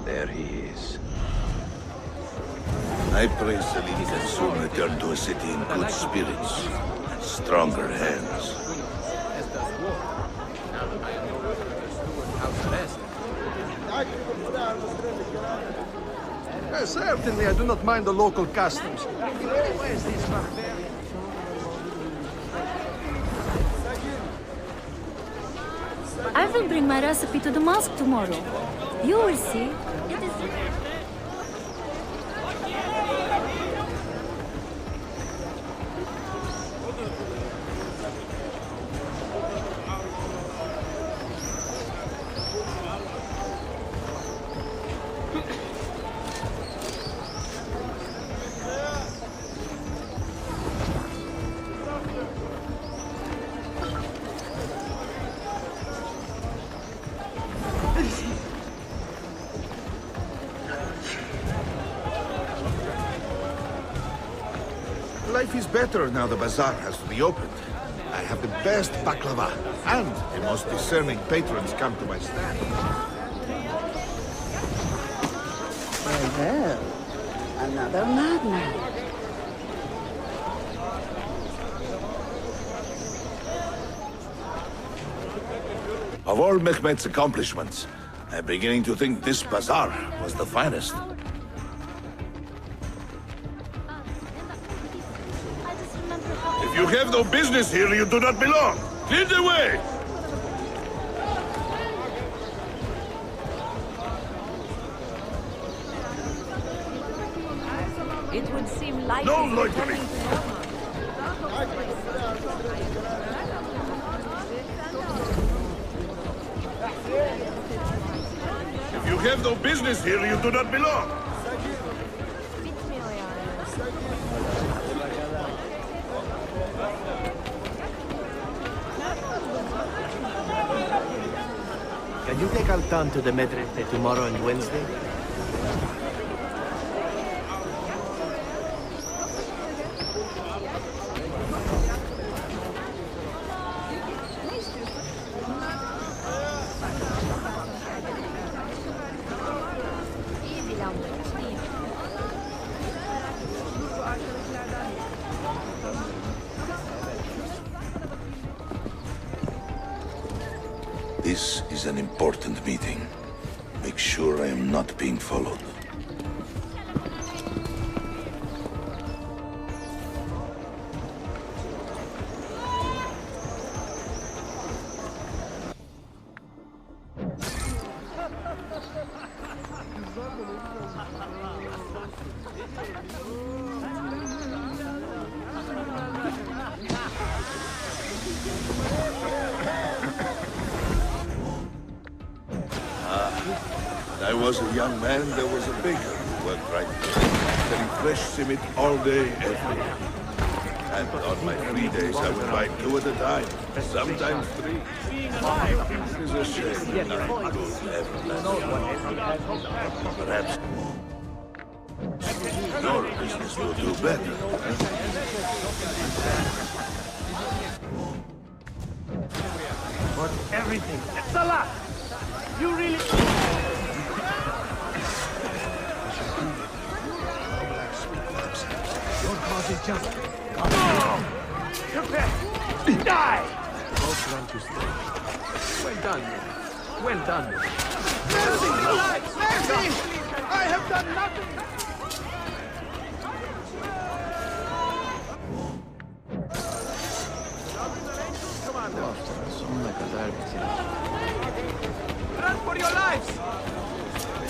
There he is. I pray Selene can soon return to a city in good spirits, stronger hands. Certainly, I do not mind the local customs. I will bring my recipe to the mosque tomorrow. You will see. Life is better now the bazaar has reopened. I have the best baklava, and the most discerning patrons come to my stand. Well, another madman. Of all Mehmet's accomplishments, I'm beginning to think this bazaar was the finest. If you have no business here, you do not belong. Clear the way! It would seem like No loitering! If you have no business here, you do not belong. Can you take Altan to the Medrese tomorrow and Wednesday? This is an important meeting. Make sure I am not being followed. When I was a young man, there was a baker who worked right there, selling fresh simit all day, every day. And on my free days, I would buy 2 at a time, sometimes 3. It is a shame that I could ever last. Perhaps your business will do better. For everything. It's a lot! You really... Don't cause it just... Come on! Prepare! Die! Both run to stay. Well done, man. Well done. Mercy! Mercy! I have done nothing! Run for your lives!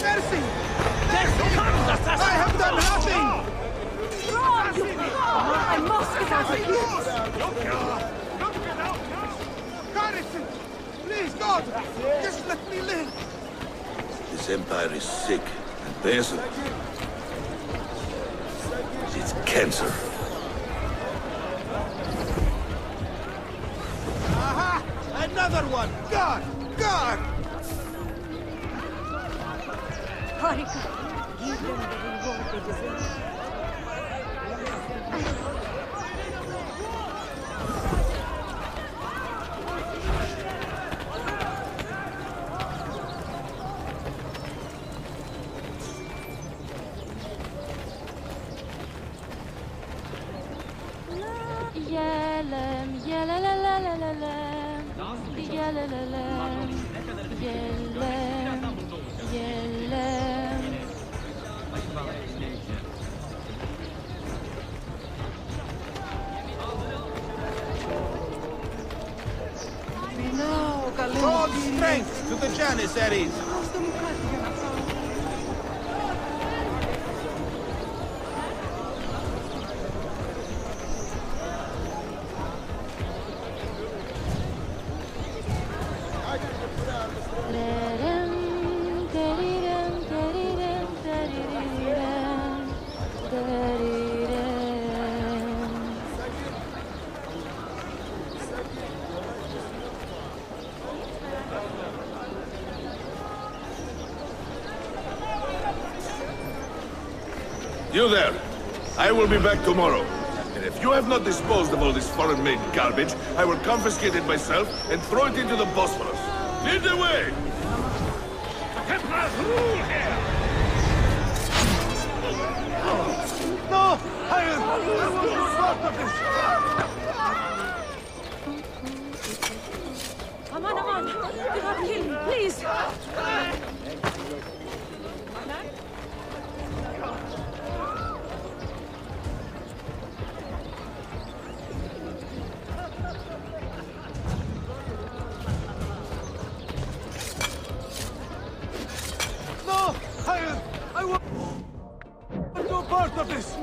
Mercy! Mercy! I have done nothing! Run, you fool! I must get out of here! Garrison! Please, God! Just let me live! This empire is sick and peasant. It's cancer. Aha! Another one! God! God! Harika, give them the reward they deserve. Yelem, yelelelelelelem, yelelelem, yelem, yelem. No, God's strength to the Janissaries! You there. I will be back tomorrow. And if If you have not disposed of all this foreign-made garbage, I will confiscate it myself and throw it into the Bosphorus. Lead the way! Templars rule here! No! I was not part of this! Aman! Do not kill me, please! No! I want no part of this!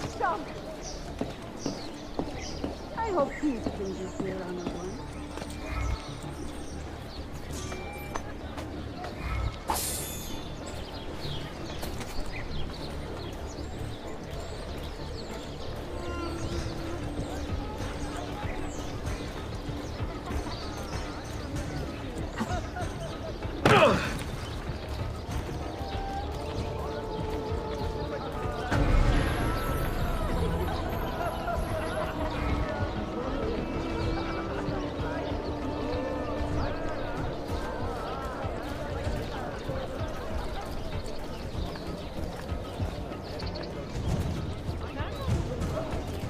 Stop! I hope peace brings you here, Anawan.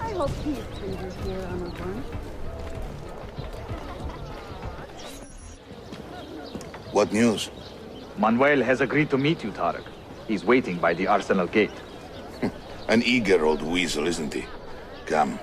I hope peace brings you here, Anawan. What news? Manuel has agreed to meet you, Tarek. He's waiting by the Arsenal gate. An eager old weasel, isn't he? Come.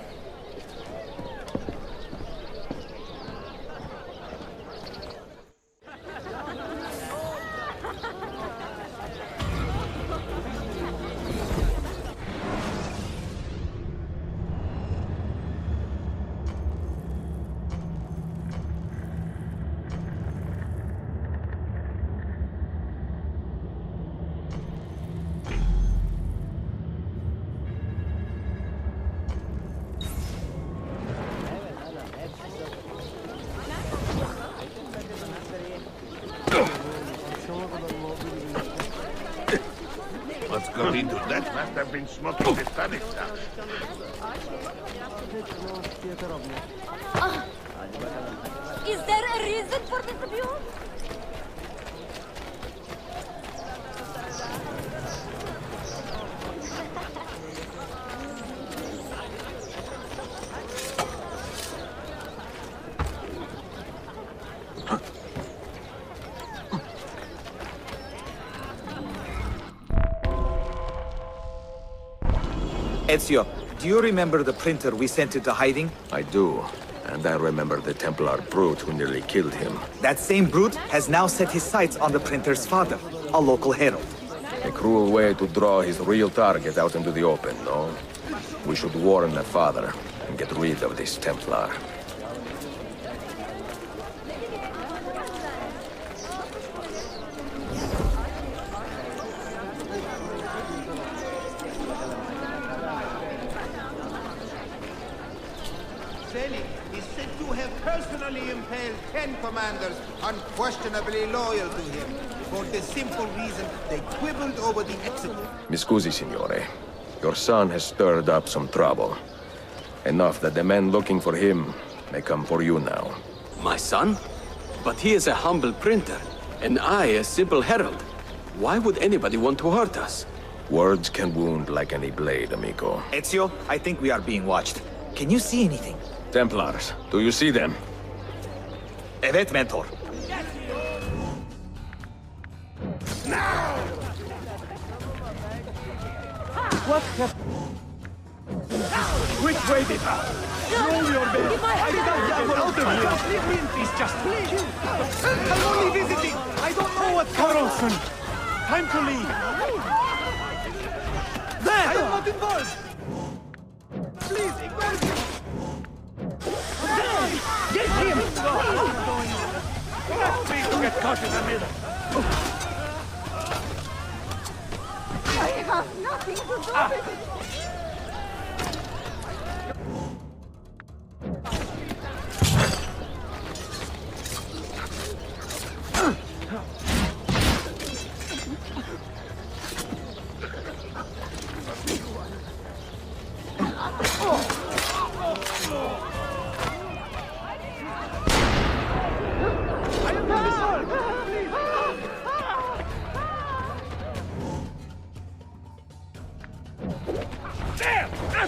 What's got into that? Must have been smoking the static stuff. Is there a reason for this abuse? Ezio, do you remember the printer we sent into hiding? I do. And I remember the Templar brute who nearly killed him. That same brute has now set his sights on the printer's father, a local herald. A cruel way to draw his real target out into the open, no? We should warn the father and get rid of this Templar. Selim is said to have personally impaled 10 commanders unquestionably loyal to him, for the simple reason they quibbled over the execution. Mi scusi, signore. Your son has stirred up some trouble. Enough that the men looking for him may come for you now. My son? But he is a humble printer, and I a simple herald. Why would anybody want to hurt us? Words can wound like any blade, amico. Ezio, I think we are being watched. Can you see anything? Templars, do you see them? Evet, Mentor. Now! What the... Which way did I? Roll your bed. I got you out of here. Leave me in peace, just please. I'm only visiting. I don't know what... Carlson, time to leave. There! I am not involved. Please, ignore me. Get him! Please don't get caught in the middle. I have nothing to do with it.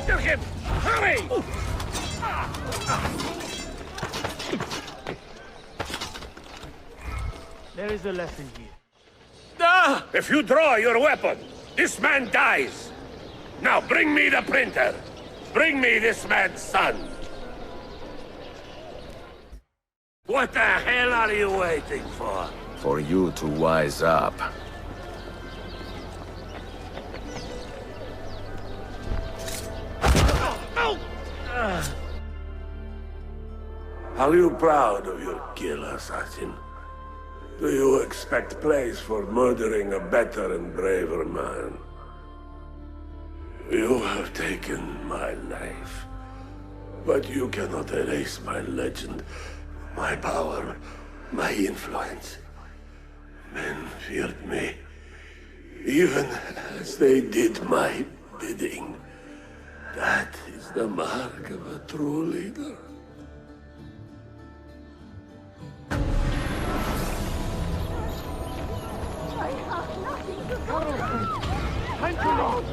After him! Hurry! There is a lesson here. Ah! If you draw your weapon, this man dies. Now bring me the printer. Bring me this man's son. What the hell are you waiting for? For you to wise up. Are you proud of your kill, assassin? Do you expect praise for murdering a better and braver man? You have taken my life, but you cannot erase my legend, my power, my influence. Men feared me, even as they did my bidding. That is the mark of a true leader. I have nothing to go.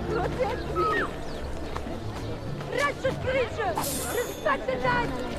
Protect me! Wretched creature! Respect the life!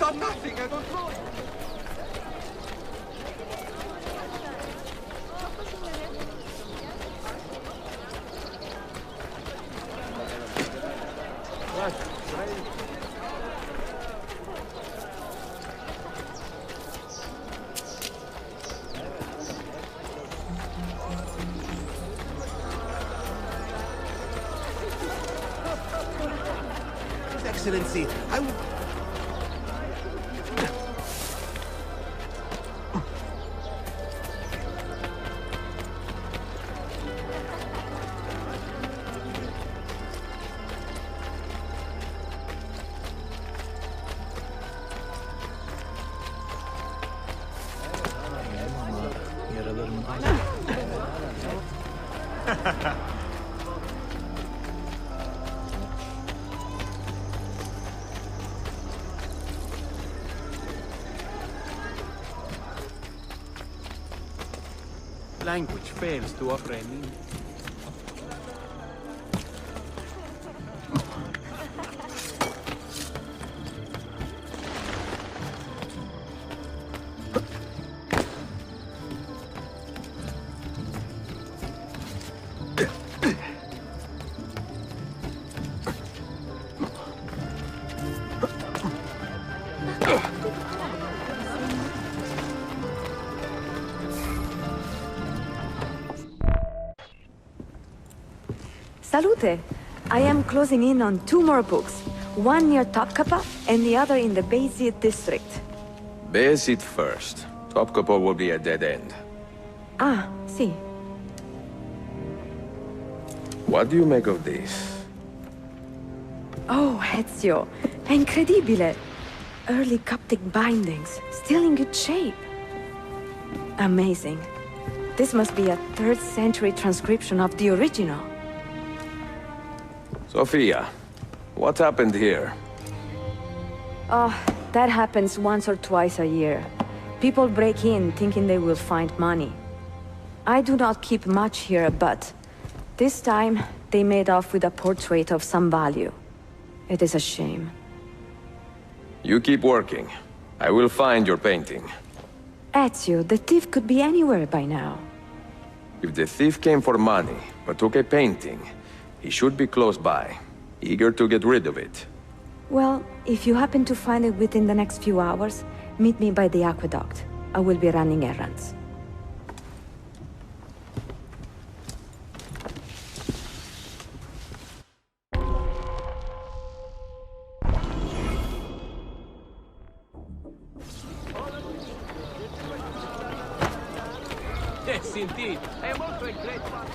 done nothing. I don't know. Excellency, I will... Language fails to offer a meaning. Salute! I am closing in on 2 more books. One near Topkapi and the other in the Bayezid district. Bayezid first. Topkapi will be a dead end. Ah, see. What do you make of this? Oh, Ezio. Incredibile! Early Coptic bindings, still in good shape. Amazing. This must be a 3rd century transcription of the original. Sophia, what happened here? Oh, that happens once or twice a year. People break in thinking they will find money. I do not keep much here, but this time they made off with a portrait of some value. It is a shame. You keep working. I will find your painting. Ezio, the thief could be anywhere by now. If the thief came for money, but took a painting, he should be close by, eager to get rid of it. Well, if you happen to find it within the next few hours, meet me by the aqueduct. I will be running errands. Yes, indeed. I am also a great fan.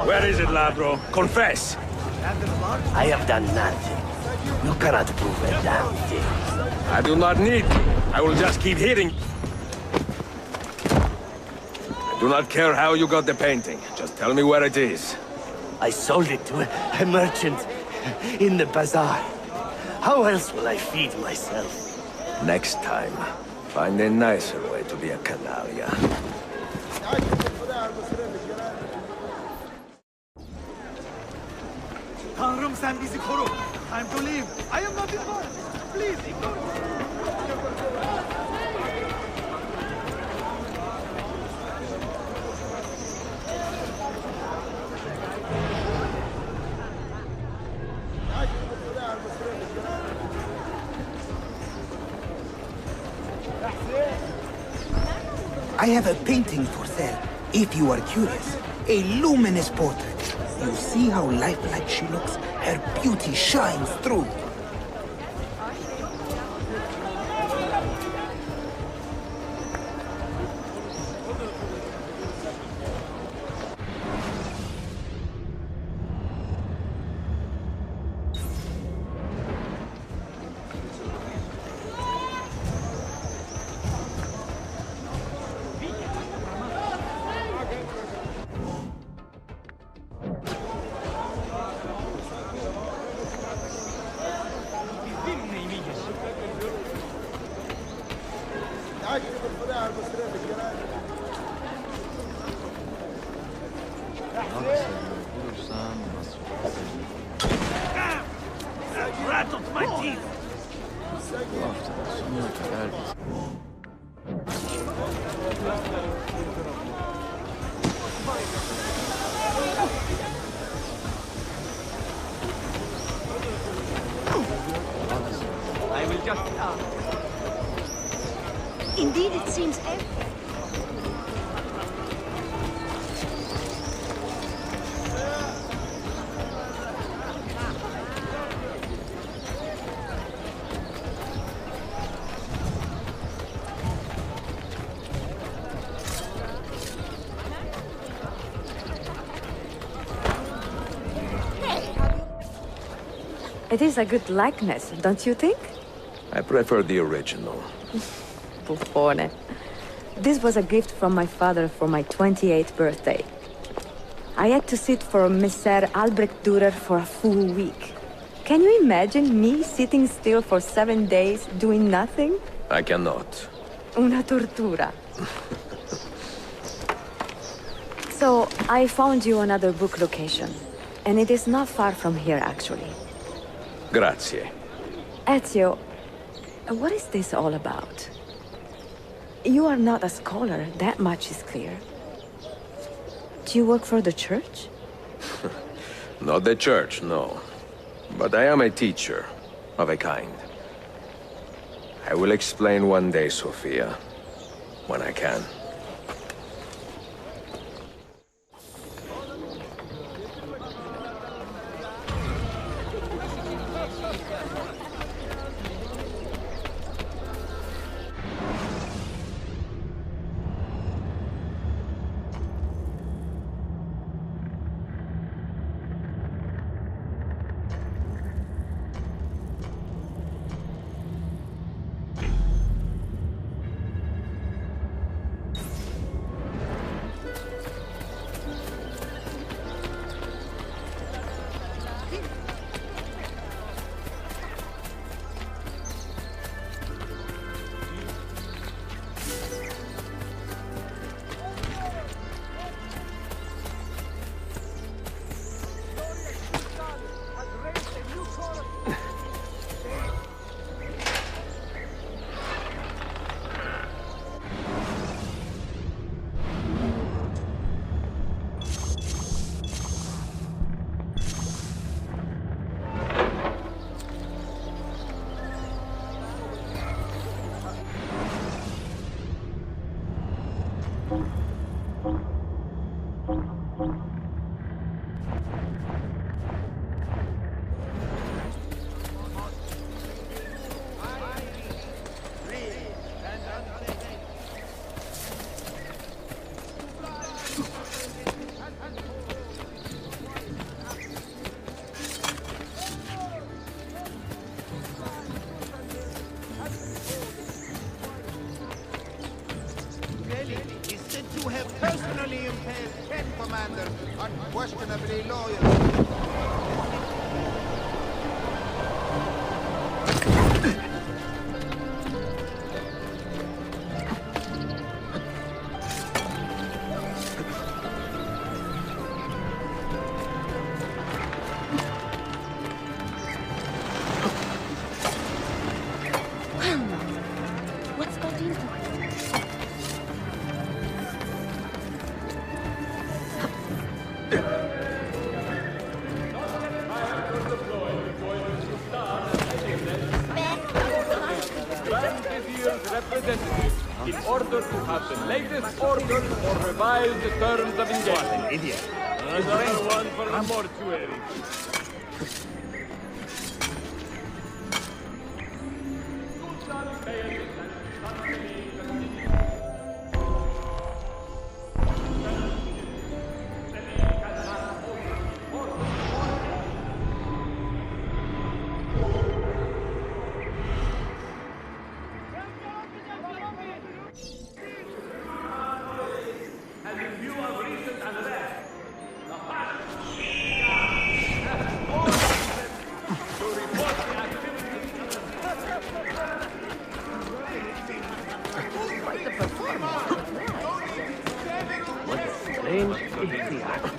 Where is it, Ladro? Confess! I have done nothing. You cannot prove a damn thing. I do not need. I will just keep hitting. I do not care how you got the painting. Just tell me where it is. I sold it to a merchant in the bazaar. How else will I feed myself? Next time, find a nicer way to be a canaglia. Tanrım sen bizi koru. Time to leave. I am not involved. Please ignore me. I have a painting for sale, if you are curious. A luminous portrait. You see how lifelike she looks? Her beauty shines through. Bulursam Rattled my teeth. bu haftanın sonuna kadar I will just... Indeed, it seems empty. It is a good likeness, don't you think? I prefer the original. Buffone. This was a gift from my father for my 28th birthday. I had to sit for Messer Albrecht Dürer for a full week. Can you imagine me sitting still for 7 days, doing nothing? I cannot. Una tortura. So, I found you another book location. And it is not far from here, actually. Grazie. Ezio, what is this all about? You are not a scholar, that much is clear. Do you work for the church? Not the church, no. But I am a teacher, of a kind. I will explain one day, Sophia. When I can. Is said to have personally impaled 10 commanders, unquestionably loyal. What's Godin doing? Representatives, in order to have the latest orders or revised terms of engagement. What an idiot. Another one for the mortuary. name is Theon.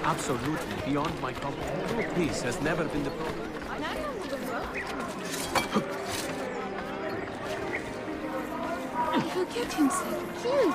Absolutely beyond my comprehension. True peace has never been the problem. He'll get himself killed.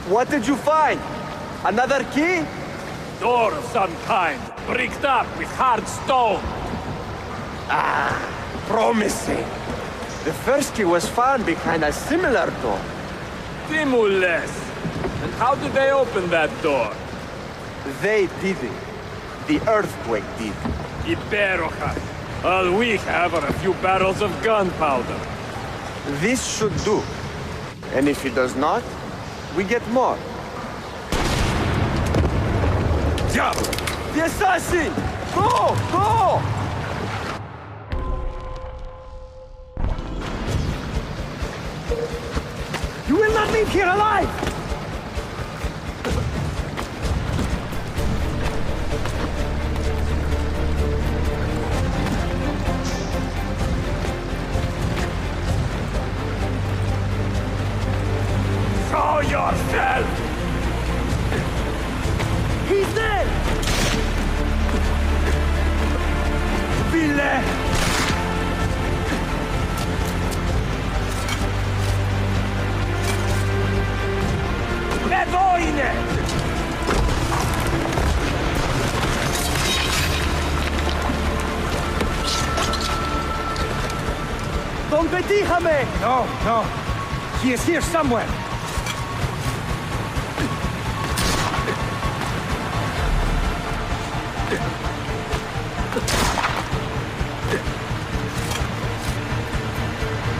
What did you find? Another key? Door of some kind, bricked up with hard stone. Ah, promising. The first key was found behind a similar door. Timules. And how did they open that door? They didn't. The earthquake did. Iberoja. All we have are a few barrels of gunpowder. This should do. And if it does not, we get more. Jump! The assassin! Go! Go! You will not leave here alive! Show yourself! He's dead! Ville! Bedoine! Don Betijame! No, no. He is here somewhere.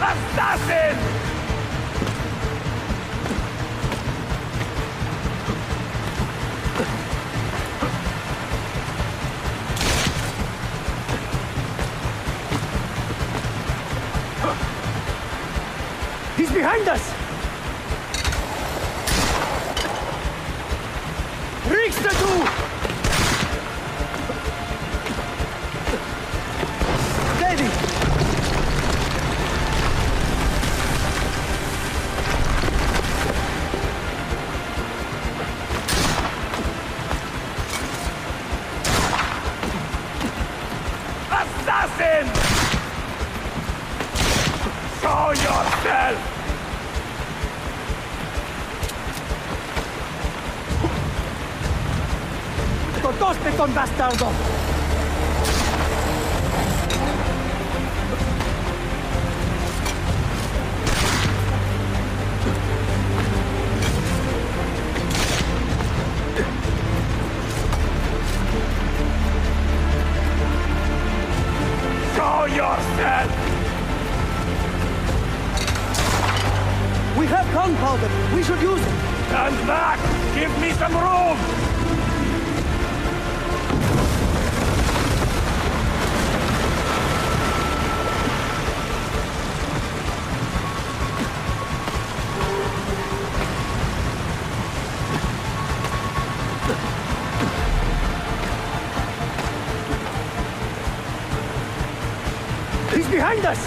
Assassin! He's behind us! Reach the door! Steady! Cospecon, bastardo! Show yourself! We have gunpowder. We should use it. Stand back! Give me some room! He's behind us!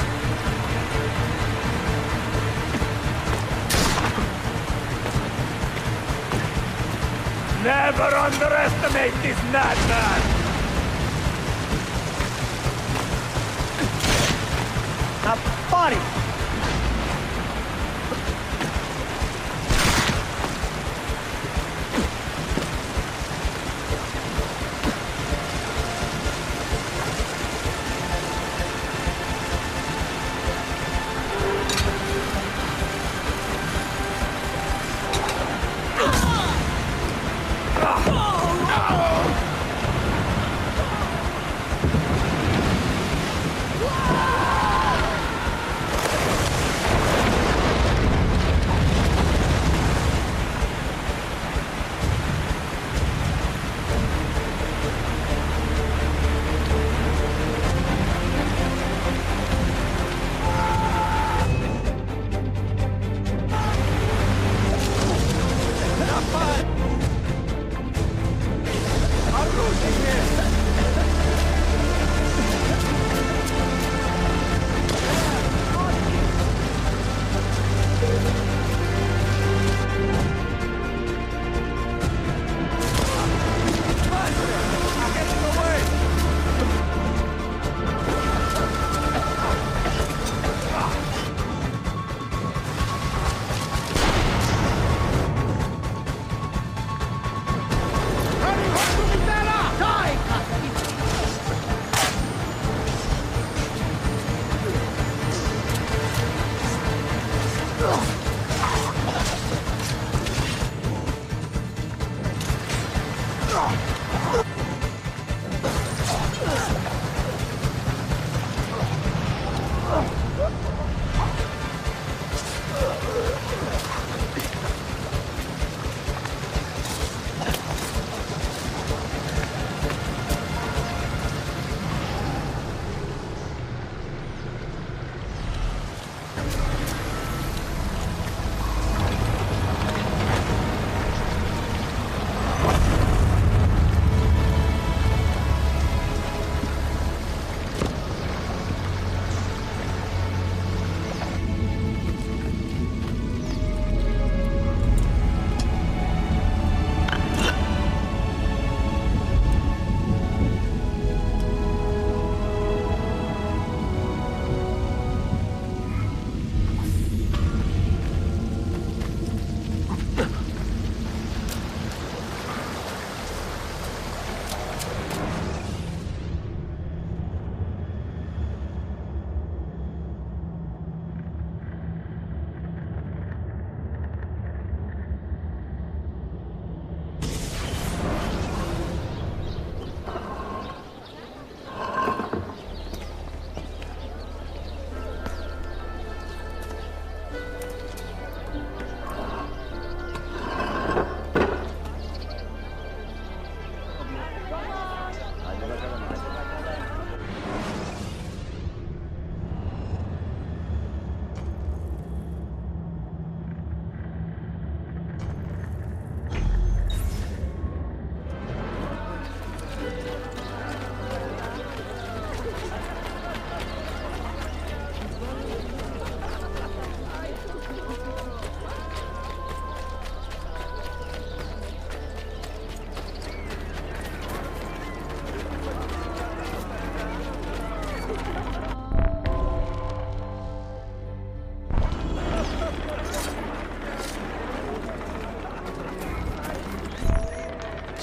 Never underestimate this madman! A body!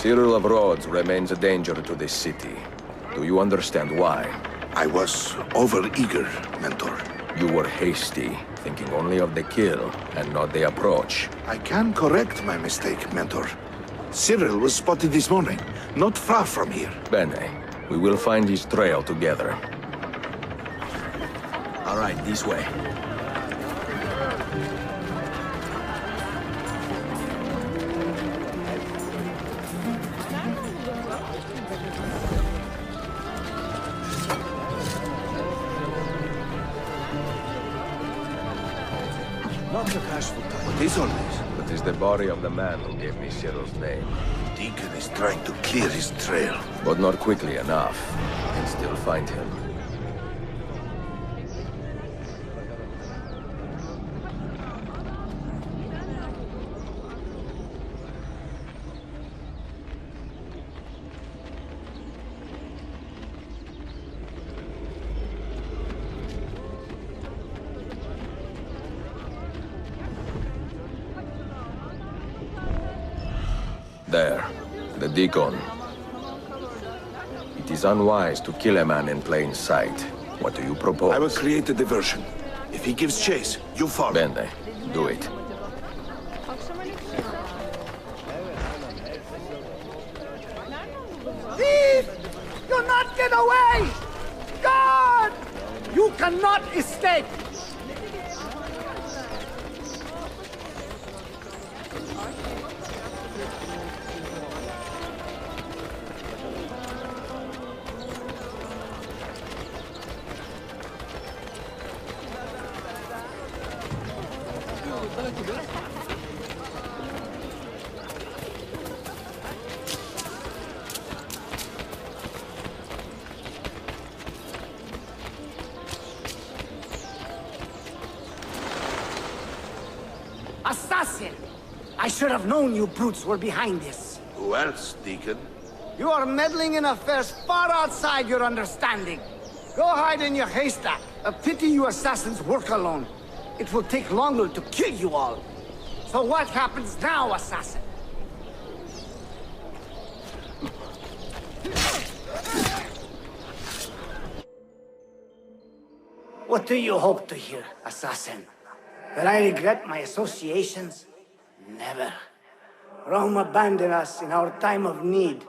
Cyril of Rhodes remains a danger to this city. Do you understand why? I was over-eager, Mentor. You were hasty, thinking only of the kill and not the approach. I can correct my mistake, Mentor. Cyril was spotted this morning, not far from here. Bene, we will find his trail together. All right, this way. Not a bashful type. What is all this? It is the body of the man who gave me Cyril's name. Deacon is trying to clear his trail. But not quickly enough. I can still find him. There, the Deacon. It is unwise to kill a man in plain sight. What do you propose? I will create a diversion. If he gives chase, you follow. Bene, do it. Thief! Do not get away! God! You cannot escape! Assassin! I should have known you brutes were behind this. Who else, Deacon? You are meddling in affairs far outside your understanding. Go hide in your haystack. A pity you assassins work alone. It will take longer to kill you all. So what happens now, assassin? What do you hope to hear, assassin? That I regret my associations? Never. Rome abandoned us in our time of need.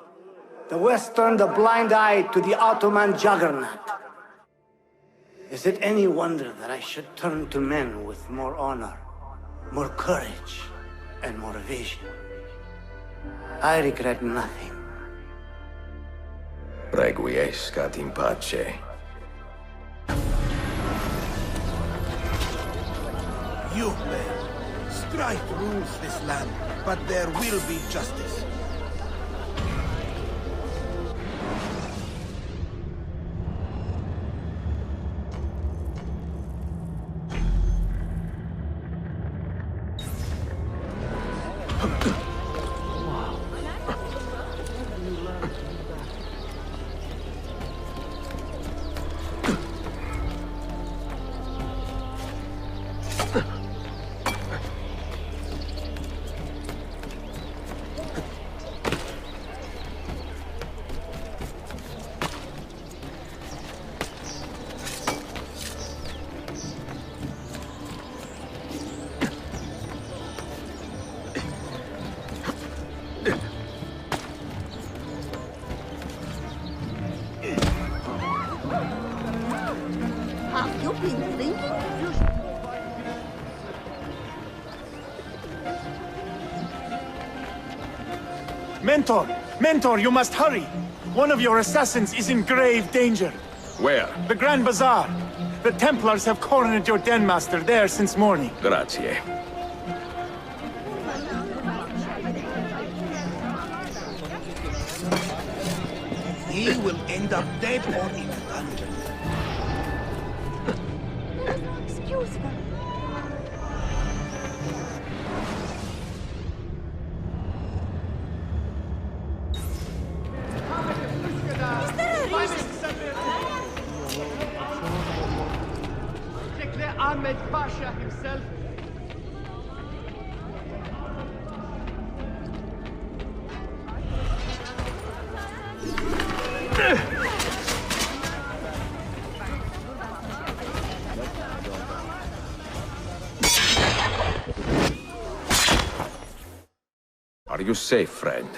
The West turned a blind eye to the Ottoman juggernaut. Is it any wonder that I should turn to men with more honor, more courage, and more vision? I regret nothing. Requiescat in pace. You, men, strife rules this land, but there will be justice. Have you been drinking? Mentor! Mentor, you must hurry! One of your assassins is in grave danger. Where? The Grand Bazaar. The Templars have cornered your den master there since morning. Grazie. He will end up dead or in a dungeon. Excuse me. Is there a reason? Declare Ahmed Pasha himself. you safe, friend?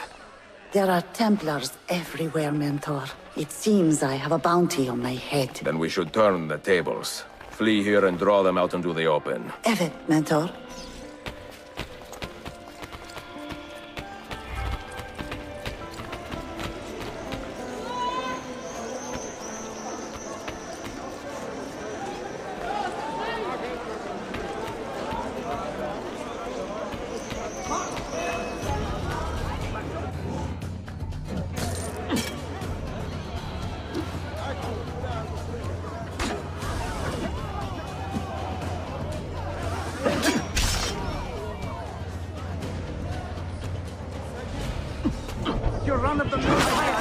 There are Templars everywhere, Mentor. It seems I have a bounty on my head. Then we should turn the tables. Flee here and draw them out into the open. Evet, Mentor. You're run-of-the-mill high,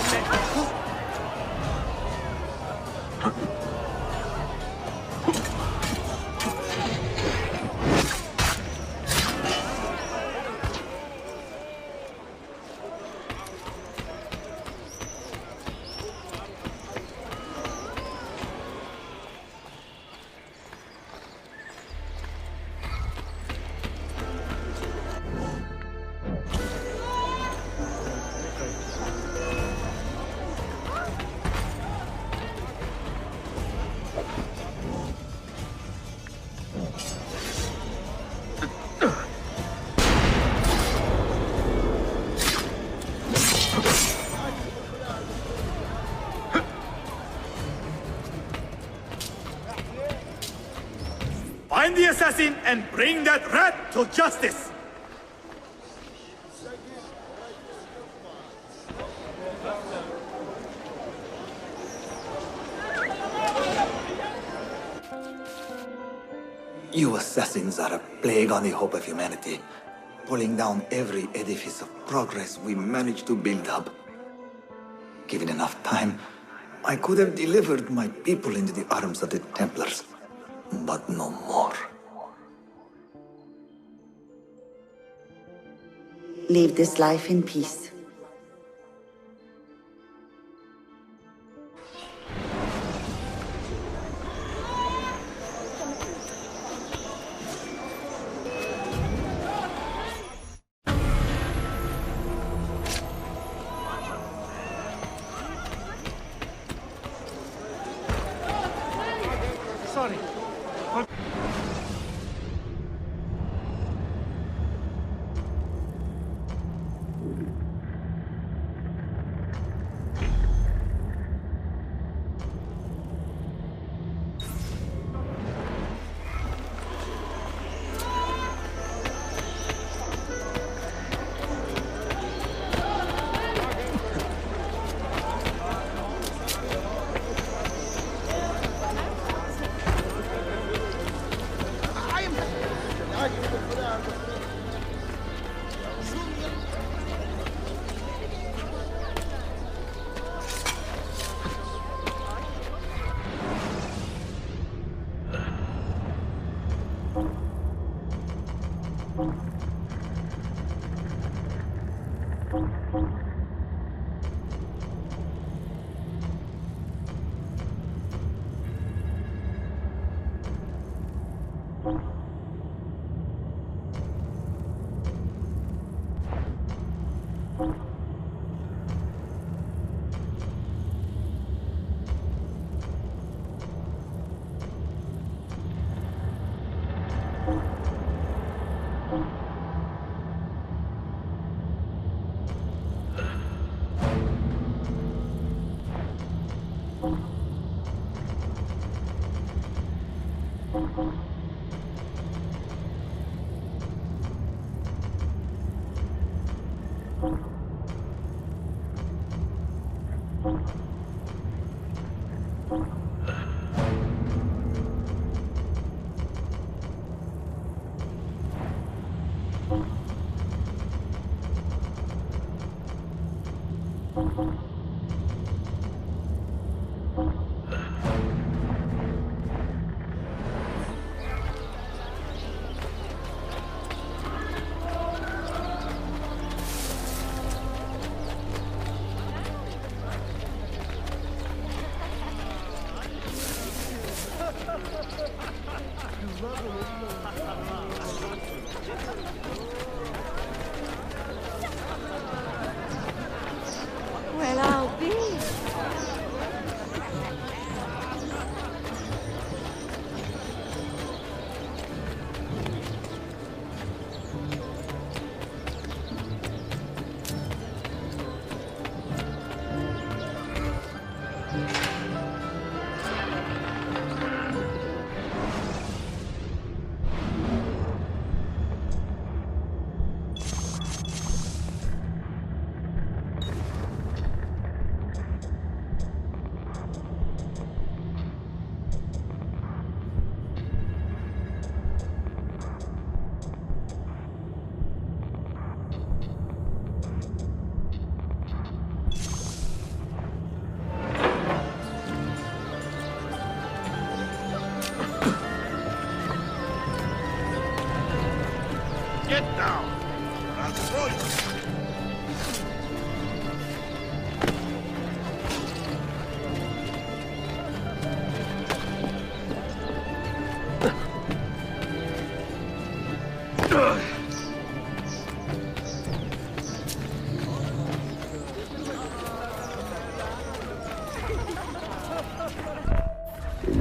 Find the assassin and bring that rat to justice! You assassins are a plague on the hope of humanity, pulling down every edifice of progress we managed to build up. Given enough time, I could have delivered my people into the arms of the Templars. But no more. Leave this life in peace. Sorry.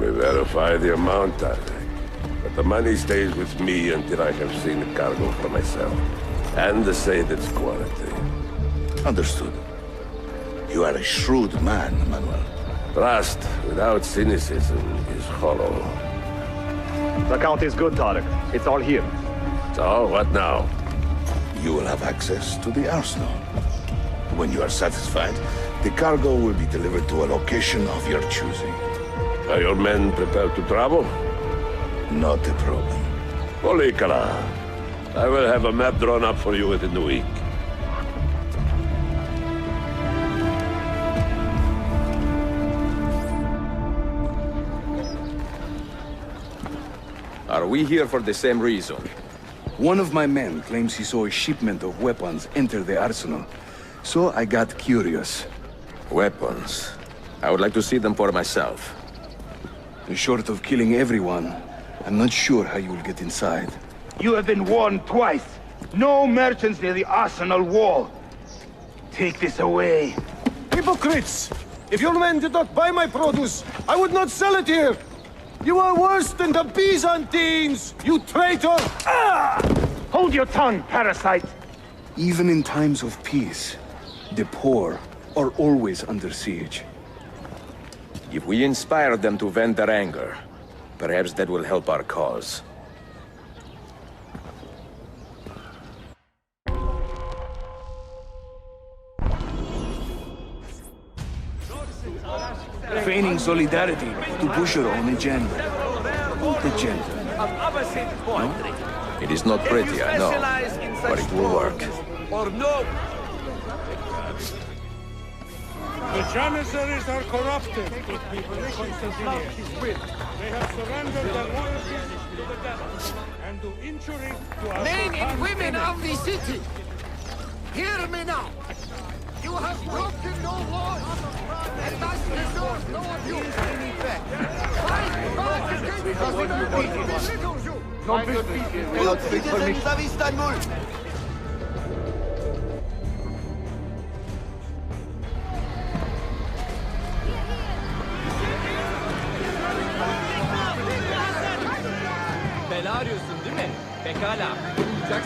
may verify the amount, Isaac. But the money stays with me until I have seen the cargo for myself. And to say its quality. Understood. You are a shrewd man, Manuel. Trust without cynicism is hollow. The count is good, Tarek. It's all here. So, what now? You will have access to the arsenal. When you are satisfied, the cargo will be delivered to a location of your choosing. Are your men prepared to travel? Not a problem. Olikala, I will have a map drawn up for you within the week. Are we here for the same reason? One of my men claims he saw a shipment of weapons enter the arsenal. So I got curious. Weapons? I would like to see them for myself. Short of killing everyone, I'm not sure how you will get inside. You have been warned twice. No merchants near the arsenal wall. Take this away. Hypocrites! If your men did not buy my produce, I would not sell it here! You are worse than the Byzantines, you traitor! Ah! Hold your tongue, parasite! Even in times of peace, the poor are always under siege. If we inspire them to vent their anger, perhaps that will help our cause. Feigning solidarity to push your own agenda. What agenda? It is not pretty, I know, but it will work. Or no! The Janissaries are corrupted. They have surrendered their loyalties to the devil and do injury to our Men and women of the city, hear me now. You have broken no laws and must resort no abuse in effect. Fight back against the belittles you. No business without strict permission. of Istanbul.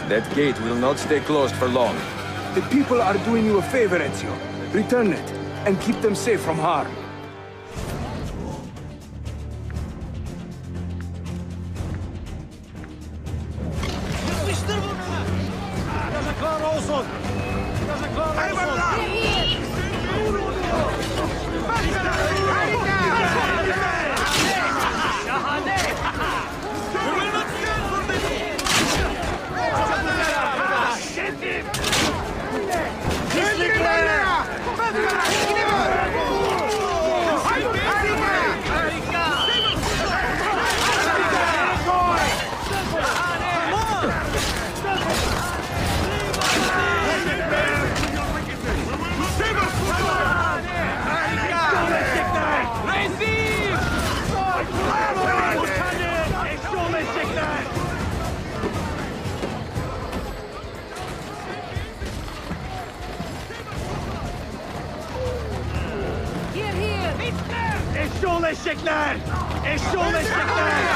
That gate will not stay closed for long. The people are doing you a favor, Ezio. Return it, and keep them safe from harm. Yazıklar olsun! Yazıklar olsun! Şahane! Eşşoğlu eşekler! Eşşoğlu eşekler!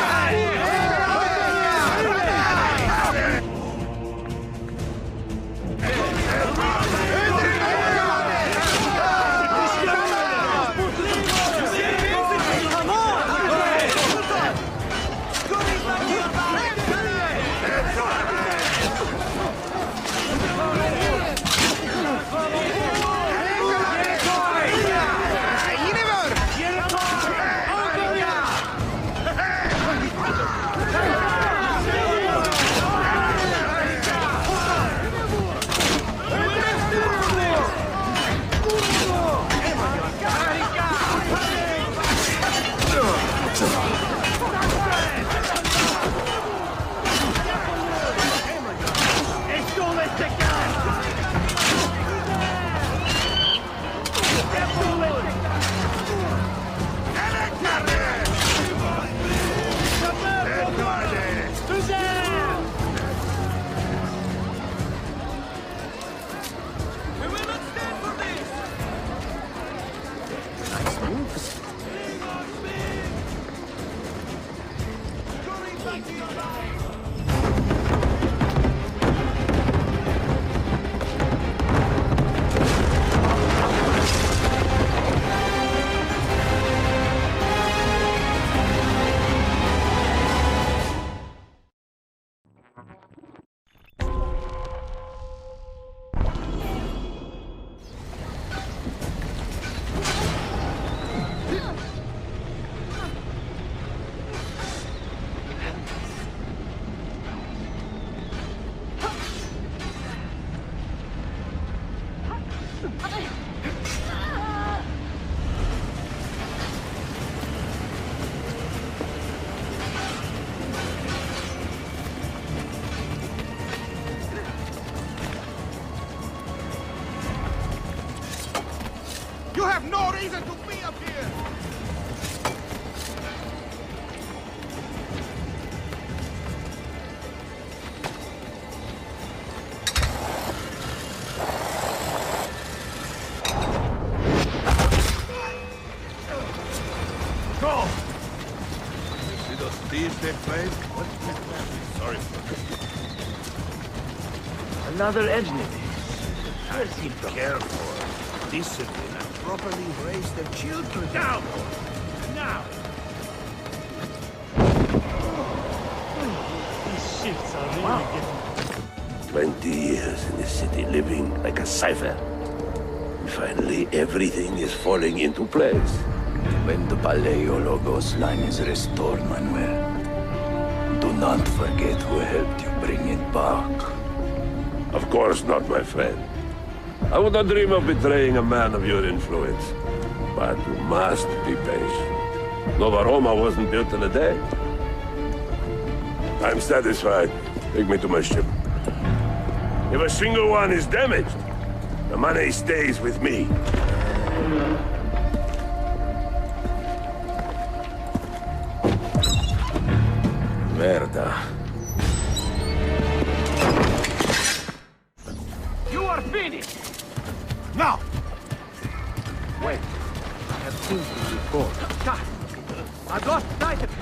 You have no reason to be up here! Go! See those thieves they played? What's with that? Sorry for them. Another enemy. Be careful. Discipline and properly raise their children. Down! Now! These shifts are really getting... 20 years in the city, living like a cipher. And finally, everything is falling into place. When the Paleologos line is restored, Manuel, do not forget who helped you bring it back. Of course not, my friend. I would not dream of betraying a man of your influence. But you must be patient. Nova Roma wasn't built in a day. I'm satisfied. Take me to my ship. If a single one is damaged, the money stays with me. Merda. You are finished! Now! Wait. I have seen you before. God! I've lost sight of you!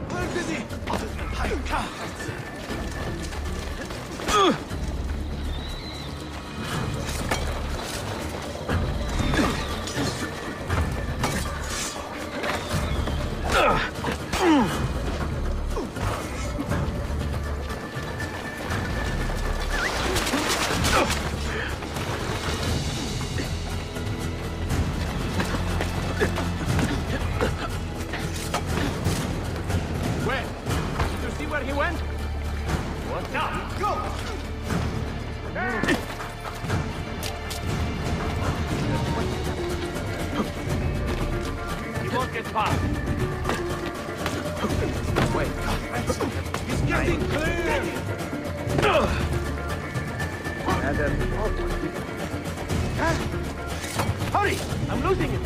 Where did he... Where? Did you see where he went? What now? Go! He won't get far. Wait. He's getting clear! Hurry! I'm losing it!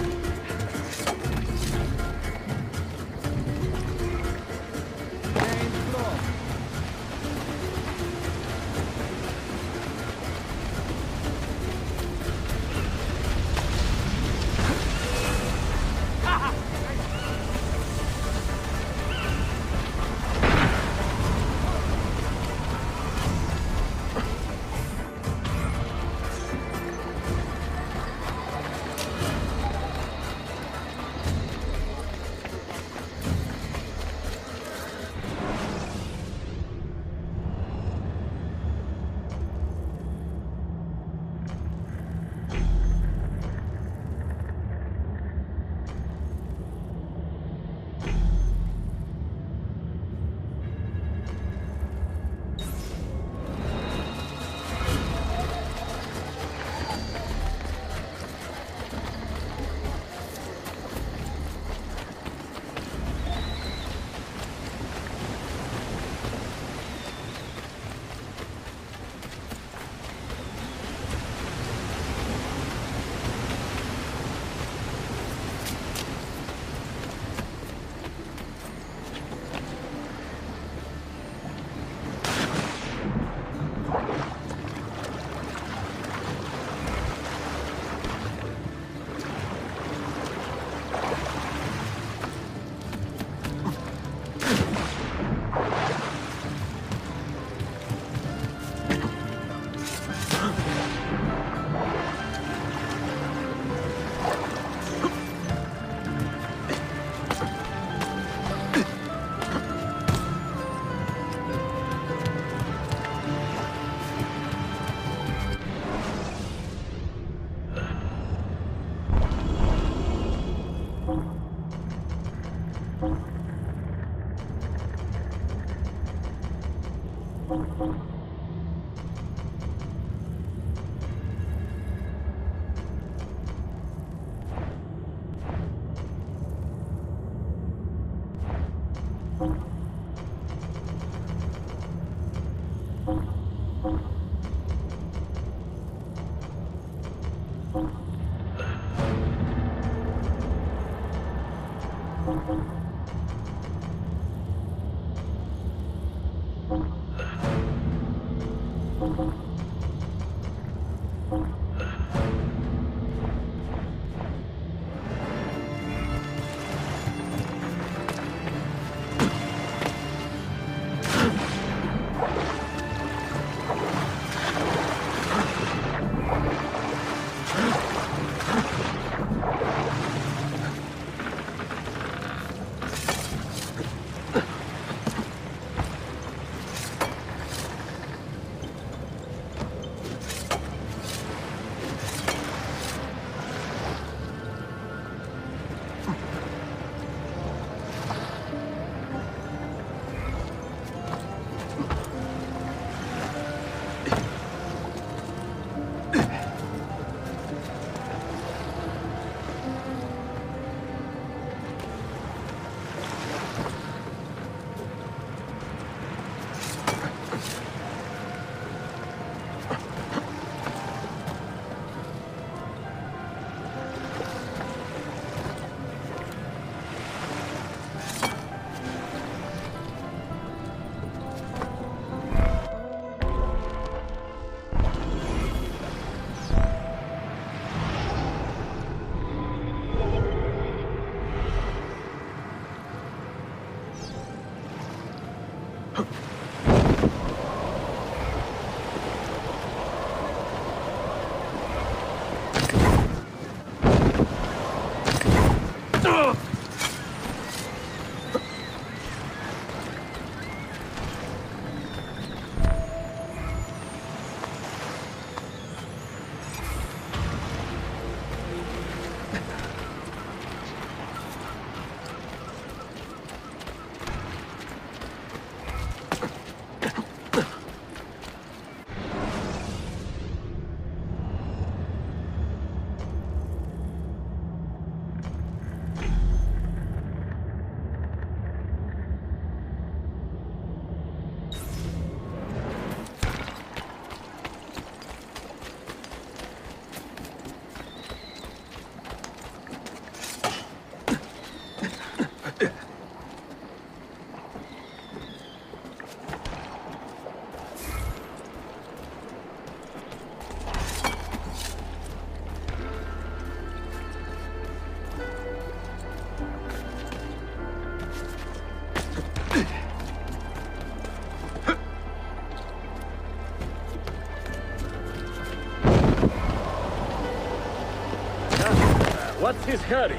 What's his hurry?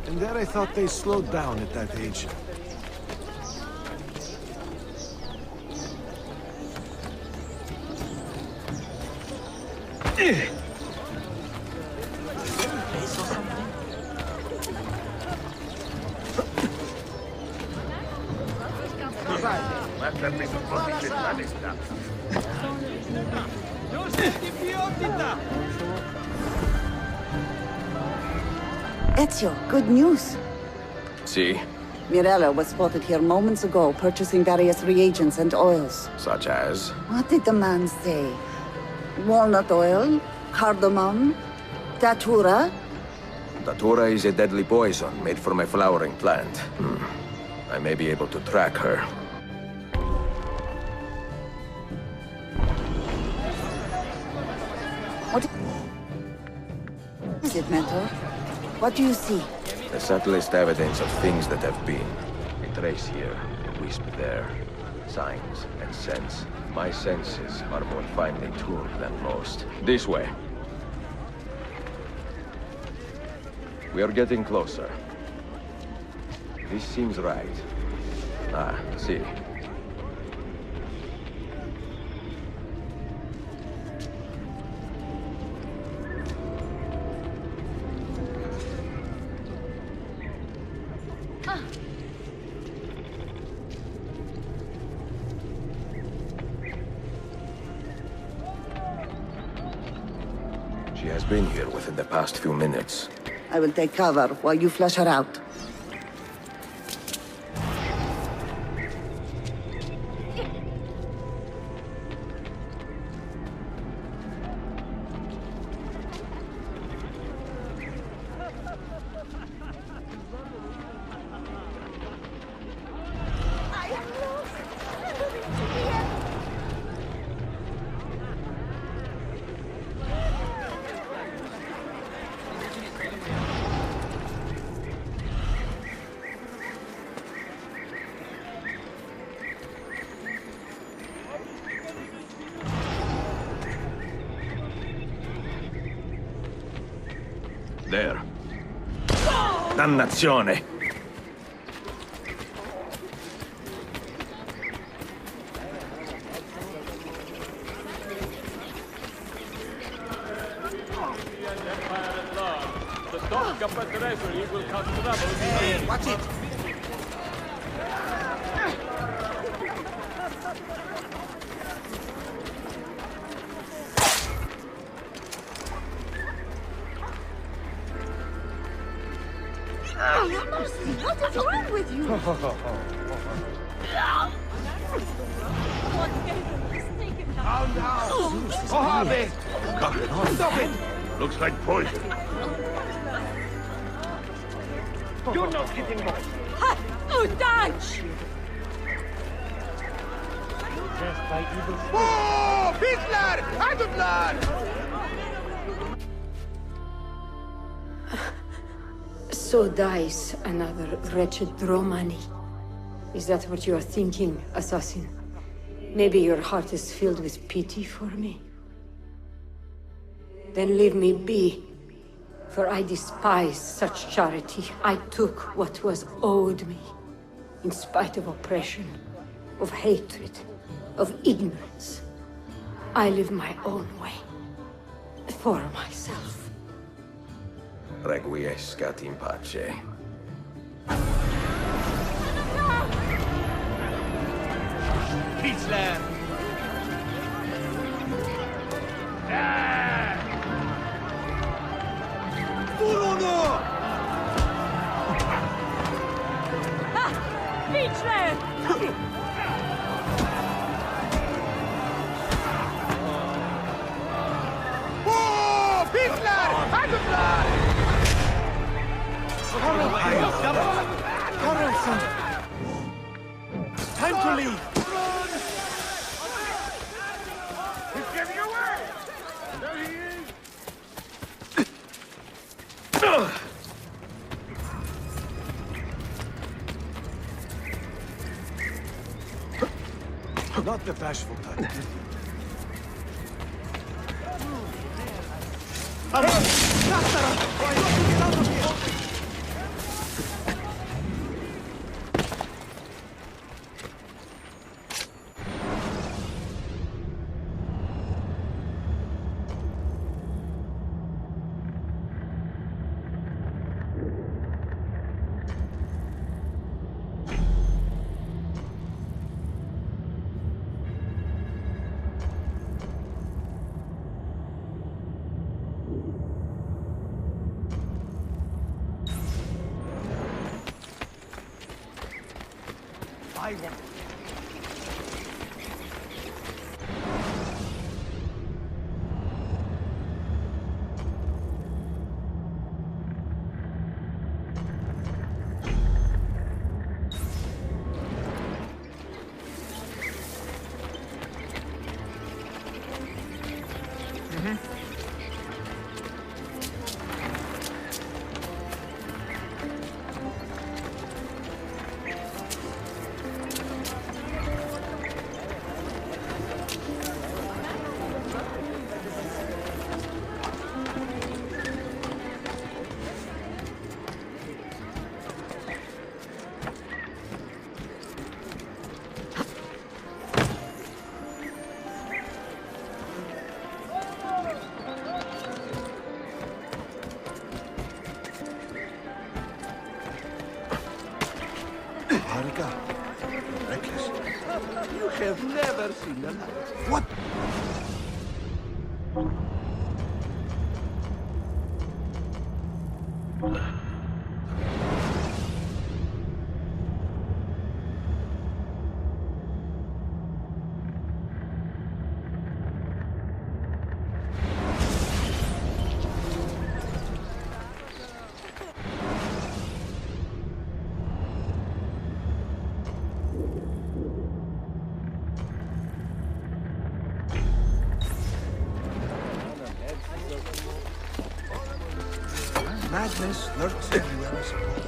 And there I thought they slowed down at that age. Ezio, good news. See? Mirella was spotted here moments ago, purchasing various reagents and oils. Such as? What did the man say? Walnut oil? Cardamom? Datura? Datura is a deadly poison made from a flowering plant. I may be able to track her. What is it, Mentor? What do you see? The subtlest evidence of things that have been. A trace here, a wisp there. Signs and scents. My senses are more finely tuned than most. This way. We are getting closer. This seems right. Ah, see. She has been here within the past few minutes. I will take cover while you flush her out. There. Dannazione! Watch it! Oh, mercy! What is wrong with you? Calm down! Mojave! Stop it! Looks like poison. You're not getting more. Oh, dodge! Oh, Hitler! Adler! So dies another wretched Romani. Is that what you are thinking, assassin? Maybe your heart is filled with pity for me? Then leave me be, for I despise such charity. I took what was owed me, in spite of oppression, of hatred, of ignorance. I live my own way, for myself. Requiescat in pace. Hitler! Oh, Hitler! Adler! Carlson! Time to leave! He's getting away! There he is! Not the bashful type. I want. Wake up. Reckless. You have never seen them. What? Madness lurks everywhere, I suppose.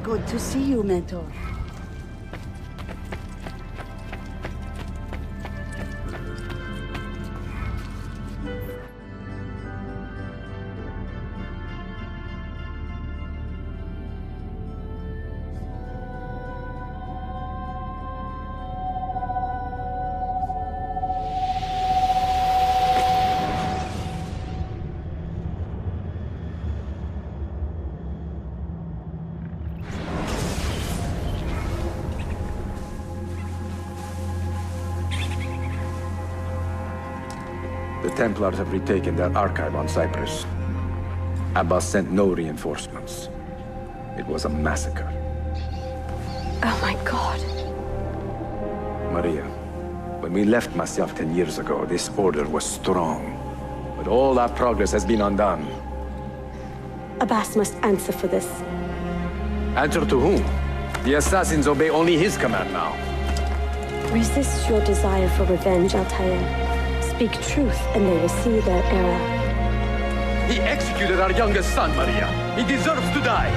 Good to see you, Mentor. The Templars have retaken their archive on Cyprus. Abbas sent no reinforcements. It was a massacre. Oh my God. Maria, when we left Masyaf 10 years ago, this order was strong. But all our progress has been undone. Abbas must answer for this. Answer to whom? The assassins obey only his command now. Resist your desire for revenge, Altair. Speak truth, and they will see their error. He executed our youngest son, Maria. He deserves to die.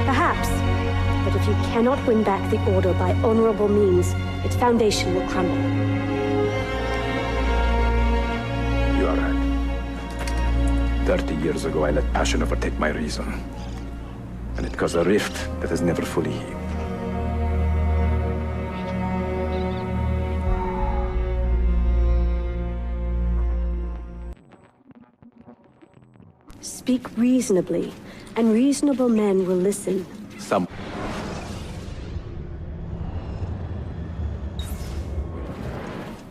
Perhaps. But if you cannot win back the Order by honorable means, its foundation will crumble. You are right. 30 years ago, I let passion overtake my reason. And it caused a rift that has never fully healed. Speak reasonably, and reasonable men will listen. Some...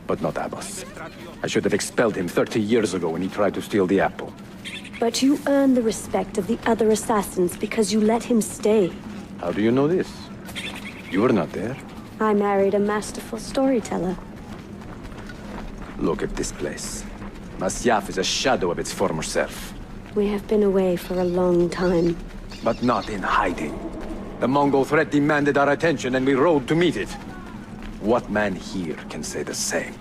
But not Abbas. I should have expelled him 30 years ago when he tried to steal the apple. But you earn the respect of the other assassins because you let him stay. How do you know this? You were not there. I married a masterful storyteller. Look at this place. Masyaf is a shadow of its former self. We have been away for a long time. But not in hiding. The Mongol threat demanded our attention and we rode to meet it. What man here can say the same?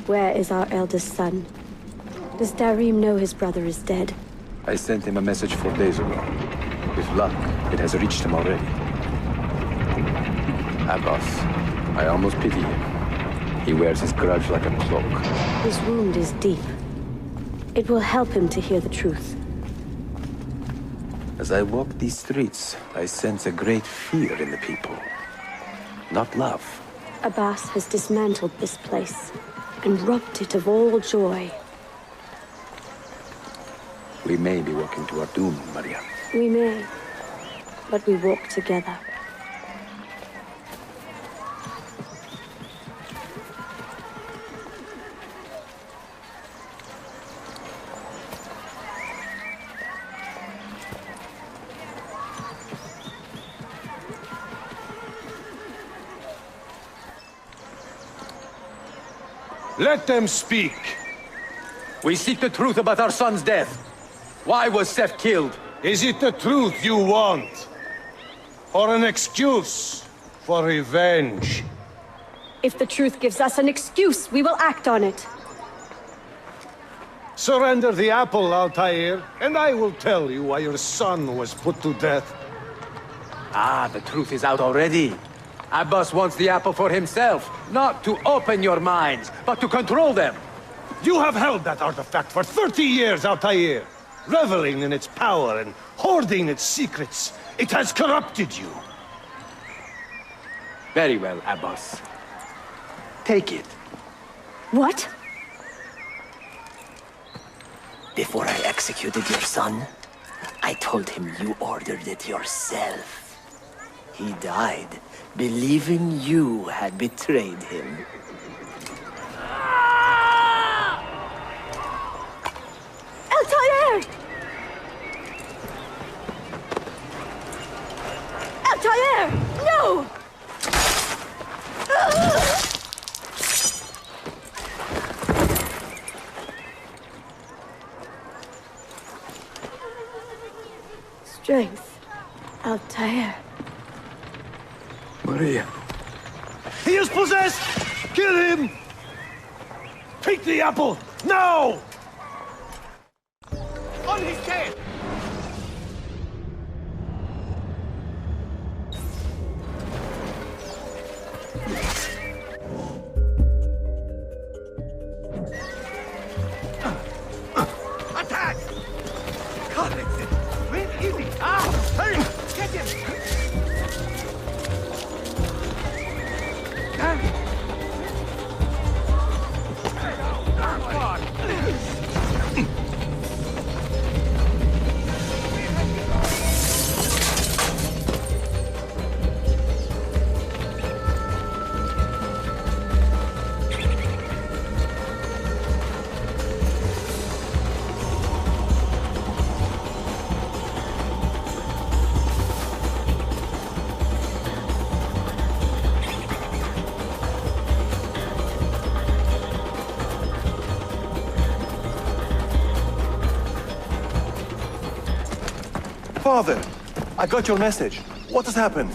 Where is our eldest son? Does Darim know his brother is dead? I sent him a message 4 days ago. With luck, it has reached him already. Abbas, I almost pity him. He wears his grudge like a cloak. His wound is deep. It will help him to hear the truth. As I walk these streets, I sense a great fear in the people. Not love. Abbas has dismantled this place and robbed it of all joy. We may be walking to our doom, Maria. We may, but we walk together. Let them speak. We seek the truth about our son's death. Why was Seth killed? Is it the truth you want? Or an excuse for revenge? If the truth gives us an excuse, we will act on it. Surrender the apple, Altair, and I will tell you why your son was put to death. Ah, the truth is out already. Abbas wants the apple for himself, not to open your minds, but to control them. You have held that artifact for 30 years, Altair, reveling in its power and hoarding its secrets. It has corrupted you. Very well, Abbas. Take it. What? Before I executed your son, I told him you ordered it yourself. He died, believing you had betrayed him. Altair! Altair! No! Strength. Altair. Maria. He is possessed! Kill him! Take the apple, now! On his head! Attack! God, where is he? Ah! Hurry! Get him! Father, I got your message. What has happened?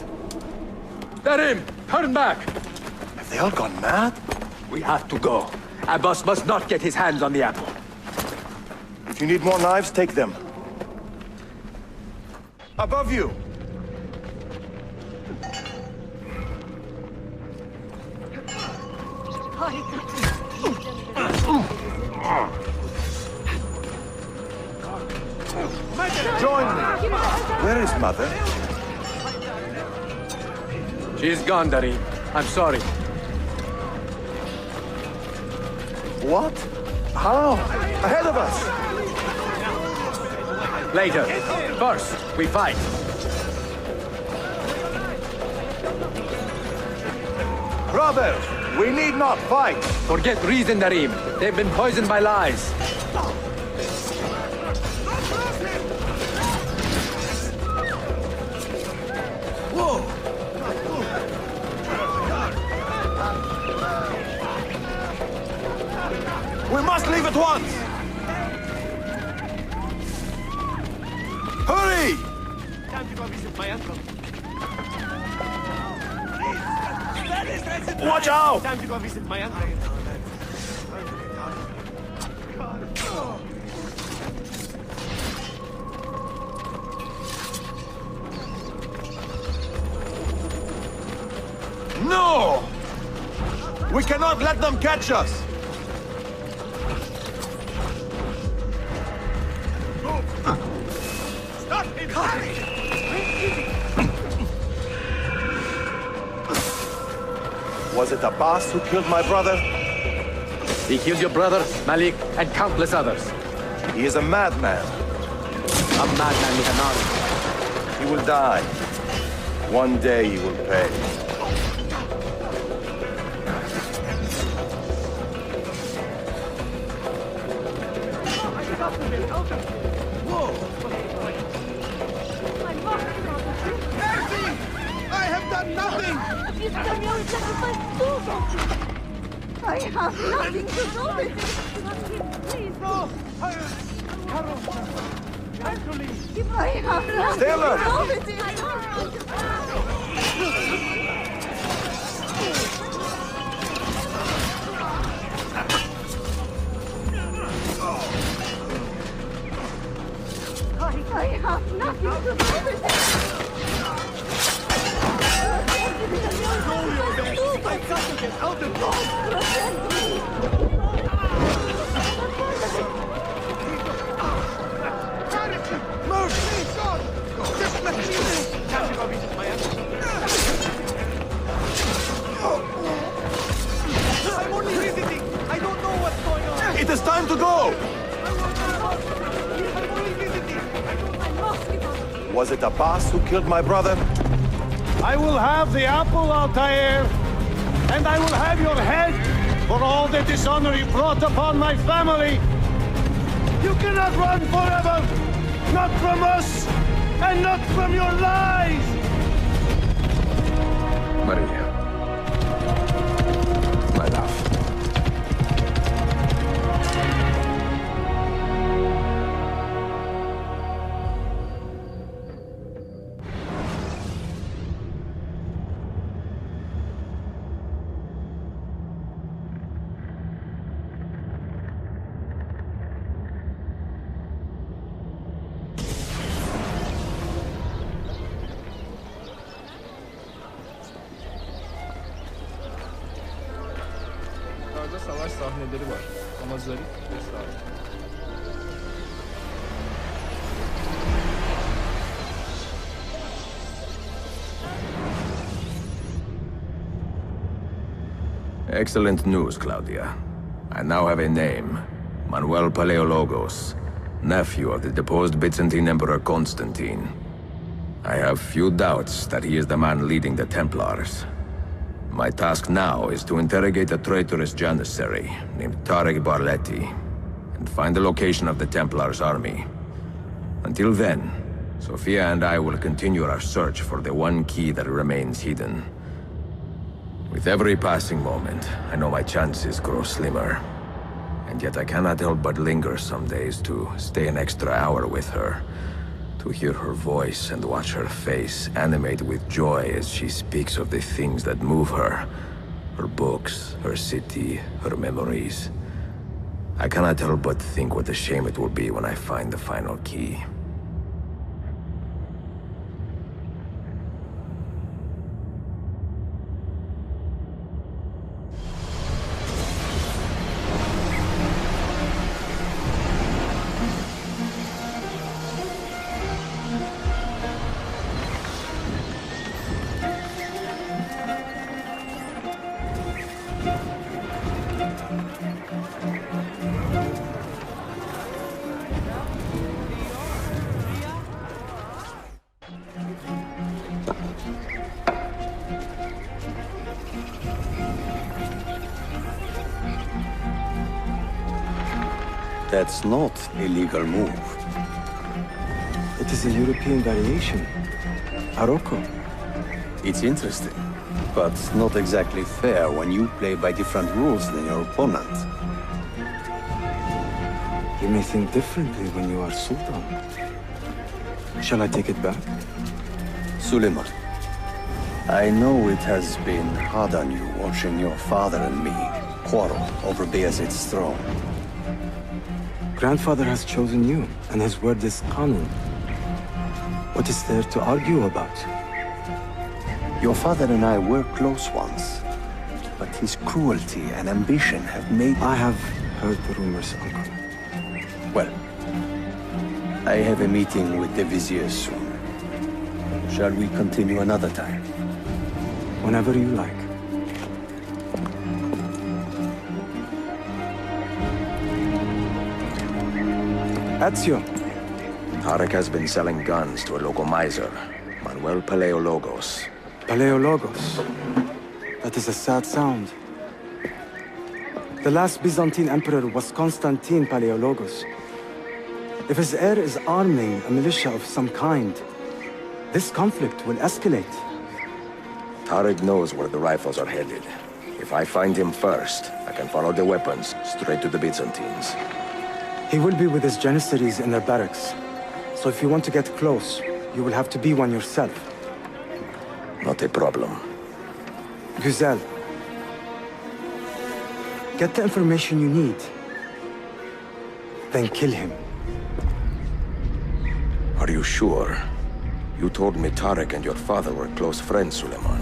Darim! Turn back! Have they all gone mad? We have to go. Abbas must not get his hands on the apple. If you need more knives, take them. Above you! Join me. Where is Mother? She's gone, Darim. I'm sorry. What? How? Ahead of us! Later. First, we fight. Brothers, we need not fight. Forget reason, Darim. They've been poisoned by lies. Whoa! We must leave at once! Hurry! Time to go visit my uncle. Watch out! Time to go visit my uncle. No! We cannot let them catch us! Stop him! Hurry! Was it Abbas who killed my brother? He killed your brother, Malik, and countless others. He is a madman. A madman with an army. He will die. One day he will pay. Mercy! I have done nothing! I have nothing to do with it. Please, no. I have nothing Stay alert. to do with it. I have nothing to do with it. I've got to get out of here! Mercy! God! Just let me in! Time to go visit my uncle. I'm only visiting! I don't know what's going on! It is time to go! I'm only visiting! Was it Abbas who killed my brother? I will have the apple, Altair, and I will have your head for all the dishonor you brought upon my family. You cannot run forever, not from us, and not from your lies. Maria. My love. Yukarıda savaş sahneleri var. Ama zarif ve sade. Excellent news, Claudia. I now have a name. Manuel Paleologos, nephew of the deposed Byzantine Emperor Constantine. I have few doubts that he is the man leading the Templars. My task now is to interrogate a traitorous janissary named Tarek Barleti and find the location of the Templars' army. Until then, Sophia and I will continue our search for the one key that remains hidden. With every passing moment, I know my chances grow slimmer. And yet I cannot help but linger some days to stay an extra hour with her, To hear her voice and watch her face animate with joy as she speaks of the things that move her. Her books, her city, her memories. I cannot help but think what a shame it will be when I find the final key. That's not a legal move. It is a European variation. Aroko. It's interesting, but not exactly fair when you play by different rules than your opponent. You may think differently when you are Sultan. Shall I take it back? Suleiman, I know it has been hard on you watching your father and me quarrel over Bayezid's throne. Grandfather has chosen you, and his word is Qanun. What is there to argue about? Your father and I were close once, but his cruelty and ambition have made... I have heard the rumors, Uncle. Well, I have a meeting with the Vizier soon. Shall we continue another time? Whenever you like. Ezio. Tarek has been selling guns to a local miser, Manuel Paleologos. Paleologos? That is a sad sound. The last Byzantine emperor was Constantine Paleologos. If his heir is arming a militia of some kind, this conflict will escalate. Tarek knows where the rifles are headed. If I find him first, I can follow the weapons straight to the Byzantines. He will be with his Janissaries in their barracks. So if you want to get close, you will have to be one yourself. Not a problem. Güzel. Get the information you need. Then kill him. Are you sure? You told me Tarek and your father were close friends, Suleiman.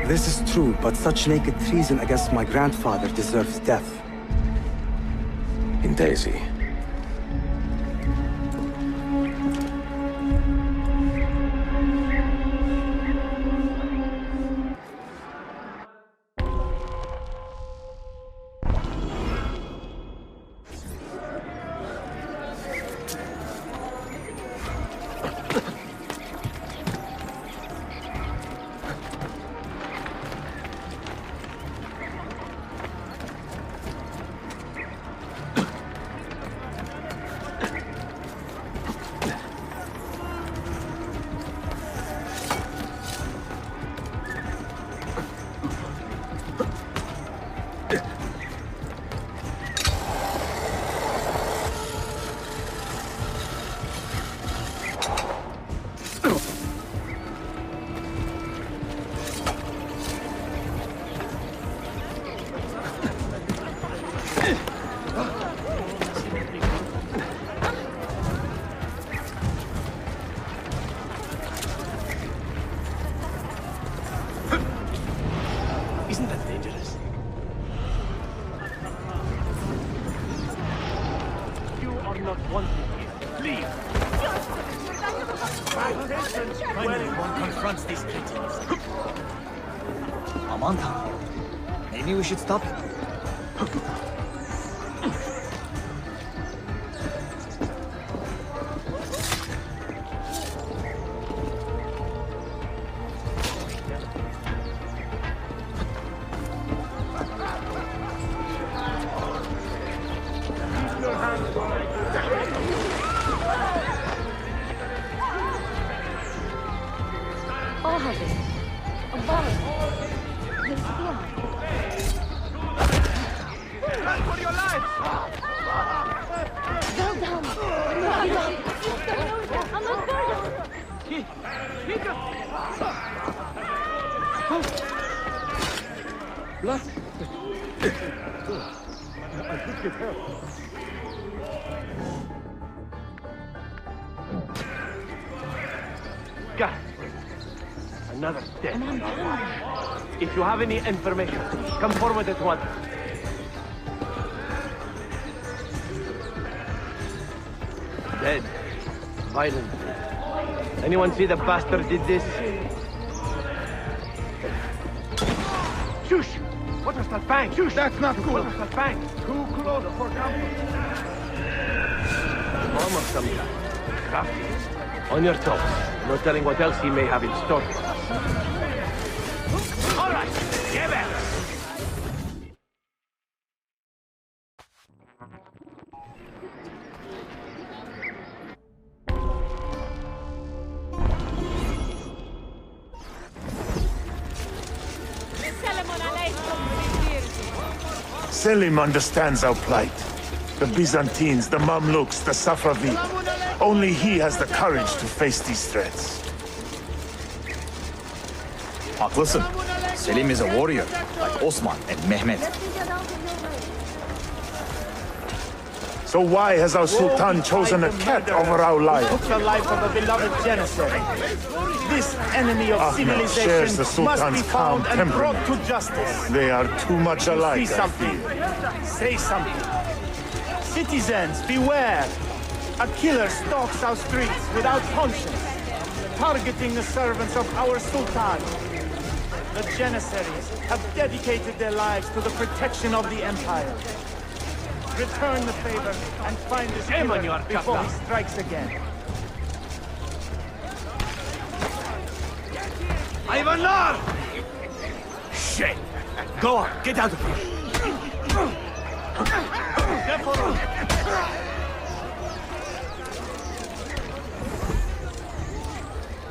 This is true, but such naked treason against my grandfather deserves death. Intesi. Isn't that dangerous? You are not wanted here. Leave. When anyone confronts these cretins. Amanta, maybe we should stop him. Blood? I could get help. God. Another death on our watch. If you have any information, come forward at once. Dead. Violently. Anyone see the bastard did this? Shush! What was that bang? Shush! That's not cool. What was that bang? Too close for comfort. Almost some guy. Crafty. On your toes. No telling what else he may have in store for us. All right, get back. Selim understands our plight. The Byzantines, the Mamluks, the Safavid. Only he has the courage to face these threats. Haklısın. Selim is a warrior, like Osman and Mehmet. So why has our Sultan chosen a cat over our life? Took the life of a beloved Janissary. This enemy of Ahmed civilization shares the must Sultan's be found calm and brought temperament. to justice. They are too much alike, See I something. fear. Say something. Citizens, beware. A killer stalks our streets without conscience, targeting the servants of our Sultan. The Janissaries have dedicated their lives to the protection of the Empire. Return the favor and find this killer before he strikes again. Ivanlar! Shit! Go on, get out of here!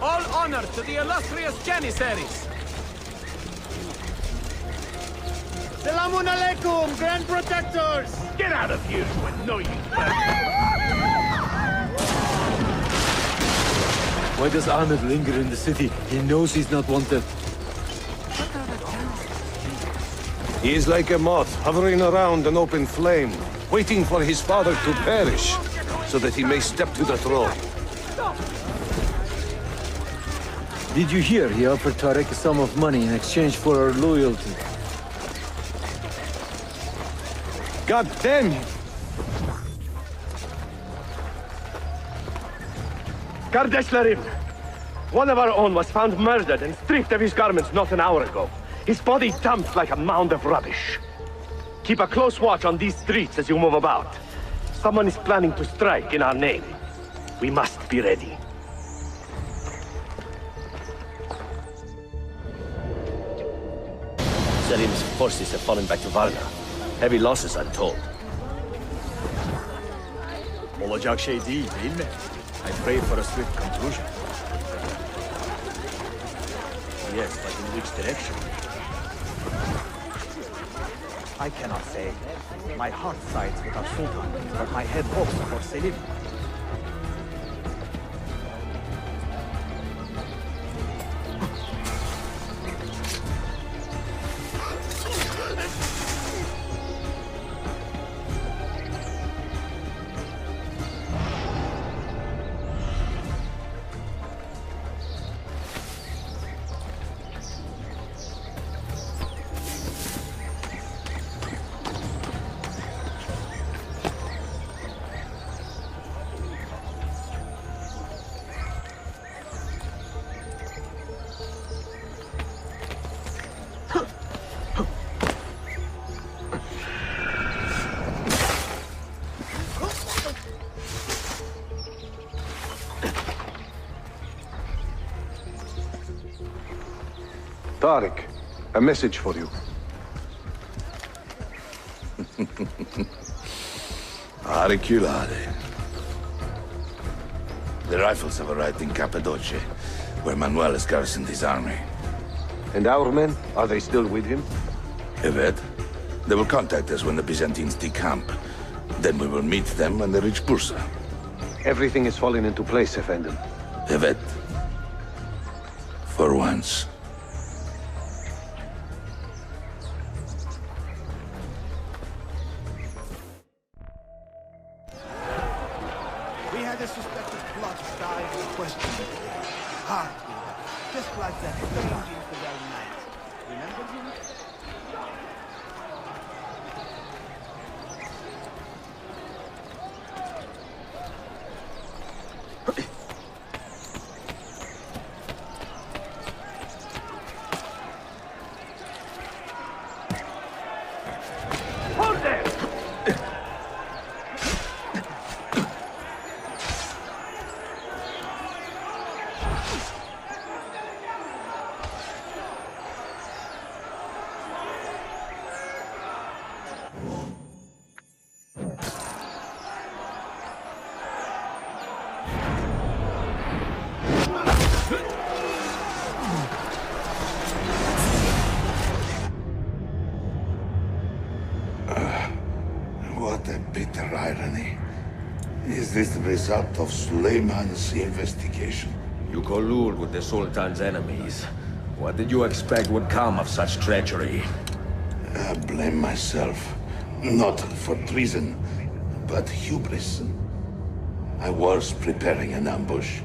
All honor to the illustrious Janissaries! Salamun alaikum, Grand Protectors! Get out of here, you annoying Why does Ahmed linger in the city? He knows he's not wanted. He is like a moth hovering around an open flame, waiting for his father to perish, so that he may step to the throne. Did you hear he offered Tarek a sum of money in exchange for our loyalty? God damn you! Kardeşlerim! One of our own was found murdered and stripped of his garments not an hour ago. His body dumped like a mound of rubbish. Keep a close watch on these streets as you move about. Someone is planning to strike in our name. We must be ready. Selim's forces have fallen back to Varna. Heavy losses, I'm told. Olacak şey değil mi? I pray for a swift conclusion. Yes, but in which direction? I cannot say. My heart sides with our Sultan, but my head hopes for Selim. Tarek, a message for you. Auriculade. The rifles have arrived in Cappadocia, where Manuel has garrisoned his army. And our men, are they still with him? Evet. They will contact us when the Byzantines decamp. Then we will meet them when they reach Bursa. Everything is falling into place, Efendim. Evet. For once. the suspected plot died in question. Hard, just like that strange infidel knight. Remember him? Hold there! What a bitter irony. Is this the result of Suleiman's investigation? You collude with the Sultan's enemies. What did you expect would come of such treachery? I blame myself. Not for treason, but hubris. I was preparing an ambush.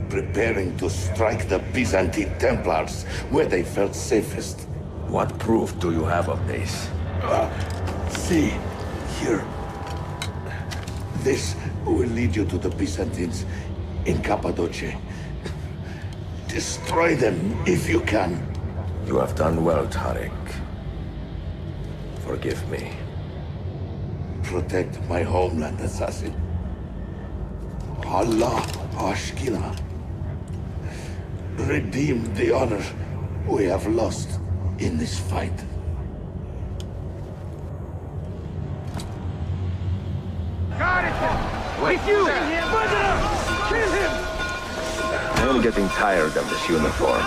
Preparing to strike the Byzantine Templars where they felt safest. What proof do you have of this? See, here. This will lead you to the Byzantines in Cappadocia. Destroy them if you can. You have done well, Tariq. Forgive me. Protect my homeland, assassin. Allah Ashkina. Redeem the honor we have lost in this fight. Got it! With you! Kill him! I am getting tired of this uniform.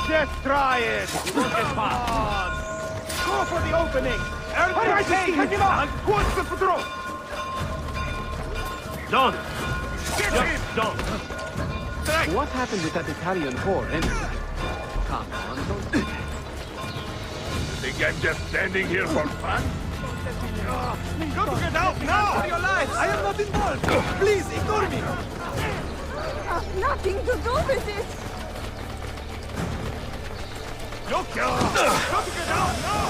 Just try it! Come on! Go for the opening! Everybody say, cut him off! What's the patrol? Done! Get him! Done! What happened with that Italian whore, anyway? Come on, don't... Think I'm just standing here for fun? You got to get out now! For your lives! I am not involved! Please, ignore me! I have nothing to do with it. Look, got to get out now!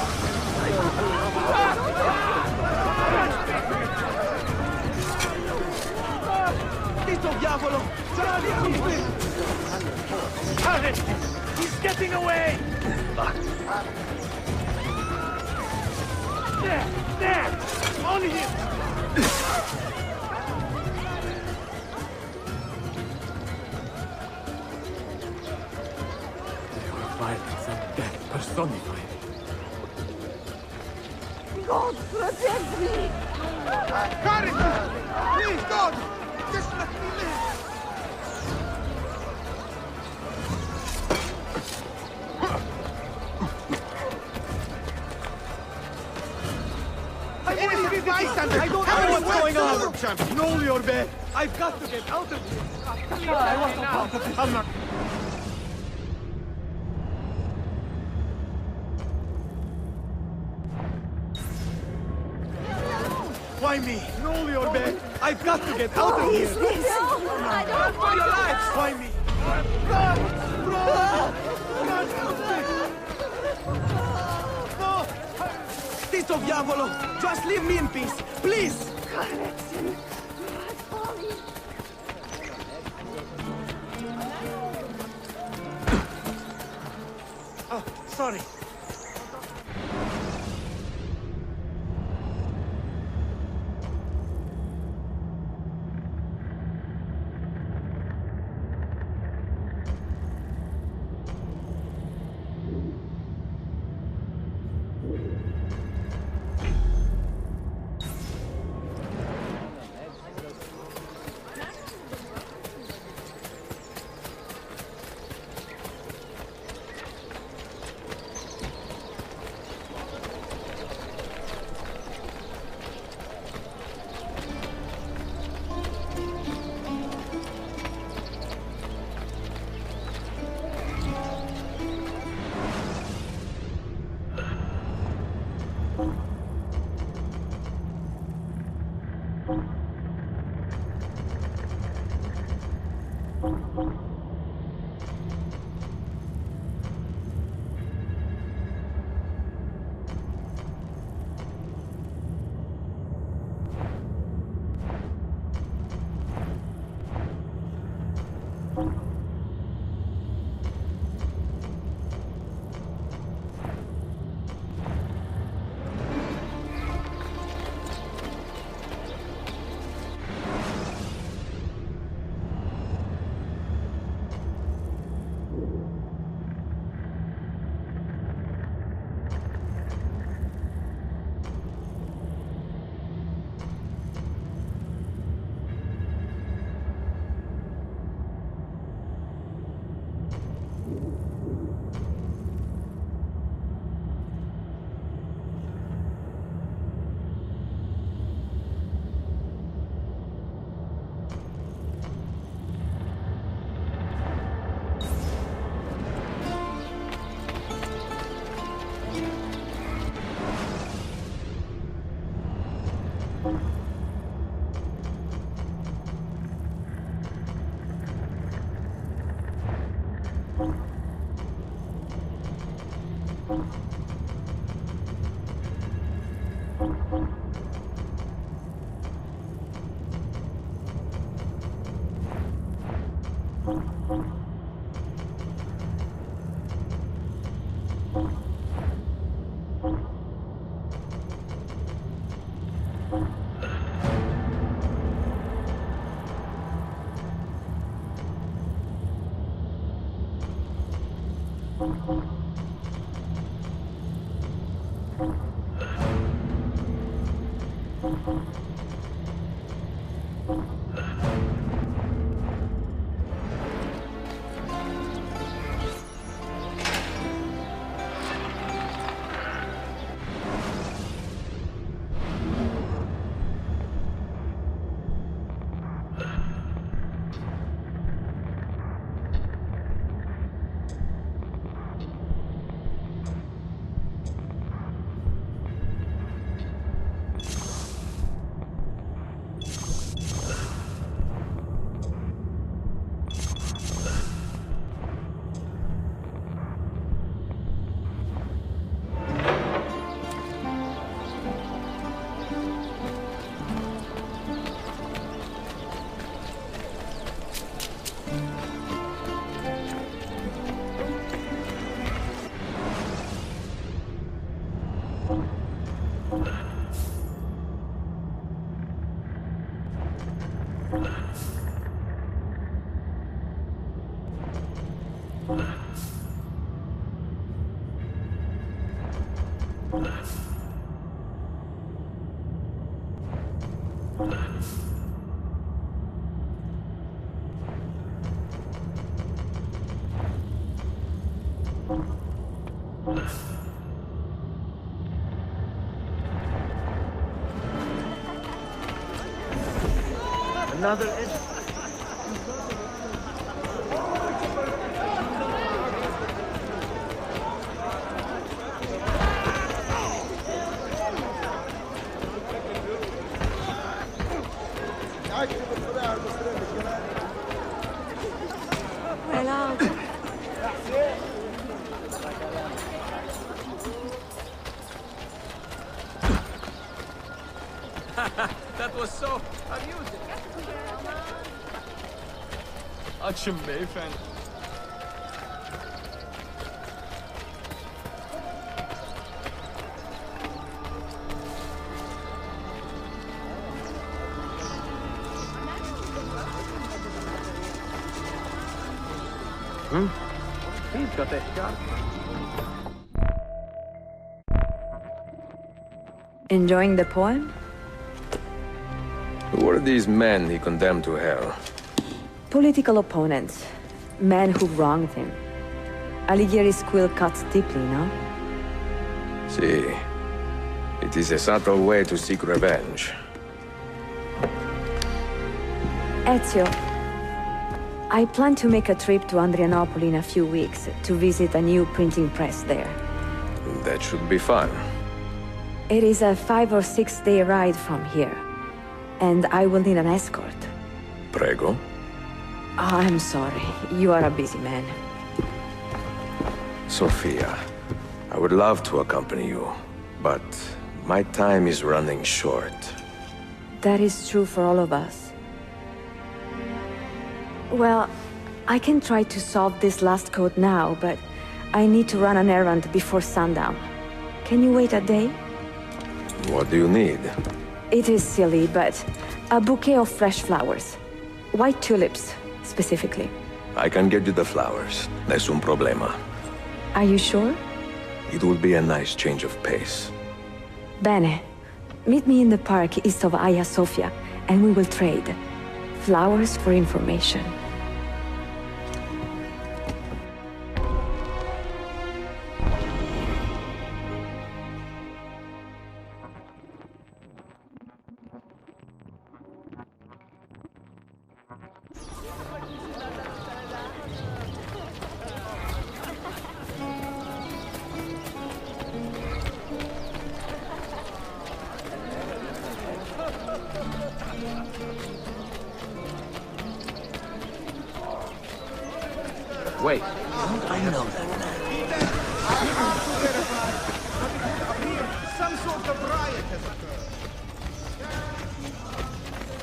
Tito Diavolo! Got it! He's getting away! There! On him! Violence and death personified. God protect me! Caritas! Please, God! Just let me live! I don't know what's going on! Know your bed! I've got to get out of here! I want to out of this! I'm not... Why me? Know your bed! I've got to get out of here! I don't For your lives! Why me? No! Tito Diavolo! Just leave me in peace! Please! Oh, sorry. Another edge. That was so amusing. Açım beyefendi. He's got that shot. Enjoying the poem? Who were these men he condemned to hell? Political opponents. Men who wronged him. Alighieri's quill cuts deeply, no? See, it is a subtle way to seek revenge. Ezio, I plan to make a trip to Andrianople in a few weeks to visit a new printing press there. That should be fun. It is a 5 or 6 day ride from here. and I will need an escort. Prego. I'm sorry. You are a busy man. Sophia, I would love to accompany you, but my time is running short. That is true for all of us. Well, I can try to solve this last code now, but I need to run an errand before sundown. Can you wait a day? What do you need? It is silly, but a bouquet of fresh flowers. White tulips, specifically. I can get you the flowers. Nessun problema. Are you sure? It will be a nice change of pace. Bene. Meet me in the park east of Hagia Sophia, and we will trade. Flowers for information. Wait. I know that man. Some sort of riot has occurred.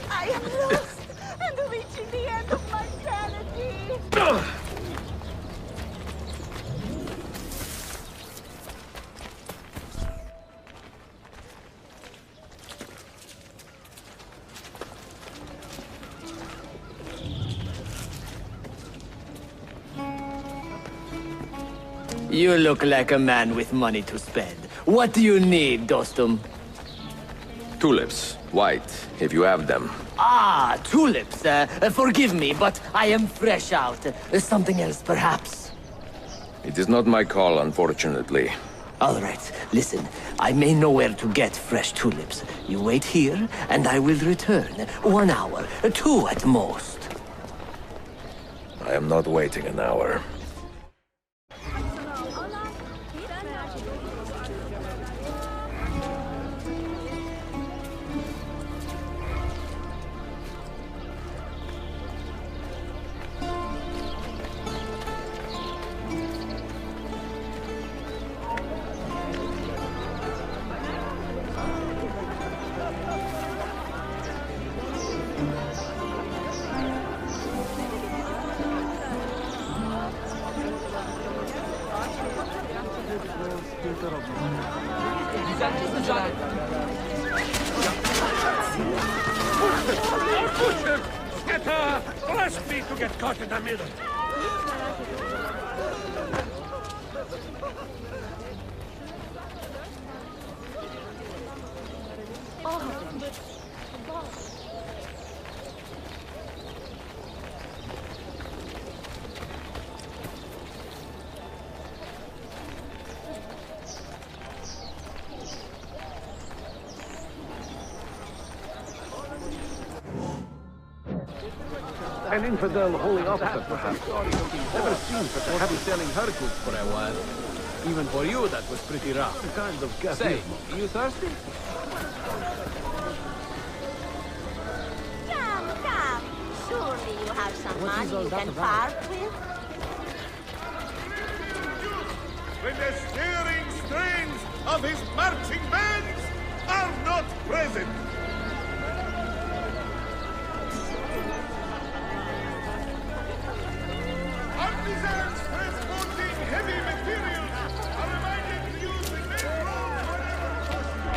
I am lost and reaching the end of my sanity. You look like a man with money to spend. What do you need, Dostum? Tulips. White, if you have them. Ah, tulips. Forgive me, but I am fresh out. Something else, perhaps? It is not my call, unfortunately. All right, listen. I may know where to get fresh tulips. You wait here, and I will return. 1 hour, 2 at most. I am not waiting an hour. Bless me to get caught in the middle. An infidel holy officer, perhaps. Never seen such a heavy selling her goods for a while. Even for you, that was pretty rough. Kind of Say, you thirsty? Come. Surely you have some money you can part with? When the steering strings of his marching bands are not present. Artisans transporting heavy materials are reminded to use the main road whenever possible.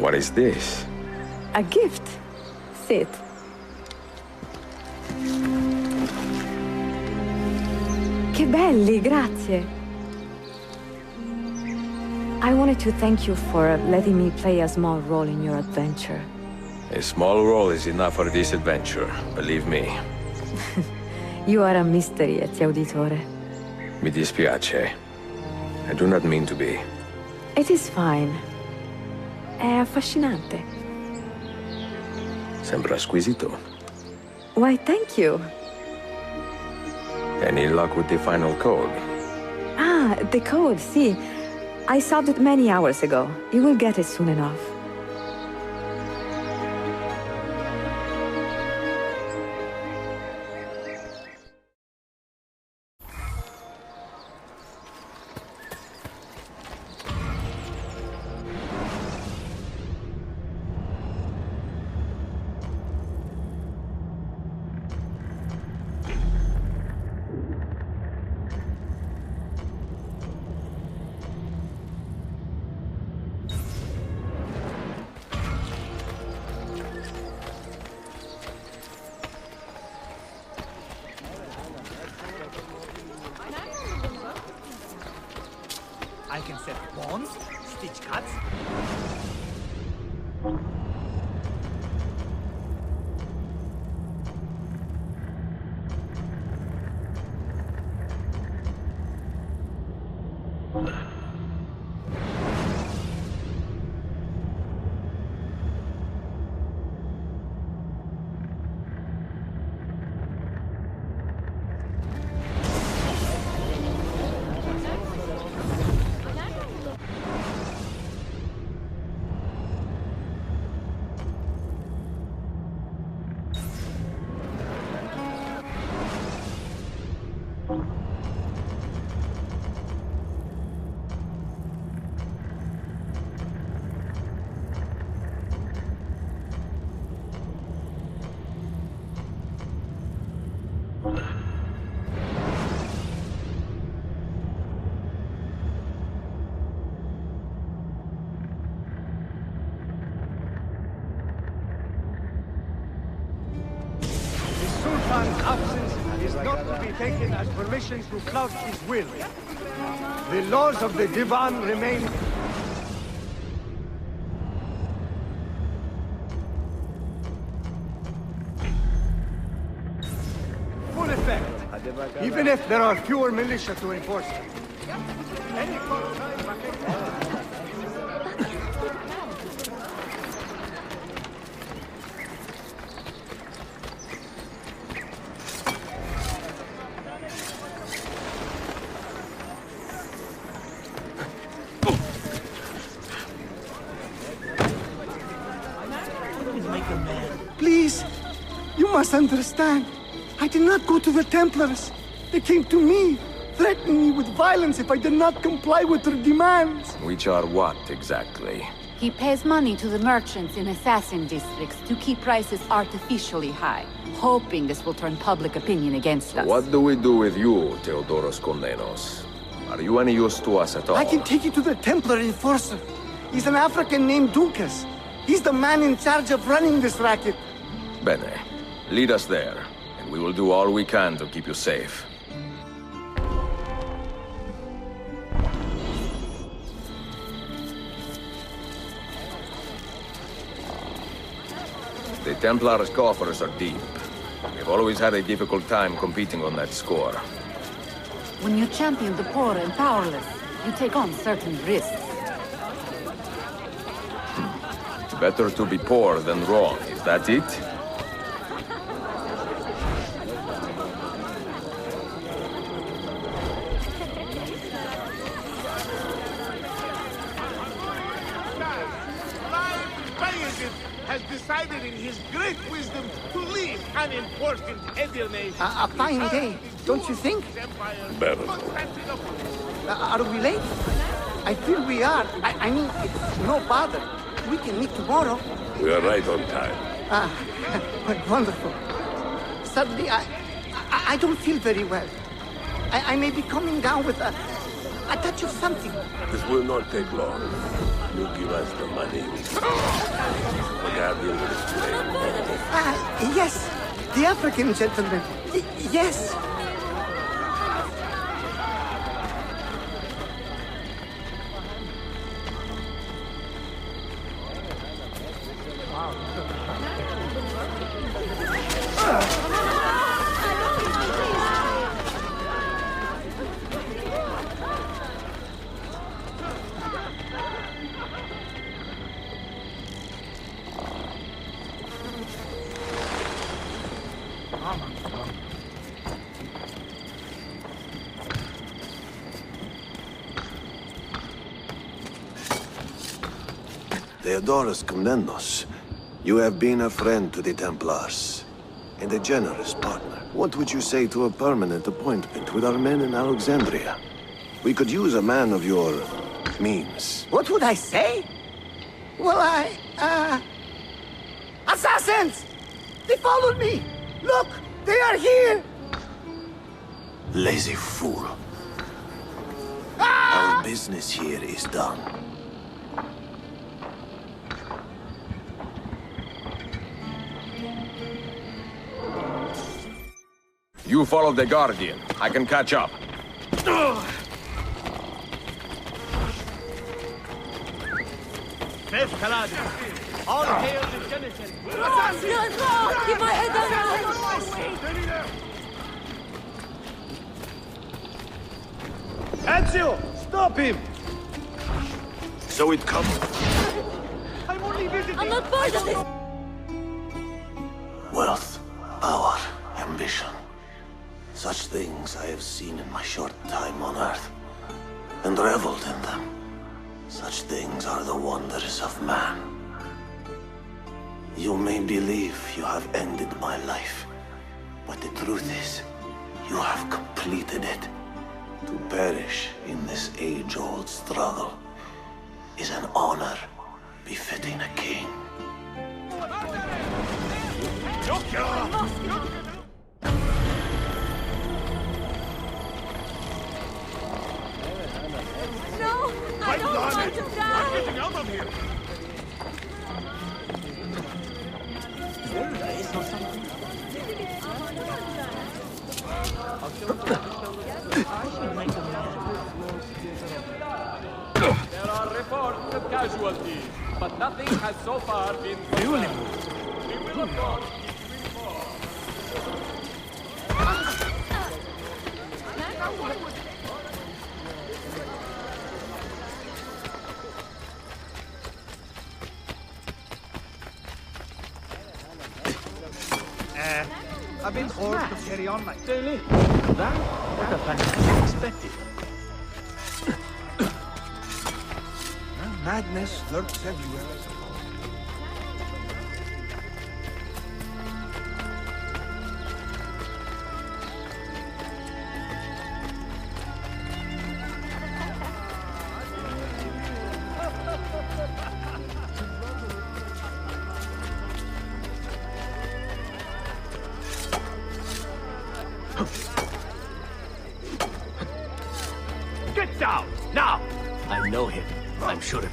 What is this? A gift. Sit. Che belli, grazie. I wanted to thank you for letting me play a small role in your adventure. A small role is enough for this adventure, believe me. You are a mystery, Ezio Auditore. Mi dispiace. I do not mean to be. It is fine. È affascinante. Sembra squisito. Why, thank you. Any luck with the final code? Ah, the code, sì. I solved it many hours ago. You will get it soon enough. I can set bonds, stitch cuts. Sultan's absence is not to be taken as permission to flout his will. The laws of the Divan remain. Full effect, even if there are fewer militia to enforce it. Any Please, you must understand. I did not go to the Templars. They came to me, threatening me with violence if I did not comply with their demands. Which are what, exactly? He pays money to the merchants in assassin districts to keep prices artificially high, hoping this will turn public opinion against us. What do we do with you, Theodoros Komnenos? Are you any use to us at all? I can take you to the Templar enforcer. He's an African named Dukas. He's the man in charge of running this racket. Bene. Lead us there, and we will do all we can to keep you safe. The Templars' coffers are deep. We've always had a difficult time competing on that score. When you champion the poor and powerless, you take on certain risks. Better to be poor than wrong, is that it? Has decided in his great wisdom to leave an important Edirne. A fine day, don't you think? Better. Are we late? I feel we are. I mean, it's no bother. We can meet tomorrow. We are right on time. Ah, wonderful. Suddenly, I don't feel very well. I may be coming down with a touch of something. This will not take long. You give us the money. deal with it today. Yes, the African gentleman. Yes. Theodorus Komnenos, you have been a friend to the Templars, and a generous partner. What would you say to a permanent appointment with our men in Alexandria? We could use a man of your means. What would I say? Well, Assassins! They followed me! Look! They are here! Lazy fool. Our business here is done. You follow the Guardian. I can catch up. Beth Kaladi. All hail the Janissary. Keep my head down! Ezio! Stop him! So it comes. I'm only visiting! I'm not part of this! Wealth, power, ambition. Such things I have seen in my short time on Earth, and reveled in them. Such things are the wonders of man. You may believe you have ended my life, but the truth is, you have completed it. To perish in this age-old struggle is an honor befitting a king. No! I don't want to die! I'm getting out of here! There are reports of casualties, but nothing has so far been confirmed. We will, of course, keep you informed. I've been ordered to carry on my daily. That? What a fantastic spectacle. Madness lurks everywhere, I suppose. Get down! Now! I know him. I'm sure of it.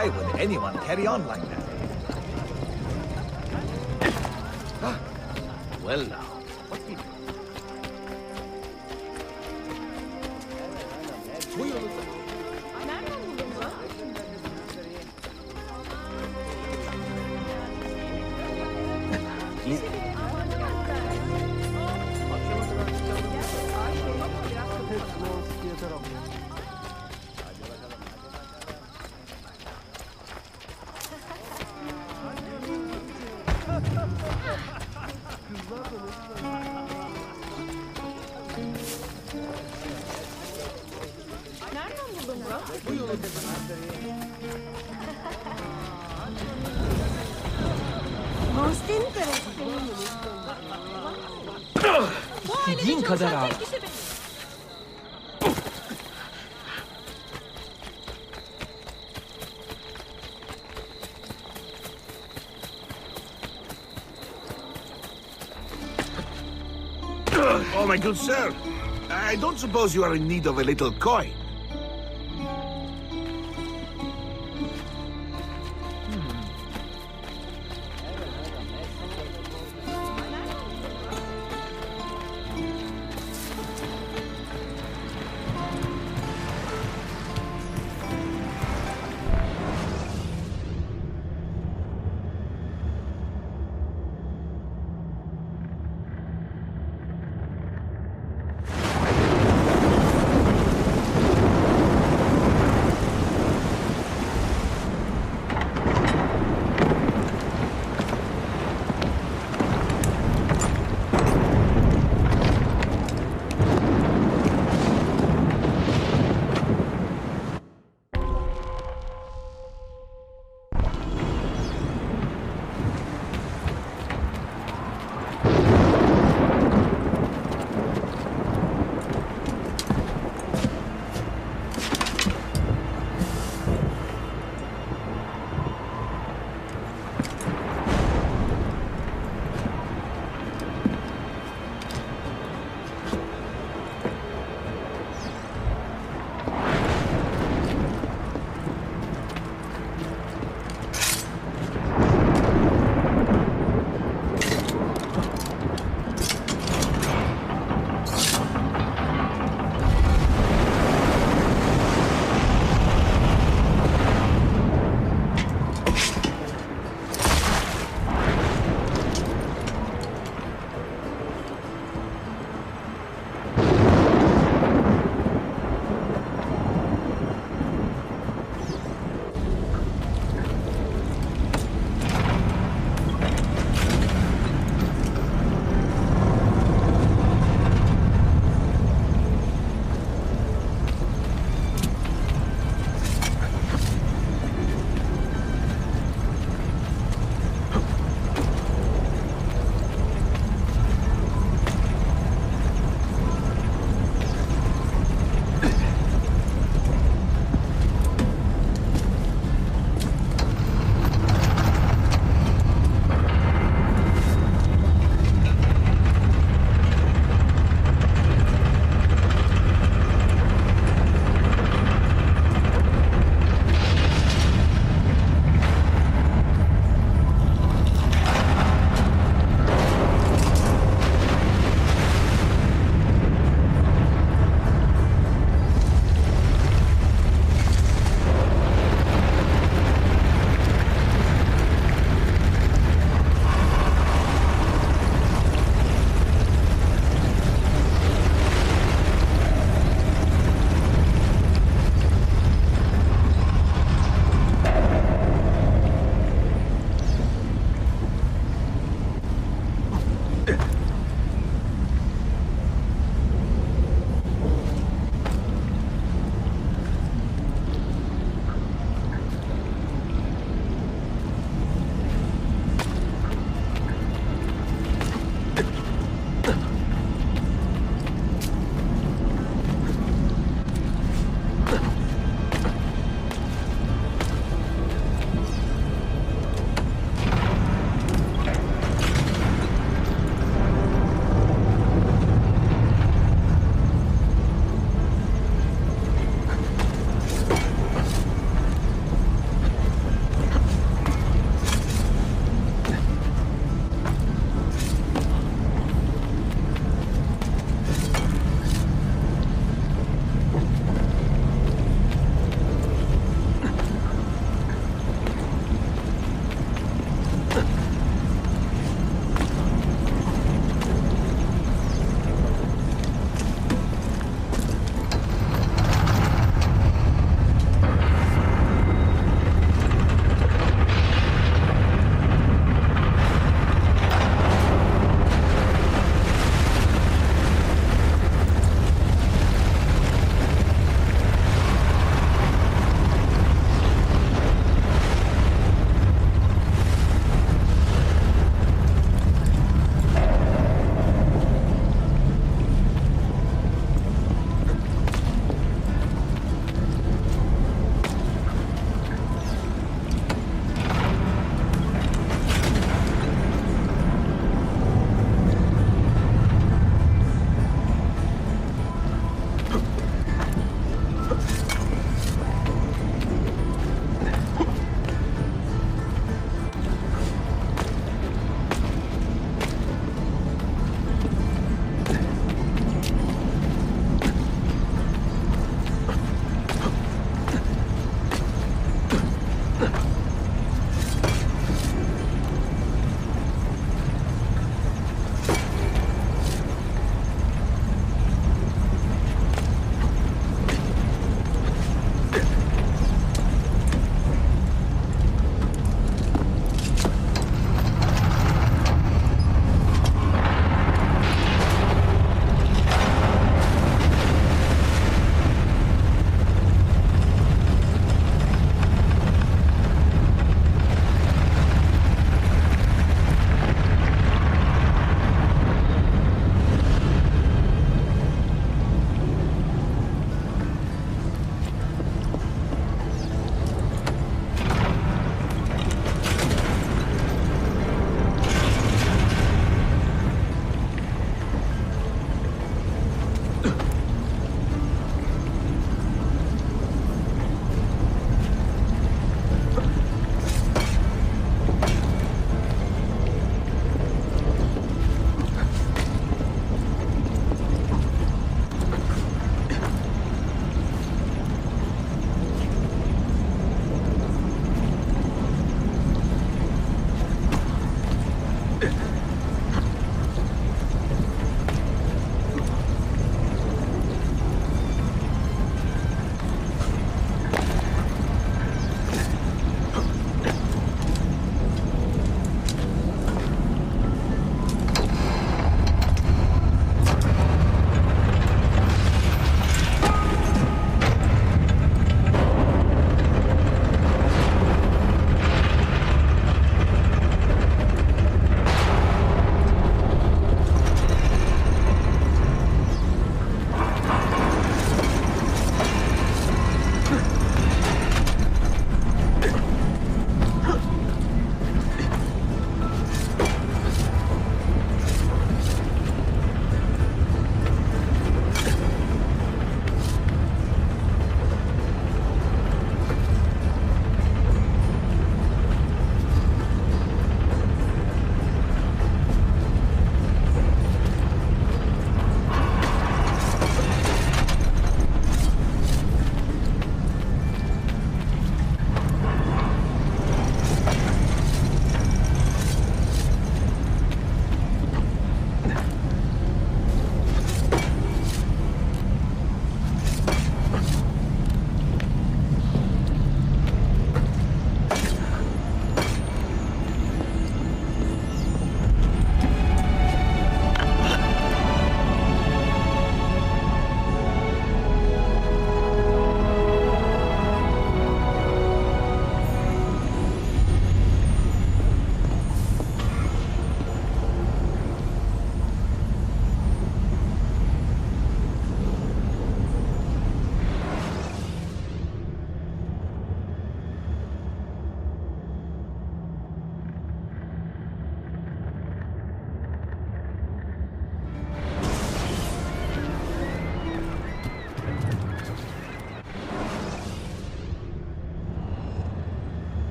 Why would anyone carry on like that? Well now, what we do? Most interesting. İstediğin kadar al. Oh, my good sir. I don't suppose you are in need of a little coin.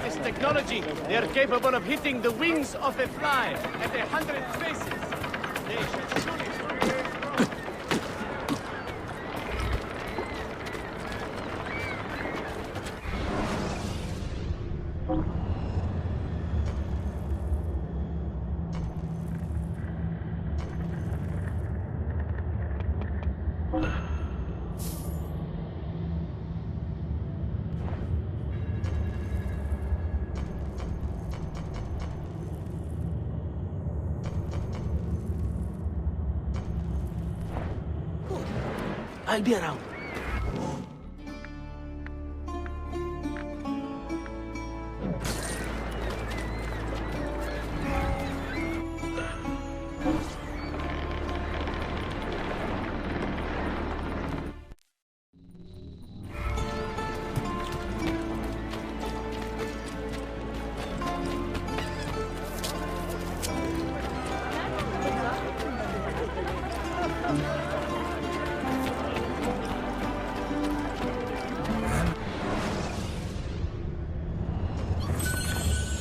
latest technology, they are capable of hitting the wings of a fly at 100 paces. They should soon I'll be around.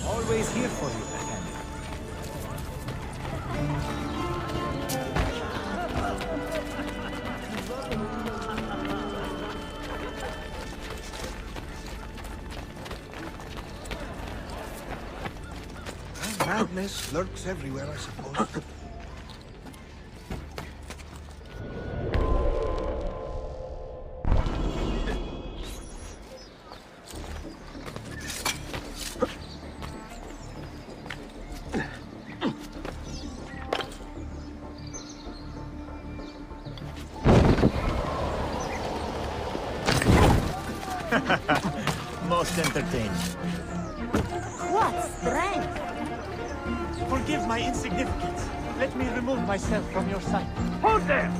Always here for you, Bahan. Madness lurks everywhere, I suppose. most entertaining. What strength! Forgive my insignificance. Let me remove myself from your sight. Hold there!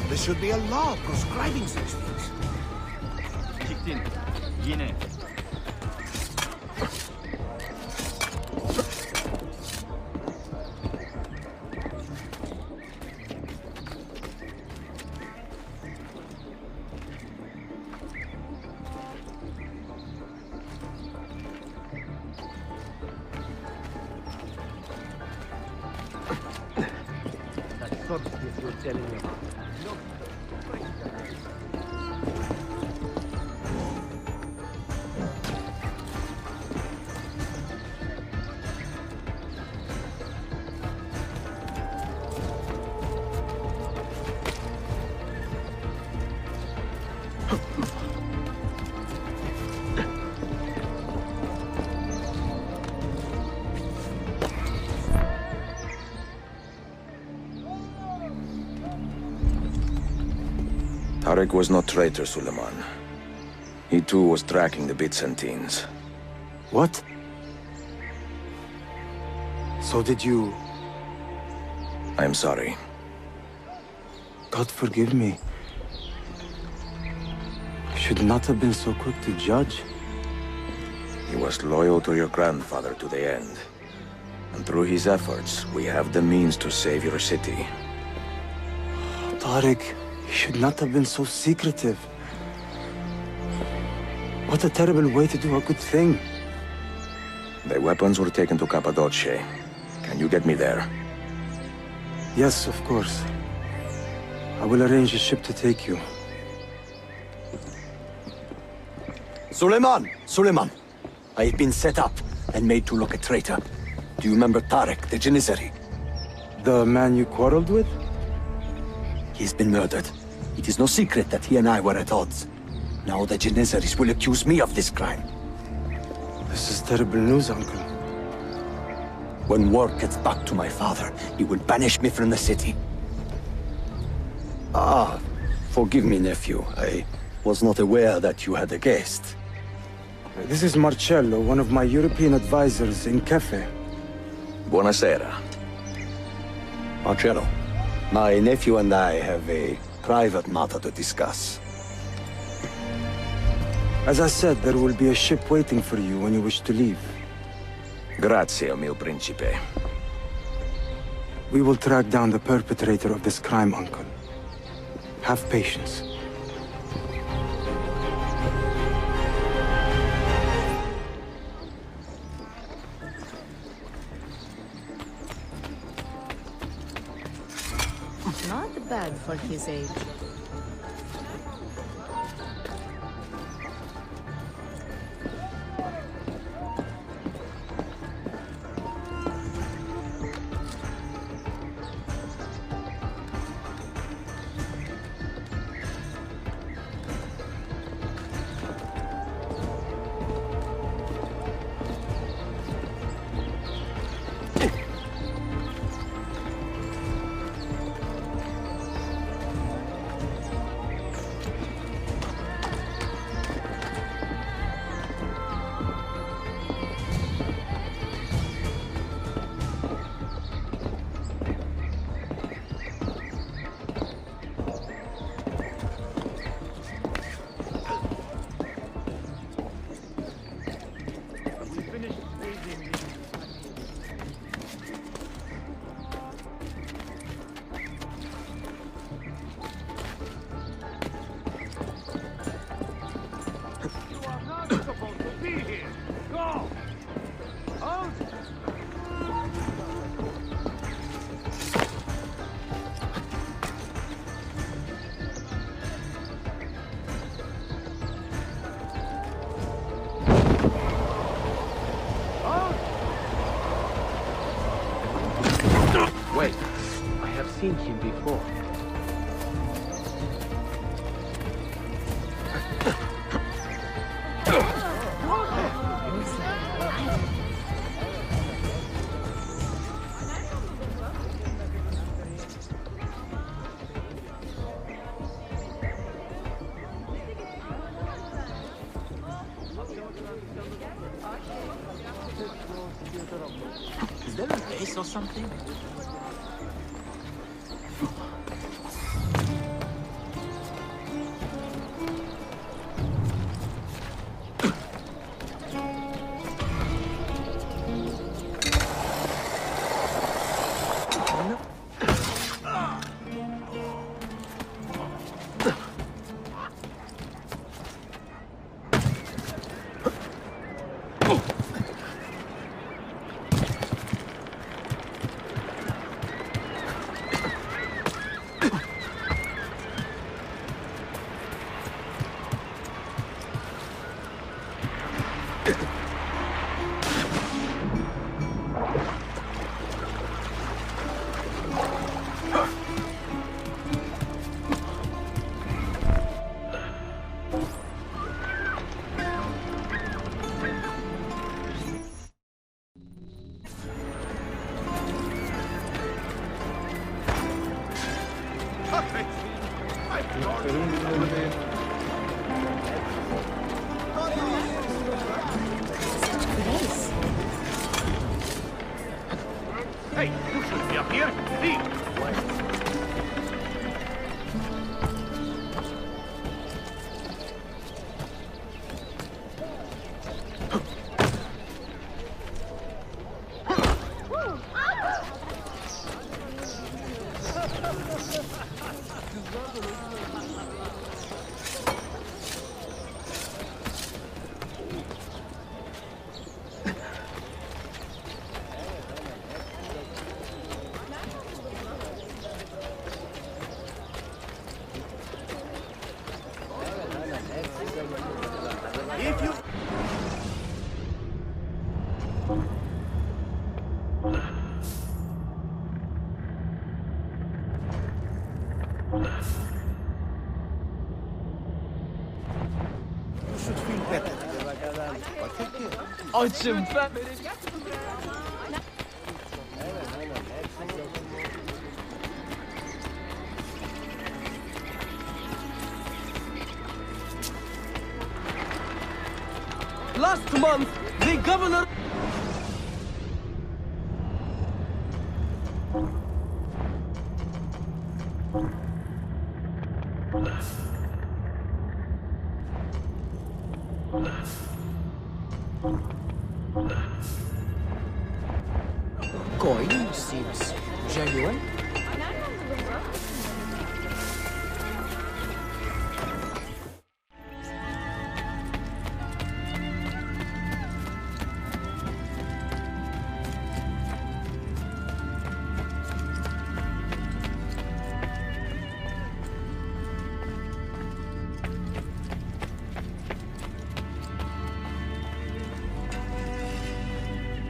There should be a law proscribing such things. Çıktın. Yine. That substance you're telling me about. Tarek was no traitor, Suleiman. He too was tracking the Byzantines. What? So did you... I am sorry. God forgive me. I should not have been so quick to judge. He was loyal to your grandfather to the end. And through his efforts, we have the means to save your city. Tariq, you should not have been so secretive. What a terrible way to do a good thing. The weapons were taken to Cappadocia. Can you get me there? Yes, of course. I will arrange a ship to take you. Suleiman! Suleiman! I have been set up and made to look a traitor. Do you remember Tarek, the Janissary? The man you quarreled with? He's been murdered. It is no secret that he and I were at odds. Now the Janissaries will accuse me of this crime. This is terrible news, Uncle. When word gets back to my father, he will banish me from the city. Ah, forgive me, nephew. I was not aware that you had a guest. This is Marcello, one of my European advisors in Cafe. Buonasera. Marcello, My nephew and I have a private matter to discuss. As I said, there will be a ship waiting for you when you wish to leave. Grazie, mio principe. We will track down the perpetrator of this crime, Uncle. Have patience. Not bad for his age. Wait, I have seen him before. Is there a base or something? Hey, you shouldn't be up here. Leave. If you... should feel better. Açım ben. Last month, the governor... Coin seems genuine.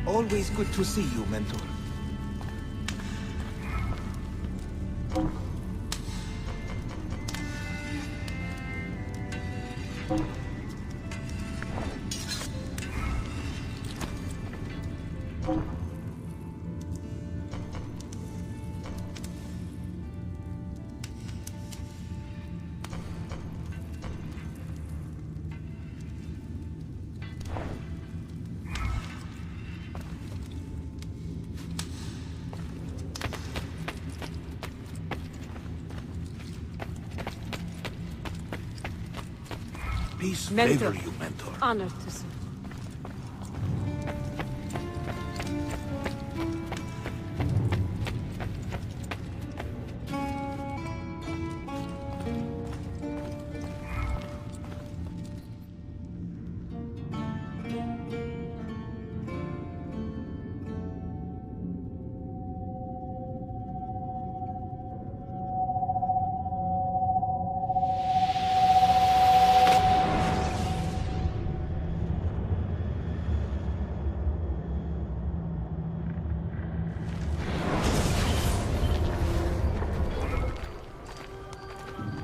Always good to see you, Mentor. Peace Mentor. favor you, Mentor. Honored to serve.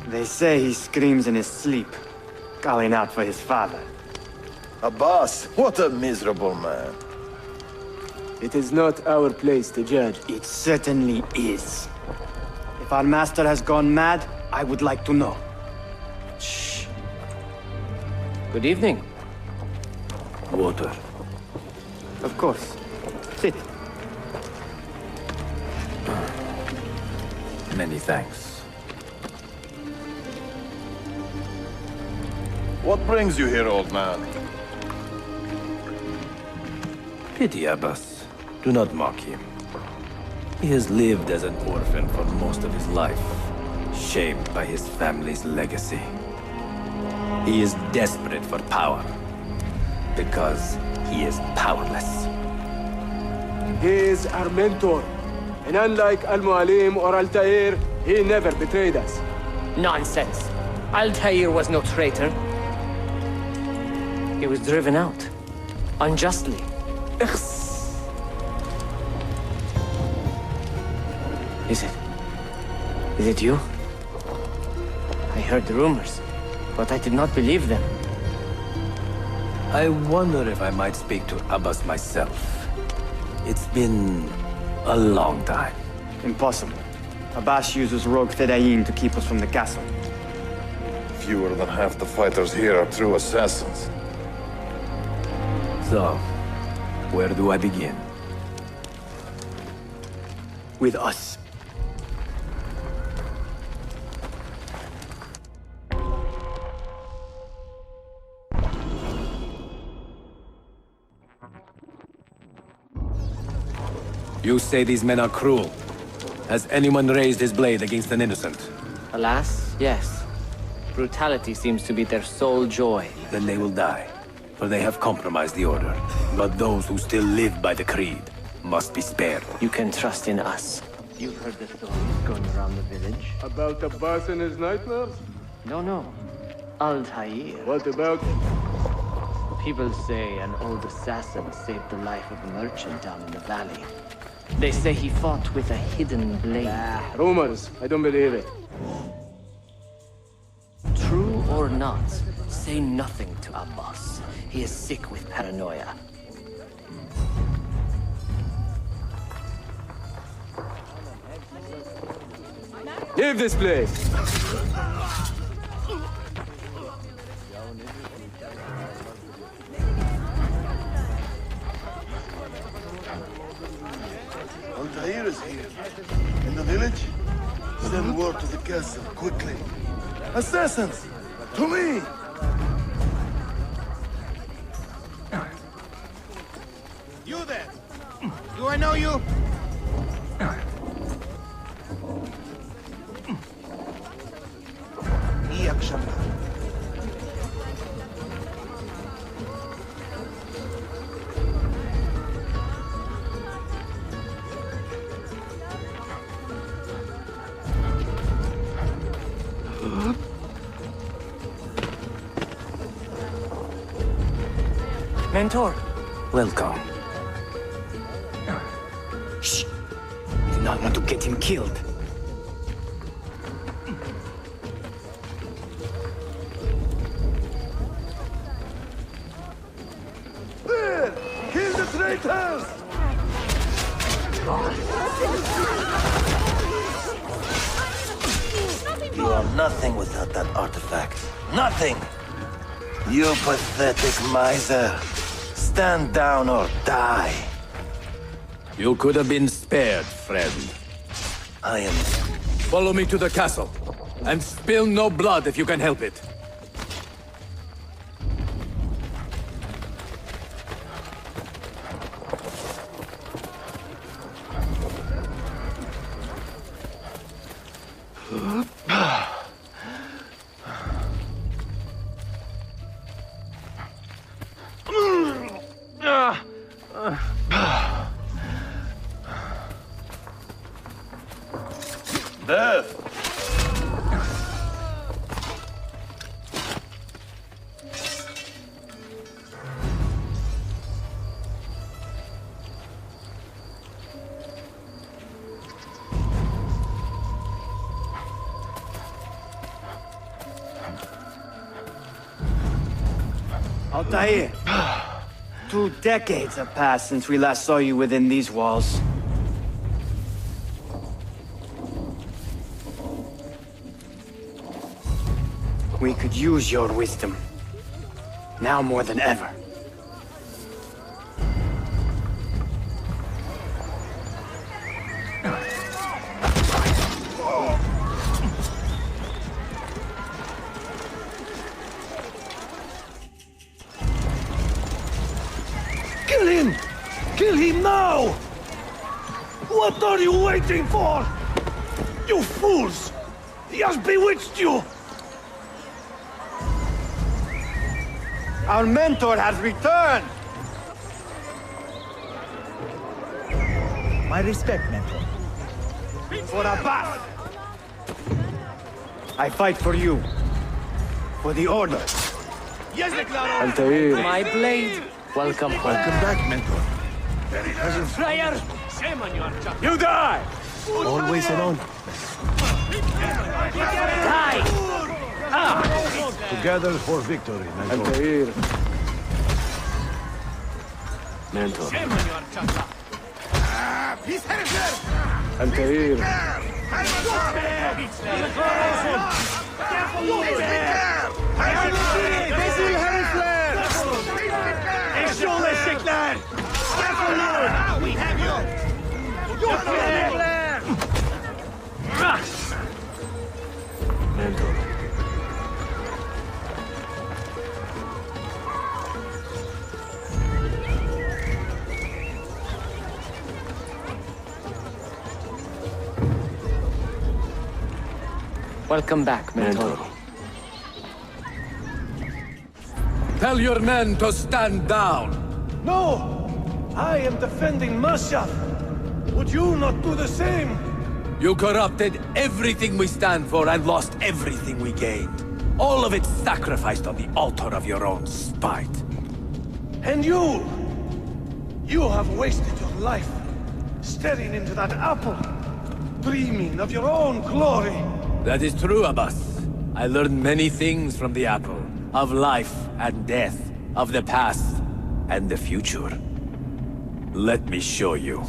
They say he screams in his sleep, calling out for his father. Abbas, what a miserable man. It is not our place to judge. It certainly is. If our master has gone mad, I would like to know. Shh. Good evening. Water. Of course. Sit. Many thanks. What brings you here, old man? Pity Abbas. Do not mock him. He has lived as an orphan for most of his life, shamed by his family's legacy. He is desperate for power, because he is powerless. He is our mentor. And unlike Al-Mualim or Altair, he never betrayed us. Nonsense. Altair was no traitor. He was driven out. Unjustly. Is it you? I heard the rumors, but I did not believe them. I wonder if I might speak to Abbas myself. It's been a long time. Impossible. Abbas uses rogue Fedayeen to keep us from the castle. Fewer than half the fighters here are true assassins. So, where do I begin? With us. You say these men are cruel. Has anyone raised his blade against an innocent? Alas, yes. Brutality seems to be their sole joy. Then they will die, for they have compromised the Order. But those who still live by the Creed must be spared. You can trust in us. You've heard the stories going around the village? About Abbas and his nightmares? No. Altair. What about? People say an old assassin saved the life of a merchant down in the valley. They say he fought with a hidden blade. Rumors. I don't believe it. True or not, say nothing to Abbas. He is sick with paranoia. Leave this place! Altair is here. In the village? Send word to the castle, quickly. Assassins! To me! You there! Do I know you? İyi akşamlar. Mentor, welcome. Shh! I do not want to get him killed. There! Kill the traitors! You are nothing without that artifact. Nothing! You pathetic miser. Stand down or die. You could have been spared, friend. I am... Follow me to the castle. And spill no blood if you can help it. Death! Altair, 2 decades have passed since we last saw you within these walls. We could use your wisdom. Now more than ever. Kill him! Kill him now! What are you waiting for? You fools! He has bewitched you! Our mentor has returned! My respect, mentor. For Abbas! I fight for you. For the Order. Altair. My blade! Welcome home. Welcome back, mentor. Friar! Shame on you, You die! Always an honor. Die! Together for victory, mentor. Altair. Mentor. Shame on you, He's headed there! Altair. Resul herifler! Eşyol eşekler! We have you! Yok herifler! Mentor. Welcome back, Mentor. Tell your men to stand down. No! I am defending Mashaf! Would you not do the same? You corrupted everything we stand for and lost everything we gained. All of it sacrificed on the altar of your own spite. And you! You have wasted your life staring into that apple, dreaming of your own glory. That is true, Abbas. I learned many things from the apple. Of life and death. Of the past and the future. Let me show you.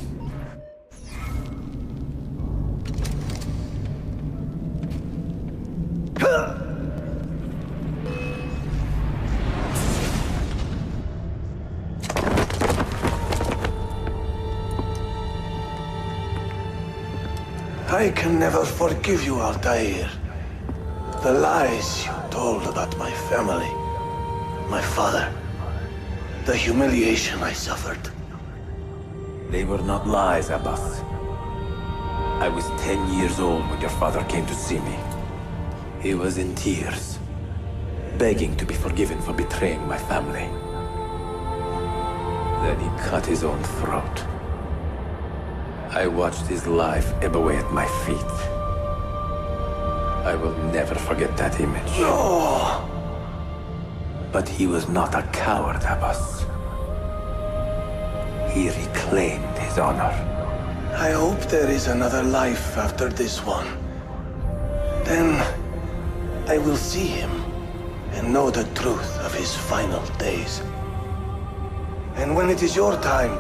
I can never forgive you, Altair. The lies you told about my family, my father, the humiliation I suffered. They were not lies, Abbas. I was 10 years old when your father came to see me. He was in tears, begging to be forgiven for betraying my family. Then he cut his own throat. I watched his life ebb away at my feet. I will never forget that image. No! But he was not a coward, Abbas. He reclaimed his honor. I hope there is another life after this one. Then I will see him and know the truth of his final days. And when it is your time,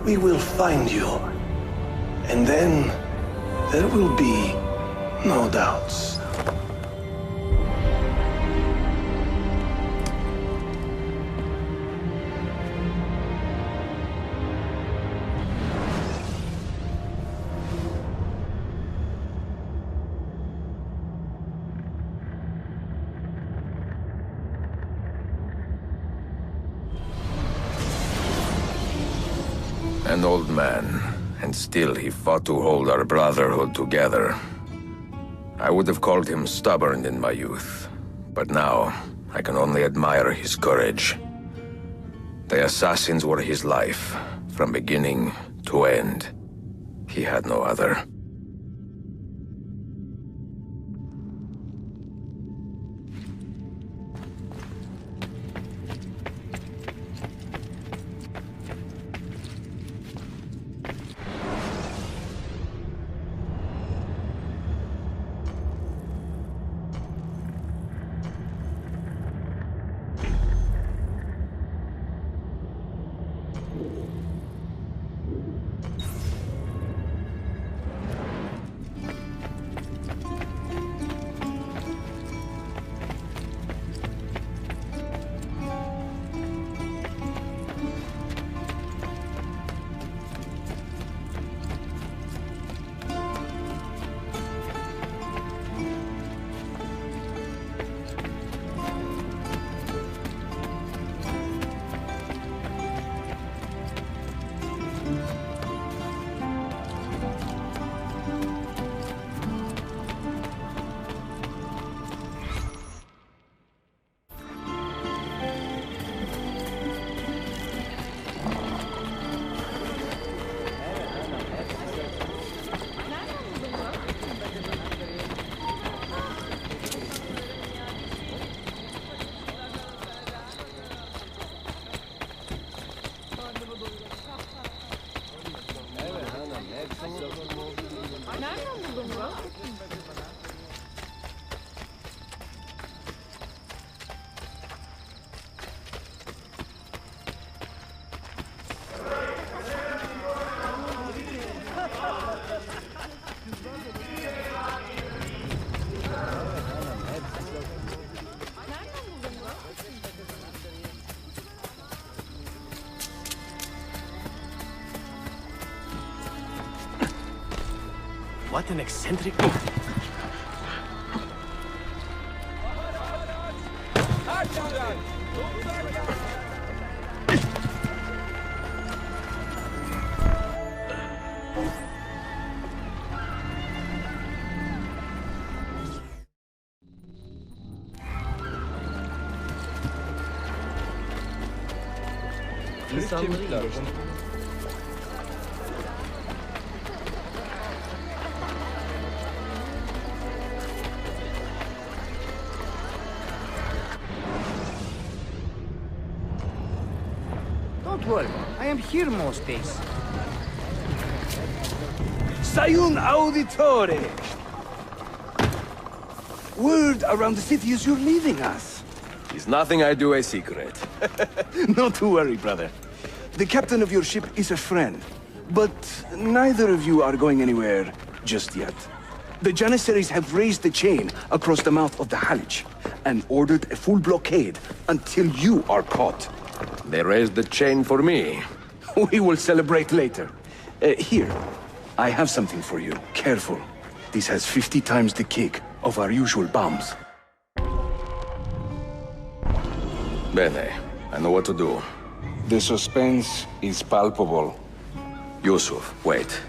we will find you. And then there will be no doubts. An old man, and still he fought to hold our brotherhood together. I would have called him stubborn in my youth, but now I can only admire his courage. The assassins were his life, from beginning to end. He had no other. What an eccentric... İnsanları iyileştirmek. Don't worry, I am here most days. Sayun Auditore! Word around the city is you're leaving us. Is nothing I do a secret. Not to worry, brother. The captain of your ship is a friend, but neither of you are going anywhere just yet. The Janissaries have raised the chain across the mouth of the Halich and ordered a full blockade until you are caught. They raised the chain for me. We will celebrate later. Here, I have something for you. Careful. This has 50 times the kick of our usual bombs. Bene, I know what to do. The suspense is palpable. Yusuf, wait.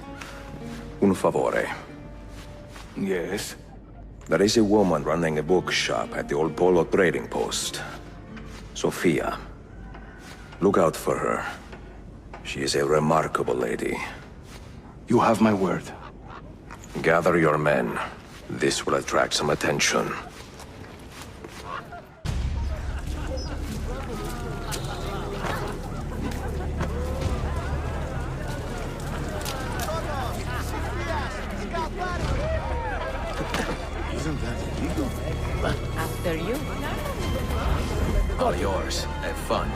Un favore. Yes? There is a woman running a bookshop at the Old Polo trading post. Sophia. Look out for her. She is a remarkable lady. You have my word. Gather your men. This will attract some attention. Isn't that illegal? After you. All yours. Have fun.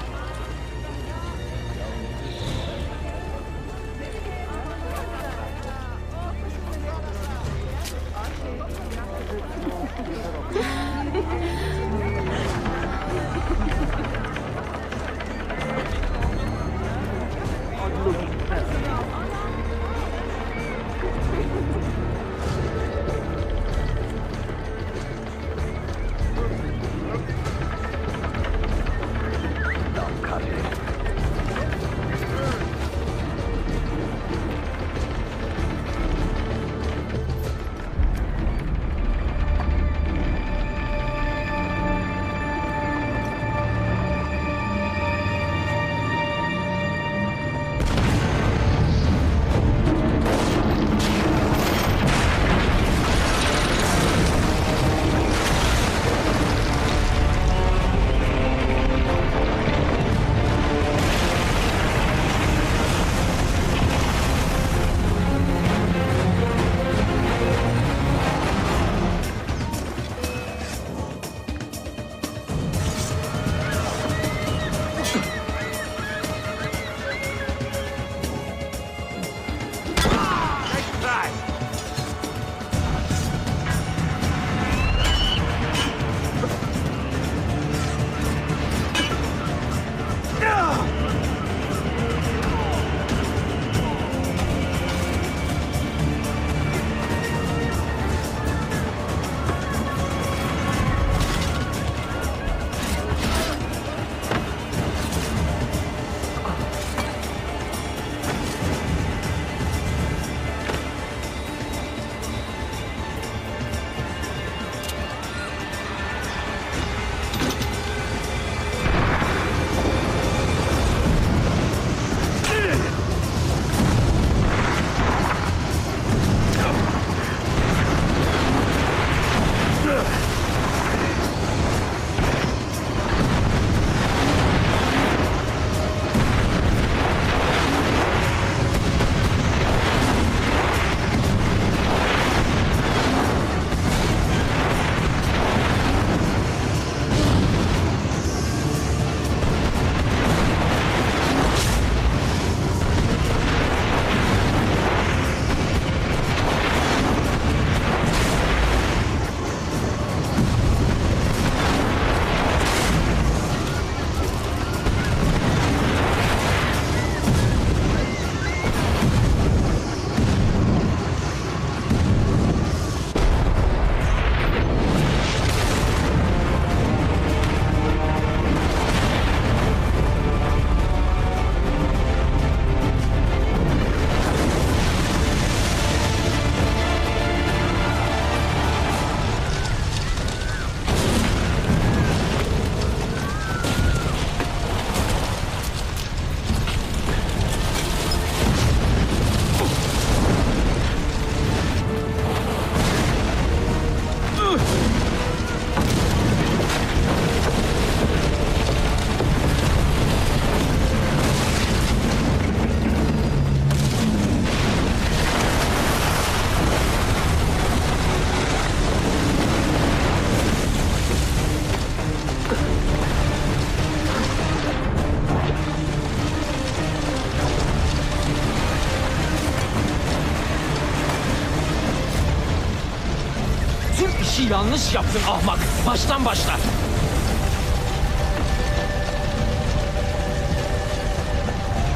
işi yanlış yaptın ahmak. Baştan başla.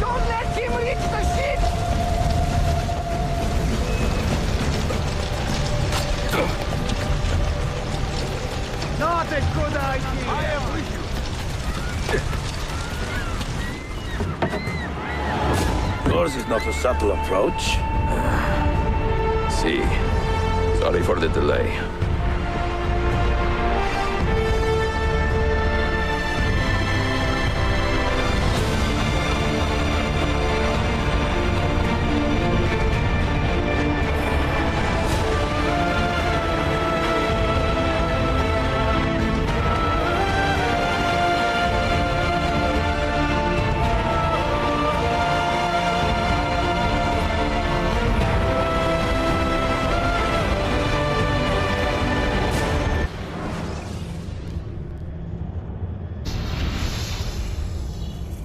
Don't let him reach the ship! Not a good idea. I am with you. Yours is not a subtle approach. See. Sorry for the delay.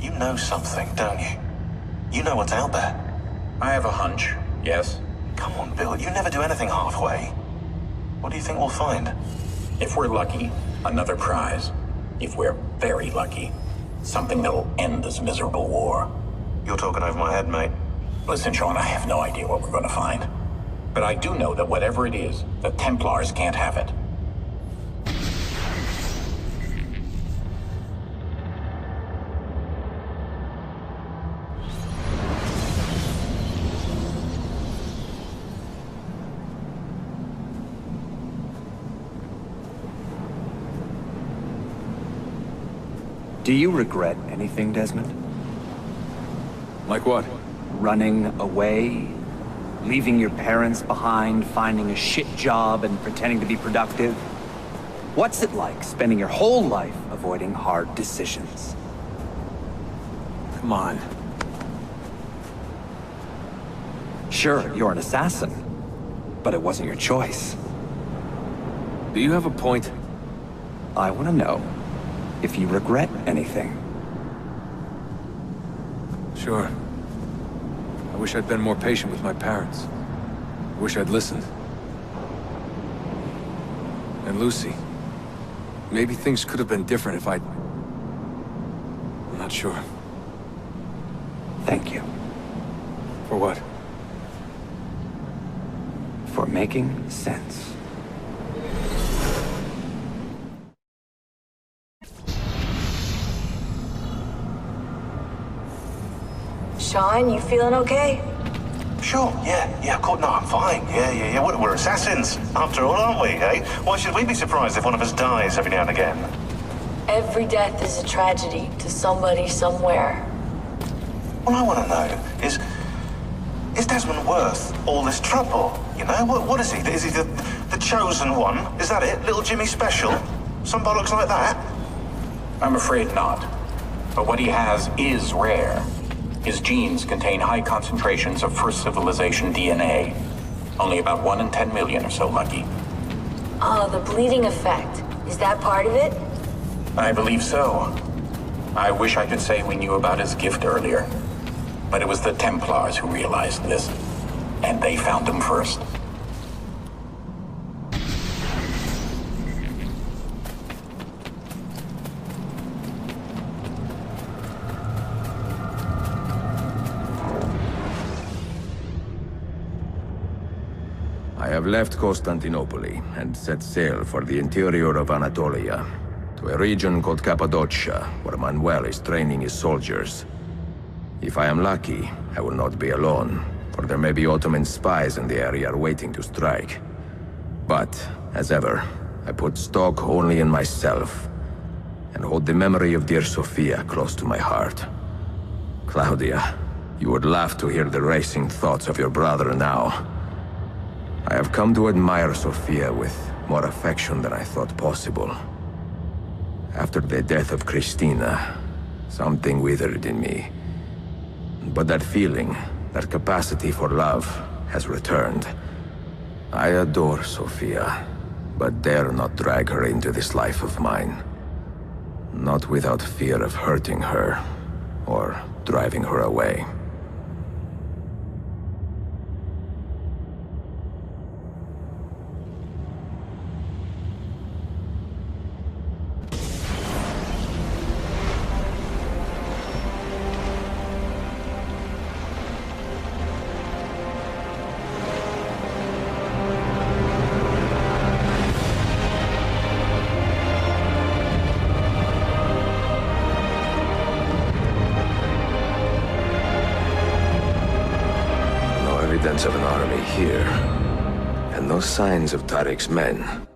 You know something, don't you? You know what's out there. I have a hunch, yes. Come on, Bill, you never do anything halfway. What do you think we'll find? If we're lucky, another prize. If we're very lucky, something that'll end this miserable war. You're talking over my head, mate. Listen, Sean, I have no idea what we're going to find. But I do know that whatever it is, the Templars can't have it. Do you regret anything, Desmond? Like what? Running away? Leaving your parents behind, finding a shit job, and pretending to be productive? What's it like spending your whole life avoiding hard decisions? Come on. Sure, you're an assassin, but it wasn't your choice. Do you have a point? I want to know if you regret anything. Sure. I wish I'd been more patient with my parents. I wish I'd listened. And Lucy. Maybe things could have been different if I'd... I'm not sure. Thank you. For what? For making sense. Sean, you feeling okay? Sure, yeah, of course, no, I'm fine. Yeah. We're assassins, after all, aren't we, eh? Why should we be surprised if one of us dies every now and again? Every death is a tragedy to somebody somewhere. What I want to know is Desmond worth all this trouble? You know, what is he? Is he the chosen one? Is that it? Little Jimmy Special? Some bollocks like that? I'm afraid not. But what he has is rare. His genes contain high concentrations of first civilization DNA. Only about 1 in 10 million are so lucky. Oh, the bleeding effect. Is that part of it? I believe so. I wish I could say we knew about his gift earlier. But it was the Templars who realized this. And they found him first. I have left Constantinople and set sail for the interior of Anatolia, to a region called Cappadocia, where Manuel is training his soldiers. If I am lucky, I will not be alone, for there may be Ottoman spies in the area waiting to strike. But, as ever, I put stock only in myself, and hold the memory of dear Sophia close to my heart. Claudia, you would laugh to hear the racing thoughts of your brother now. I have come to admire Sophia with more affection than I thought possible. After the death of Christina, something withered in me. But that feeling, that capacity for love, has returned. I adore Sophia, but dare not drag her into this life of mine. Not without fear of hurting her, or driving her away. evidence of an army here. And no signs of Tariq's men.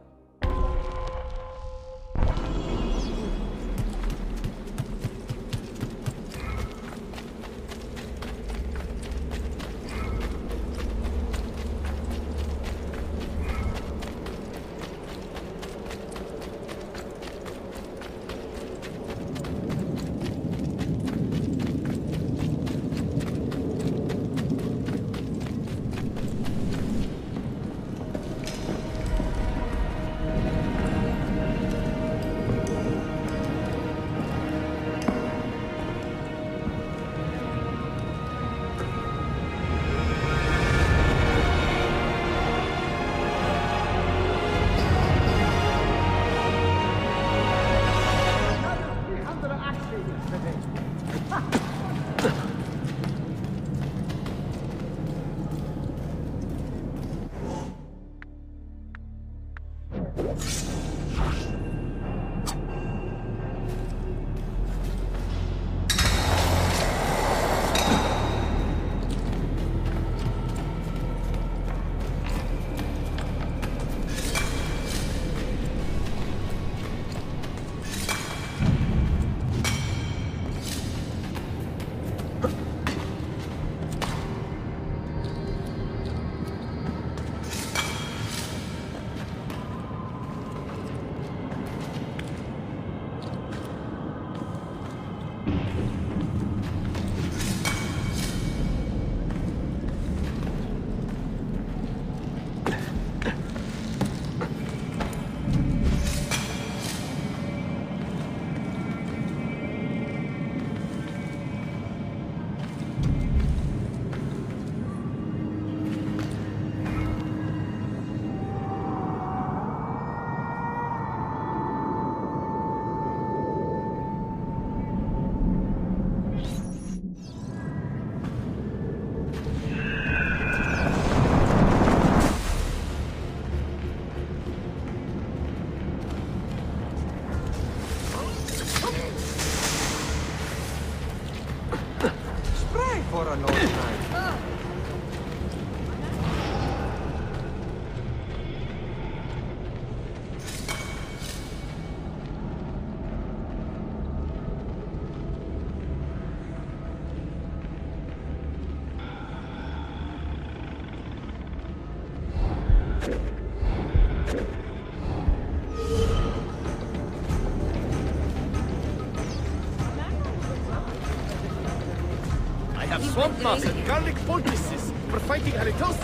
Swamp moss and garlic poultices for fighting halitosis.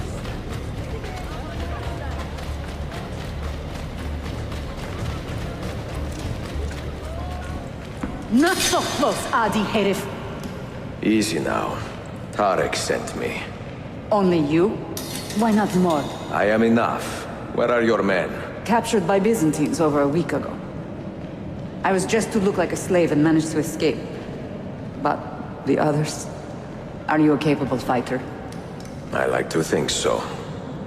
Not so close, Adi Herif. Easy now. Tariq sent me. Only you? Why not more? I am enough. Where are your men? Captured by Byzantines over a week ago. I was just to look like a slave and managed to escape. But the others? Are you a capable fighter? I like to think so.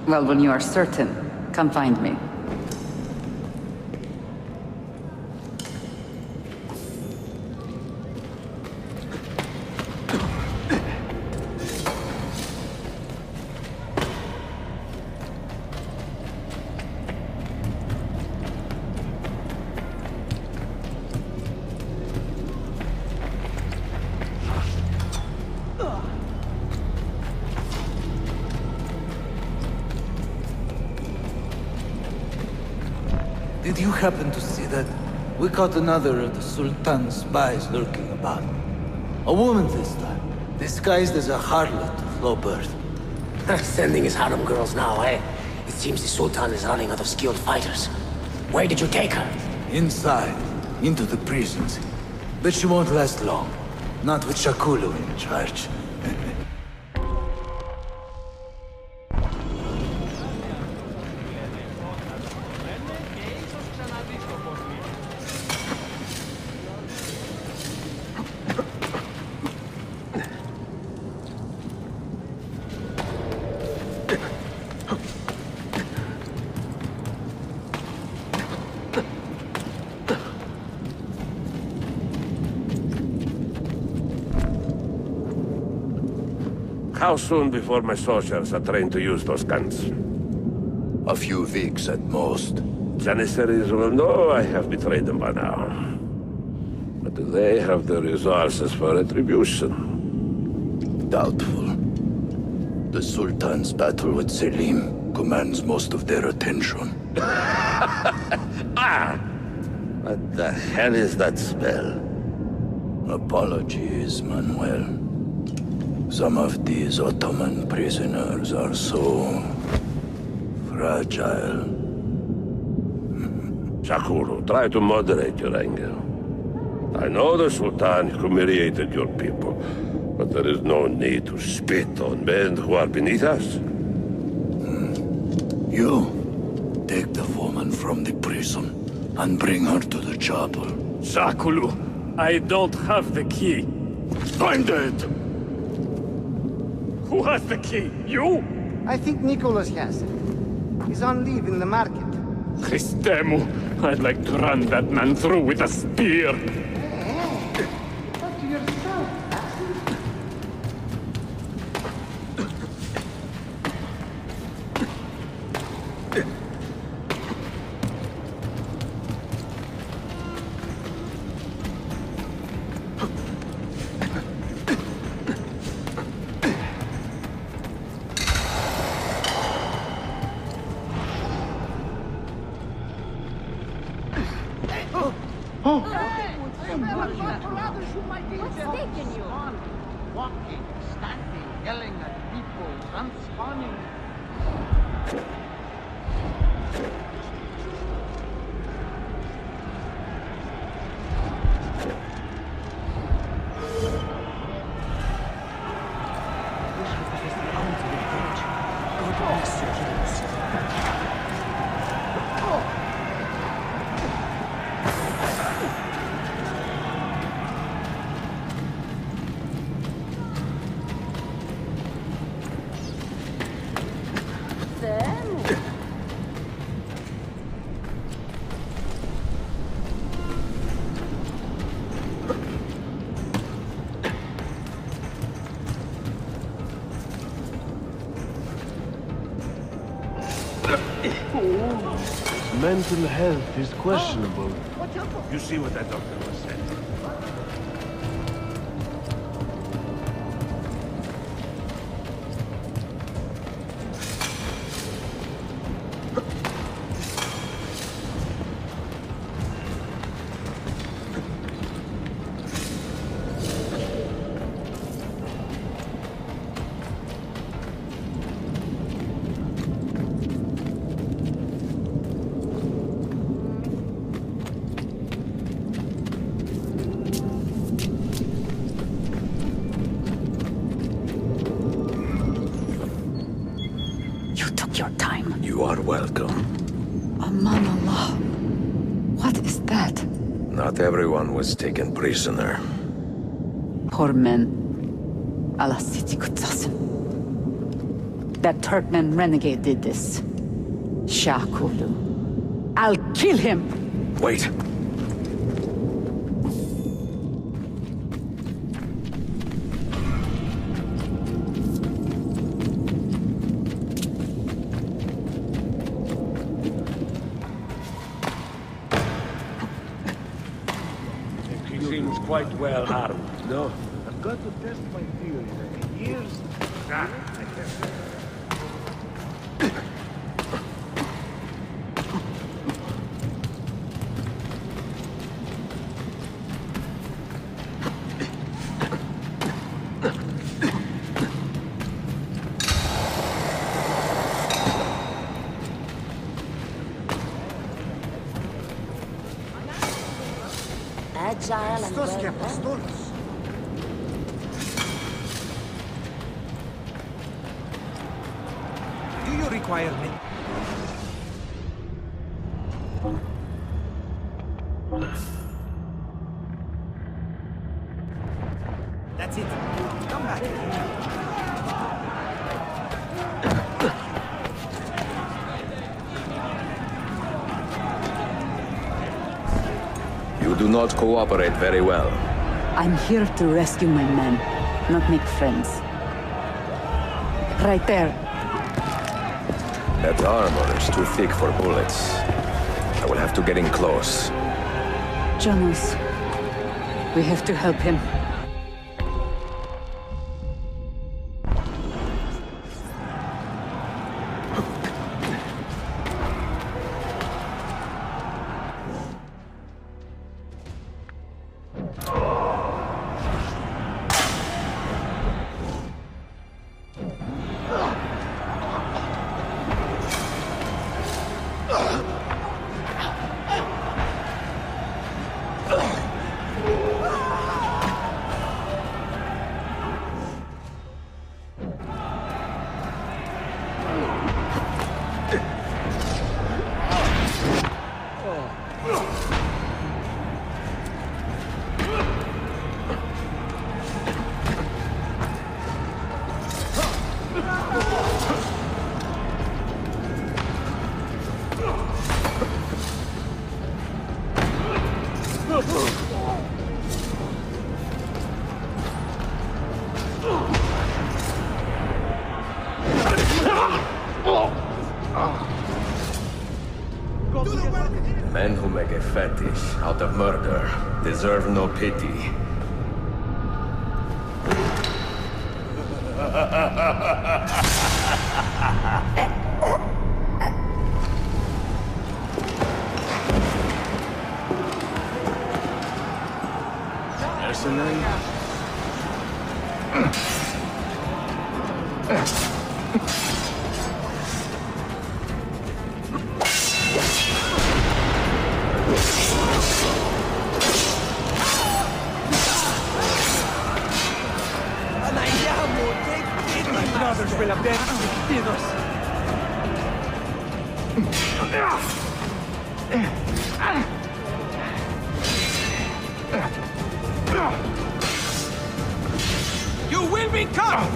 Well, when you are certain, come find me. Did you happen to see that? We caught another of the Sultan's spies lurking about. A woman this time, disguised as a harlot of low birth. Sending his harem girls now, eh? It seems the Sultan is running out of skilled fighters. Where did you take her? Inside, into the prisons. But she won't last long. Not with Shakulu in charge. How soon before my soldiers are trained to use those guns? A few weeks at most. Janissaries will know I have betrayed them by now. But do they have the resources for retribution? Doubtful. The Sultan's battle with Selim commands most of their attention. What the hell is that spell? Apologies, Manuel. Some of these Ottoman prisoners are so fragile. Shakuru, try to moderate your anger. I know the Sultan humiliated your people, but there is no need to spit on men who are beneath us. You, take the woman from the prison and bring her to the chapel. Shakulu, I don't have the key. Find it! Who has the key? You? I think Nicholas has it. He's on leave in the market. Christemu, I'd like to run that man through with a spear. Talk to yourself. What's taking you? Walking, standing, yelling at people, unspawning. Mental health is questionable. You see what that doctor was saying? Your time. You are welcome. Aman Allah. What is that? Not everyone was taken prisoner. Poor men. Allah City Kutsasın. That Turkmen renegade did this. Shakulu. I'll kill him! Wait. Quite well armed, no? I've got to test my theory that in years... I can't... Agile and well Do you require me? That's it. Come back. You do not cooperate very well. I'm here to rescue my men, not make friends. Right there. That armor is too thick for bullets. I will have to get in close. Jonas, we have to help him. Men who make a fetish out of murder deserve no pity. Mercenary? My brothers will abandon us. You will be caught!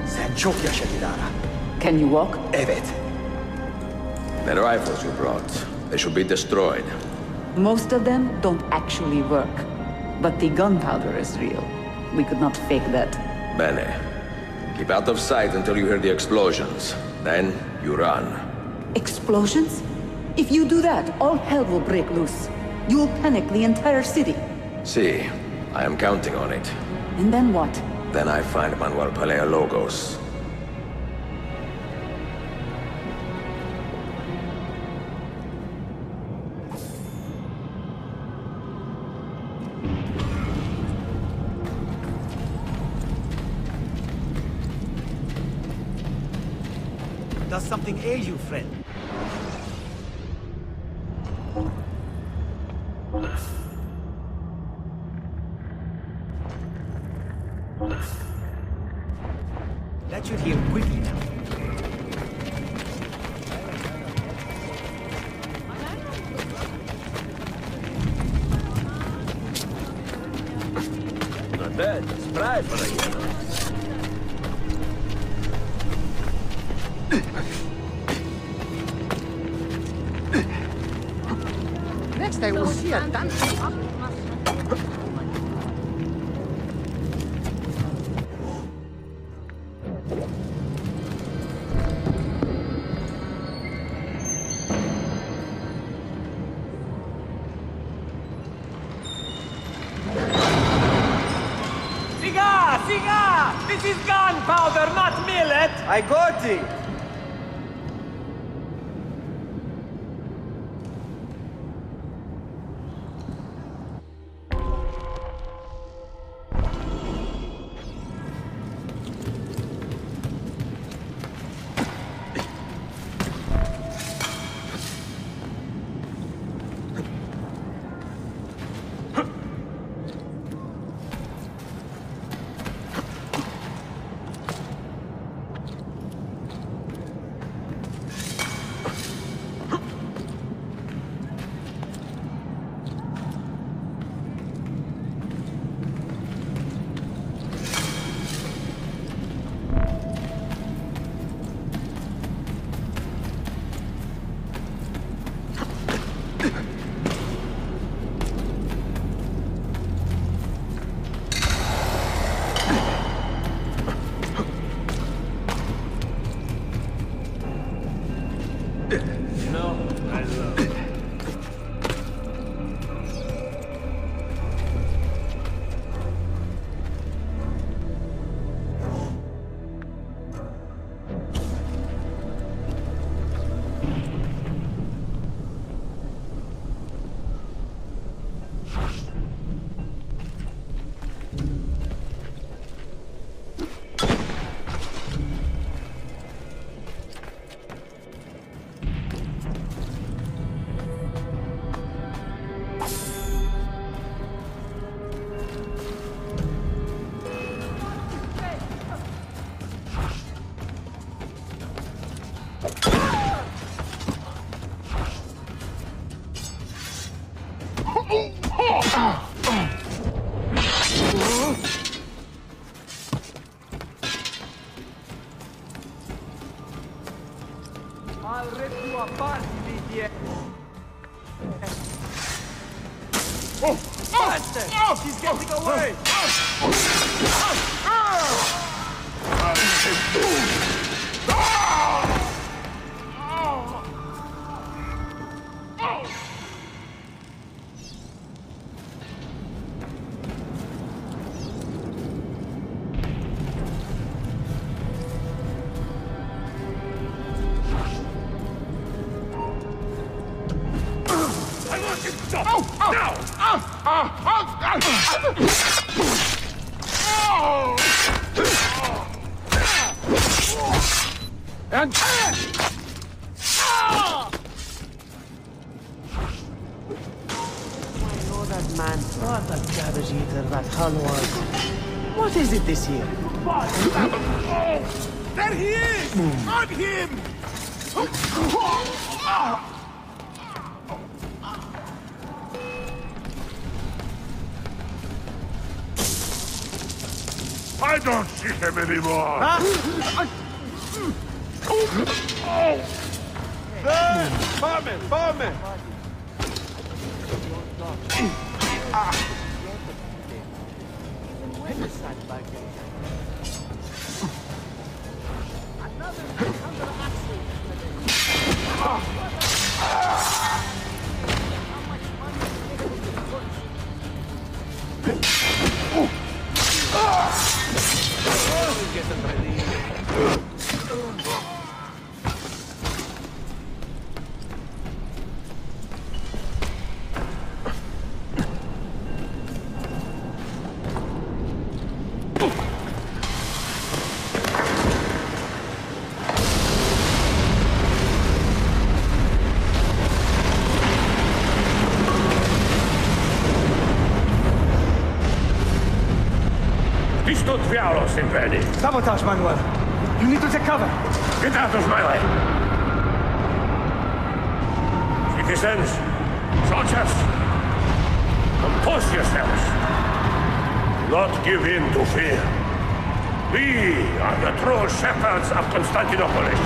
Sen çok yaşa Dilara. Can you walk? Evet. The rifles you brought, they should be destroyed. Most of them don't actually work. But the gunpowder is real. We could not fake that. Bene. Keep out of sight until you hear the explosions. Then you run. Explosions? If you do that, all hell will break loose. You will panic the entire city. See, I am counting on it. And then what? Then I find Manuel Paleologos. Does something ail you, friend? That should heal quickly now. Not bad. Spry for a yellow. Next I will see a dancing up. Siga! This is gunpowder, not millet! I got it! I'll rip you apart, idiot! Bastard! He's getting away! And... That man, what a cabbage eater that Hun was. What is it this year? There he is! On him! I don't see him anymore! There! Farman! Farman! Sabotage, Manuel. You need to take cover. Get out of my way! Citizens, soldiers, compose yourselves. Do not give in to fear. We are the true shepherds of Constantinopolis.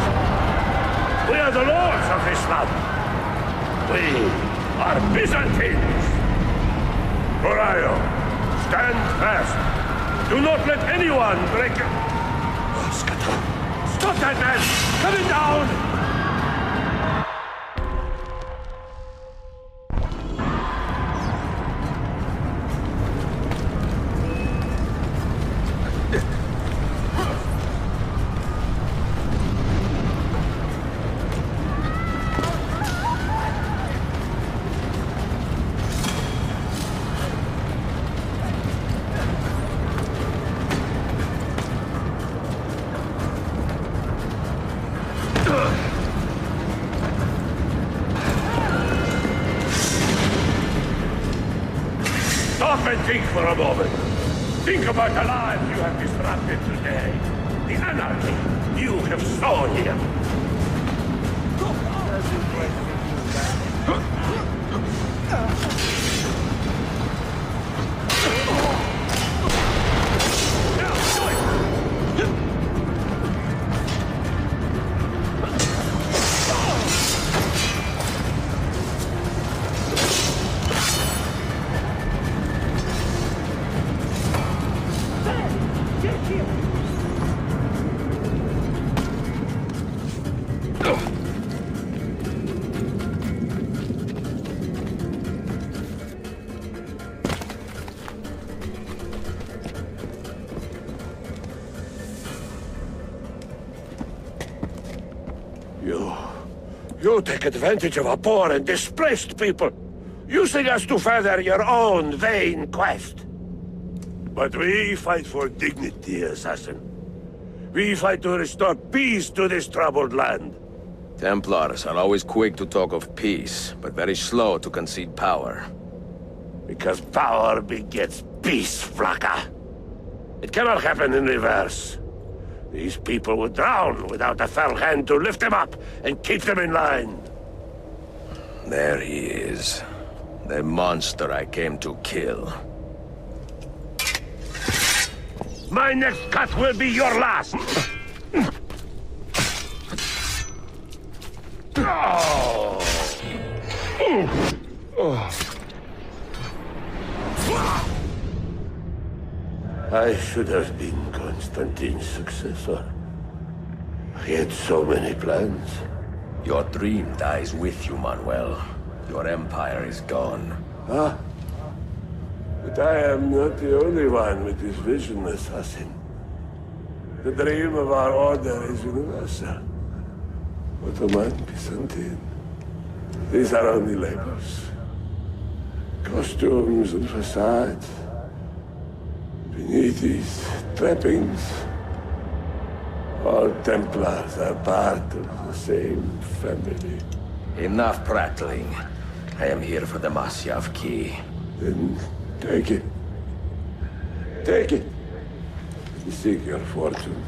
We are the lords of this land. We are Byzantines. Coraio, stand fast. Do not let anyone break it. Stop that man! Coming down! Stop and think for a moment. Think about the lives you have disrupted today. The anarchy you have sown here. You take advantage of our poor and displaced people, using us to further your own vain quest. But we fight for dignity, assassin. We fight to restore peace to this troubled land. Templars are always quick to talk of peace, but very slow to concede power. Because power begets peace, Flaka. It cannot happen in reverse. These people would drown without a fell hand to lift them up and keep them in line. There he is. The monster I came to kill. My next cut will be your last! I should have been Constantine's successor. He had so many plans. Your dream dies with you, Manuel. Your empire is gone. Ah. But I am not the only one with this vision, assassin. The dream of our order is universal. Ottoman, Byzantine. These are only labels. Costumes and facades. Beneath these trappings, all Templars are part of the same family. Enough prattling. I am here for the Masyav key. Then take it. Take it. And seek your fortune.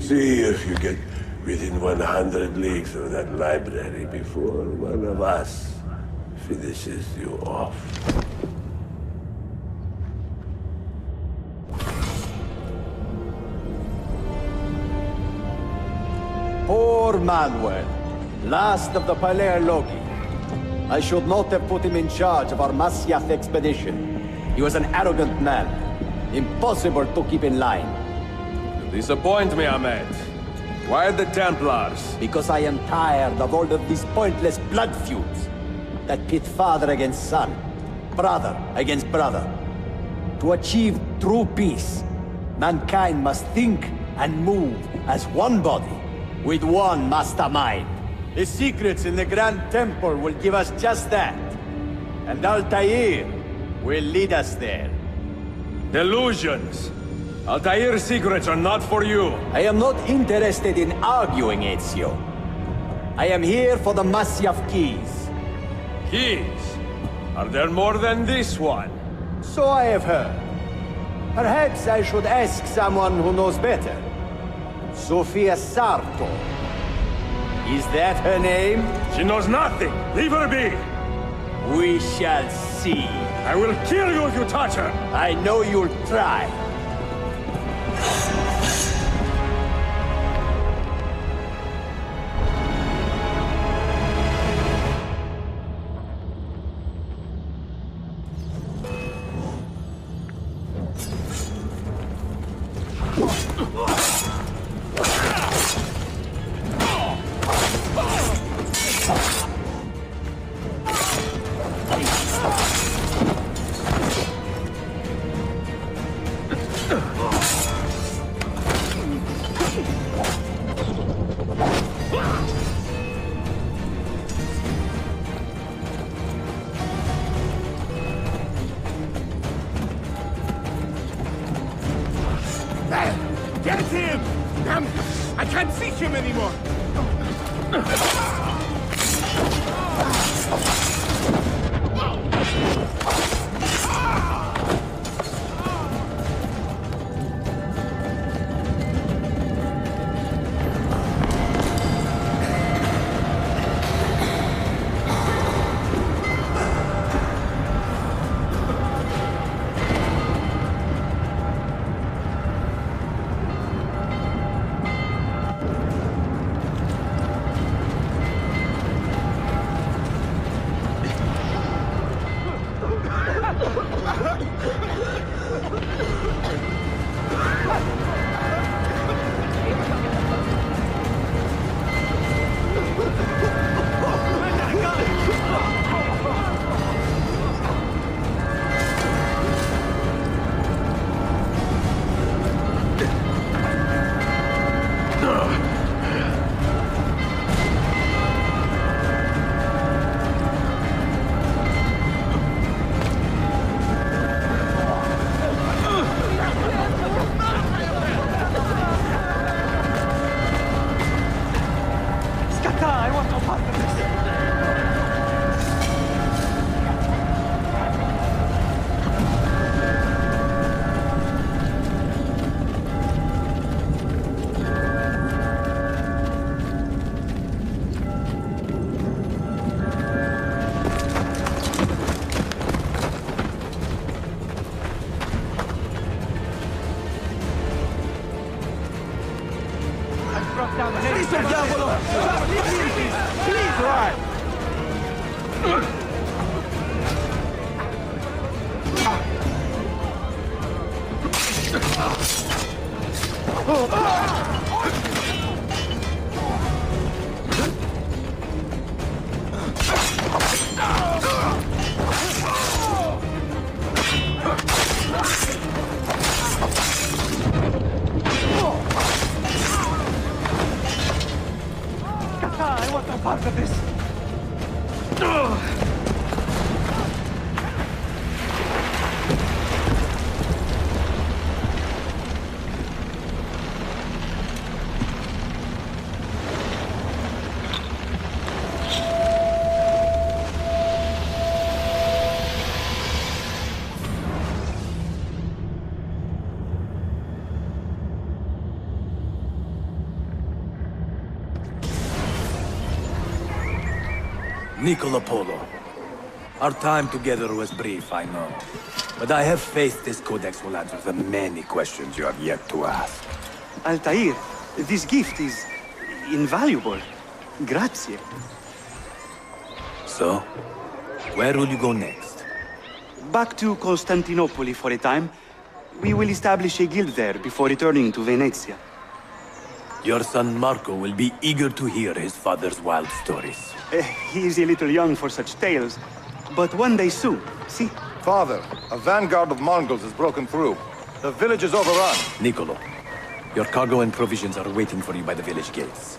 See if you get within 100 leagues of that library before one of us finishes you off. Poor Manuel, last of the Palerlogi. I should not have put him in charge of our Masyaf expedition. He was an arrogant man, impossible to keep in line. You disappoint me, Ahmed. Why the Templars? Because I am tired of all of these pointless blood feuds that pit father against son, brother against brother. To achieve true peace, mankind must think and move as one body, with one mastermind. The secrets in the Grand Temple will give us just that. And Altair will lead us there. Delusions! Altair's secrets are not for you. I am not interested in arguing, Ezio. I am here for the Masyaf keys. Keys? Are there more than this one? So I have heard. Perhaps I should ask someone who knows better. Sofia Sarto. Is that her name? She knows nothing! Leave her be! We shall see. I will kill you if you touch her! I know you'll try. Get him! Damn! I can't see him anymore! Messer diavolo! Please, right! I want no part of this. Niccolo Polo. Our time together was brief, I know. But I have faith this codex will answer the many questions you have yet to ask. Altair, this gift is invaluable. Grazie. So, where will you go next? Back to Constantinople for a time. We will establish a guild there before returning to Venezia. Your son Marco will be eager to hear his father's wild stories. He is a little young for such tales, but one day soon, see? Father, a vanguard of Mongols has broken through. The village is overrun. Niccolo, your cargo and provisions are waiting for you by the village gates.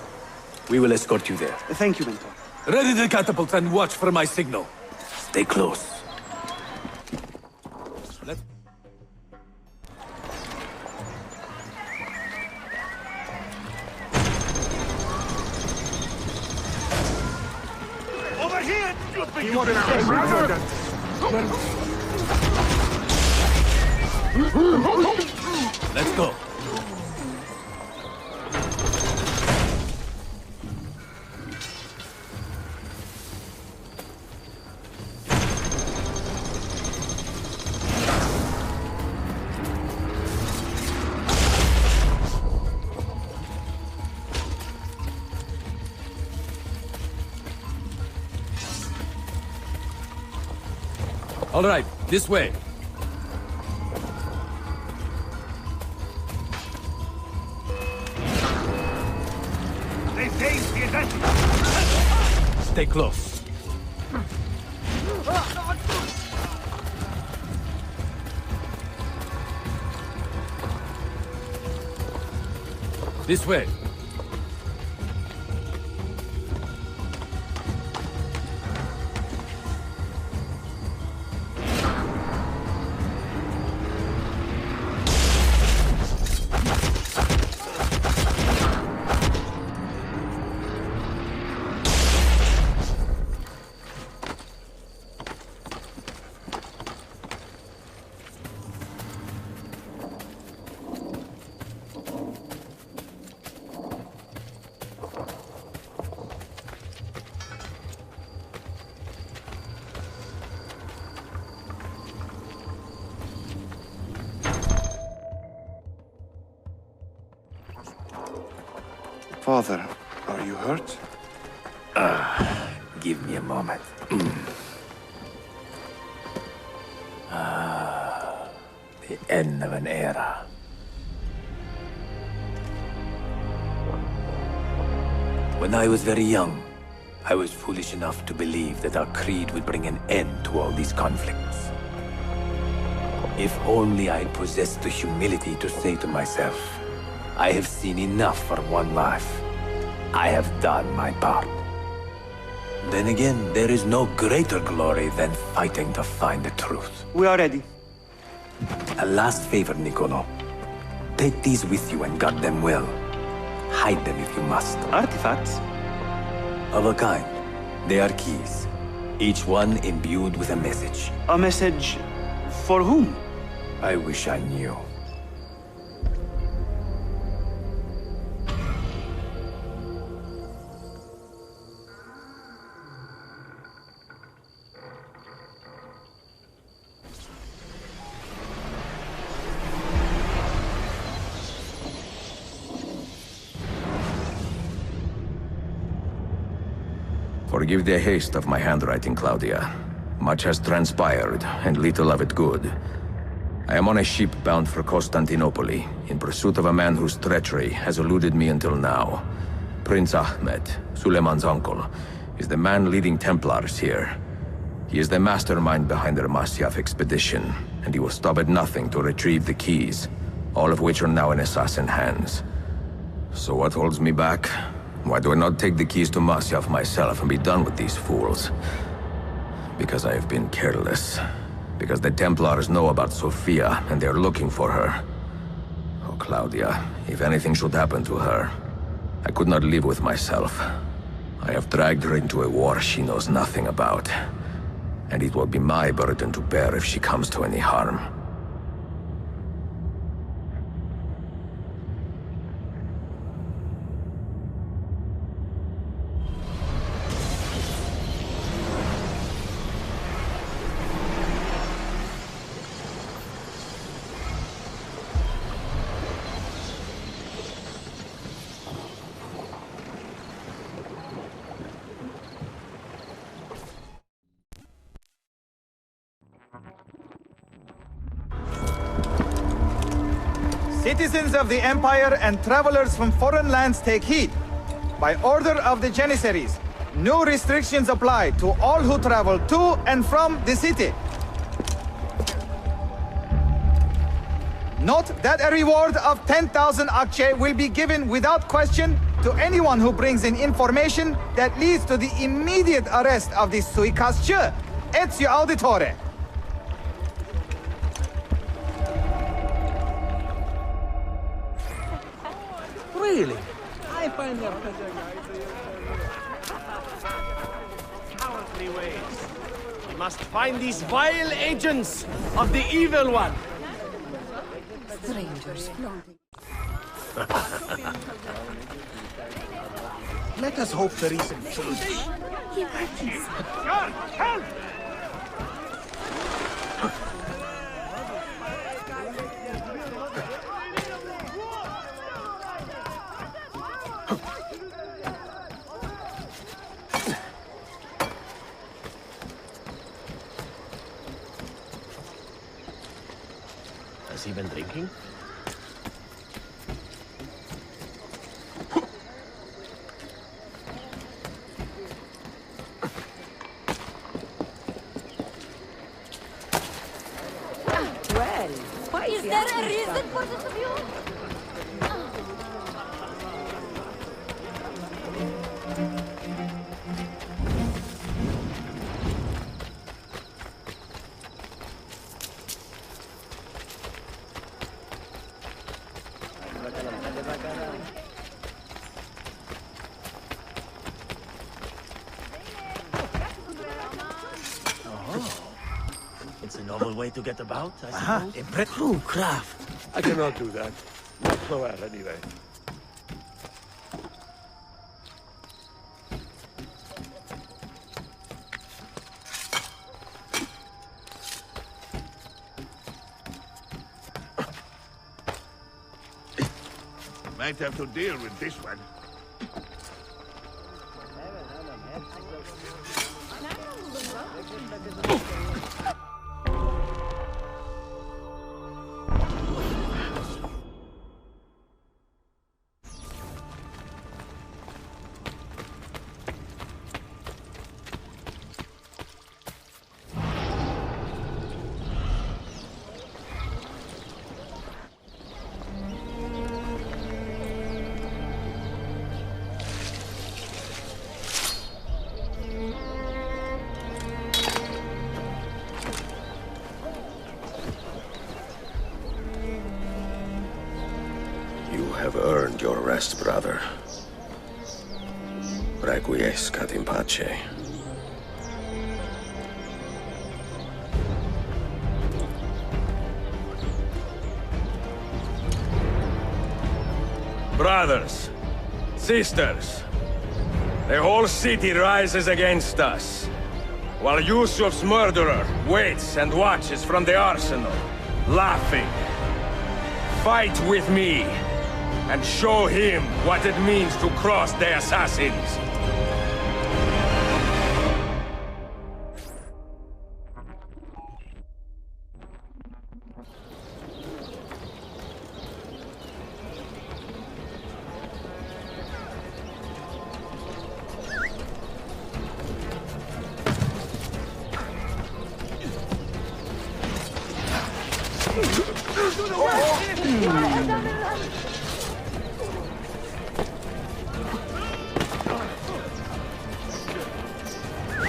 We will escort you there. Thank you, Mentor. Ready the catapults and watch for my signal. Stay close. Over here! You want to stay murdered? Let's go. All right, this way. They've gained the advantage! Stay close. This way. Father, are you hurt? Give me a moment. The end of an era. When I was very young, I was foolish enough to believe that our creed would bring an end to all these conflicts. If only I had possessed the humility to say to myself, I have seen enough for one life. I have done my part. Then again, there is no greater glory than fighting to find the truth. We are ready. A last favor, Niccolo. Take these with you and guard them well. Hide them if you must. Artifacts? Of a kind. They are keys. Each one imbued with a message. A message for whom? I wish I knew. Forgive the haste of my handwriting, Claudia. Much has transpired, and little of it good. I am on a ship bound for Constantinople, in pursuit of a man whose treachery has eluded me until now. Prince Ahmed, Suleiman's uncle, is the man leading Templars here. He is the mastermind behind their Masyaf expedition, and he will stop at nothing to retrieve the keys, all of which are now in assassin hands. So what holds me back? Why do I not take the keys to Masyaf myself and be done with these fools? Because I have been careless. Because the Templars know about Sophia, and they are looking for her. Oh, Claudia, if anything should happen to her, I could not live with myself. I have dragged her into a war she knows nothing about. And it will be my burden to bear if she comes to any harm. Citizens of the Empire and travelers from foreign lands take heed. By order of the Janissaries, new restrictions apply to all who travel to and from the city. Note that a reward of 10,000 akçe will be given without question to anyone who brings in information that leads to the immediate arrest of the suikastçı. Ezio Auditore. Really? I find that Cowardly ways. We must find these vile agents of the evil one. Strangers flaunting. Let us hope there is some truth. He reckons. Guard, help! Has he been drinking? Well, quite Is there a reason for this view? It's a novel way to get about, I suppose. True craft. I cannot do that. Not so well, anyway. Might have to deal with this one. You have earned your rest, brother. Requiescat in pace. Brothers, sisters, the whole city rises against us, while Yusuf's murderer waits and watches from the arsenal, laughing. Fight with me, and show him what it means to cross the assassins.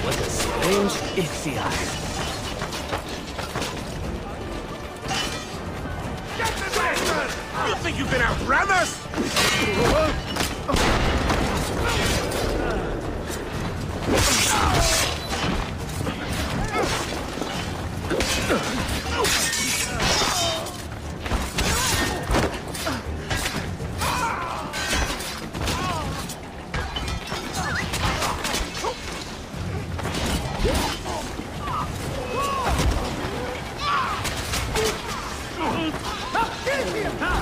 What a strange Ithiar. You think you can outrun us?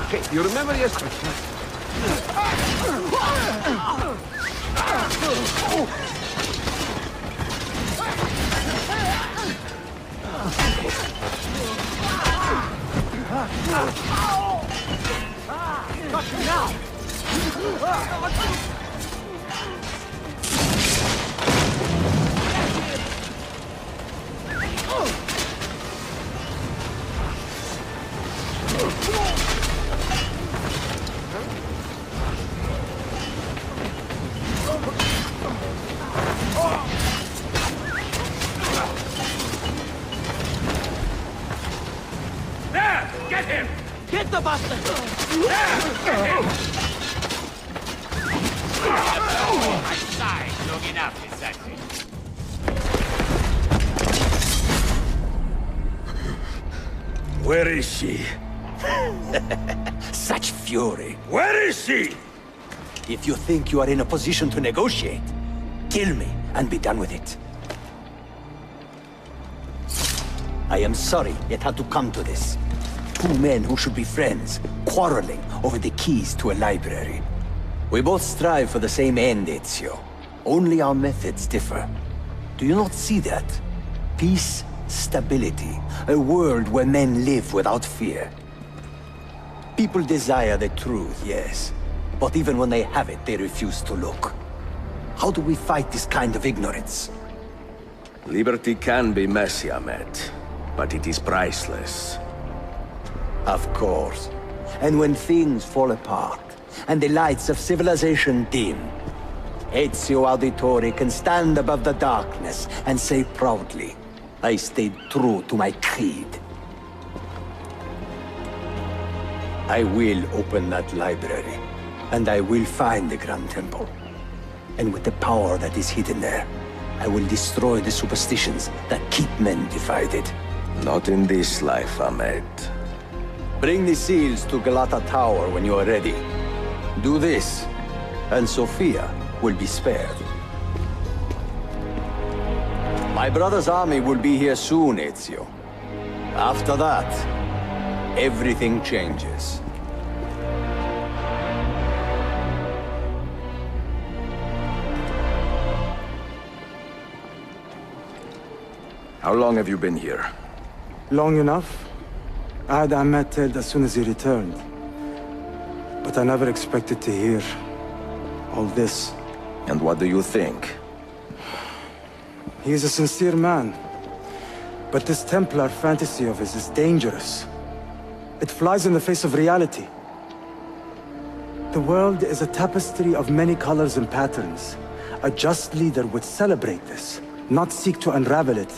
Hey, you remember yesterday? Got you now! There! Get him! Get the bastard! Get him! My side long enough, is that it? Where is she? Such fury. Where is she? If you think you are in a position to negotiate, kill me and be done with it. I am sorry it had to come to this. Two men who should be friends, quarreling over the keys to a library. We both strive for the same end, Ezio. Only our methods differ. Do you not see that? Peace, stability, a world where men live without fear. People desire the truth, yes. But even when they have it, they refuse to look. How do we fight this kind of ignorance? Liberty can be messy, Ahmed, but it is priceless. Of course. And when things fall apart, and the lights of civilization dim, Ezio Auditore can stand above the darkness and say proudly, I stayed true to my creed. I will open that library, and I will find the Grand Temple. And with the power that is hidden there, I will destroy the superstitions that keep men divided. Not in this life, Ahmed. Bring the seals to Galata Tower when you are ready. Do this, and Sofia will be spared. My brother's army will be here soon, Ezio. After that, everything changes. How long have you been here? Long enough. I had Ahmed killed as soon as he returned. But I never expected to hear all this. And what do you think? He is a sincere man. But this Templar fantasy of his is dangerous. It flies in the face of reality. The world is a tapestry of many colors and patterns. A just leader would celebrate this, not seek to unravel it.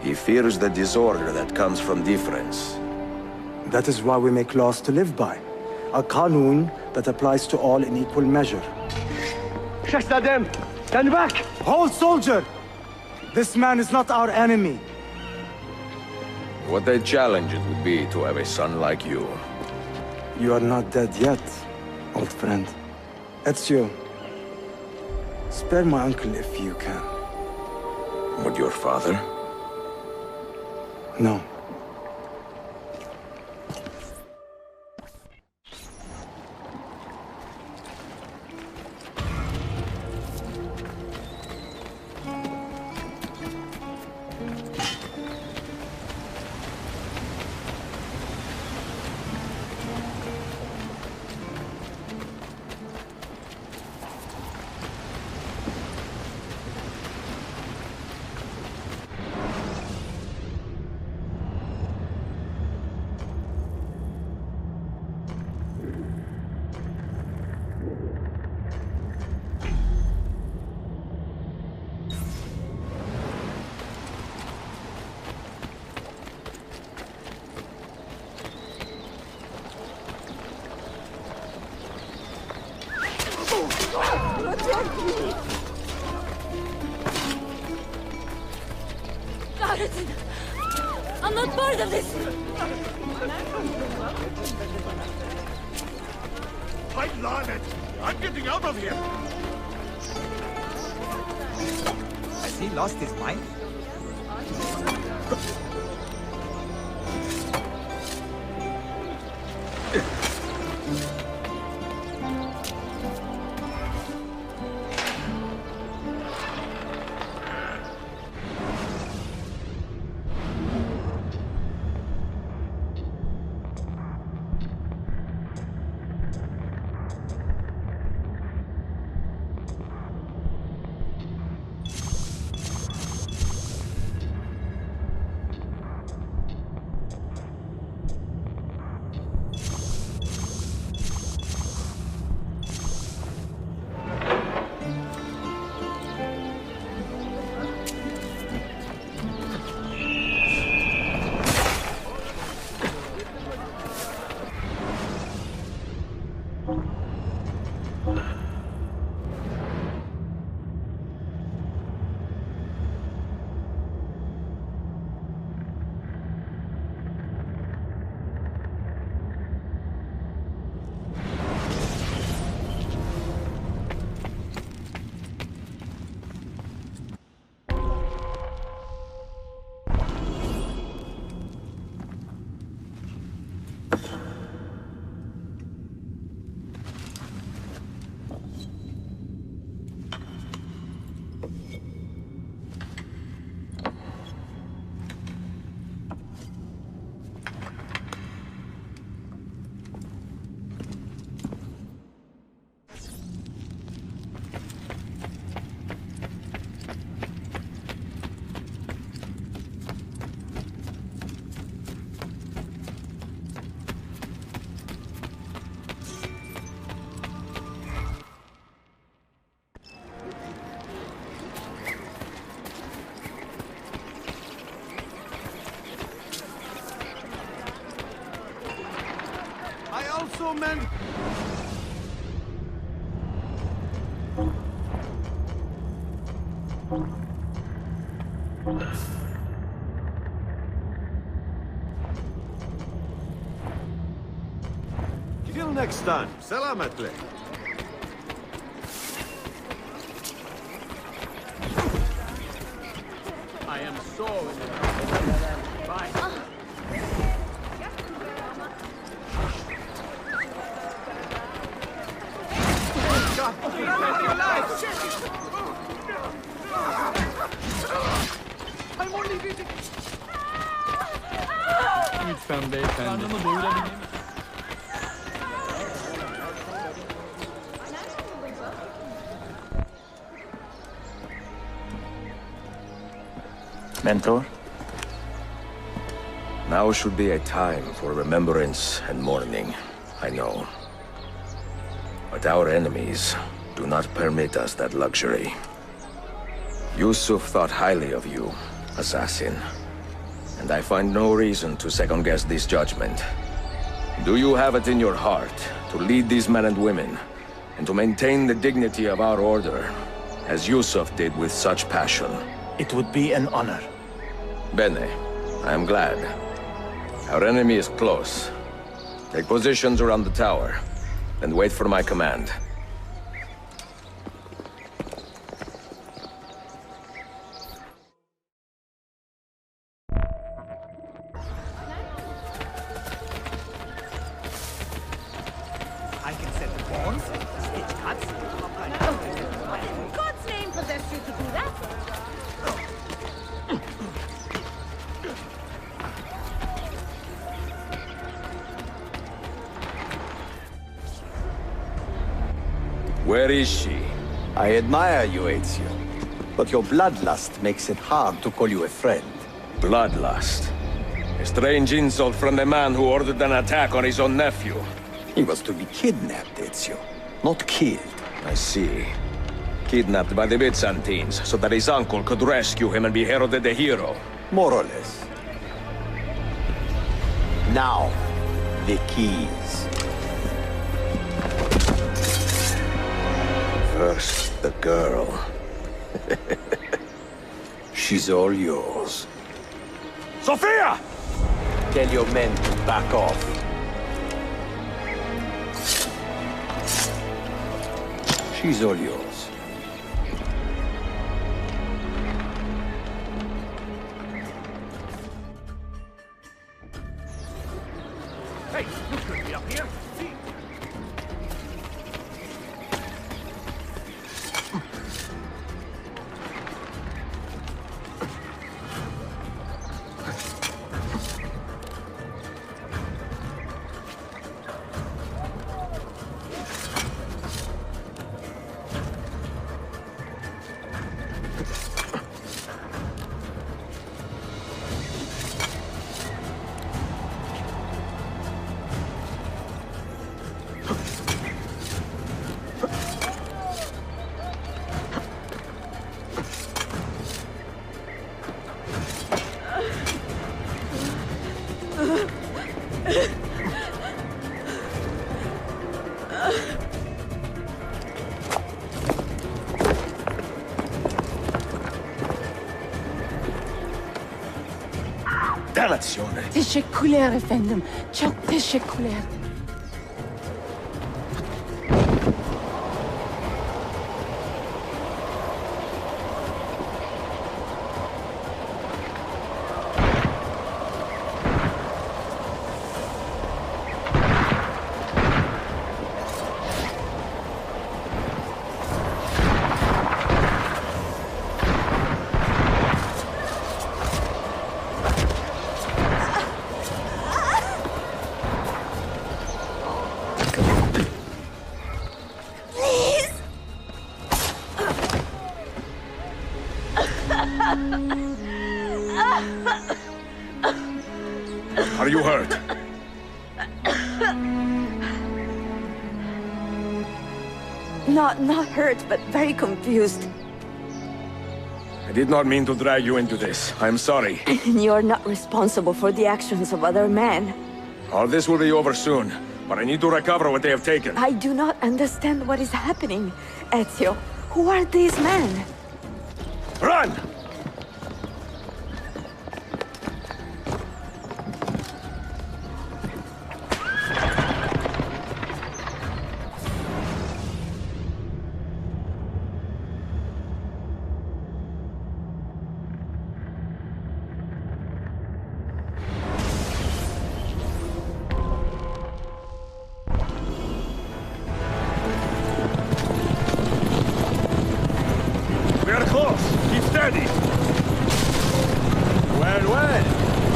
He fears the disorder that comes from difference. That is why we make laws to live by. A Qanun that applies to all in equal measure. Shahzadem, stand back! Hold, soldier! This man is not our enemy. What a challenge it would be to have a son like you. You are not dead yet, old friend. Ezio, spare my uncle if you can. Would your father? No. Kahretsin! I'm not part of this! I'm Larnet! I'm getting out of here! Has he lost his mind? Also meant... Till next time. Selamatli. I am so in the Bye. I'm only visiting. Lütfen beyefendi. Karnımı doyurabilir miyim? Mentor? Now should be a time for remembrance and mourning, I know. But our enemies do not permit us that luxury. Yusuf thought highly of you, assassin. And I find no reason to second-guess this judgment. Do you have it in your heart to lead these men and women, and to maintain the dignity of our order, as Yusuf did with such passion? It would be an honor. Bene, I am glad. Our enemy is close. Take positions around the tower, and wait for my command. I can set the bones, stitch cuts. In God's name possessed you to do that? Where is she? I admire you, Ezio. But your bloodlust makes it hard to call you a friend. Bloodlust? A strange insult from the man who ordered an attack on his own nephew. He was to be kidnapped, Ezio, not killed. I see. Kidnapped by the Byzantines, so that his uncle could rescue him and be heralded a hero. More or less. Now, the keys. First, the girl. She's all yours. Sophia! Tell your men to back off. She's all yours. Hey, you could be up here. See? Dannazione! Teşekkürler efendim. Çok teşekkürler. Are you hurt? Not hurt, but very confused. I did not mean to drag you into this. I'm sorry. You're not responsible for the actions of other men. All this will be over soon, but I need to recover what they have taken. I do not understand what is happening, Ezio. Who are these men? Run! We are close. Keep steady. Well, well.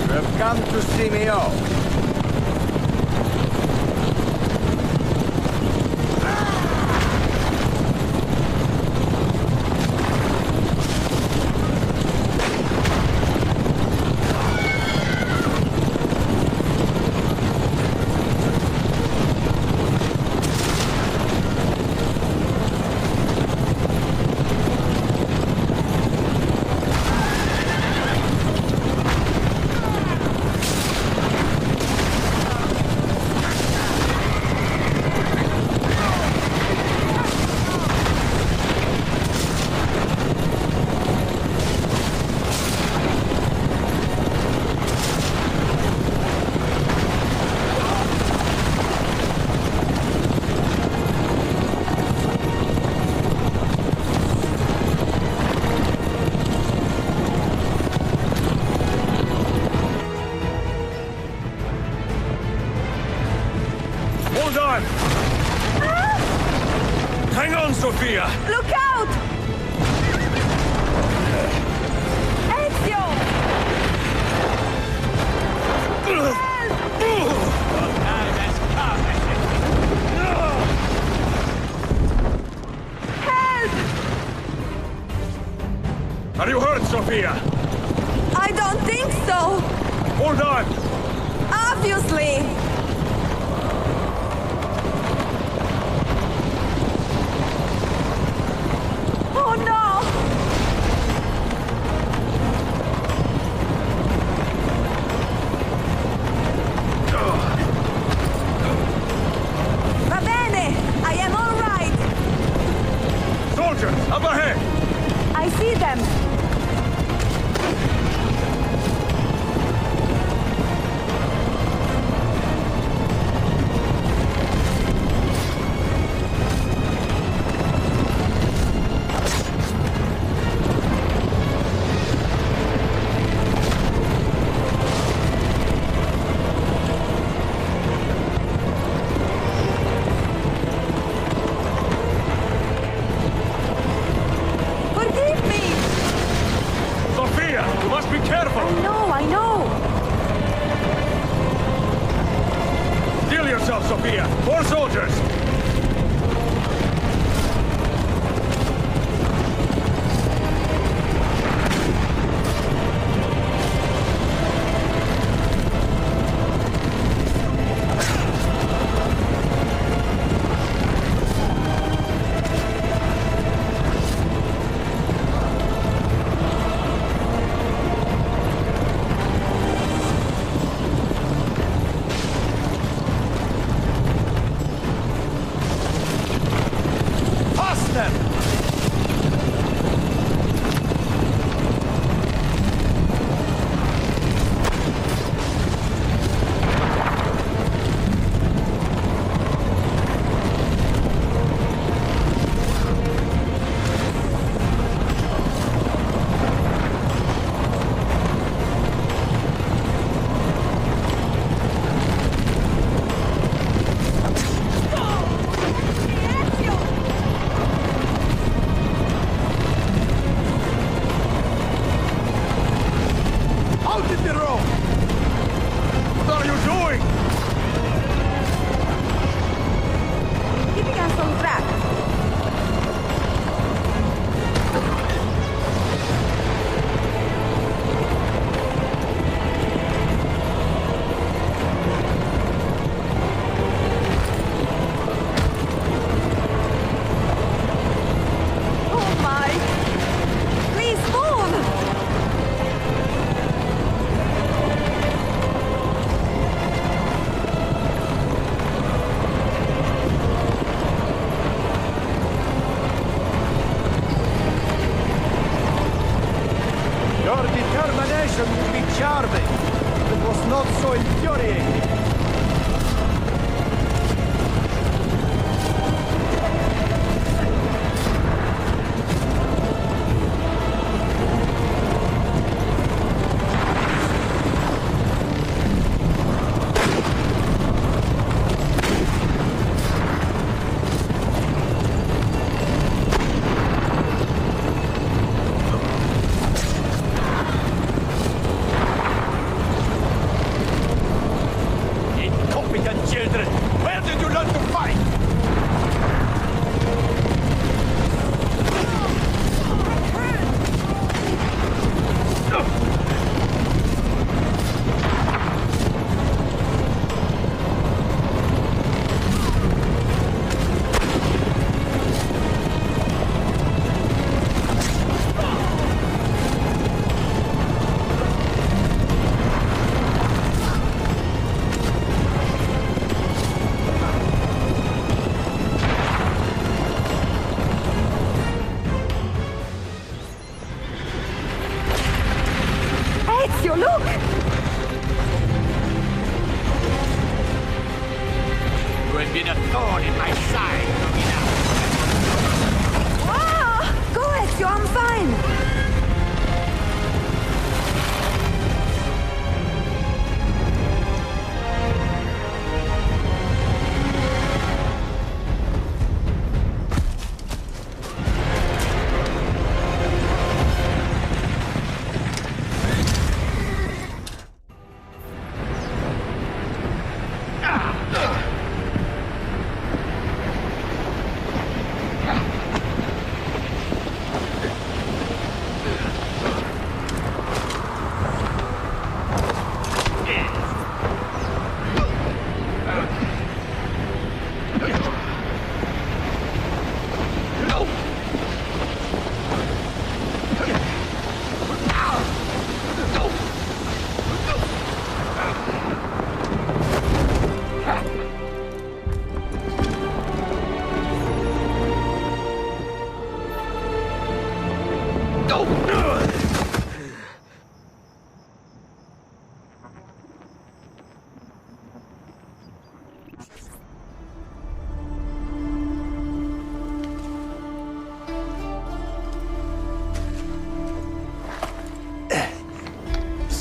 You have come to see me off. Hold on! Hang on, Sophia! Look out! Ezio! Help! Are you hurt, Sophia? I don't think so. Hold on! Obviously. Oh no! Va bene! I am all right! now, Sophia! More soldiers! Ezio, look! You have been a thorn in my side, Romina. Ah! Go, Ezio, I'm fine!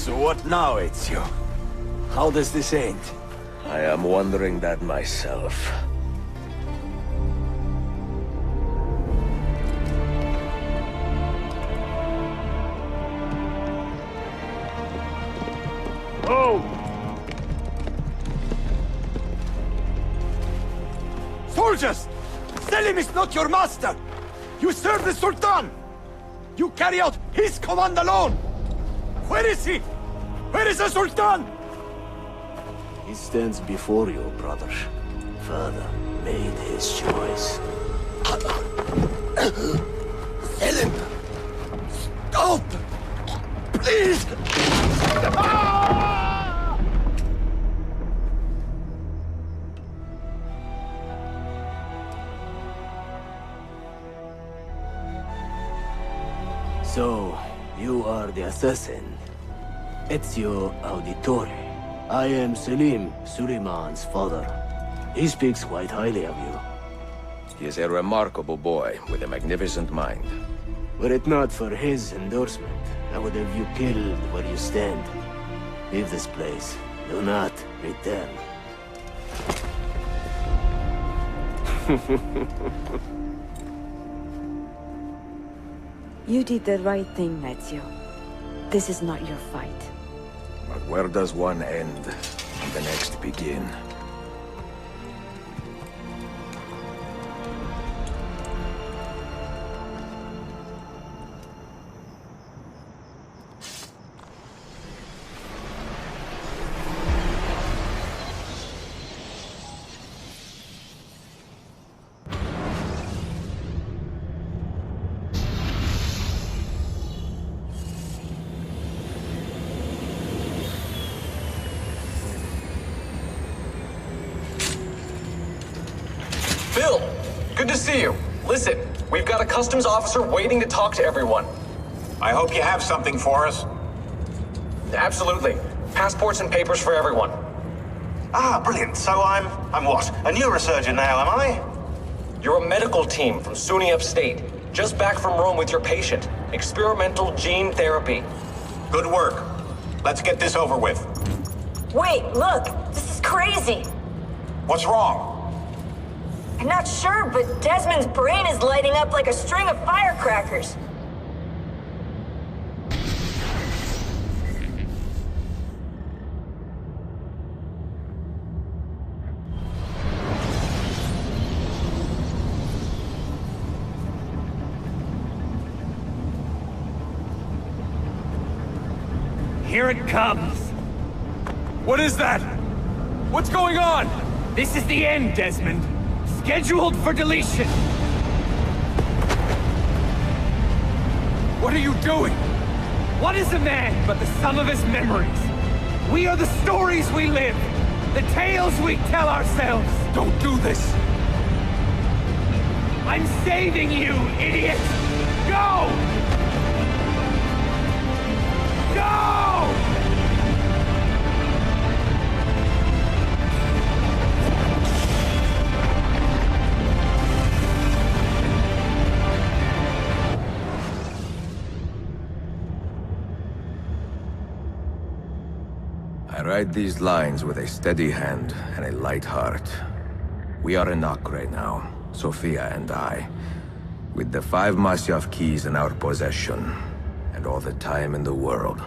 So what now, Ezio? How does this end? I am wondering that myself. Oh! soldiers! Selim is not your master! You serve the Sultan! You carry out his command alone! Where is he? Where is the Sultan? He stands before you, brother. Father made his choice. Selim! Stop! Please! So, you are the assassin. Ezio Auditore. I am Selim, Suleiman's father. He speaks quite highly of you. He is a remarkable boy with a magnificent mind. Were it not for his endorsement, I would have you killed where you stand. Leave this place. Do not return. You did the right thing, Ezio. This is not your fight. But where does one end and the next begin? Bill, good to see you. Listen, we've got a customs officer waiting to talk to everyone. I hope you have something for us. Absolutely. Passports and papers for everyone. Ah, brilliant. So I'm what? A neurosurgeon now, am I? You're a medical team from SUNY Upstate. Just back from Rome with your patient. Experimental gene therapy. Good work. Let's get this over with. Wait, look! This is crazy! What's wrong? I'm not sure, but Desmond's brain is lighting up like a string of firecrackers. Here it comes. What is that? What's going on? This is the end, Desmond. Scheduled for deletion. What are you doing? What is a man but the sum of his memories? We are the stories we live, the tales we tell ourselves. Don't do this. I'm saving you, idiot! Go! Go! I write these lines with a steady hand and a light heart. We are in Acre now, Sofia and I, with the 5 Masyaf keys in our possession, and all the time in the world.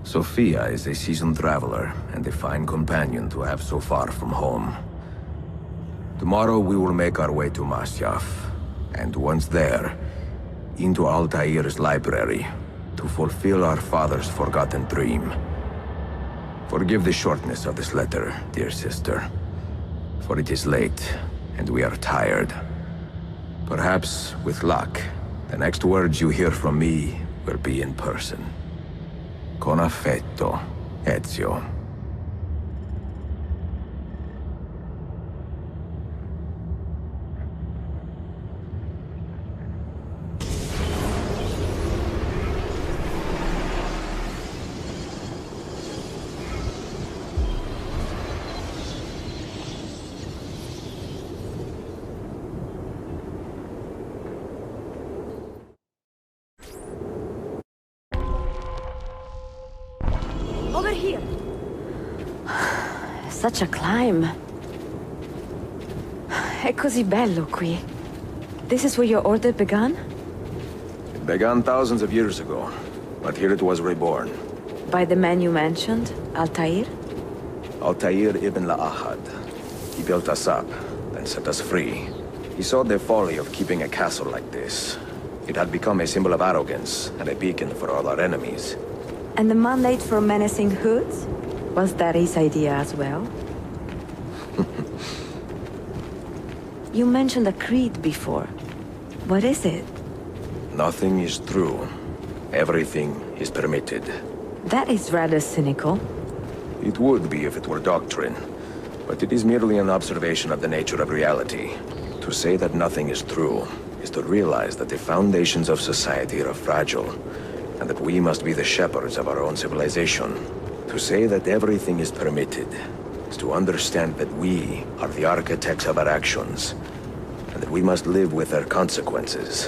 Sofia is a seasoned traveler and a fine companion to have so far from home. Tomorrow we will make our way to Masyaf, and once there, into Altair's library, to fulfill our father's forgotten dream. Forgive the shortness of this letter, dear sister, for it is late, and we are tired. Perhaps, with luck, the next words you hear from me will be in person. Con affetto, Ezio. Over here. Such a climb. È così bello qui. This is where your order began? It began thousands of years ago, but here it was reborn. By the man you mentioned, Altair? Altair ibn La'ahad. He built us up, then and set us free. He saw the folly of keeping a castle like this. It had become a symbol of arrogance and a beacon for all our enemies. And the mandate for menacing hoods? Was that his idea as well? You mentioned a creed before. What is it? Nothing is true. Everything is permitted. That is rather cynical. It would be if it were doctrine, but it is merely an observation of the nature of reality. To say that nothing is true is to realize that the foundations of society are fragile, and that we must be the shepherds of our own civilization. To say that everything is permitted is to understand that we are the architects of our actions, and that we must live with their consequences,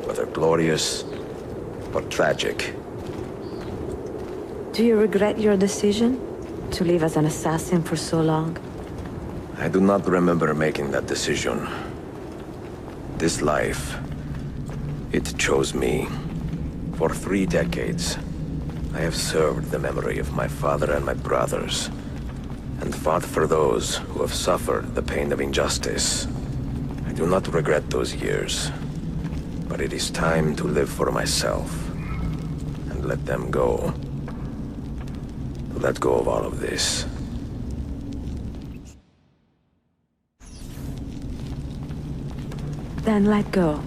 whether glorious or tragic. Do you regret your decision to live as an assassin for so long? I do not remember making that decision. This life, it chose me. For 3 decades, I have served the memory of my father and my brothers, and fought for those who have suffered the pain of injustice. I do not regret those years, but it is time to live for myself, and let them go. To let go of all of this. Then let go.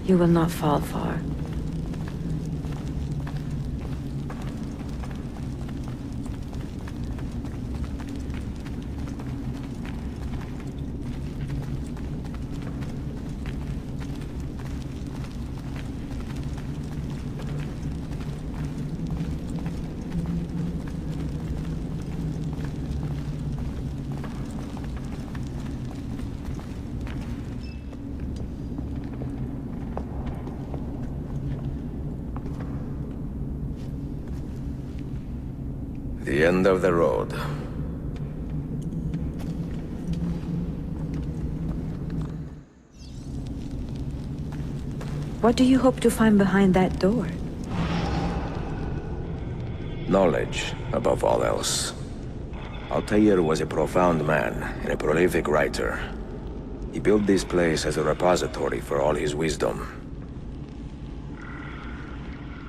You will not fall far. The end of the road. What do you hope to find behind that door? Knowledge, above all else. Altair was a profound man and a prolific writer. He built this place as a repository for all his wisdom.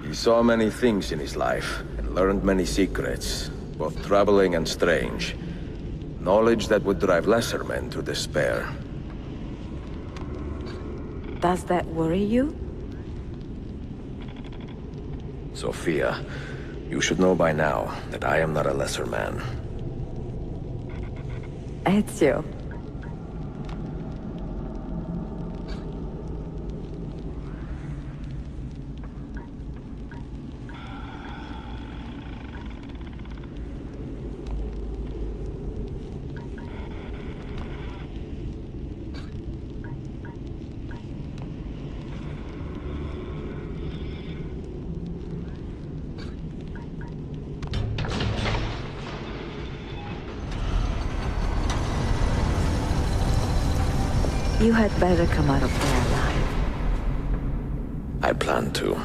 He saw many things in his life, and learned many secrets, both troubling and strange. Knowledge that would drive lesser men to despair. Does that worry you? Sophia, you should know by now that I am not a lesser man. Ezio. You had better come out of there alive. I plan to.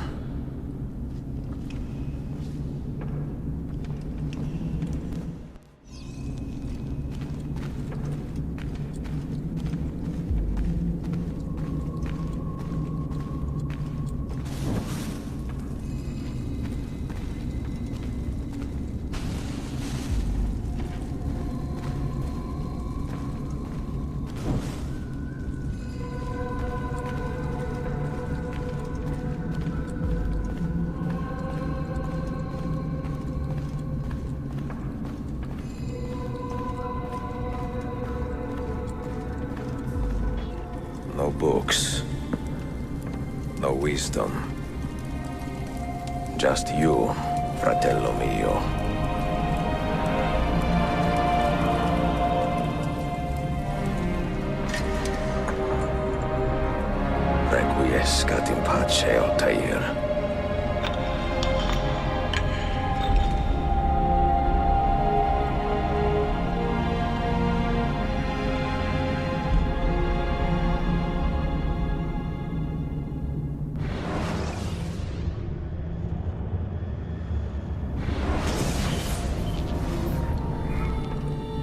No books. No wisdom. Just you, fratello mio. Requiescat in pace, Altair.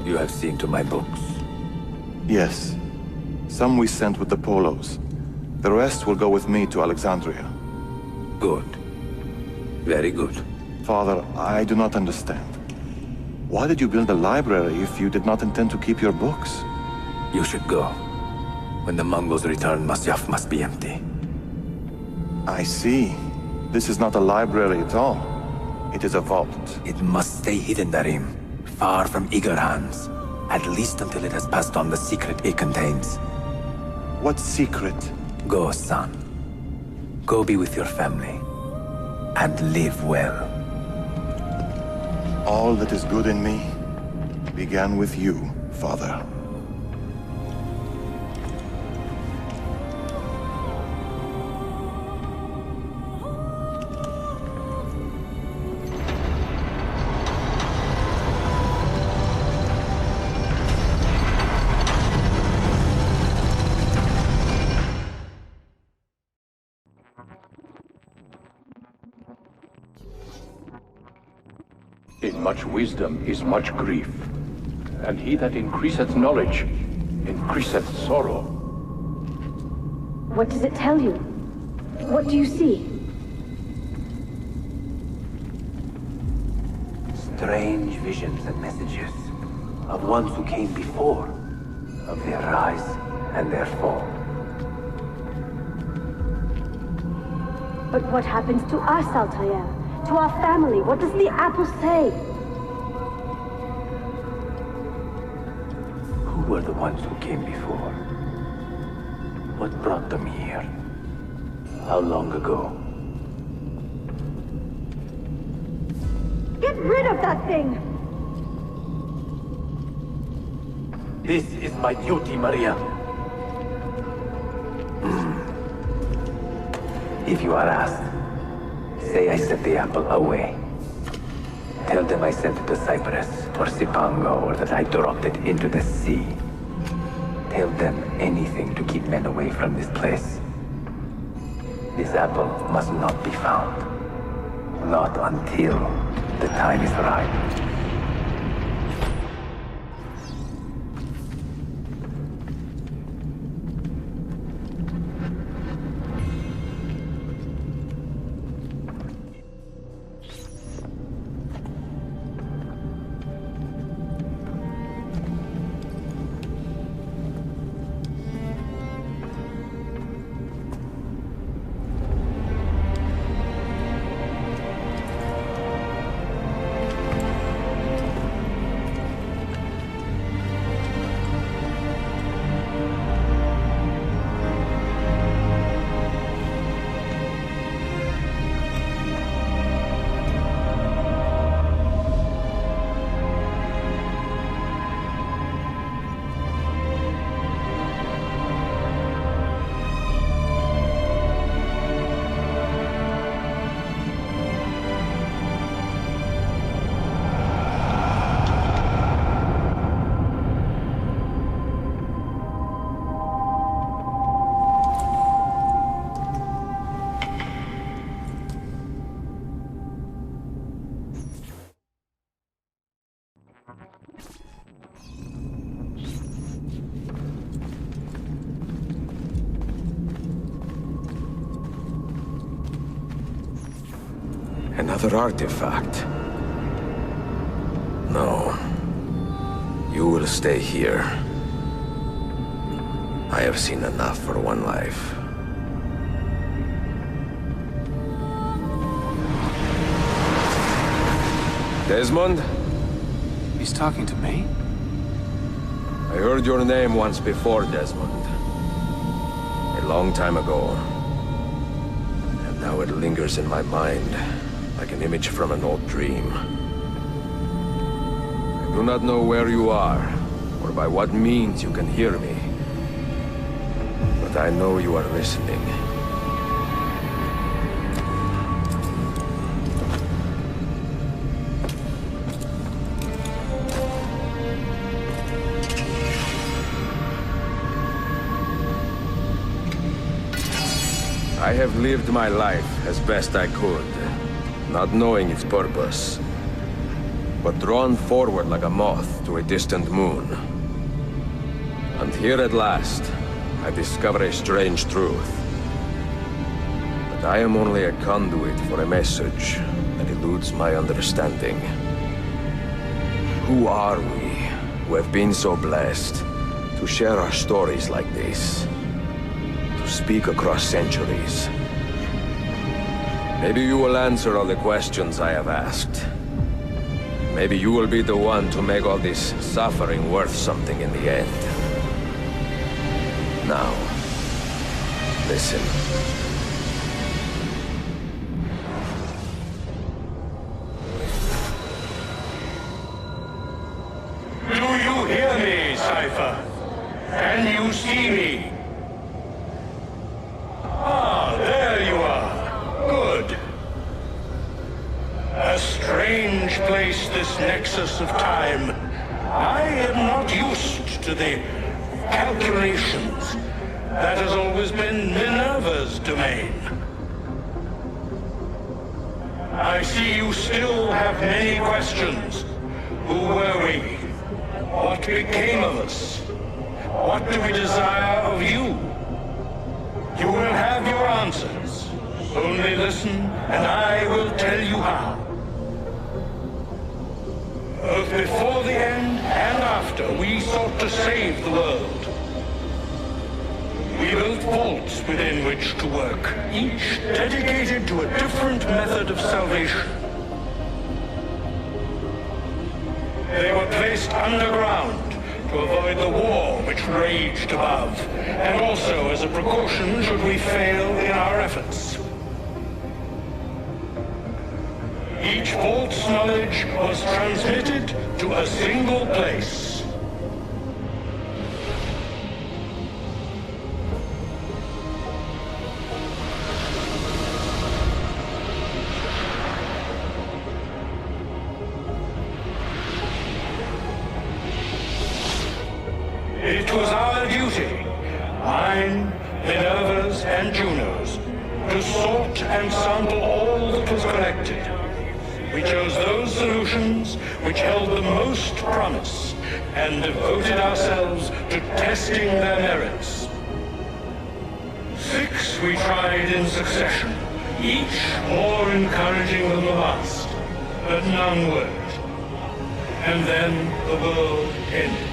You have seen to my books. Yes. Some we sent with the Polos. The rest will go with me to Alexandria. Good. Very good. Father, I do not understand. Why did you build a library if you did not intend to keep your books? You should go. When the Mongols return, Masyaf must be empty. I see. This is not a library at all. It is a vault. It must stay hidden, Darim. Far from eager hands. At least until it has passed on the secret it contains. What secret? Go, son. Go be with your family. And live well. All that is good in me began with you, Father. In much wisdom is much grief, and he that increaseth knowledge increaseth sorrow. What does it tell you? What do you see? Strange visions and messages of ones who came before, of their rise and their fall. But what happens to us, Altair? To our family? What does the apple say? Who were the ones who came before? What brought them here? How long ago? Get rid of that thing! This is my duty, Maria. If you are asked, say I sent the apple away. Tell them I sent it to Cyprus or Cipango, or that I dropped it into the sea. Tell them anything to keep men away from this place. This apple must not be found. Not until the time is right. Another artifact. No. You will stay here. I have seen enough for one life. Desmond? He's talking to me? I heard your name once before, Desmond. A long time ago. And now it lingers in my mind, like an image from an old dream. I do not know where you are, or by what means you can hear me. But I know you are listening. I have lived my life as best I could, not knowing its purpose, but drawn forward like a moth to a distant moon. And here at last, I discover a strange truth. That I am only a conduit for a message that eludes my understanding. Who are we, who have been so blessed to share our stories like this? To speak across centuries? Maybe you will answer all the questions I have asked. Maybe you will be the one to make all this suffering worth something in the end. Now, listen. Do you hear me, Cypher? Can you see me? Ah, there you are. Good. A strange place, this nexus of time. I am not used to the calculations. That has always been Minerva's domain. I see you still have many questions. Who were we? What became of us? What do we desire of you? You will have your answers. Only listen, and I will tell you how. Both before the end and after, we sought to save the world. We built vaults within which to work, each dedicated to a different method of salvation. They were placed underground to avoid the war which raged above, and also as a precaution should we fail in our efforts. Each vault's knowledge was transmitted to a single place. It was our duty, mine, Minerva's, and Juno's, to sort and sample all that was collected. We chose those solutions which held the most promise, and devoted ourselves to testing their merits. 6 we tried in succession, each more encouraging than the last, but none worked. And then the world ended.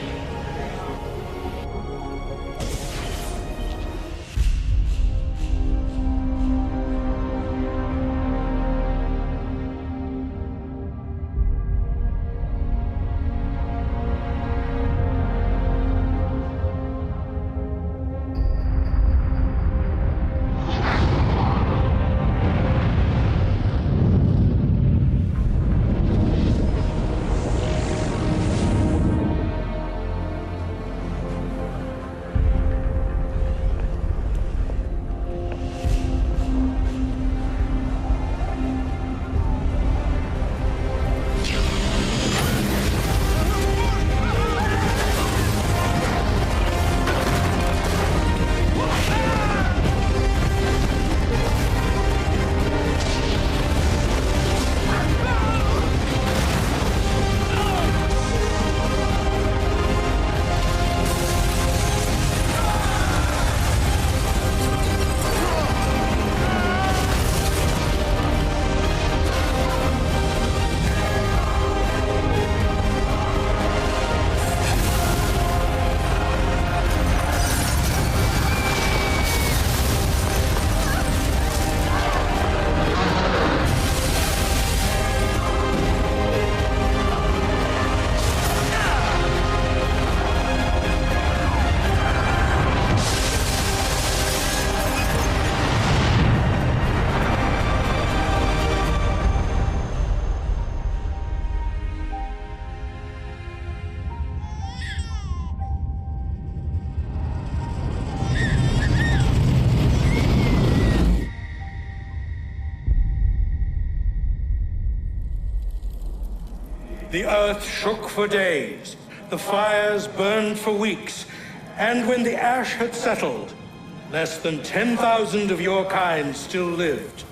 The earth shook for days, the fires burned for weeks, and when the ash had settled, less than 10,000 of your kind still lived,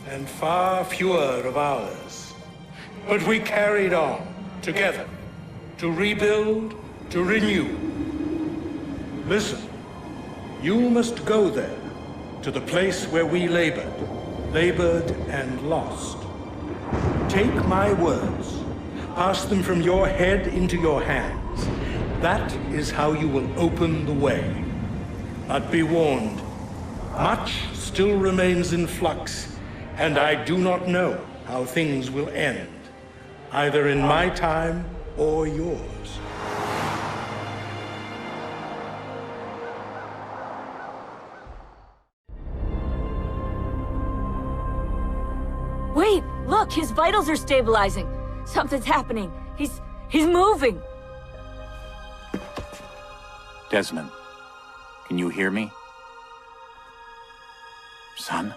and far fewer of ours. But we carried on, together, to rebuild, to renew. Listen. You must go there, to the place where we labored and lost. Take my words, pass them from your head into your hands. That is how you will open the way. But be warned, much still remains in flux, and I do not know how things will end, either in my time or yours. Wait, look, his vitals are stabilizing. Something's happening. He's moving. Desmond, can you hear me? Son?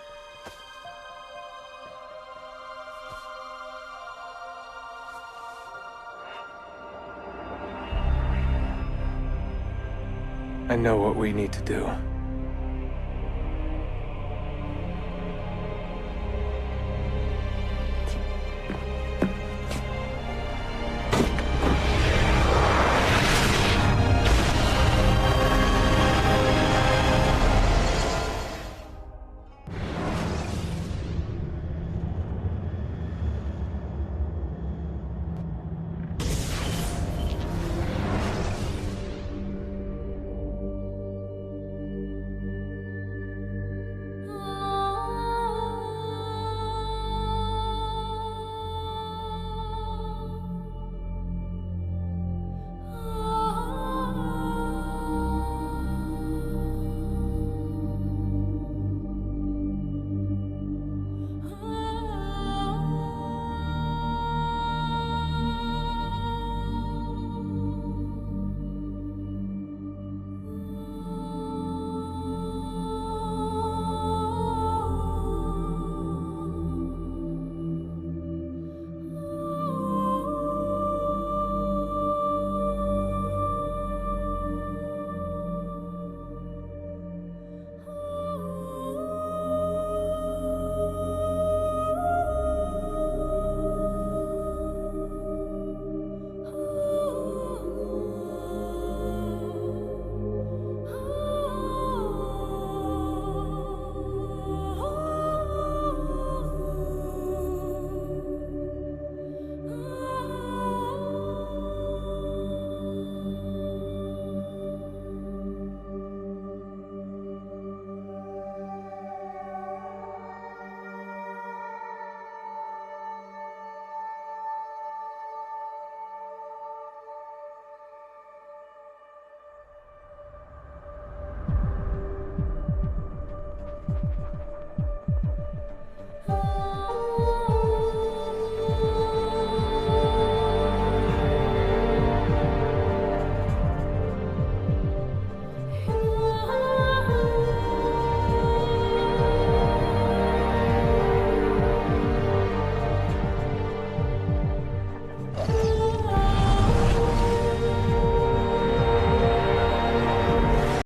I know what we need to do.